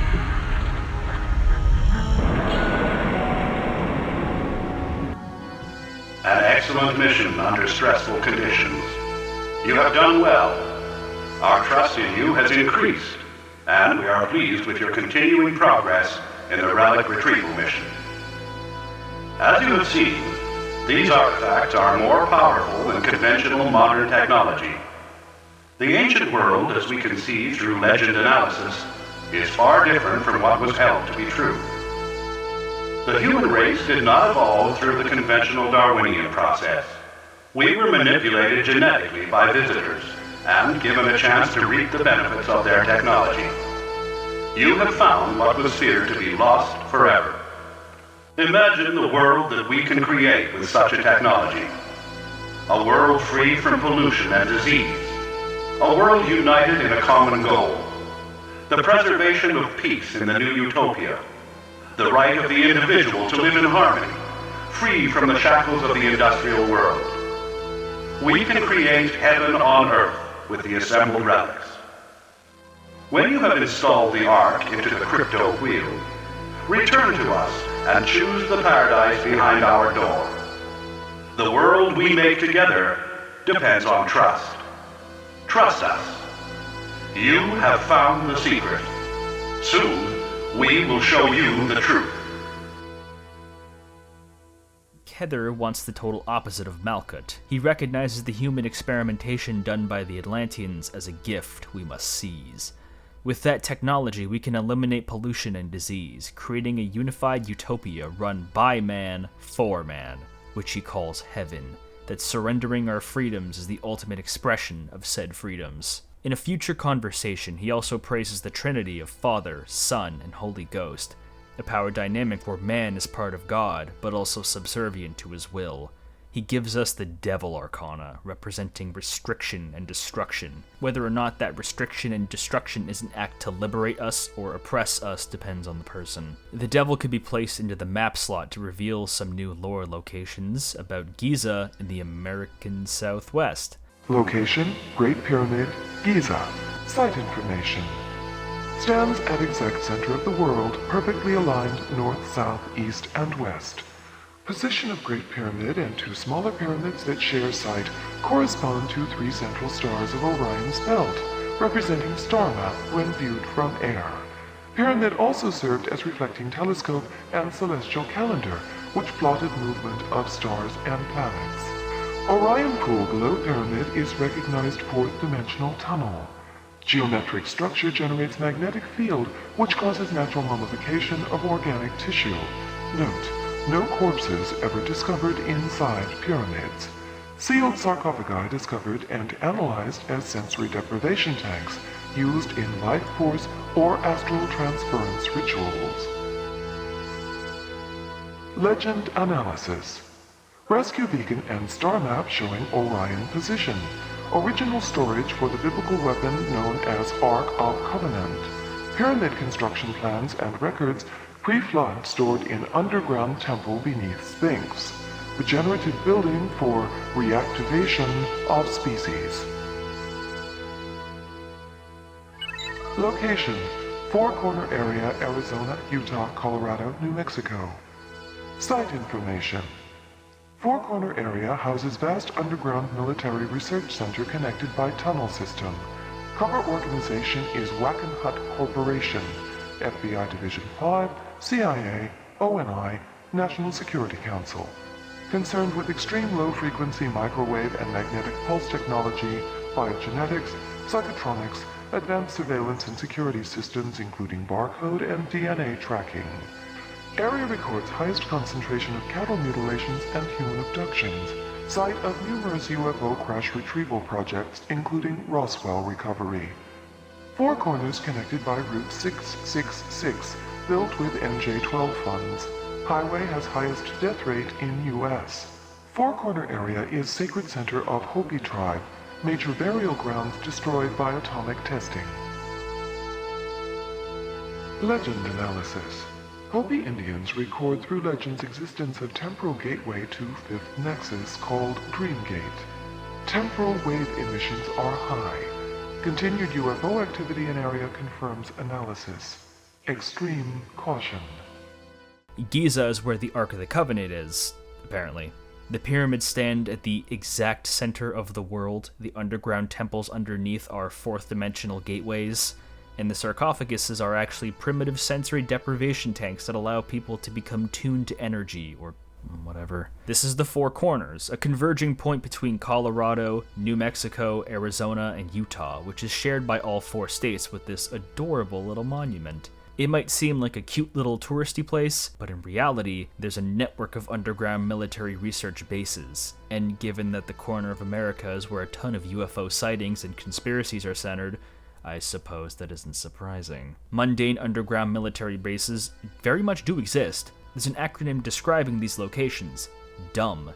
An excellent mission under stressful conditions. You have done well. Our trust in you has increased, and we are pleased with your continuing progress in the relic retrieval mission. As you have seen, these artifacts are more powerful than conventional modern technology. The ancient world, as we can see through legend analysis, is far different from what was held to be true. The human race did not evolve through the conventional Darwinian process. We were manipulated genetically by visitors and given a chance to reap the benefits of their technology. You have found what was feared to be lost forever. Imagine the world that we can create with such a technology. A world free from pollution and disease. A world united in a common goal. The preservation of peace in the new utopia. The right of the individual to live in harmony, free from the shackles of the industrial world. We can create heaven on earth with the assembled relics. When you have installed the Ark into the crypto wheel, return to us and choose the paradise behind our door. The world we make together depends on trust. Trust us. You have found the secret. Soon, we will show you the truth. Heather wants the total opposite of Malkuth. He recognizes the human experimentation done by the Atlanteans as a gift we must seize. With that technology, we can eliminate pollution and disease, creating a unified utopia run by man, for man, which he calls heaven, that surrendering our freedoms is the ultimate expression of said freedoms. In a future conversation, he also praises the Trinity of Father, Son, and Holy Ghost, a power dynamic where man is part of God, but also subservient to his will. He gives us the Devil Arcana, representing restriction and destruction. Whether or not that restriction and destruction is an act to liberate us or oppress us depends on the person. The Devil could be placed into the map slot to reveal some new lore locations about Giza in the American Southwest. Location, Great Pyramid, Giza. Site information. Stands at exact center of the world, perfectly aligned north, south, east, and west. Position of Great Pyramid and two smaller pyramids that share site correspond to three central stars of Orion's belt, representing star map when viewed from air. Pyramid also served as reflecting telescope and celestial calendar, which plotted movement of stars and planets. Orion Pool below Pyramid is recognized fourth-dimensional tunnel. Geometric structure generates magnetic field, which causes natural mummification of organic tissue. Note, no corpses ever discovered inside pyramids. Sealed sarcophagi discovered and analyzed as sensory deprivation tanks, used in life force or astral transference rituals. Legend analysis. Rescue beacon and star map showing Orion position. Original storage for the biblical weapon known as Ark of Covenant. Pyramid construction plans and records pre-flood stored in underground temple beneath Sphinx. Regenerative building for reactivation of species. Location: Four Corner Area, Arizona, Utah, Colorado, New Mexico. Site information. Four Corner Area houses vast underground military research center connected by tunnel system. Cover organization is Wackenhut Corporation, FBI Division 5, CIA, ONI, National Security Council. Concerned with extreme low-frequency microwave and magnetic pulse technology, biogenetics, psychotronics, advanced surveillance and security systems including barcode and DNA tracking. Area records highest concentration of cattle mutilations and human abductions, site of numerous UFO crash retrieval projects including Roswell recovery. Four Corners connected by Route 666, built with NJ-12 funds. Highway has highest death rate in U.S. Four Corner Area is sacred center of Hopi tribe, major burial grounds destroyed by atomic testing. Legend analysis. Hopi Indians record through legends existence of temporal gateway to fifth nexus called Dream Gate. Temporal wave emissions are high. Continued UFO activity in area confirms analysis. Extreme caution. Giza is where the Ark of the Covenant is, apparently. The pyramids stand at the exact center of the world. The underground temples underneath are fourth-dimensional gateways. And the sarcophaguses are actually primitive sensory deprivation tanks that allow people to become tuned to energy, or whatever. This is the Four Corners, a converging point between Colorado, New Mexico, Arizona, and Utah, which is shared by all four states with this adorable little monument. It might seem like a cute little touristy place, but in reality, there's a network of underground military research bases. And given that the corner of America is where a ton of UFO sightings and conspiracies are centered, I suppose that isn't surprising. Mundane underground military bases very much do exist. There's an acronym describing these locations: DUMB,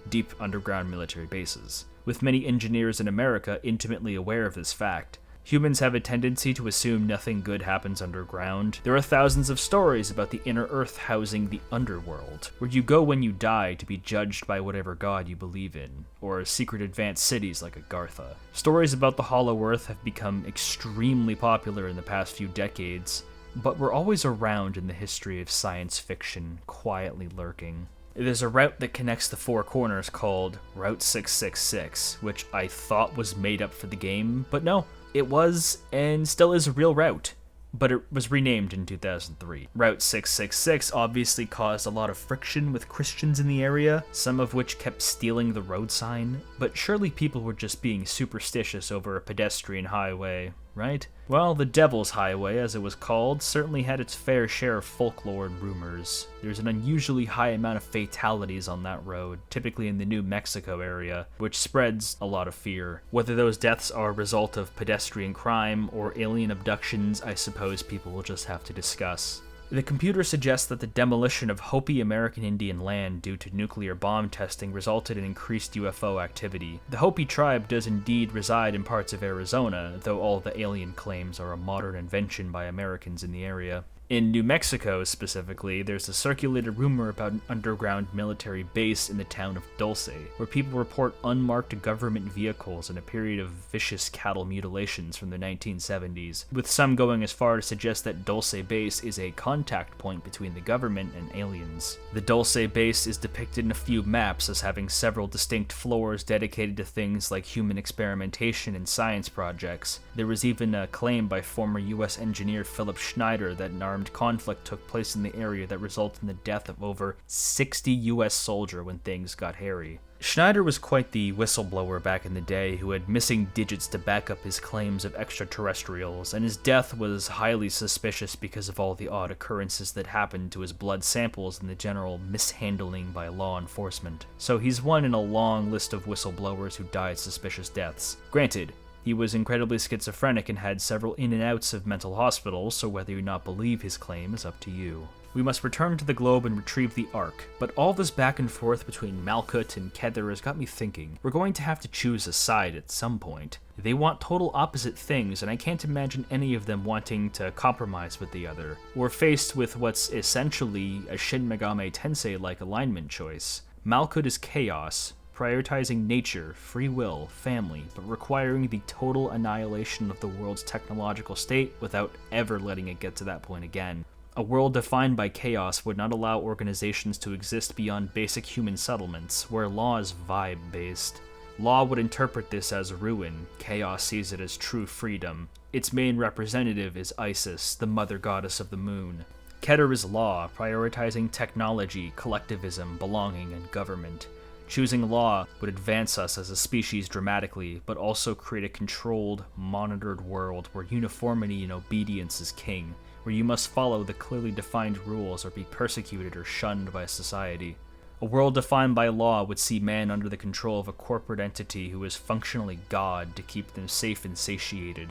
Deep Underground Military Bases, with many engineers in America intimately aware of this fact. Humans have a tendency to assume nothing good happens underground. There are thousands of stories about the inner earth housing the underworld, where you go when you die to be judged by whatever god you believe in, or secret advanced cities like Agartha. Stories about the Hollow Earth have become extremely popular in the past few decades, but were always around in the history of science fiction, quietly lurking. There's a route that connects the Four Corners called Route 666, which I thought was made up for the game, but no. It was, and still is, a real route, but it was renamed in 2003. Route 666 obviously caused a lot of friction with Christians in the area, some of which kept stealing the road sign, but surely people were just being superstitious over a pedestrian highway, right? Well, the Devil's Highway, as it was called, certainly had its fair share of folklore and rumors. There's an unusually high amount of fatalities on that road, typically in the New Mexico area, which spreads a lot of fear. Whether those deaths are a result of pedestrian crime or alien abductions, I suppose people will just have to discuss. The computer suggests that the demolition of Hopi American Indian land due to nuclear bomb testing resulted in increased UFO activity. The Hopi tribe does indeed reside in parts of Arizona, though all the alien claims are a modern invention by Americans in the area. In New Mexico, specifically, there's a circulated rumor about an underground military base in the town of Dulce, where people report unmarked government vehicles in a period of vicious cattle mutilations from the 1970s, with some going as far to suggest that Dulce base is a contact point between the government and aliens. The Dulce base is depicted in a few maps as having several distinct floors dedicated to things like human experimentation and science projects. There was even a claim by former US engineer Philip Schneider that an armed conflict took place in the area that resulted in the death of over 60 US soldiers when things got hairy. Schneider was quite the whistleblower back in the day who had missing digits to back up his claims of extraterrestrials, and his death was highly suspicious because of all the odd occurrences that happened to his blood samples and the general mishandling by law enforcement. So he's one in a long list of whistleblowers who died suspicious deaths. Granted, he was incredibly schizophrenic and had several in and outs of mental hospitals, so whether or not believe his claim is up to you. We must return to the globe and retrieve the Ark, but all this back and forth between Malkuth and Kether has got me thinking. We're going to have to choose a side at some point. They want total opposite things, and I can't imagine any of them wanting to compromise with the other. We're faced with what's essentially a Shin Megami Tensei-like alignment choice. Malkuth is chaos, prioritizing nature, free will, family, but requiring the total annihilation of the world's technological state without ever letting it get to that point again. A world defined by chaos would not allow organizations to exist beyond basic human settlements, where law is vibe-based. Law would interpret this as ruin, chaos sees it as true freedom. Its main representative is Isis, the mother goddess of the moon. Keter is law, prioritizing technology, collectivism, belonging, and government. Choosing law would advance us as a species dramatically, but also create a controlled, monitored world where uniformity and obedience is king, where you must follow the clearly defined rules or be persecuted or shunned by society. A world defined by law would see man under the control of a corporate entity who is functionally God to keep them safe and satiated.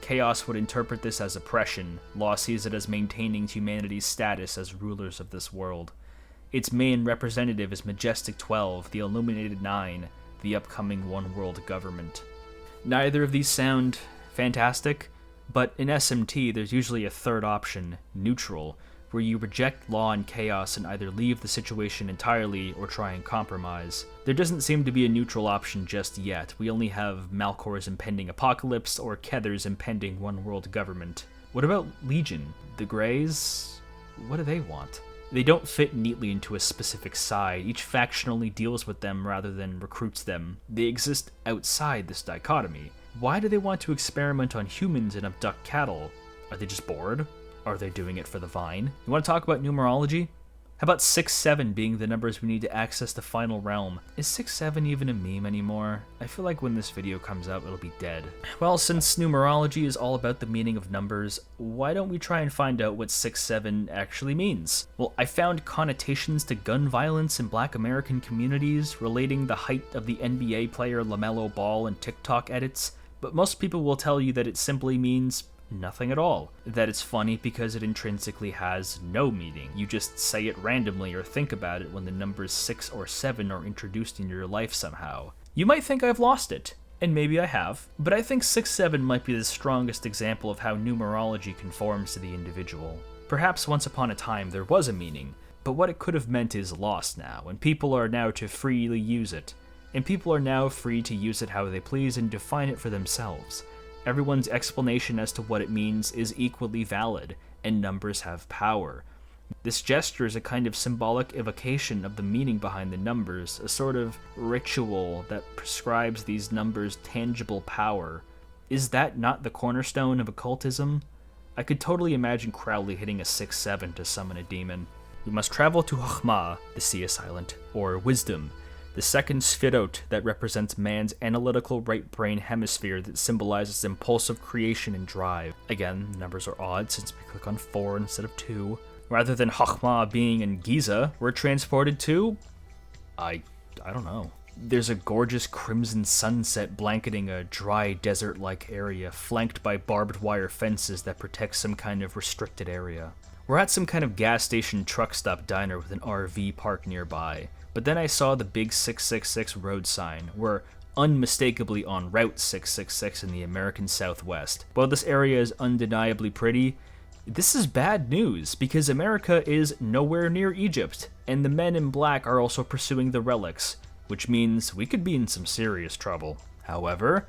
Chaos would interpret this as oppression. Law sees it as maintaining humanity's status as rulers of this world. Its main representative is Majestic 12, the Illuminated 9, the upcoming One World Government. Neither of these sound fantastic, but in SMT there's usually a third option, neutral, where you reject law and chaos and either leave the situation entirely or try and compromise. There doesn't seem to be a neutral option just yet. We only have Malkor's impending apocalypse or Kether's impending One World Government. What about Legion? The Greys? What do they want? They don't fit neatly into a specific side. Each faction only deals with them rather than recruits them. They exist outside this dichotomy. Why do they want to experiment on humans and abduct cattle? Are they just bored? Are they doing it for the vine? You want to talk about numerology? How about 6-7 being the numbers we need to access the final realm? Is 6-7 even a meme anymore? I feel like when this video comes out, it'll be dead. Well, since numerology is all about the meaning of numbers, why don't we try and find out what 6-7 actually means? Well, I found connotations to gun violence in Black American communities relating the height of the NBA player LaMelo Ball in TikTok edits, but most people will tell you that it simply means nothing at all. That it's funny because it intrinsically has no meaning. You just say it randomly or think about it when the numbers 6 or 7 are introduced in your life somehow. You might think I've lost it, and maybe I have, but I think 6-7 might be the strongest example of how numerology conforms to the individual. Perhaps once upon a time there was a meaning, but what it could have meant is lost now, and people are now to freely use it. And people are now free to use it how they please and define it for themselves. Everyone's explanation as to what it means is equally valid, and numbers have power. This gesture is a kind of symbolic evocation of the meaning behind the numbers, a sort of ritual that prescribes these numbers tangible power. Is that not the cornerstone of occultism? I could totally imagine Crowley hitting a 6-7 to summon a demon. We must travel to Chokmah, the Sea is Silent, or Wisdom, the second Sphirot that represents man's analytical right brain hemisphere that symbolizes impulsive creation and drive. Again, numbers are odd since we click on 4 instead of 2. Rather than Chokmah being in Giza, we're transported to... I don't know. There's a gorgeous crimson sunset blanketing a dry desert-like area, flanked by barbed wire fences that protect some kind of restricted area. We're at some kind of gas station truck stop diner with an RV parked nearby. But then I saw the big 666 road sign. We're unmistakably on Route 666 in the American Southwest. While this area is undeniably pretty, this is bad news because America is nowhere near Egypt, and the men in black are also pursuing the relics, which means we could be in some serious trouble. However,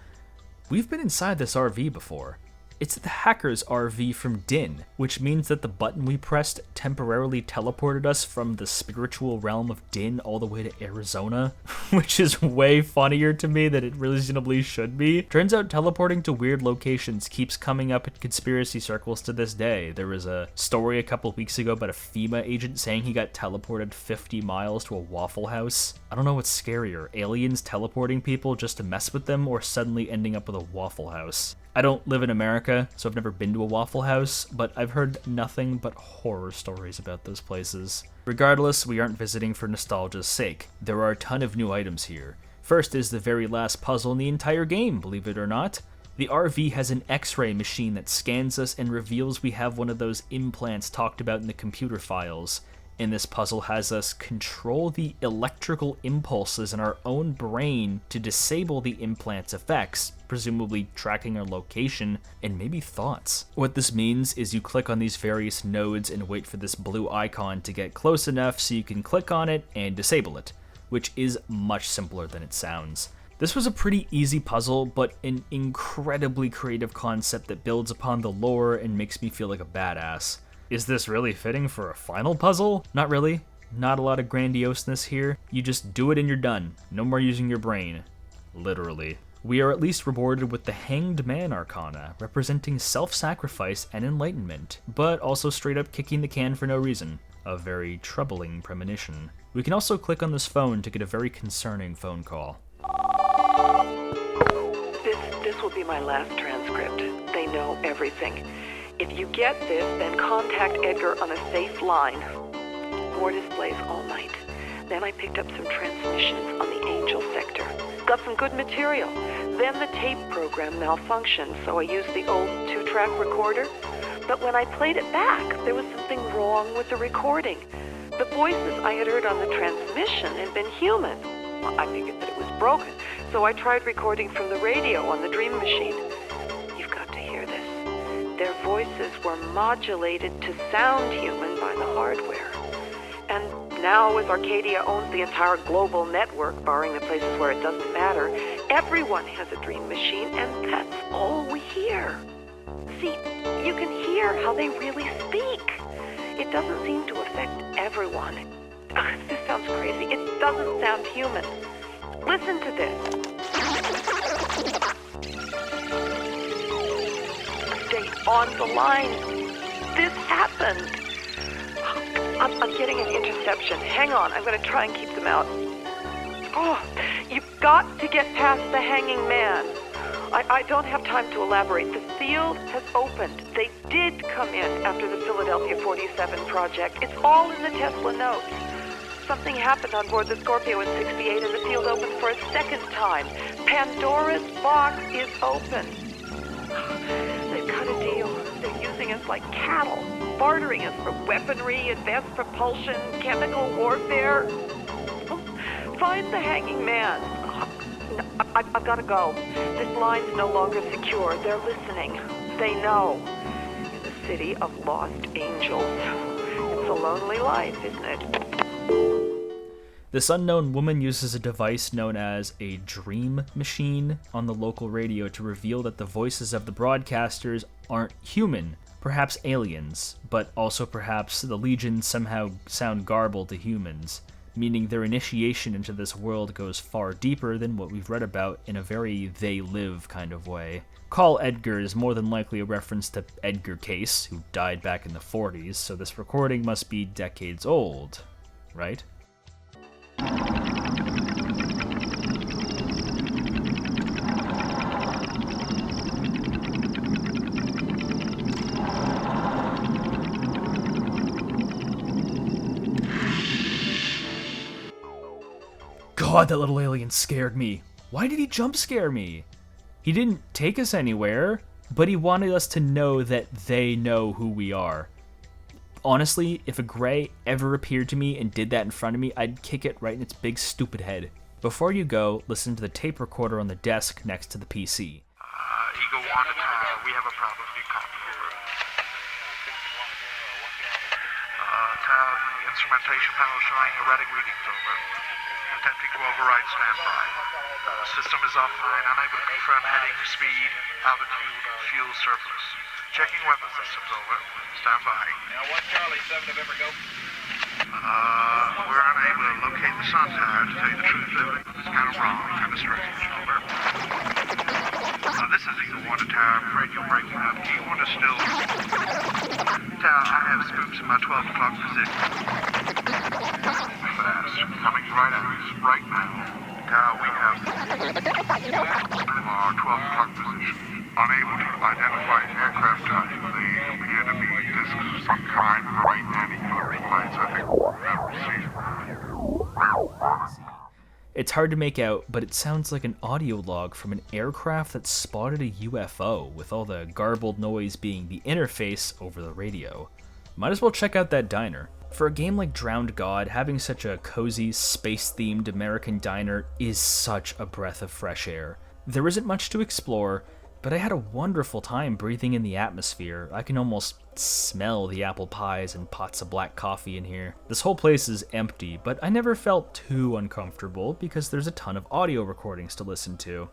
we've been inside this RV before. It's the hacker's RV from Din, which means that the button we pressed temporarily teleported us from the spiritual realm of Din all the way to Arizona, which is way funnier to me than it reasonably should be. Turns out teleporting to weird locations keeps coming up in conspiracy circles to this day. There was a story a couple weeks ago about a FEMA agent saying he got teleported 50 miles to a Waffle House. I don't know what's scarier, aliens teleporting people just to mess with them or suddenly ending up with a Waffle House. I don't live in America, so I've never been to a Waffle House, but I've heard nothing but horror stories about those places. Regardless, we aren't visiting for nostalgia's sake. There are a ton of new items here. First is the very last puzzle in the entire game, believe it or not. The RV has an X-ray machine that scans us and reveals we have one of those implants talked about in the computer files. And this puzzle has us control the electrical impulses in our own brain to disable the implant's effects, presumably tracking our location and maybe thoughts. What this means is you click on these various nodes and wait for this blue icon to get close enough so you can click on it and disable it, which is much simpler than it sounds. This was a pretty easy puzzle, but an incredibly creative concept that builds upon the lore and makes me feel like a badass. Is this really fitting for a final puzzle? Not really. Not a lot of grandioseness here. You just do it and you're done. No more using your brain. Literally. We are at least rewarded with the Hanged Man Arcana, representing self-sacrifice and enlightenment, but also straight up kicking the can for no reason. A very troubling premonition. We can also click on this phone to get a very concerning phone call. This will be my last transcript. They know everything. If you get this, then contact Edgar on a safe line. More displays all night. Then I picked up some transmissions on the Angel sector. Got some good material. Then the tape program malfunctioned, so I used the old 2-track recorder. But when I played it back, there was something wrong with the recording. The voices I had heard on the transmission had been human. I figured that it was broken, so I tried recording from the radio on the Dream Machine. You've got to hear this. Their voices were modulated to sound human by the hardware. And now, as Arcadia owns the entire global network, barring the places where it doesn't matter, everyone has a Dream Machine, and that's all we hear. See, you can hear how they really speak. It doesn't seem to affect everyone. This sounds crazy. It doesn't sound human. Listen to this. Stay on the line. This happened. I'm getting an interception. Hang on, I'm going to try and keep them out. Oh, you've got to get past the hanging man. I don't have time to elaborate. The field has opened. They did come in after the Philadelphia 47 project. It's all in the Tesla notes. Something happened on board the Scorpio in 68 and the field opened for a second time. Pandora's box is open. They've cut a deal. They're using us like cattle, bartering us for weaponry, advanced propulsion, chemical warfare. Find the hanging man. I've got to go. This line's no longer secure. They're listening. They know. In the city of lost angels. It's a lonely life, isn't it? This unknown woman uses a device known as a dream machine on the local radio to reveal that the voices of the broadcasters aren't human, perhaps aliens, but also perhaps the Legion somehow sound garbled to humans, meaning their initiation into this world goes far deeper than what we've read about in a very they live kind of way. Call Edgar is more than likely a reference to Edgar Cayce, who died back in the 40s, so this recording must be decades old, right? God, that little alien scared me. Why did he jump scare me? He didn't take us anywhere, but he wanted us to know that they know who we are. Honestly, if a gray ever appeared to me and did that in front of me, I'd kick it right in its big stupid head. Before you go, listen to the tape recorder on the desk next to the PC. Ego wanted, we have a problem. New copy. Tab, the instrumentation panel showing erratic readings over. Attempting to override standby. System is offline, unable to confirm heading, speed, altitude, fuel surplus. Checking weapon systems over. Stand by. Now, 1 Charlie, 7 November, go. We're unable to locate the sun tower, to tell you the truth. It's kind of wrong, kind of strange. Over. This is Eagle 1 to Tower. I'm afraid you're breaking up. Do you want to still... Tower, I have spooks in my 12 o'clock position. Fast. Coming right at us. Right now. Tower, we have... our 12 o'clock position. Unable to identify aircraft type. They appear to be discs of some kind. Right anti-coloring lights, I think. It's hard to make out, but it sounds like an audio log from an aircraft that spotted a UFO, with all the garbled noise being the interface over the radio. Might as well check out that diner. For a game like Drowned God, having such a cozy, space-themed American diner is such a breath of fresh air. There isn't much to explore, but I had a wonderful time breathing in the atmosphere. I can almost smell the apple pies and pots of black coffee in here. This whole place is empty, but I never felt too uncomfortable because there's a ton of audio recordings to listen to.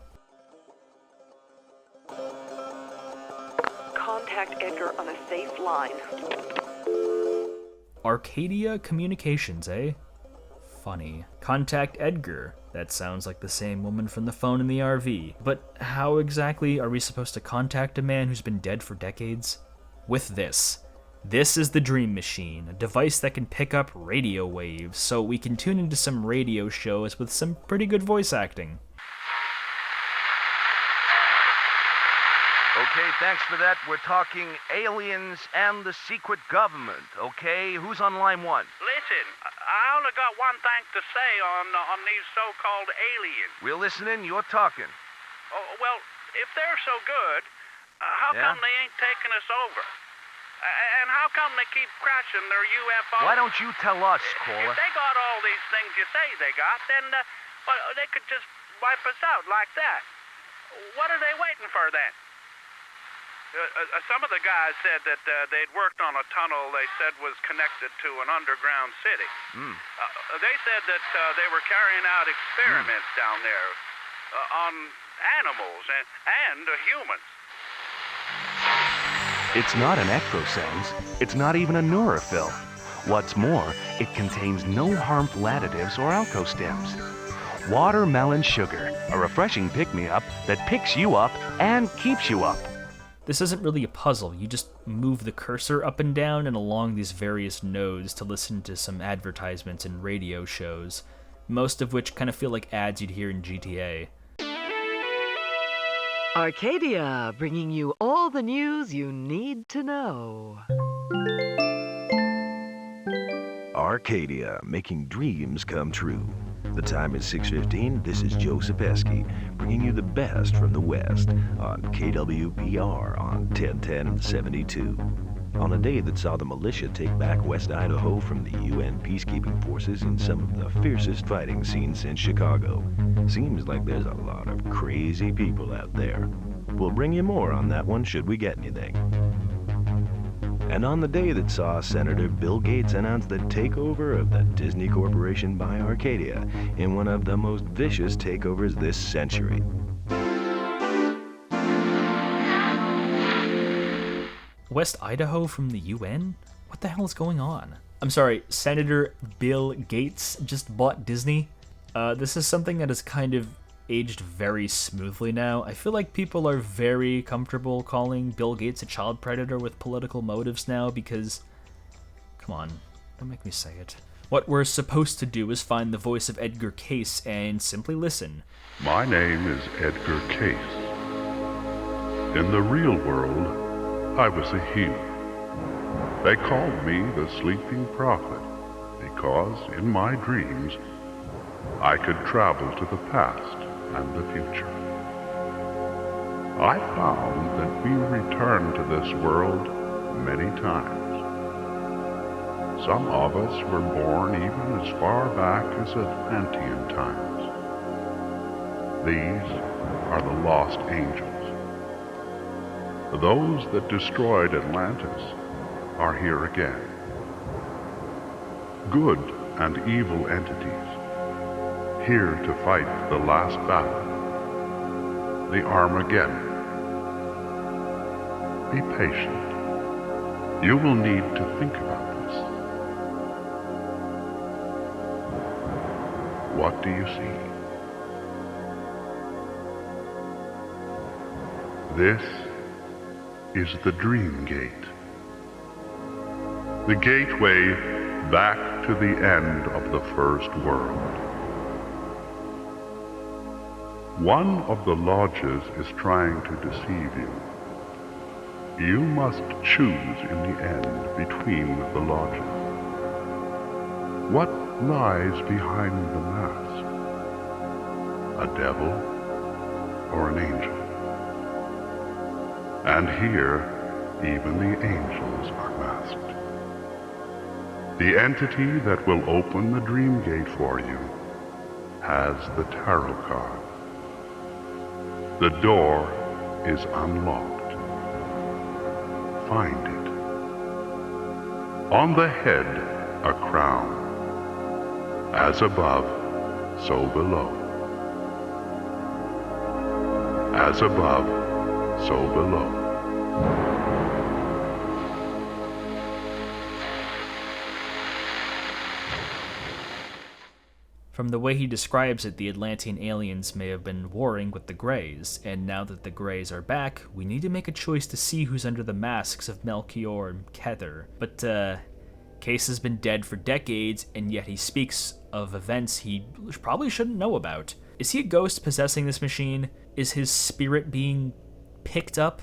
Contact Edgar on a safe line. Arcadia Communications, eh? Funny. Contact Edgar. That sounds like the same woman from the phone in the RV. But how exactly are we supposed to contact a man who's been dead for decades? With this. This is the Dream Machine, a device that can pick up radio waves, so we can tune into some radio shows with some pretty good voice acting. Okay, thanks for that. We're talking aliens and the secret government, okay? Who's on line 1? Listen, I only got one thing to say on these so-called aliens. We're listening, you're talking. Oh, well, if they're so good, how come they ain't taking us over? And how come they keep crashing their UFOs? Why don't you tell us, caller? If they got all these things you say they got, then well, they could just wipe us out like that. What are they waiting for then? Some of the guys said that they'd worked on a tunnel they said was connected to an underground city. They said that they were carrying out experiments down there on animals and humans. It's not an ectosense. It's not even a neurophil. What's more, it contains no harmful additives or alcostems. Watermelon sugar, a refreshing pick-me-up that picks you up and keeps you up. This isn't really a puzzle, you just move the cursor up and down and along these various nodes to listen to some advertisements and radio shows, most of which kind of feel like ads you'd hear in GTA. Arcadia, bringing you all the news you need to know. Arcadia, making dreams come true. The time is 6:15. This is Joe Sapeski, bringing you the best from the West on KWPR on 101072. On a day that saw the militia take back West Idaho from the UN peacekeeping forces in some of the fiercest fighting scenes since Chicago. Seems like there's a lot of crazy people out there. We'll bring you more on that one should we get anything. And on the day that saw Senator Bill Gates announce the takeover of the Disney Corporation by Arcadia in one of the most vicious takeovers this century. West Idaho from the UN? What the hell is going on? I'm sorry, Senator Bill Gates just bought Disney? This is something that has kind of aged very smoothly now. I feel like people are very comfortable calling Bill Gates a child predator with political motives now because... Come on, don't make me say it. What we're supposed to do is find the voice of Edgar Cayce and simply listen. My name is Edgar Cayce. In the real world, I was a healer. They called me the Sleeping Prophet because in my dreams, I could travel to the past and the future. I found that we return to this world many times. Some of us were born even as far back as Atlantean times. These are the lost angels. Those that destroyed Atlantis are here again. Good and evil entities, here to fight the last battle, the Armageddon. Be patient. You will need to think about this. What do you see? This is the Dream Gate. The gateway back to the end of the first world. One of the lodges is trying to deceive you. You must choose in the end between the lodges. What lies behind the mask? A devil or an angel? And here, even the angels are masked. The entity that will open the dream gate for you has the tarot card. The door is unlocked. Find it. On the head, a crown. As above, so below. As above, so below. From the way he describes it, the Atlantean aliens may have been warring with the Greys, and now that the Greys are back, we need to make a choice to see who's under the masks of Melchior and Kether. But, Cayce has been dead for decades, and yet he speaks of events he probably shouldn't know about. Is he a ghost possessing this machine? Is his spirit being picked up?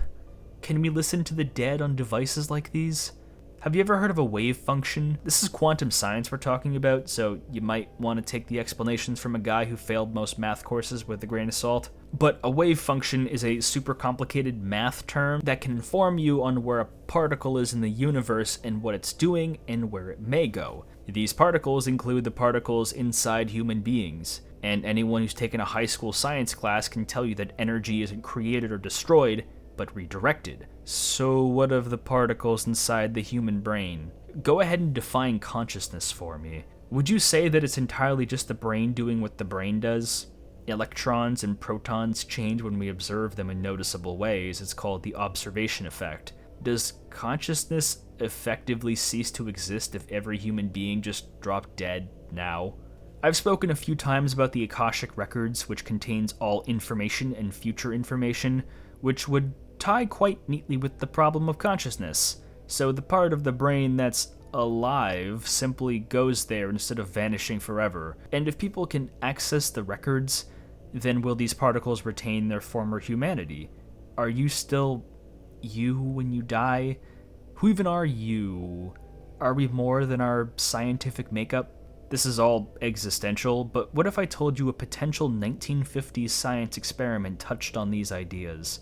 Can we listen to the dead on devices like these? Have you ever heard of a wave function? This is quantum science we're talking about, so you might want to take the explanations from a guy who failed most math courses with a grain of salt. But a wave function is a super complicated math term that can inform you on where a particle is in the universe and what it's doing and where it may go. These particles include the particles inside human beings, and anyone who's taken a high school science class can tell you that energy isn't created or destroyed, but redirected. So what of the particles inside the human brain? Go ahead and define consciousness for me. Would you say that it's entirely just the brain doing what the brain does? Electrons and protons change when we observe them in noticeable ways. It's called the observation effect. Does consciousness effectively cease to exist if every human being just dropped dead now? I've spoken a few times about the Akashic Records, which contains all information and future information, which would tie quite neatly with the problem of consciousness. So the part of the brain that's alive simply goes there instead of vanishing forever. And if people can access the records, then will these particles retain their former humanity? Are you still you when you die? Who even are you? Are we more than our scientific makeup? This is all existential, but what if I told you a potential 1950s science experiment touched on these ideas?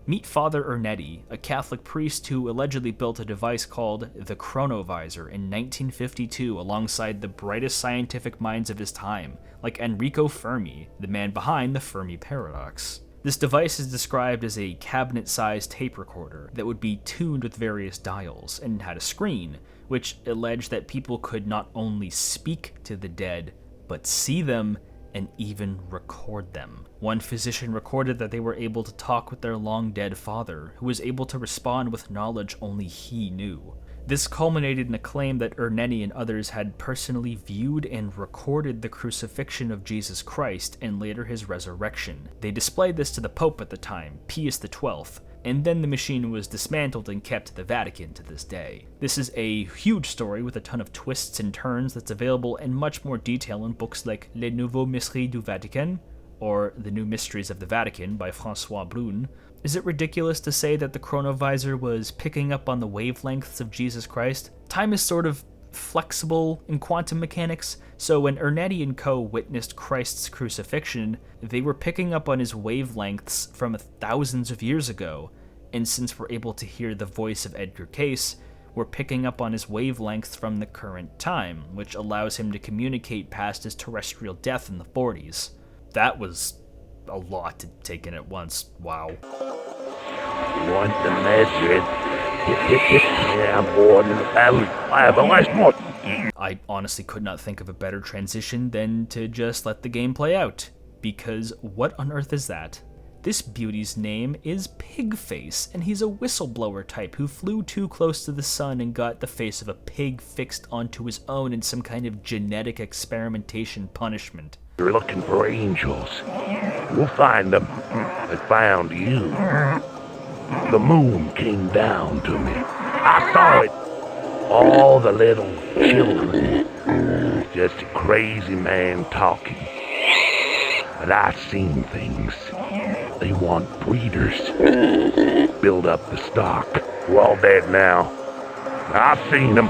Meet Father Ernetti, a Catholic priest who allegedly built a device called the Chronovisor in 1952 alongside the brightest scientific minds of his time, like Enrico Fermi, the man behind the Fermi paradox. This device is described as a cabinet-sized tape recorder that would be tuned with various dials and had a screen, which alleged that people could not only speak to the dead, but see them and even record them. One physician recorded that they were able to talk with their long-dead father, who was able to respond with knowledge only he knew. This culminated in a claim that Ernetti and others had personally viewed and recorded the crucifixion of Jesus Christ and later his resurrection. They displayed this to the Pope at the time, Pius XII, and then the machine was dismantled and kept at the Vatican to this day. This is a huge story with a ton of twists and turns that's available in much more detail in books like Les Nouveaux Mystères du Vatican, or The New Mysteries of the Vatican by François Brune. Is it ridiculous to say that the Chronovisor was picking up on the wavelengths of Jesus Christ? Time is sort of flexible in quantum mechanics, so when Ernetti and co. witnessed Christ's crucifixion, they were picking up on his wavelengths from thousands of years ago, and since we're able to hear the voice of Edgar Cayce, we're picking up on his wavelengths from the current time, which allows him to communicate past his terrestrial death in the 40s. That was a lot to take in at once. Wow. Want the message? Yeah, boy, I honestly could not think of a better transition than to just let the game play out, because what on earth is that? This beauty's name is Pigface, and he's a whistleblower type who flew too close to the sun and got the face of a pig fixed onto his own in some kind of genetic experimentation punishment. You're looking for angels. We'll find them. I found you. The moon came down to me. I saw it. All the little children. Just a crazy man talking. But I've seen things. They want breeders. Build up the stock. We're all dead now. I've seen them.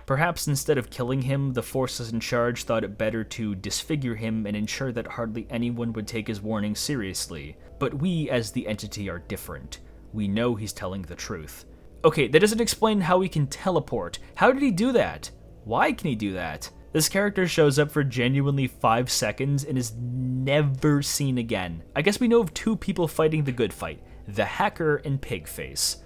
Perhaps instead of killing him, the forces in charge thought it better to disfigure him and ensure that hardly anyone would take his warning seriously. But we, as the entity, are different. We know he's telling the truth. Okay, that doesn't explain how he can teleport. How did he do that? Why can he do that? This character shows up for genuinely 5 seconds and is never seen again. I guess we know of 2 people fighting the good fight, the hacker and Pigface.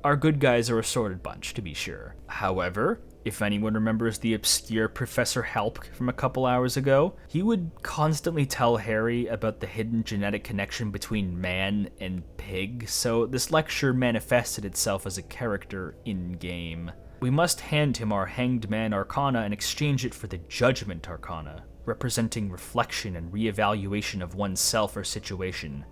Our good guys are a sorted bunch, to be sure. However, if anyone remembers the obscure Professor Help from a couple hours ago, he would constantly tell Harry about the hidden genetic connection between man and pig, so this lecture manifested itself as a character in-game. We must hand him our Hanged Man Arcana and exchange it for the Judgment Arcana, representing reflection and re-evaluation of oneself or situation.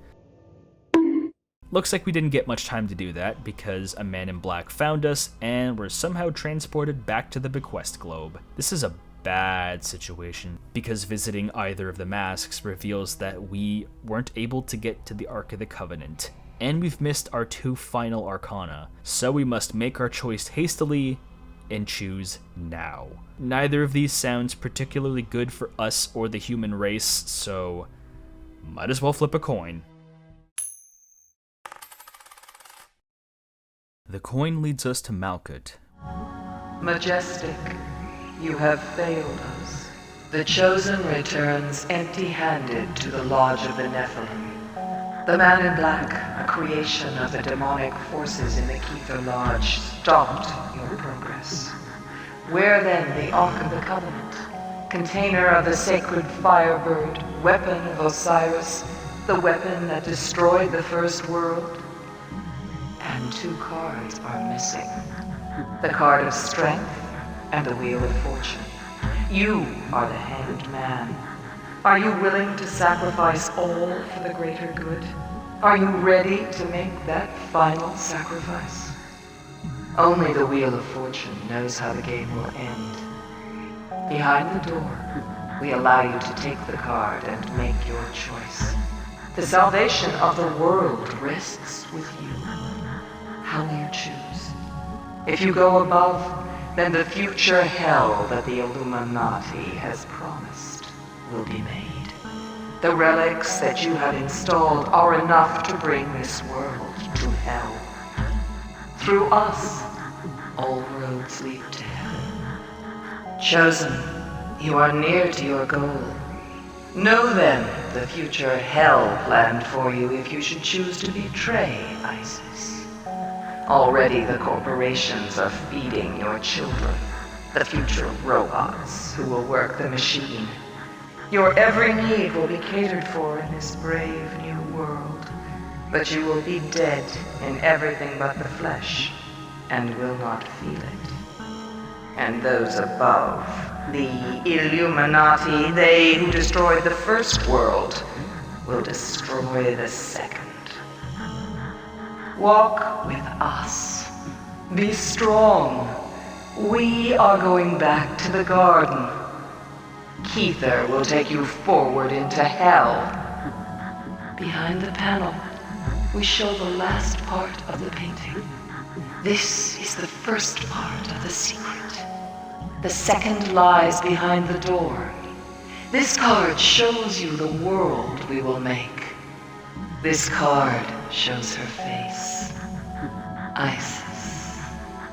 Looks like we didn't get much time to do that, because a man in black found us, and we're somehow transported back to the Bequest Globe. This is a bad situation, because visiting either of the masks reveals that we weren't able to get to the Ark of the Covenant, and we've missed our 2 final Arcana, so we must make our choice hastily and choose now. Neither of these sounds particularly good for us or the human race, so might as well flip a coin. The coin leads us to Malkuth. Majestic, you have failed us. The Chosen returns empty-handed to the Lodge of the Nephilim. The Man in Black, a creation of the demonic forces in the Kether Lodge, stopped your progress. Where then the Ark of the Covenant? Container of the sacred Firebird, weapon of Osiris, the weapon that destroyed the first world? And 2 cards are missing. The card of strength and the wheel of fortune. You are the Hanged Man. Are you willing to sacrifice all for the greater good? Are you ready to make that final sacrifice? Only the Wheel of Fortune knows how the game will end. Behind the door, we allow you to take the card and make your choice. The salvation of the world rests with you. How will you choose? If you go above, then the future hell that the Illuminati has promised will be made. The relics that you have installed are enough to bring this world to hell. Through us, all roads lead to heaven. Chosen, you are near to your goal. Know then the future hell planned for you if you should choose to betray ISIS. Already the corporations are feeding your children, the future robots who will work the machine. Your every need will be catered for in this brave new world, but you will be dead in everything but the flesh, and will not feel it. And those above, the Illuminati, they who destroyed the first world, will destroy the second. Walk with us. Be strong. We are going back to the garden. Keither will take you forward into hell. Behind the panel, we show the last part of the painting. This is the first part of the secret. The second lies behind the door. This card shows you the world we will make. This card shows her face. Isis.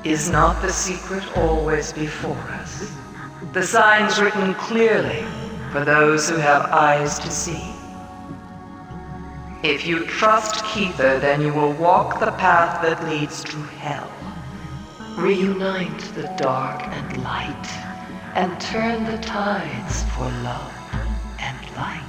Is not the secret always before us? The signs written clearly for those who have eyes to see. If you trust Keither, then you will walk the path that leads to hell. Reunite the dark and light, and turn the tides for love and light.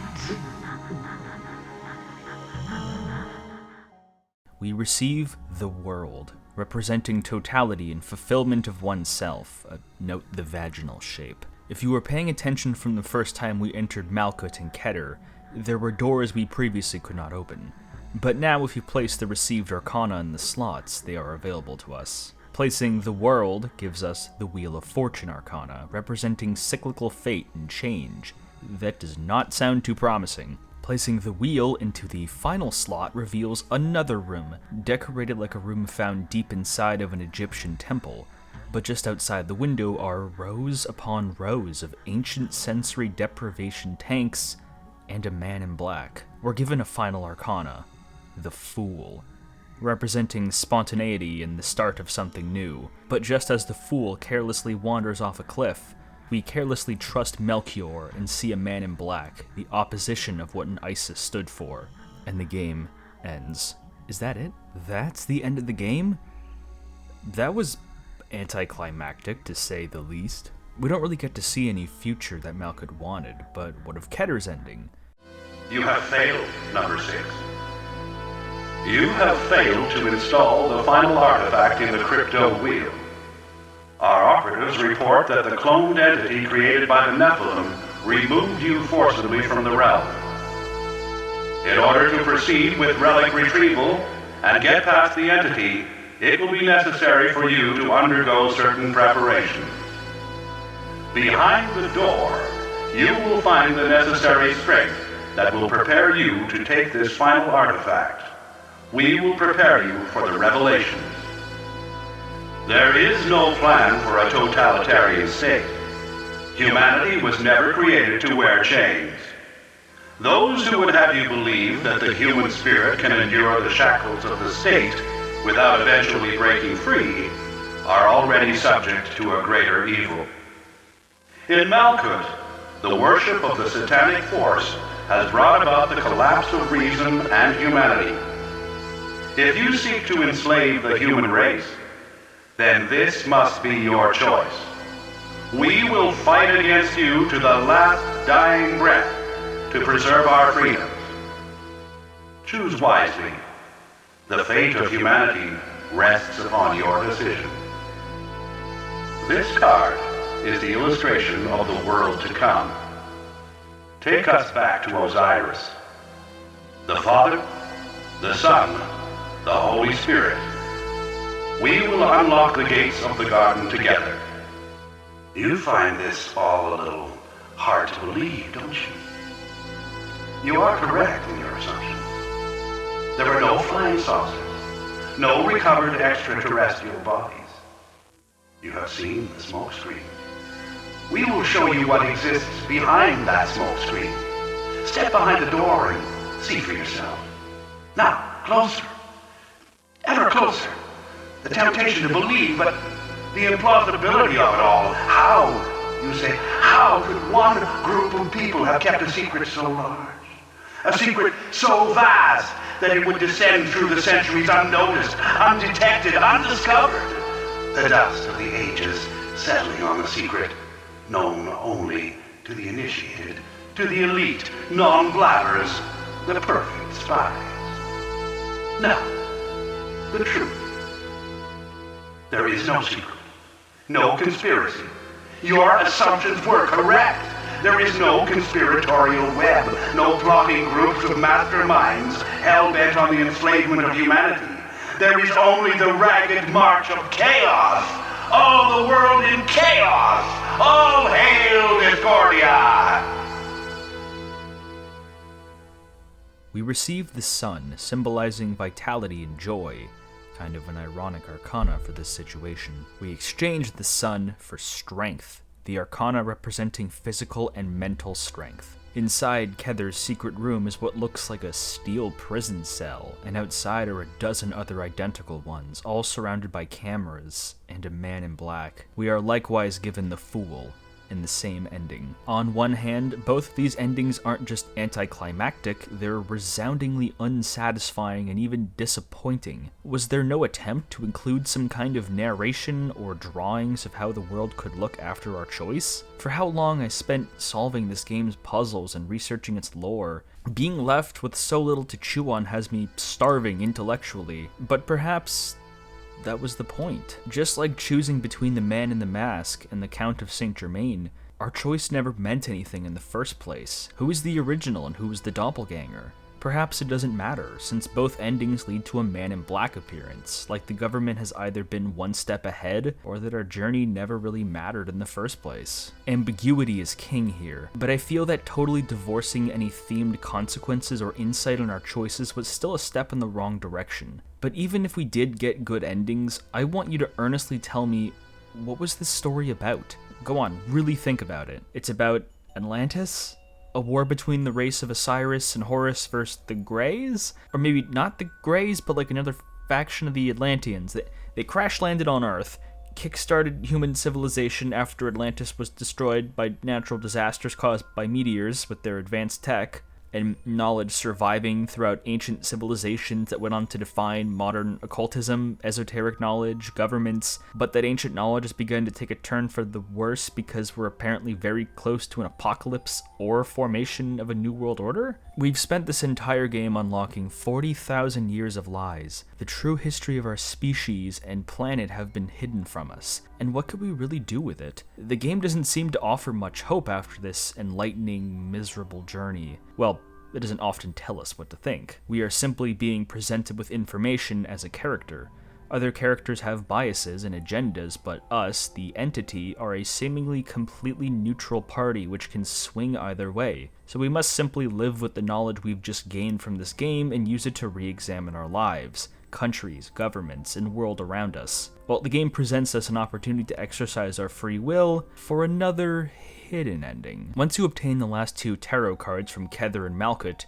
We receive the world, representing totality and fulfillment of oneself. Note the vaginal shape. If you were paying attention from the first time we entered Malkuth and Keter, there were doors we previously could not open. But now if you place the received arcana in the slots, they are available to us. Placing the world gives us the Wheel of Fortune arcana, representing cyclical fate and change. That does not sound too promising. Placing the wheel into the final slot reveals another room, decorated like a room found deep inside of an Egyptian temple. But just outside the window are rows upon rows of ancient sensory deprivation tanks and a man in black. We're given a final arcana, the Fool, representing spontaneity and the start of something new. But just as the Fool carelessly wanders off a cliff, we carelessly trust Melchior and see a man in black, the opposition of what an Isis stood for. And the game ends. Is that it? That's the end of the game? That was anticlimactic, to say the least. We don't really get to see any future that Malkuth wanted, but what of Keter's ending? You have failed, number 6. You have failed to install the final artifact in the crypto wheel. Our operatives report that the cloned entity created by the Nephilim removed you forcibly from the realm. In order to proceed with relic retrieval and get past the entity, it will be necessary for you to undergo certain preparations. Behind the door, you will find the necessary strength that will prepare you to take this final artifact. We will prepare you for the revelations. There is no plan for a totalitarian state. Humanity was never created to wear chains. Those who would have you believe that the human spirit can endure the shackles of the state without eventually breaking free are already subject to a greater evil. In Malkuth, the worship of the satanic force has brought about the collapse of reason and humanity. If you seek to enslave the human race, then this must be your choice. We will fight against you to the last dying breath to preserve our freedoms. Choose wisely. The fate of humanity rests upon your decision. This card is the illustration of the world to come. Take us back to Osiris. The Father, the Son, the Holy Spirit. We will unlock the gates of the garden together. You find this all a little hard to believe, don't you? You are correct in your assumptions. There are no flying saucers, no recovered extraterrestrial bodies. You have seen the smokescreen. We will show you what exists behind that smokescreen. Step behind the door and see for yourself. Now, closer. Ever closer. The temptation to believe, but the implausibility of it all. How, you say, how could one group of people have kept a secret so large? A secret so vast that it would descend through the centuries unnoticed, undetected, undiscovered. The dust of the ages settling on the secret, known only to the initiated, to the elite, non-blabbers, the perfect spies. Now, the truth. There is no secret, no conspiracy. Your assumptions were correct. There is no conspiratorial web, no plotting groups of masterminds hell-bent on the enslavement of humanity. There is only the ragged march of chaos. All the world in chaos. All hail Discordia! We received the sun, symbolizing vitality and joy. Kind of an ironic arcana for this situation. We exchanged the sun for strength, the arcana representing physical and mental strength. Inside Kether's secret room is what looks like a steel prison cell, and outside are a dozen other identical ones, all surrounded by cameras and a man in black. We are likewise given the Fool in the same ending. On one hand, both these endings aren't just anticlimactic, they're resoundingly unsatisfying and even disappointing. Was there no attempt to include some kind of narration or drawings of how the world could look after our choice? For how long I spent solving this game's puzzles and researching its lore, being left with so little to chew on has me starving intellectually, but perhaps that was the point. Just like choosing between the Man in the Mask and the Count of Saint Germain, our choice never meant anything in the first place. Who is the original and who is the doppelganger? Perhaps it doesn't matter, since both endings lead to a Man in Black appearance, like the government has either been one step ahead, or that our journey never really mattered in the first place. Ambiguity is king here, but I feel that totally divorcing any themed consequences or insight on our choices was still a step in the wrong direction. But even if we did get good endings, I want you to earnestly tell me, what was this story about? Go on, really think about it. It's about Atlantis? A war between the race of Osiris and Horus versus the Greys? Or maybe not the Greys, but like another faction of the Atlanteans. They crash-landed on Earth, kick-started human civilization after Atlantis was destroyed by natural disasters caused by meteors with their advanced tech, and knowledge surviving throughout ancient civilizations that went on to define modern occultism, esoteric knowledge, governments, but that ancient knowledge has begun to take a turn for the worse because we're apparently very close to an apocalypse or formation of a new world order? We've spent this entire game unlocking 40,000 years of lies. The true history of our species and planet have been hidden from us, and what could we really do with it? The game doesn't seem to offer much hope after this enlightening, miserable journey. Well, it doesn't often tell us what to think. We are simply being presented with information as a character. Other characters have biases and agendas, but us, the entity, are a seemingly completely neutral party which can swing either way. So we must simply live with the knowledge we've just gained from this game and use it to re-examine our lives, countries, governments, and world around us. Well, the game presents us an opportunity to exercise our free will for another hidden ending. Once you obtain the last two tarot cards from Kether and Malkuth,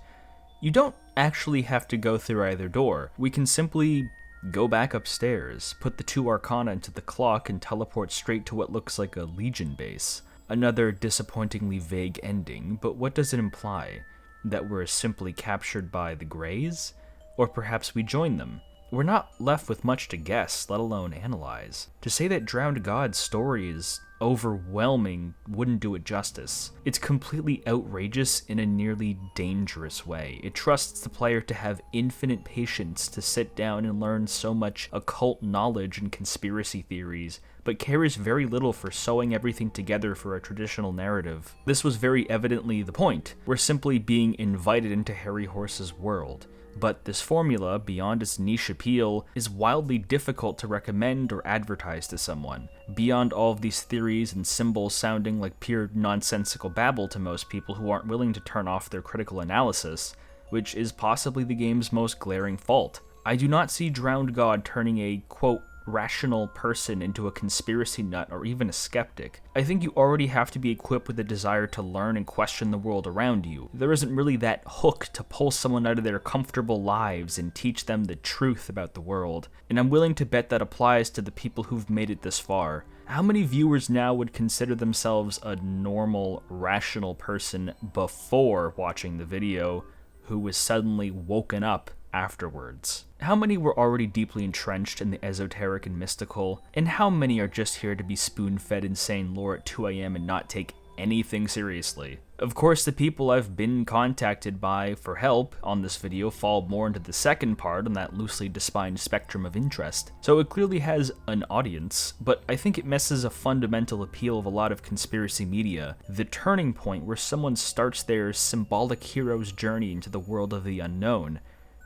you don't actually have to go through either door. We can simply go back upstairs, put the two arcana into the clock, and teleport straight to what looks like a Legion base. Another disappointingly vague ending, but what does it imply? That we're simply captured by the Greys? Or perhaps we join them? We're not left with much to guess, let alone analyze. To say that Drowned God's story is overwhelming wouldn't do it justice. It's completely outrageous in a nearly dangerous way. It trusts the player to have infinite patience to sit down and learn so much occult knowledge and conspiracy theories, but cares very little for sewing everything together for a traditional narrative. This was very evidently the point. We're simply being invited into Harry Horse's world. But this formula, beyond its niche appeal, is wildly difficult to recommend or advertise to someone. Beyond all of these theories and symbols sounding like pure nonsensical babble to most people who aren't willing to turn off their critical analysis, which is possibly the game's most glaring fault. I do not see Drowned God turning a, quote, rational person into a conspiracy nut or even a skeptic. I think you already have to be equipped with a desire to learn and question the world around you. There isn't really that hook to pull someone out of their comfortable lives and teach them the truth about the world, and I'm willing to bet that applies to the people who've made it this far. How many viewers now would consider themselves a normal, rational person before watching the video, who was suddenly woken up afterwards? How many were already deeply entrenched in the esoteric and mystical, and how many are just here to be spoon-fed insane lore at 2 a.m. and not take anything seriously? Of course, the people I've been contacted by for help on this video fall more into the second part on that loosely defined spectrum of interest, so it clearly has an audience, but I think it misses a fundamental appeal of a lot of conspiracy media, the turning point where someone starts their symbolic hero's journey into the world of the unknown.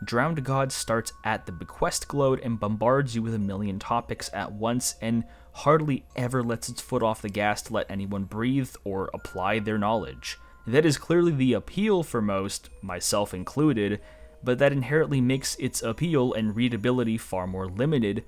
Drowned God starts at the bequest globe and bombards you with a million topics at once and hardly ever lets its foot off the gas to let anyone breathe or apply their knowledge. That is clearly the appeal for most, myself included, but that inherently makes its appeal and readability far more limited,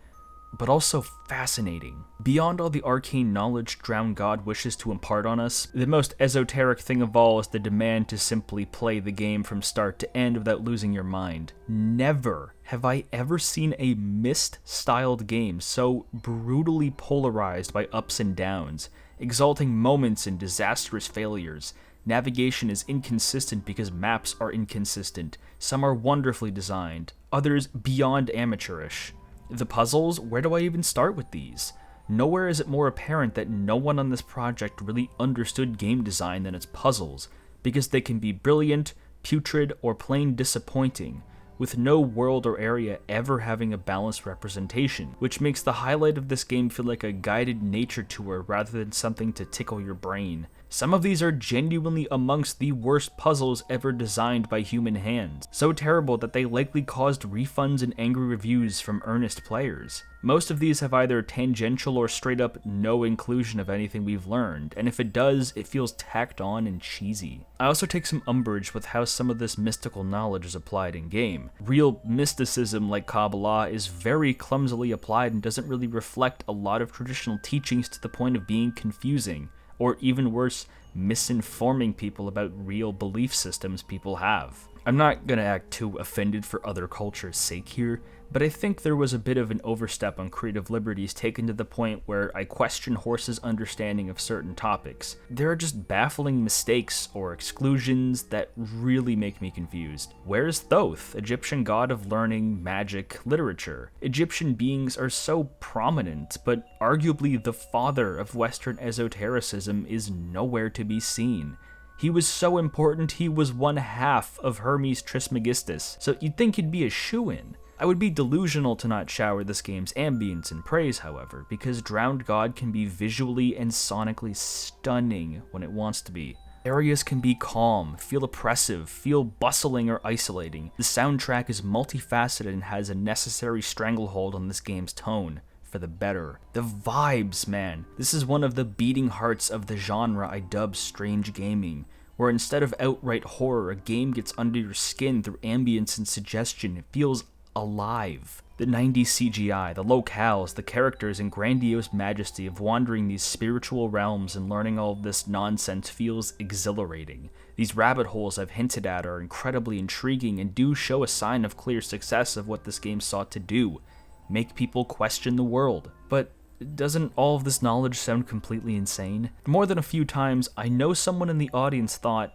but also fascinating. Beyond all the arcane knowledge Drowned God wishes to impart on us, the most esoteric thing of all is the demand to simply play the game from start to end without losing your mind. Never have I ever seen a Myst-styled game so brutally polarized by ups and downs, exalting moments and disastrous failures. Navigation is inconsistent because maps are inconsistent. Some are wonderfully designed, others beyond amateurish. The puzzles, where do I even start with these? Nowhere is it more apparent that no one on this project really understood game design than its puzzles, because they can be brilliant, putrid, or plain disappointing, with no world or area ever having a balanced representation, which makes the highlight of this game feel like a guided nature tour rather than something to tickle your brain. Some of these are genuinely amongst the worst puzzles ever designed by human hands, so terrible that they likely caused refunds and angry reviews from earnest players. Most of these have either tangential or straight up no inclusion of anything we've learned, and if it does, it feels tacked on and cheesy. I also take some umbrage with how some of this mystical knowledge is applied in-game. Real mysticism like Kabbalah is very clumsily applied and doesn't really reflect a lot of traditional teachings to the point of being confusing, or even worse, misinforming people about real belief systems people have. I'm not gonna act too offended for other cultures' sake here, but I think there was a bit of an overstep on creative liberties taken to the point where I question Horse's understanding of certain topics. There are just baffling mistakes or exclusions that really make me confused. Where's Thoth, Egyptian god of learning, magic, literature? Egyptian beings are so prominent, but arguably the father of Western esotericism is nowhere to be seen. He was so important he was one half of Hermes Trismegistus, so you'd think he'd be a shoo-in. I would be delusional to not shower this game's ambience in praise, however, because Drowned God can be visually and sonically stunning when it wants to be. Areas can be calm, feel oppressive, feel bustling or isolating. The soundtrack is multifaceted and has a necessary stranglehold on this game's tone, for the better. The vibes, man. This is one of the beating hearts of the genre I dub strange gaming, where instead of outright horror, a game gets under your skin through ambience and suggestion. It feels alive. The 90s CGI, the locales, the characters, and grandiose majesty of wandering these spiritual realms and learning all of this nonsense feels exhilarating. These rabbit holes I've hinted at are incredibly intriguing and do show a sign of clear success of what this game sought to do: make people question the world. But doesn't all of this knowledge sound completely insane? More than a few times, I know someone in the audience thought,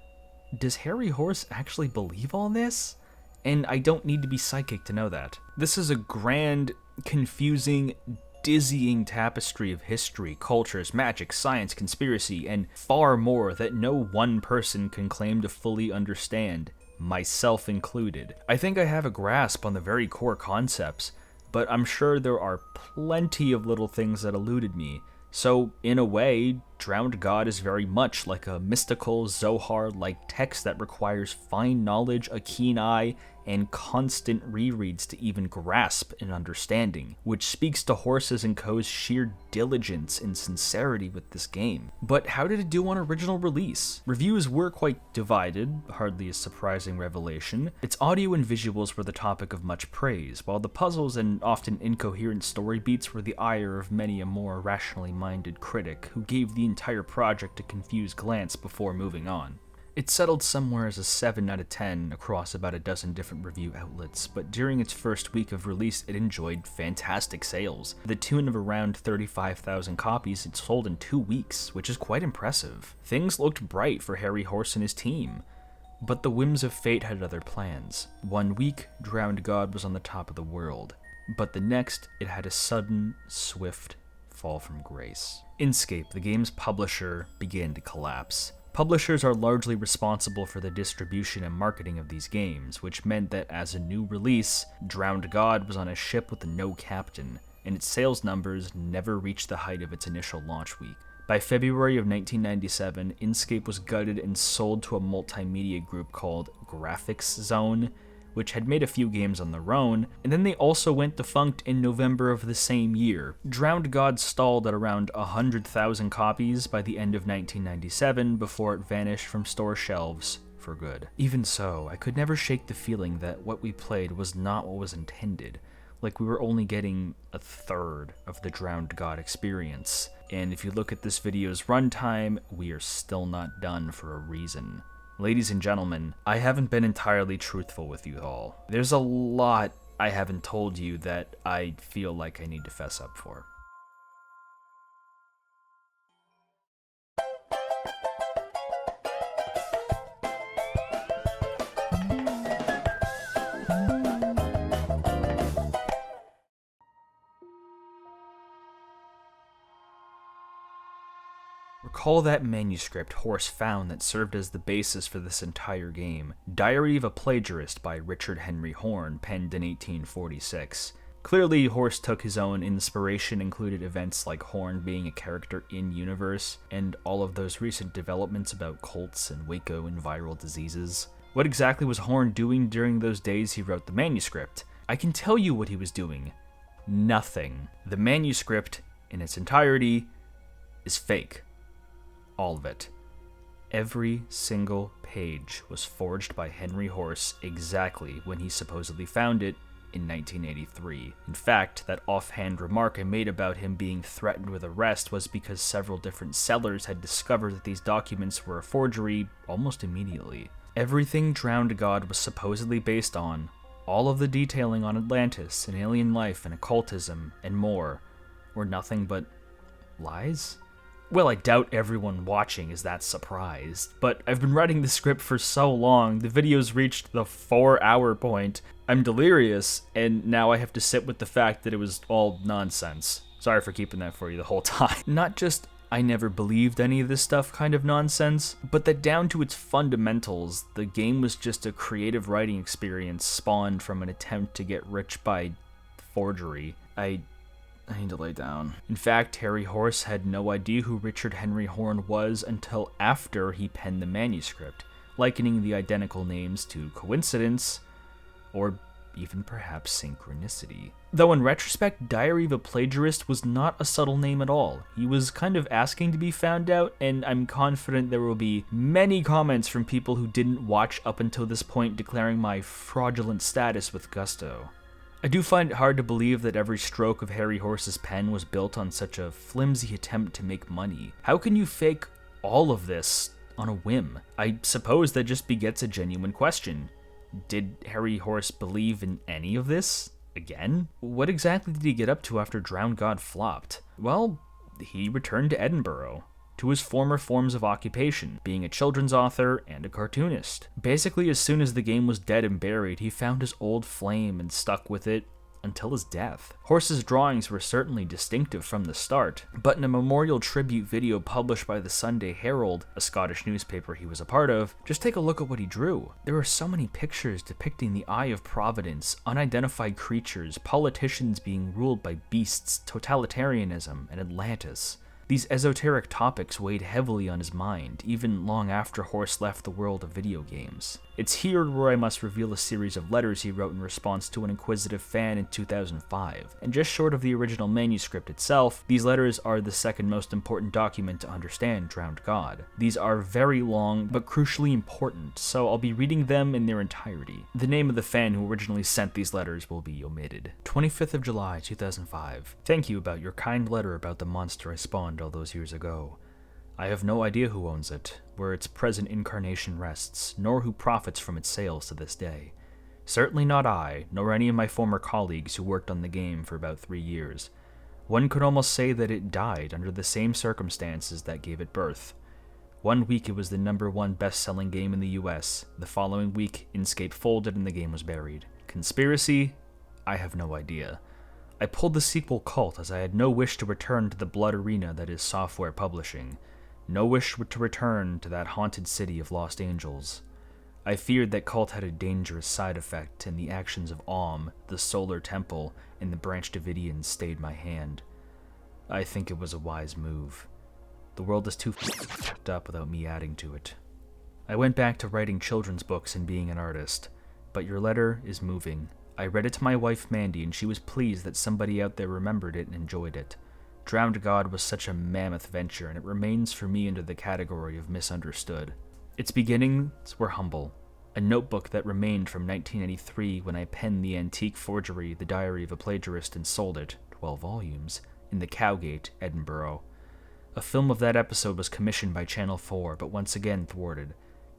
does Harry Horse actually believe all this? And I don't need to be psychic to know that. This is a grand, confusing, dizzying tapestry of history, cultures, magic, science, conspiracy, and far more that no one person can claim to fully understand, myself included. I think I have a grasp on the very core concepts, but I'm sure there are plenty of little things that eluded me. So, in a way, Drowned God is very much like a mystical, Zohar-like text that requires fine knowledge, a keen eye, and constant rereads to even grasp an understanding, which speaks to Horse's and Co.'s sheer diligence and sincerity with this game. But how did it do on original release? Reviews were quite divided, hardly a surprising revelation. Its audio and visuals were the topic of much praise, while the puzzles and often incoherent story beats were the ire of many a more rationally minded critic who gave the entire project a confused glance before moving on. It settled somewhere as a 7 out of 10 across about a dozen different review outlets, but during its first week of release it enjoyed fantastic sales. To the tune of around 35,000 copies it sold in 2 weeks, which is quite impressive. Things looked bright for Harry Horse and his team, but the whims of fate had other plans. 1 week, Drowned God was on the top of the world, but the next it had a sudden, swift fall from grace. Inkscape, the game's publisher, began to collapse. Publishers are largely responsible for the distribution and marketing of these games, which meant that as a new release, Drowned God was on a ship with no captain, and its sales numbers never reached the height of its initial launch week. By February of 1997, Inkscape was gutted and sold to a multimedia group called Graphics Zone, which had made a few games on their own, and then they also went defunct in November of the same year. Drowned God stalled at around 100,000 copies by the end of 1997 before it vanished from store shelves for good. Even so, I could never shake the feeling that what we played was not what was intended, like we were only getting a third of the Drowned God experience. And if you look at this video's runtime, we are still not done for a reason. Ladies and gentlemen, I haven't been entirely truthful with you all. There's a lot I haven't told you that I feel like I need to fess up for. Recall that manuscript Horse found that served as the basis for this entire game. Diary of a Plagiarist by Richard Henry Horne, penned in 1846. Clearly, Horse took his own inspiration, included events like Horne being a character in-universe, and all of those recent developments about cults and Waco and viral diseases. What exactly was Horne doing during those days he wrote the manuscript? I can tell you what he was doing. Nothing. The manuscript, in its entirety, is fake. All of it. Every single page was forged by Henry Horse exactly when he supposedly found it in 1983. In fact, that offhand remark I made about him being threatened with arrest was because several different sellers had discovered that these documents were a forgery almost immediately. Everything Drowned God was supposedly based on, all of the detailing on Atlantis and alien life and occultism and more, were nothing but lies? Well, I doubt everyone watching is that surprised, but I've been writing the script for so long, the video's reached the 4-hour point. I'm delirious, and now I have to sit with the fact that it was all nonsense. Sorry for keeping that for you the whole time. Not just I never believed any of this stuff kind of nonsense, but that down to its fundamentals, the game was just a creative writing experience spawned from an attempt to get rich by forgery. I need to lay down. In fact, Harry Horse had no idea who Richard Henry Horne was until after he penned the manuscript, likening the identical names to coincidence, or even perhaps synchronicity. Though in retrospect, Diary of a Plagiarist was not a subtle name at all. He was kind of asking to be found out, and I'm confident there will be many comments from people who didn't watch up until this point declaring my fraudulent status with gusto. I do find it hard to believe that every stroke of Harry Horse's pen was built on such a flimsy attempt to make money. How can you fake all of this on a whim? I suppose that just begets a genuine question. Did Harry Horse believe in any of this? Again? What exactly did he get up to after Drowned God flopped? Well, he returned to Edinburgh, to his former forms of occupation, being a children's author and a cartoonist. Basically, as soon as the game was dead and buried, he found his old flame and stuck with it until his death. Horse's drawings were certainly distinctive from the start, but in a memorial tribute video published by the Sunday Herald, a Scottish newspaper he was a part of, just take a look at what he drew. There were so many pictures depicting the Eye of Providence, unidentified creatures, politicians being ruled by beasts, totalitarianism, and Atlantis. These esoteric topics weighed heavily on his mind, even long after Horse left the world of video games. It's here where I must reveal a series of letters he wrote in response to an inquisitive fan in 2005, and just short of the original manuscript itself, these letters are the second most important document to understand Drowned God. These are very long, but crucially important, so I'll be reading them in their entirety. The name of the fan who originally sent these letters will be omitted. 25th of July, 2005. Thank you about your kind letter about the monster I spawned all those years ago. I have no idea who owns it, where its present incarnation rests, nor who profits from its sales to this day. Certainly not I, nor any of my former colleagues who worked on the game for about 3 years. One could almost say that it died under the same circumstances that gave it birth. 1 week it was the #1 best-selling game in the US. The following week, Inkscape folded and the game was buried. Conspiracy? I have no idea. I pulled the sequel Cult as I had no wish to return to the blood arena that is software publishing. No wish to return to that haunted city of lost angels. I feared that Cult had a dangerous side effect, and the actions of Om, the Solar Temple, and the Branch Davidians stayed my hand. I think it was a wise move. The world is too f***ed up without me adding to it. I went back to writing children's books and being an artist, but your letter is moving. I read it to my wife Mandy, and she was pleased that somebody out there remembered it and enjoyed it. Drowned God was such a mammoth venture, and it remains for me under the category of misunderstood. Its beginnings were humble. A notebook that remained from 1983 when I penned the antique forgery The Diary of a Plagiarist and sold it, 12 volumes, in the Cowgate, Edinburgh. A film of that episode was commissioned by Channel 4, but once again thwarted.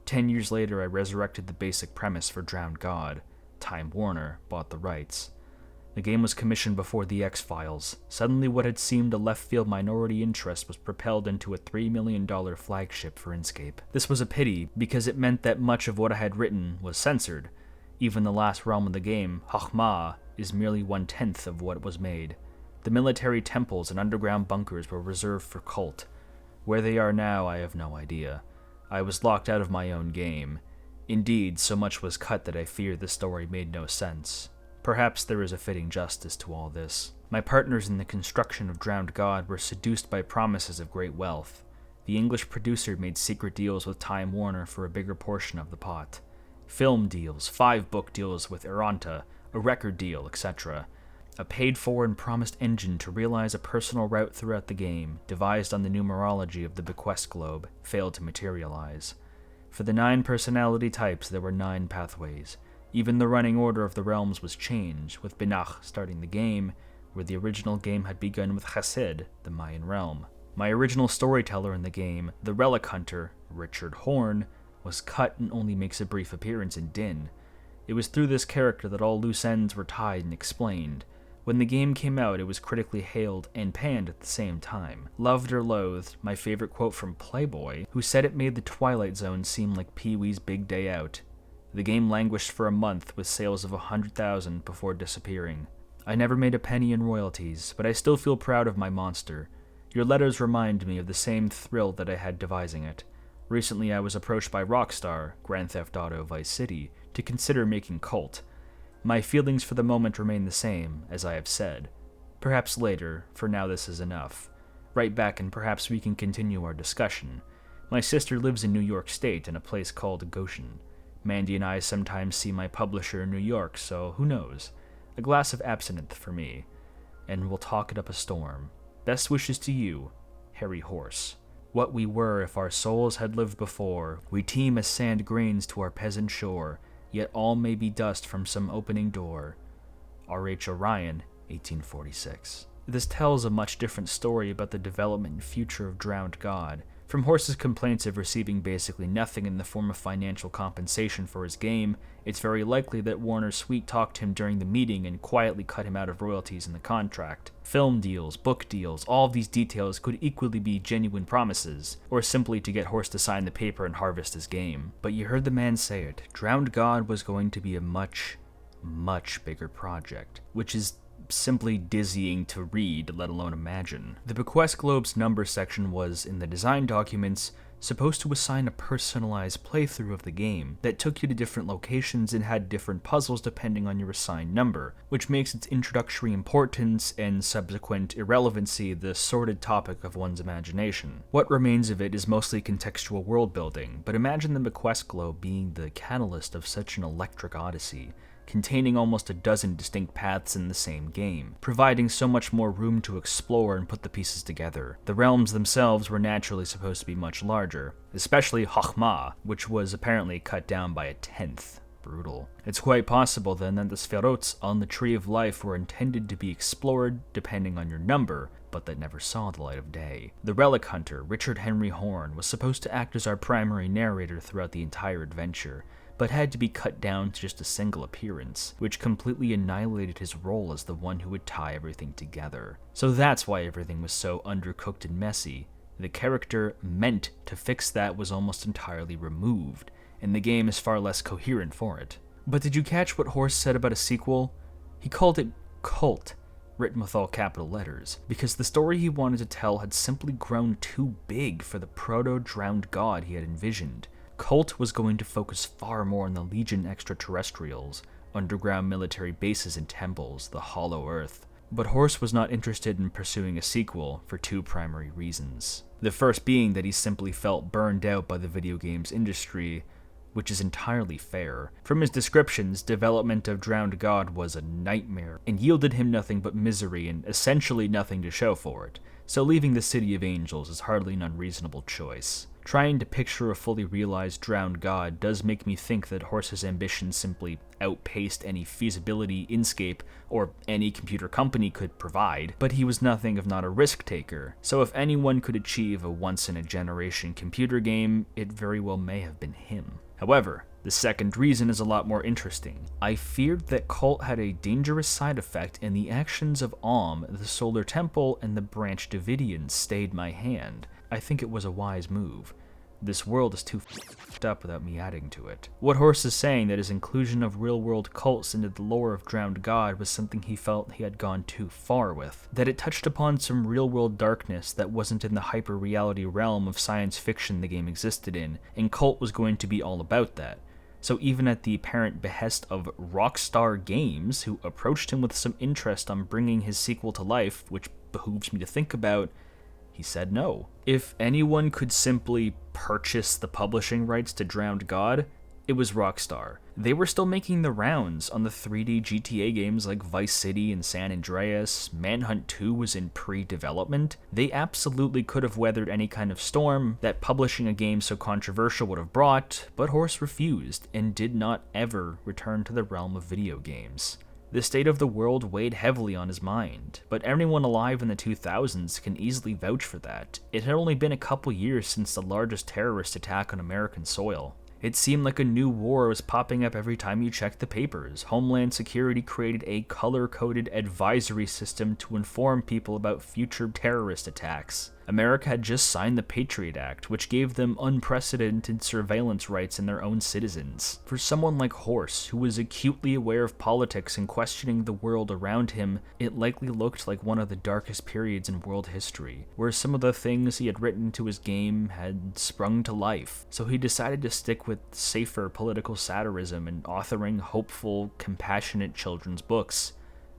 10 years later, I resurrected the basic premise for Drowned God. Time Warner bought the rights. The game was commissioned before The X-Files. Suddenly what had seemed a left-field minority interest was propelled into a $3 million flagship for Inkscape. This was a pity, because it meant that much of what I had written was censored. Even the last realm of the game, Chokmah, is merely 1/10 of what was made. The military temples and underground bunkers were reserved for Cult. Where they are now, I have no idea. I was locked out of my own game. Indeed, so much was cut that I fear the story made no sense. Perhaps there is a fitting justice to all this. My partners in the construction of Drowned God were seduced by promises of great wealth. The English producer made secret deals with Time Warner for a bigger portion of the pot. Film deals, 5-book deals with Aranta, a record deal, etc. A paid-for and promised engine to realize a personal route throughout the game, devised on the numerology of the bequest globe, failed to materialize. For the 9 personality types, there were 9 pathways. Even the running order of the realms was changed, with Binah starting the game, where the original game had begun with Chesed, the Mayan realm. My original storyteller in the game, the Relic Hunter, Richard Horn, was cut and only makes a brief appearance in Din. It was through this character that all loose ends were tied and explained. When the game came out, it was critically hailed and panned at the same time. Loved or loathed, my favorite quote from Playboy, who said it made the Twilight Zone seem like Pee-wee's Big Day Out. The game languished for a month with sales of 100,000 before disappearing. I never made a penny in royalties, but I still feel proud of my monster. Your letters remind me of the same thrill that I had devising it. Recently I was approached by Rockstar, Grand Theft Auto Vice City, to consider making Cult. My feelings for the moment remain the same, as I have said. Perhaps later, for now this is enough. Write back and perhaps we can continue our discussion. My sister lives in New York State in a place called Goshen. Mandy and I sometimes see my publisher in New York, so who knows? A glass of absinthe for me. And we'll talk it up a storm. Best wishes to you, Harry Horse. What we were if our souls had lived before, we teem as sand grains to our peasant shore, yet all may be dust from some opening door. R.H. Orion, 1846. This tells a much different story about the development and future of Drowned God. From Horse's complaints of receiving basically nothing in the form of financial compensation for his game, it's very likely that Warner sweet-talked him during the meeting and quietly cut him out of royalties in the contract. Film deals, book deals, all of these details could equally be genuine promises, or simply to get Horse to sign the paper and harvest his game. But you heard the man say it, Drowned God was going to be a much, much bigger project, which is simply dizzying to read, let alone imagine. The Bequest Globe's number section was, in the design documents, supposed to assign a personalized playthrough of the game that took you to different locations and had different puzzles depending on your assigned number, which makes its introductory importance and subsequent irrelevancy the sordid topic of one's imagination. What remains of it is mostly contextual world building, but imagine the Bequest Globe being the catalyst of such an electric odyssey, containing almost a dozen distinct paths in the same game, providing so much more room to explore and put the pieces together. The realms themselves were naturally supposed to be much larger, especially Chokmah, which was apparently cut down by a 10th. Brutal. It's quite possible then that the Sphenotes on the Tree of Life were intended to be explored depending on your number, but that never saw the light of day. The relic hunter, Richard Henry Horne, was supposed to act as our primary narrator throughout the entire adventure, but had to be cut down to just a single appearance, which completely annihilated his role as the one who would tie everything together. So that's why everything was so undercooked and messy. The character meant to fix that was almost entirely removed, and the game is far less coherent for it. But did you catch what Horst said about a sequel? He called it Cult, written with all capital letters, because the story he wanted to tell had simply grown too big for the proto-drowned god he had envisioned. Cult was going to focus far more on the Legion extraterrestrials, underground military bases and temples, the Hollow Earth. But Horst was not interested in pursuing a sequel for two primary reasons. The first being that he simply felt burned out by the video games industry, which is entirely fair. From his descriptions, development of Drowned God was a nightmare, and yielded him nothing but misery and essentially nothing to show for it, so leaving the City of Angels is hardly an unreasonable choice. Trying to picture a fully realized Drowned God does make me think that Horst's ambition simply outpaced any feasibility Inkscape or any computer company could provide, but he was nothing if not a risk-taker, so if anyone could achieve a once-in-a-generation computer game, it very well may have been him. However, the second reason is a lot more interesting. I feared that Cult had a dangerous side effect, and the actions of the Solar Temple, and the Branch Davidians stayed my hand. I think it was a wise move. This world is too f***ed up without me adding to it. What Horst is saying that his inclusion of real-world cults into the lore of Drowned God was something he felt he had gone too far with. That it touched upon some real-world darkness that wasn't in the hyper-reality realm of science fiction the game existed in, and Cult was going to be all about that. So even at the apparent behest of Rockstar Games, who approached him with some interest on bringing his sequel to life, which behooves me to think about, he said no. If anyone could simply purchase the publishing rights to Drowned God, it was Rockstar. They were still making the rounds on the 3D GTA games like Vice City and San Andreas. Manhunt 2 was in pre-development. They absolutely could have weathered any kind of storm that publishing a game so controversial would have brought, but Horst refused and did not ever return to the realm of video games. The state of the world weighed heavily on his mind, but anyone alive in the 2000s can easily vouch for that. It had only been a couple years since the largest terrorist attack on American soil. It seemed like a new war was popping up every time you checked the papers. Homeland Security created a color-coded advisory system to inform people about future terrorist attacks. America had just signed the Patriot Act, which gave them unprecedented surveillance rights in their own citizens. For someone like Horst, who was acutely aware of politics and questioning the world around him, it likely looked like one of the darkest periods in world history, where some of the things he had written to his game had sprung to life. So he decided to stick with safer political satirism and authoring hopeful, compassionate children's books,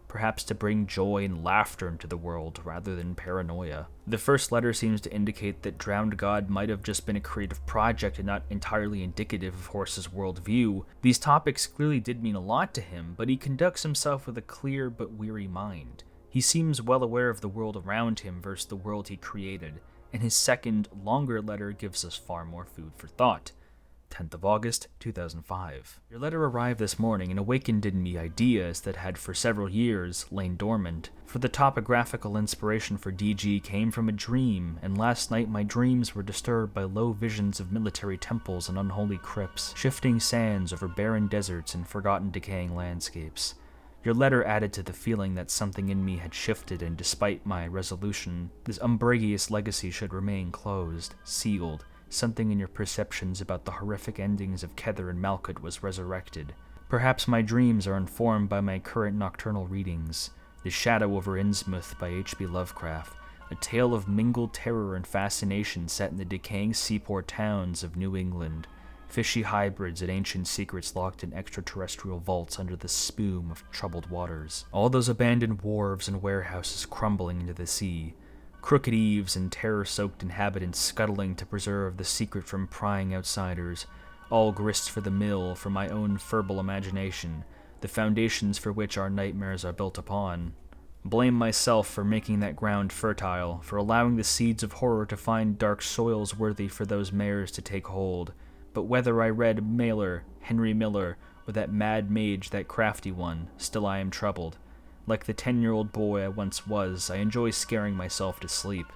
perhaps to bring joy and laughter into the world rather than paranoia. The first letter seems to indicate that Drowned God might have just been a creative project and not entirely indicative of Horst's worldview. These topics clearly did mean a lot to him, but he conducts himself with a clear but weary mind. He seems well aware of the world around him versus the world he created, and his second, longer letter gives us far more food for thought. 10th of August, 2005. Your letter arrived this morning and awakened in me ideas that had for several years lain dormant. For the topographical inspiration for DG came from a dream, and last night my dreams were disturbed by low visions of military temples and unholy crypts, shifting sands over barren deserts and forgotten decaying landscapes. Your letter added to the feeling that something in me had shifted, and despite my resolution, this umbrageous legacy should remain closed, sealed. Something in your perceptions about the horrific endings of Kether and Malkuth was resurrected. Perhaps my dreams are informed by my current nocturnal readings. The Shadow over Innsmouth by H.P. Lovecraft, a tale of mingled terror and fascination set in the decaying seaport towns of New England. Fishy hybrids and ancient secrets locked in extraterrestrial vaults under the spume of troubled waters. All those abandoned wharves and warehouses crumbling into the sea. Crooked eaves and terror-soaked inhabitants scuttling to preserve the secret from prying outsiders. All grist for the mill for my own feeble imagination, the foundations for which our nightmares are built upon. Blame myself for making that ground fertile, for allowing the seeds of horror to find dark soils worthy for those mares to take hold. But whether I read Mailer, Henry Miller, or that mad mage, that crafty one, still I am troubled. Like the 10-year-old boy I once was, I enjoy scaring myself to sleep,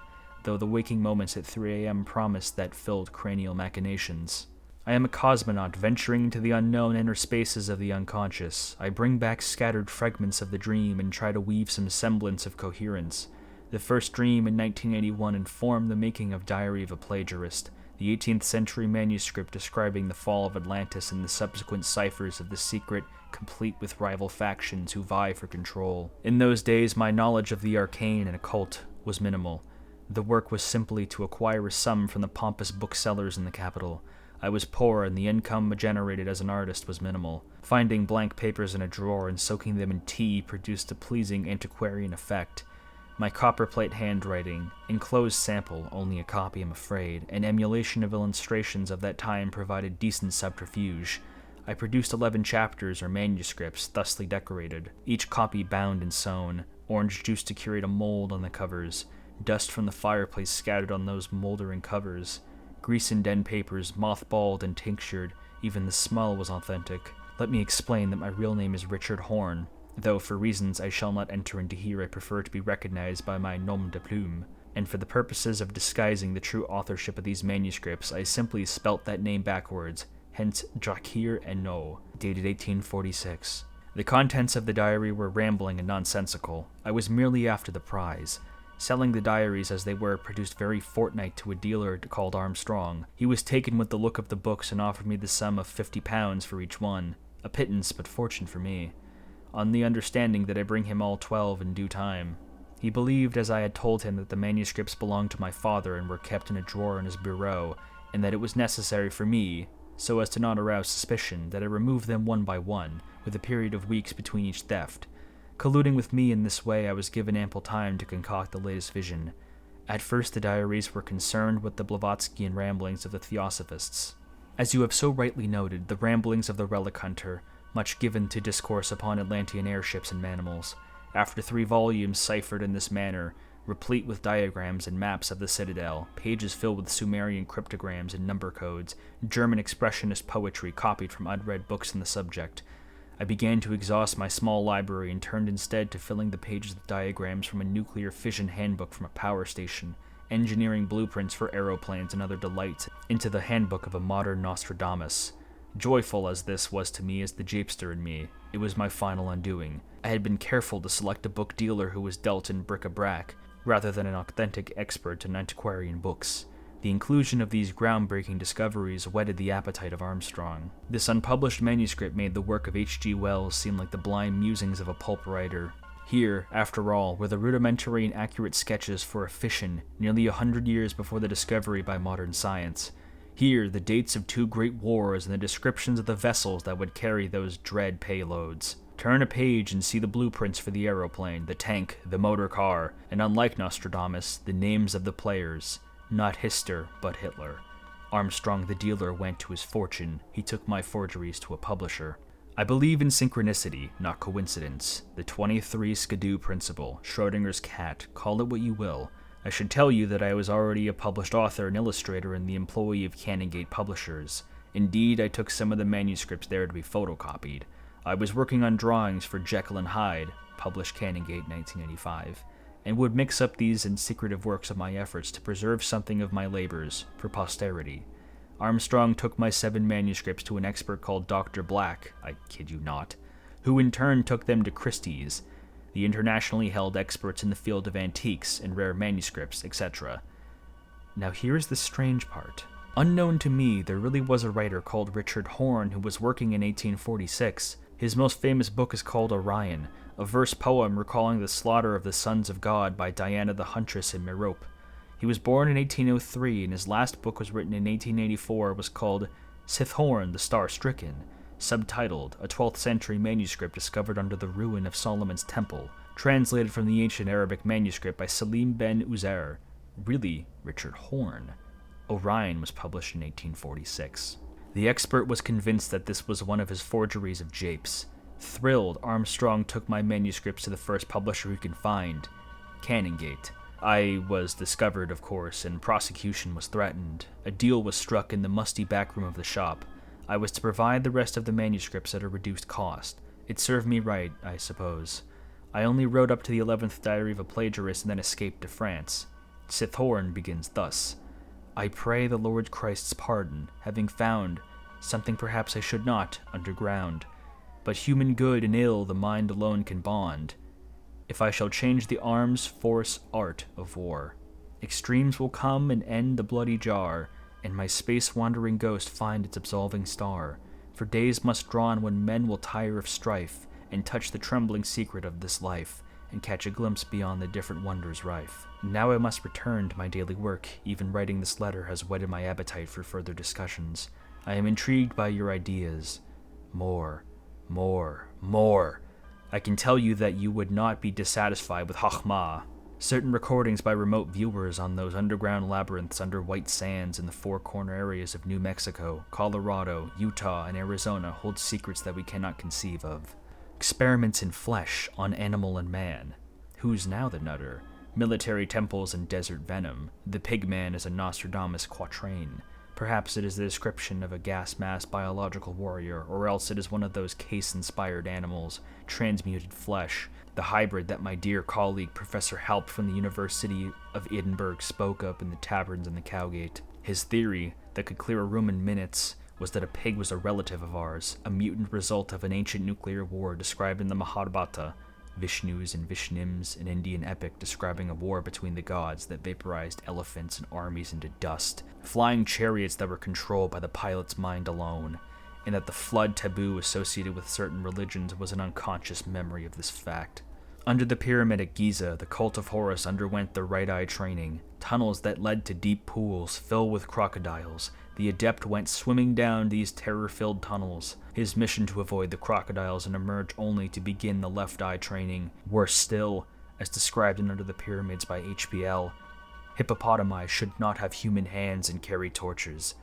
though the waking moments at 3 a.m. promise that filled cranial machinations. I am a cosmonaut venturing into the unknown inner spaces of the unconscious. I bring back scattered fragments of the dream and try to weave some semblance of coherence. The first dream in 1981 informed the making of Diary of a Plagiarist, the 18th century manuscript describing the fall of Atlantis and the subsequent ciphers of the secret, complete with rival factions who vie for control. In those days, my knowledge of the arcane and occult was minimal. The work was simply to acquire a sum from the pompous booksellers in the capital. I was poor, and the income generated as an artist was minimal. Finding blank papers in a drawer and soaking them in tea produced a pleasing antiquarian effect. My copperplate handwriting, enclosed sample, only a copy I'm afraid, and emulation of illustrations of that time provided decent subterfuge. I produced 11 chapters or manuscripts, thusly decorated, each copy bound and sewn, orange juice to curate a mold on the covers, dust from the fireplace scattered on those moldering covers, grease and den papers mothballed and tinctured, even the smell was authentic. Let me explain that my real name is Richard Horn, though for reasons I shall not enter into here I prefer to be recognized by my nom de plume, and for the purposes of disguising the true authorship of these manuscripts I simply spelt that name backwards, hence Drakir and No, dated 1846. The contents of the diary were rambling and nonsensical. I was merely after the prize. Selling the diaries as they were produced very fortnight to a dealer called Armstrong. He was taken with the look of the books and offered me the sum of £50 for each one, a pittance but fortune for me, on the understanding that I bring him all 12 in due time. He believed, as I had told him, that the manuscripts belonged to my father and were kept in a drawer in his bureau, and that it was necessary for me, so as to not arouse suspicion, that I remove them one by one, with a period of weeks between each theft. Colluding with me in this way, I was given ample time to concoct the latest vision. At first the diaries were concerned with the Blavatskyan ramblings of the Theosophists. As you have so rightly noted, the ramblings of the relic hunter, much given to discourse upon Atlantean airships and manimals. After 3 volumes ciphered in this manner, replete with diagrams and maps of the citadel, pages filled with Sumerian cryptograms and number codes, German expressionist poetry copied from unread books on the subject, I began to exhaust my small library and turned instead to filling the pages with diagrams from a nuclear fission handbook from a power station, engineering blueprints for aeroplanes and other delights into the handbook of a modern Nostradamus. Joyful as this was to me as the japester in me, it was my final undoing. I had been careful to select a book dealer who was dealt in bric-a-brac, rather than an authentic expert in antiquarian books. The inclusion of these groundbreaking discoveries whetted the appetite of Armstrong. This unpublished manuscript made the work of H.G. Wells seem like the blind musings of a pulp writer. Here, after all, were the rudimentary and accurate sketches for a fission nearly 100 years before the discovery by modern science. Here, the dates of 2 great wars and the descriptions of the vessels that would carry those dread payloads. Turn a page and see the blueprints for the aeroplane, the tank, the motor car, and unlike Nostradamus, the names of the players. Not Hister, but Hitler. Armstrong the dealer went to his fortune. He took my forgeries to a publisher. I believe in synchronicity, not coincidence. The 23 Skidoo principle, Schrodinger's cat, call it what you will. I should tell you that I was already a published author and illustrator and the employee of Canongate Publishers. Indeed, I took some of the manuscripts there to be photocopied. I was working on drawings for Jekyll and Hyde, published Canongate 1985. And would mix up these and secretive works of my efforts to preserve something of my labors for posterity. Armstrong took my 7 manuscripts to an expert called Dr. Black, I kid you not, who in turn took them to Christie's, the internationally held experts in the field of antiques and rare manuscripts, etc. Now here's the strange part. Unknown to me, there really was a writer called Richard Horne who was working in 1846. His most famous book is called Orion, a verse poem recalling the slaughter of the sons of God by Diana the Huntress in Merope. He was born in 1803, and his last book was written in 1884, was called Sithorn the Star-Stricken, subtitled, a 12th century manuscript discovered under the ruin of Solomon's Temple, translated from the ancient Arabic manuscript by Salim ben Uzair, really Richard Horne. Orion was published in 1846. The expert was convinced that this was one of his forgeries of japes. Thrilled, Armstrong took my manuscripts to the first publisher he could find, Canongate. I was discovered, of course, and prosecution was threatened. A deal was struck in the musty back room of the shop. I was to provide the rest of the manuscripts at a reduced cost. It served me right, I suppose. I only wrote up to the 11th diary of a plagiarist and then escaped to France. Sithorn begins thus: I pray the Lord Christ's pardon, having found something perhaps I should not, underground. But human good and ill the mind alone can bond. If I shall change the arms, force, art of war, extremes will come and end the bloody jar, and my space-wandering ghost find its absolving star. For days must draw when men will tire of strife, and touch the trembling secret of this life, and catch a glimpse beyond the different wonders rife. Now I must return to my daily work. Even writing this letter has whetted my appetite for further discussions. I am intrigued by your ideas. More. I can tell you that you would not be dissatisfied with Chokmah. Certain recordings by remote viewers on those underground labyrinths under white sands in the four-corner areas of New Mexico, Colorado, Utah, and Arizona hold secrets that we cannot conceive of. Experiments in flesh on animal and man. Who's now the nutter? Military temples and desert venom. The pigman is a Nostradamus quatrain. Perhaps it is the description of a gas-masked biological warrior, or else it is one of those case-inspired animals, transmuted flesh, the hybrid that my dear colleague Professor Halp from the University of Edinburgh spoke of in the taverns in the Cowgate. His theory, that could clear a room in minutes, was that a pig was a relative of ours, a mutant result of an ancient nuclear war described in the Mahabharata, Vishnus and Vishnims, an Indian epic describing a war between the gods that vaporized elephants and armies into dust, flying chariots that were controlled by the pilot's mind alone, and that the flood taboo associated with certain religions was an unconscious memory of this fact. Under the pyramid at Giza, the cult of Horus underwent the right eye training. Tunnels that led to deep pools filled with crocodiles. The adept went swimming down these terror-filled tunnels, his mission to avoid the crocodiles and emerge only to begin the left eye training. Worse still, as described in Under the Pyramids by HBL, hippopotami should not have human hands and carry torches.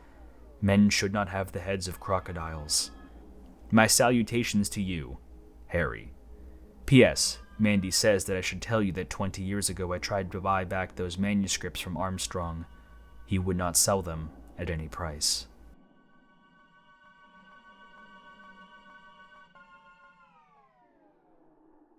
Men should not have the heads of crocodiles. My salutations to you, Harry. P.S. Mandy says that I should tell you that 20 years ago I tried to buy back those manuscripts from Armstrong. He would not sell them at any price.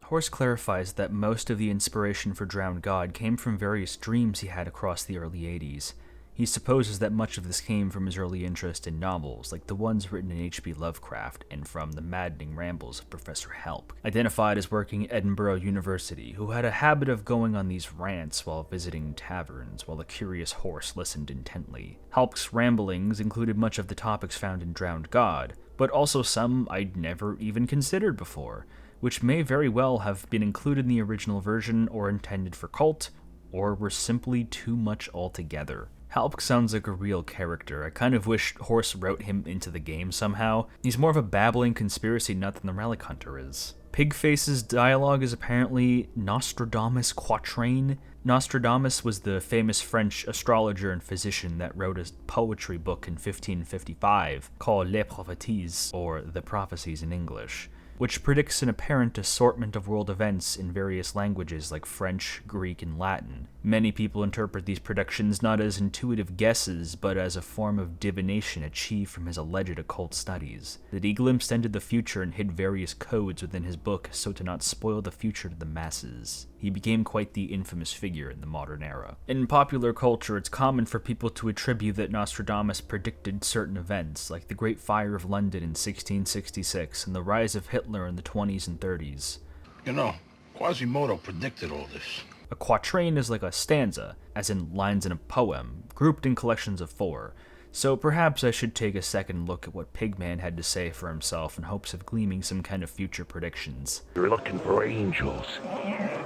Horse clarifies that most of the inspiration for Drowned God came from various dreams he had across the early 80s. He supposes that much of this came from his early interest in novels, like the ones written in H.P. Lovecraft, and from the maddening rambles of Professor Halp, identified as working at Edinburgh University, who had a habit of going on these rants while visiting taverns, while the curious horse listened intently. Halp's ramblings included much of the topics found in Drowned God, but also some I'd never even considered before, which may very well have been included in the original version or intended for cult, or were simply too much altogether. Halp sounds like a real character. I kind of wish Horse wrote him into the game somehow. He's more of a babbling conspiracy nut than the Relic Hunter is. Pigface's dialogue is apparently Nostradamus quatrain. Nostradamus was the famous French astrologer and physician that wrote a poetry book in 1555 called Les Prophéties, or The Prophecies in English, which predicts an apparent assortment of world events in various languages like French, Greek, and Latin. Many people interpret these predictions not as intuitive guesses, but as a form of divination achieved from his alleged occult studies. That he glimpsed into the future and hid various codes within his book so to not spoil the future to the masses. He became quite the infamous figure in the modern era. In popular culture, it's common for people to attribute that Nostradamus predicted certain events, like the Great Fire of London in 1666 and the rise of Hitler in the 20s and 30s. You know, Quasimodo predicted all this. A quatrain is like a stanza, as in lines in a poem, grouped in collections of 4. So perhaps I should take a second look at what Pigman had to say for himself in hopes of gleaming some kind of future predictions. You're looking for angels.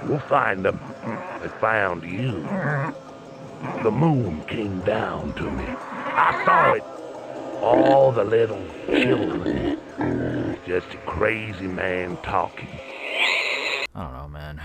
We'll find them. They found you. The moon came down to me. I saw it. All the little children. Just a crazy man talking. I don't know, man.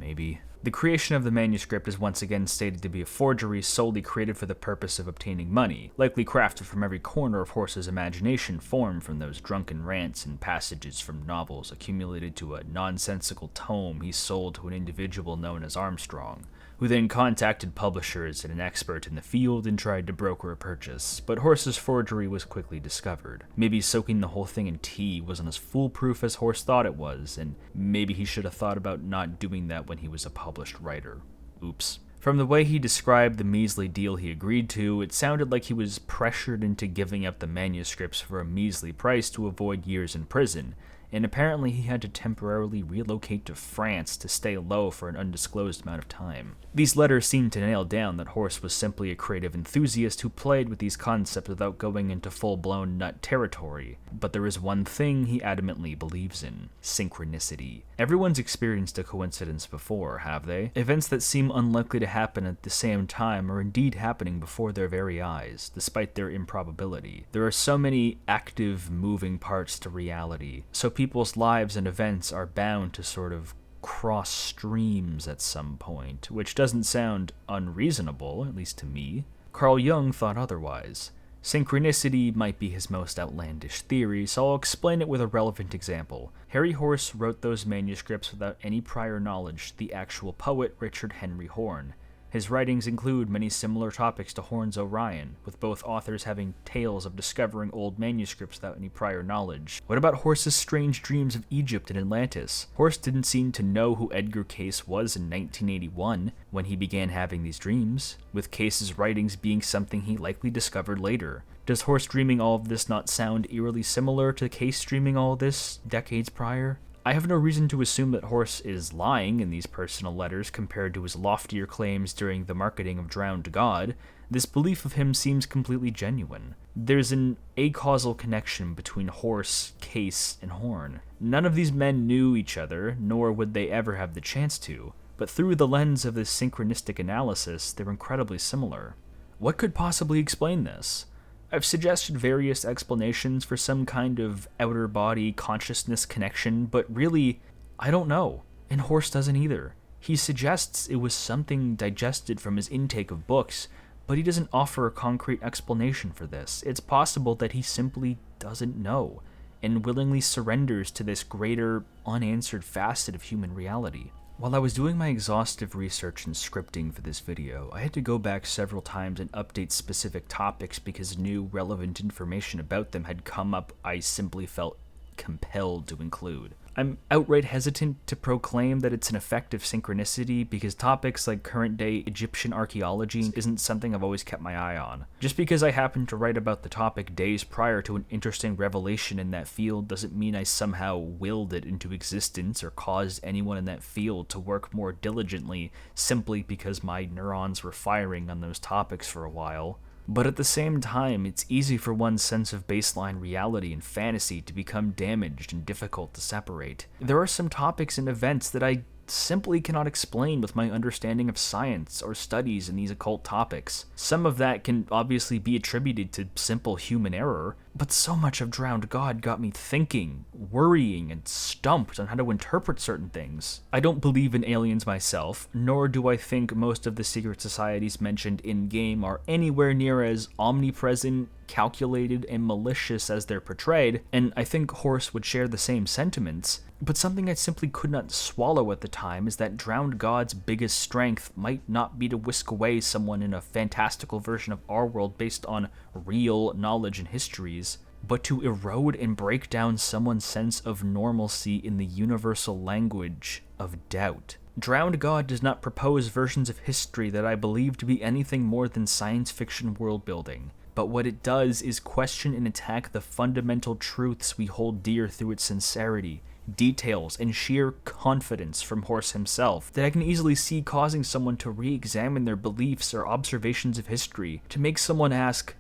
Maybe. The creation of the manuscript is once again stated to be a forgery solely created for the purpose of obtaining money, likely crafted from every corner of Horse's imagination formed from those drunken rants and passages from novels accumulated to a nonsensical tome he sold to an individual known as Armstrong, who then contacted publishers and an expert in the field and tried to broker a purchase, but Horse's forgery was quickly discovered. Maybe soaking the whole thing in tea wasn't as foolproof as Horse thought it was, and maybe he should have thought about not doing that when he was a published writer. Oops. From the way he described the measly deal he agreed to, it sounded like he was pressured into giving up the manuscripts for a measly price to avoid years in prison, and apparently he had to temporarily relocate to France to stay low for an undisclosed amount of time. These letters seemed to nail down that Horse was simply a creative enthusiast who played with these concepts without going into full-blown nut territory. But there is one thing he adamantly believes in: synchronicity. Everyone's experienced a coincidence before, have they? Events that seem unlikely to happen at the same time are indeed happening before their very eyes, despite their improbability. There are so many active, moving parts to reality, so people's lives and events are bound to sort of cross streams at some point, which doesn't sound unreasonable, at least to me. Carl Jung thought otherwise. Synchronicity might be his most outlandish theory, so I'll explain it with a relevant example. Harry Horse wrote those manuscripts without any prior knowledge to the actual poet Richard Henry Horne. His writings include many similar topics to Horne's Orion, with both authors having tales of discovering old manuscripts without any prior knowledge. What about Horse's strange dreams of Egypt and Atlantis? Horse didn't seem to know who Edgar Cayce was in 1981 when he began having these dreams, with Cayce's writings being something he likely discovered later. Does Horse dreaming all of this not sound eerily similar to Cayce dreaming all of this decades prior? I have no reason to assume that Horse is lying in these personal letters compared to his loftier claims during the marketing of Drowned God. This belief of him seems completely genuine. There's an acausal connection between Horse, Cayce, and Horne. None of these men knew each other, nor would they ever have the chance to, but through the lens of this synchronistic analysis, they're incredibly similar. What could possibly explain this? I've suggested various explanations for some kind of outer body consciousness connection, but really, I don't know, and Horse doesn't either. He suggests it was something digested from his intake of books, but he doesn't offer a concrete explanation for this. It's possible that he simply doesn't know, and willingly surrenders to this greater, unanswered facet of human reality. While I was doing my exhaustive research and scripting for this video, I had to go back several times and update specific topics because new, relevant information about them had come up I simply felt compelled to include. I'm outright hesitant to proclaim that it's an effective synchronicity because topics like current-day Egyptian archaeology isn't something I've always kept my eye on. Just because I happened to write about the topic days prior to an interesting revelation in that field doesn't mean I somehow willed it into existence or caused anyone in that field to work more diligently simply because my neurons were firing on those topics for a while. But at the same time, it's easy for one's sense of baseline reality and fantasy to become damaged and difficult to separate. There are some topics and events that I simply cannot explain with my understanding of science or studies in these occult topics. Some of that can obviously be attributed to simple human error, but so much of Drowned God got me thinking, worrying, and stumped on how to interpret certain things. I don't believe in aliens myself, nor do I think most of the secret societies mentioned in-game are anywhere near as omnipresent, calculated, and malicious as they're portrayed, and I think Horse would share the same sentiments. But something I simply could not swallow at the time is that Drowned God's biggest strength might not be to whisk away someone in a fantastical version of our world based on real knowledge and histories, but to erode and break down someone's sense of normalcy in the universal language of doubt. Drowned God does not propose versions of history that I believe to be anything more than science fiction world building. But what it does is question and attack the fundamental truths we hold dear through its sincerity, details, and sheer confidence from Horse himself that I can easily see causing someone to re-examine their beliefs or observations of history, to make someone ask,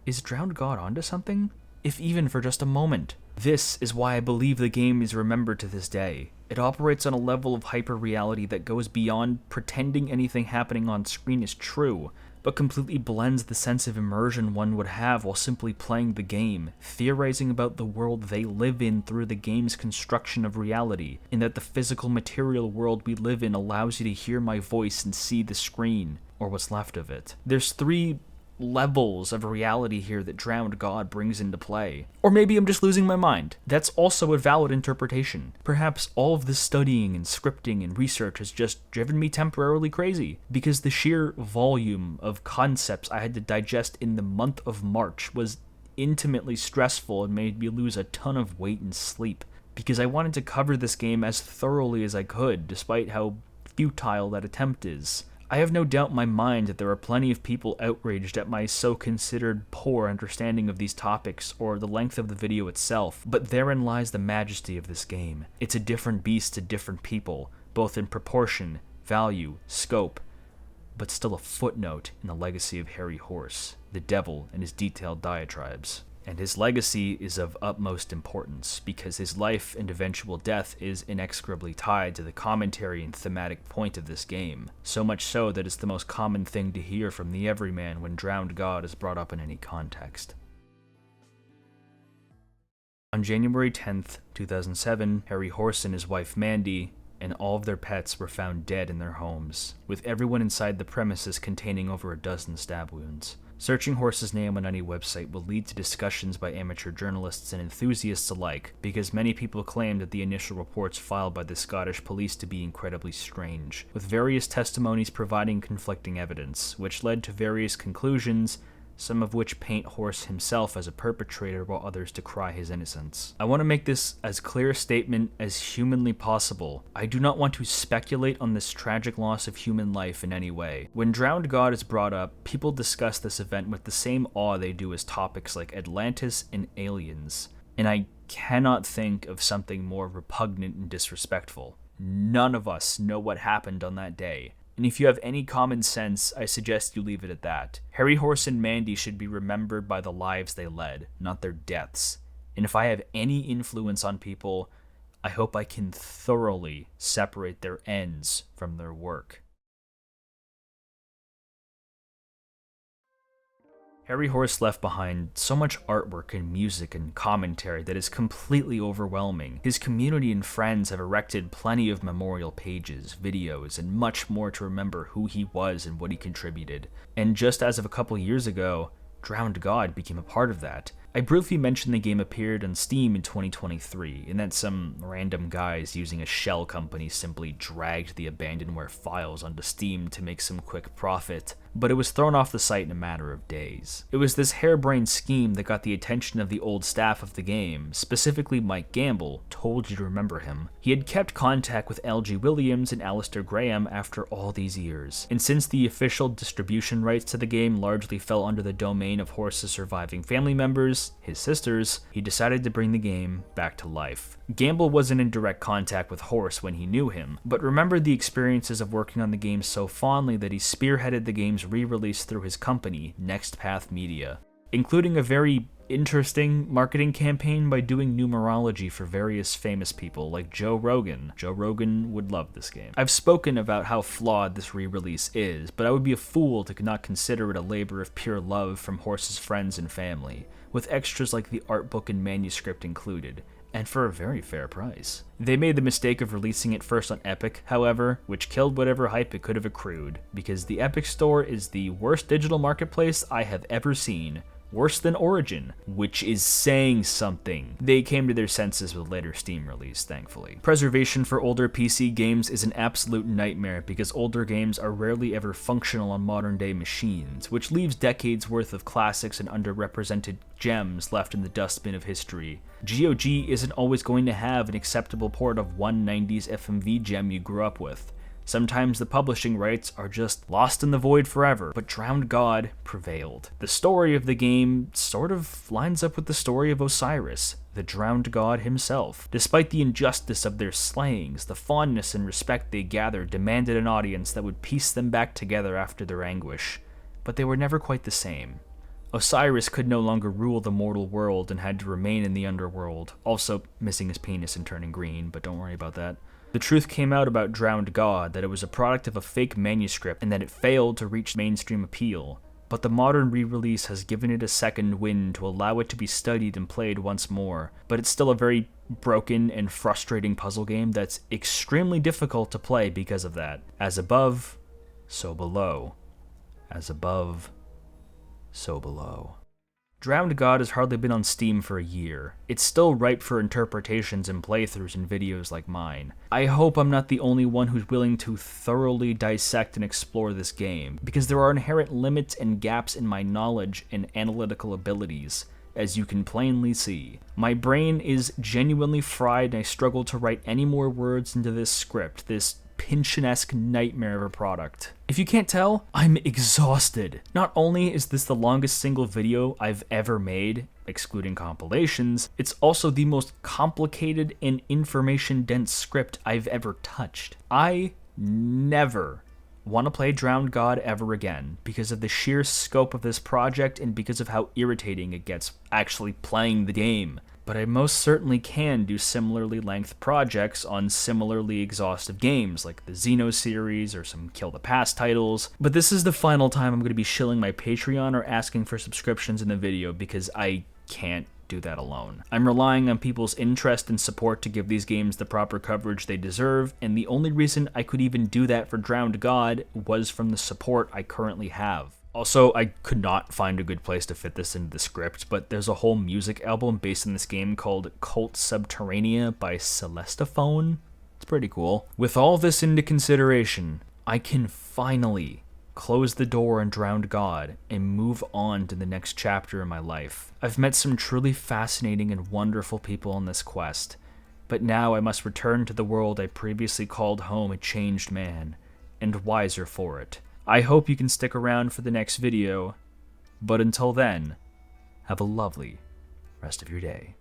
Is Drowned God onto something? If even for just a moment. This is why I believe the game is remembered to this day. It operates on a level of hyper-reality that goes beyond pretending anything happening on screen is true, but completely blends the sense of immersion one would have while simply playing the game, theorizing about the world they live in through the game's construction of reality, in that the physical material world we live in allows you to hear my voice and see the screen, or what's left of it. There's 3 levels of reality here that Drowned God brings into play. Or maybe I'm just losing my mind. That's also a valid interpretation. Perhaps all of this studying and scripting and research has just driven me temporarily crazy, because the sheer volume of concepts I had to digest in the month of March was intimately stressful and made me lose a ton of weight and sleep, because I wanted to cover this game as thoroughly as I could, despite how futile that attempt is. I have no doubt in my mind that there are plenty of people outraged at my so-considered poor understanding of these topics or the length of the video itself, but therein lies the majesty of this game. It's a different beast to different people, both in proportion, value, scope, but still a footnote in the legacy of Harry Horse, the devil and his detailed diatribes. And his legacy is of utmost importance, because his life and eventual death is inexorably tied to the commentary and thematic point of this game, so much so that it's the most common thing to hear from the everyman when Drowned God is brought up in any context. On January 10th, 2007, Harry Horse and his wife Mandy and all of their pets were found dead in their homes, with everyone inside the premises containing over a dozen stab wounds. Searching Horse's name on any website will lead to discussions by amateur journalists and enthusiasts alike, because many people claim that the initial reports filed by the Scottish police to be incredibly strange, with various testimonies providing conflicting evidence, which led to various conclusions, some of which paint Horse himself as a perpetrator while others decry his innocence. I want to make this as clear a statement as humanly possible. I do not want to speculate on this tragic loss of human life in any way. When Drowned God is brought up, people discuss this event with the same awe they do as topics like Atlantis and aliens, and I cannot think of something more repugnant and disrespectful. None of us know what happened on that day. And if you have any common sense, I suggest you leave it at that. Harry Horse and Mandy should be remembered by the lives they led, not their deaths. And if I have any influence on people, I hope I can thoroughly separate their ends from their work. Harry Horse left behind so much artwork and music and commentary that is completely overwhelming. His community and friends have erected plenty of memorial pages, videos, and much more to remember who he was and what he contributed. And just as of a couple years ago, Drowned God became a part of that. I briefly mentioned the game appeared on Steam in 2023, and that some random guys using a shell company simply dragged the abandonware files onto Steam to make some quick profit, but it was thrown off the site in a matter of days. It was this harebrained scheme that got the attention of the old staff of the game, specifically Mike Gamble, told you to remember him. He had kept contact with L.G. Williams and Alistair Graham after all these years, and since the official distribution rights to the game largely fell under the domain of Horse's surviving family members, his sisters, he decided to bring the game back to life. Gamble wasn't in direct contact with Horse when he knew him, but remembered the experiences of working on the game so fondly that he spearheaded the game's re-release through his company, Next Path Media, including a very interesting marketing campaign by doing numerology for various famous people like Joe Rogan. Joe Rogan would love this game. I've spoken about how flawed this re-release is, but I would be a fool to not consider it a labor of pure love from Horse's friends and family, with extras like the art book and manuscript included, and for a very fair price. They made the mistake of releasing it first on Epic, however, which killed whatever hype it could have accrued, because the Epic Store is the worst digital marketplace I have ever seen. Worse than Origin, which is saying something. They came to their senses with a later Steam release, thankfully. Preservation for older PC games is an absolute nightmare because older games are rarely ever functional on modern day machines, which leaves decades worth of classics and underrepresented gems left in the dustbin of history. GOG isn't always going to have an acceptable port of one 90s FMV gem you grew up with. Sometimes the publishing rights are just lost in the void forever, but Drowned God prevailed. The story of the game sort of lines up with the story of Osiris, the Drowned God himself. Despite the injustice of their slayings, the fondness and respect they gathered demanded an audience that would piece them back together after their anguish, but they were never quite the same. Osiris could no longer rule the mortal world and had to remain in the underworld, also missing his penis and turning green, but don't worry about that. The truth came out about Drowned God, that it was a product of a fake manuscript and that it failed to reach mainstream appeal. But the modern re-release has given it a second wind to allow it to be studied and played once more, but it's still a very broken and frustrating puzzle game that's extremely difficult to play because of that. As above, so below. As above, so below. Drowned God has hardly been on Steam for a year. It's still ripe for interpretations and playthroughs in videos like mine. I hope I'm not the only one who's willing to thoroughly dissect and explore this game, because there are inherent limits and gaps in my knowledge and analytical abilities, as you can plainly see. My brain is genuinely fried and I struggle to write any more words into this script, this Pynchon-esque nightmare of a product. If you can't tell, I'm exhausted. Not only is this the longest single video I've ever made, excluding compilations, it's also the most complicated and information-dense script I've ever touched. I never want to play Drowned God ever again because of the sheer scope of this project and because of how irritating it gets actually playing the game. But I most certainly can do similarly length projects on similarly exhaustive games, like the Xeno series or some Kill the Past titles. But this is the final time I'm going to be shilling my Patreon or asking for subscriptions in the video because I can't do that alone. I'm relying on people's interest and support to give these games the proper coverage they deserve, and the only reason I could even do that for Drowned God was from the support I currently have. Also, I could not find a good place to fit this into the script, but there's a whole music album based in this game called Cult Subterranea by Celestiphone. It's pretty cool. With all this into consideration, I can finally close the door on Drowned God and move on to the next chapter in my life. I've met some truly fascinating and wonderful people on this quest, but now I must return to the world I previously called home a changed man, and wiser for it. I hope you can stick around for the next video, but until then, have a lovely rest of your day.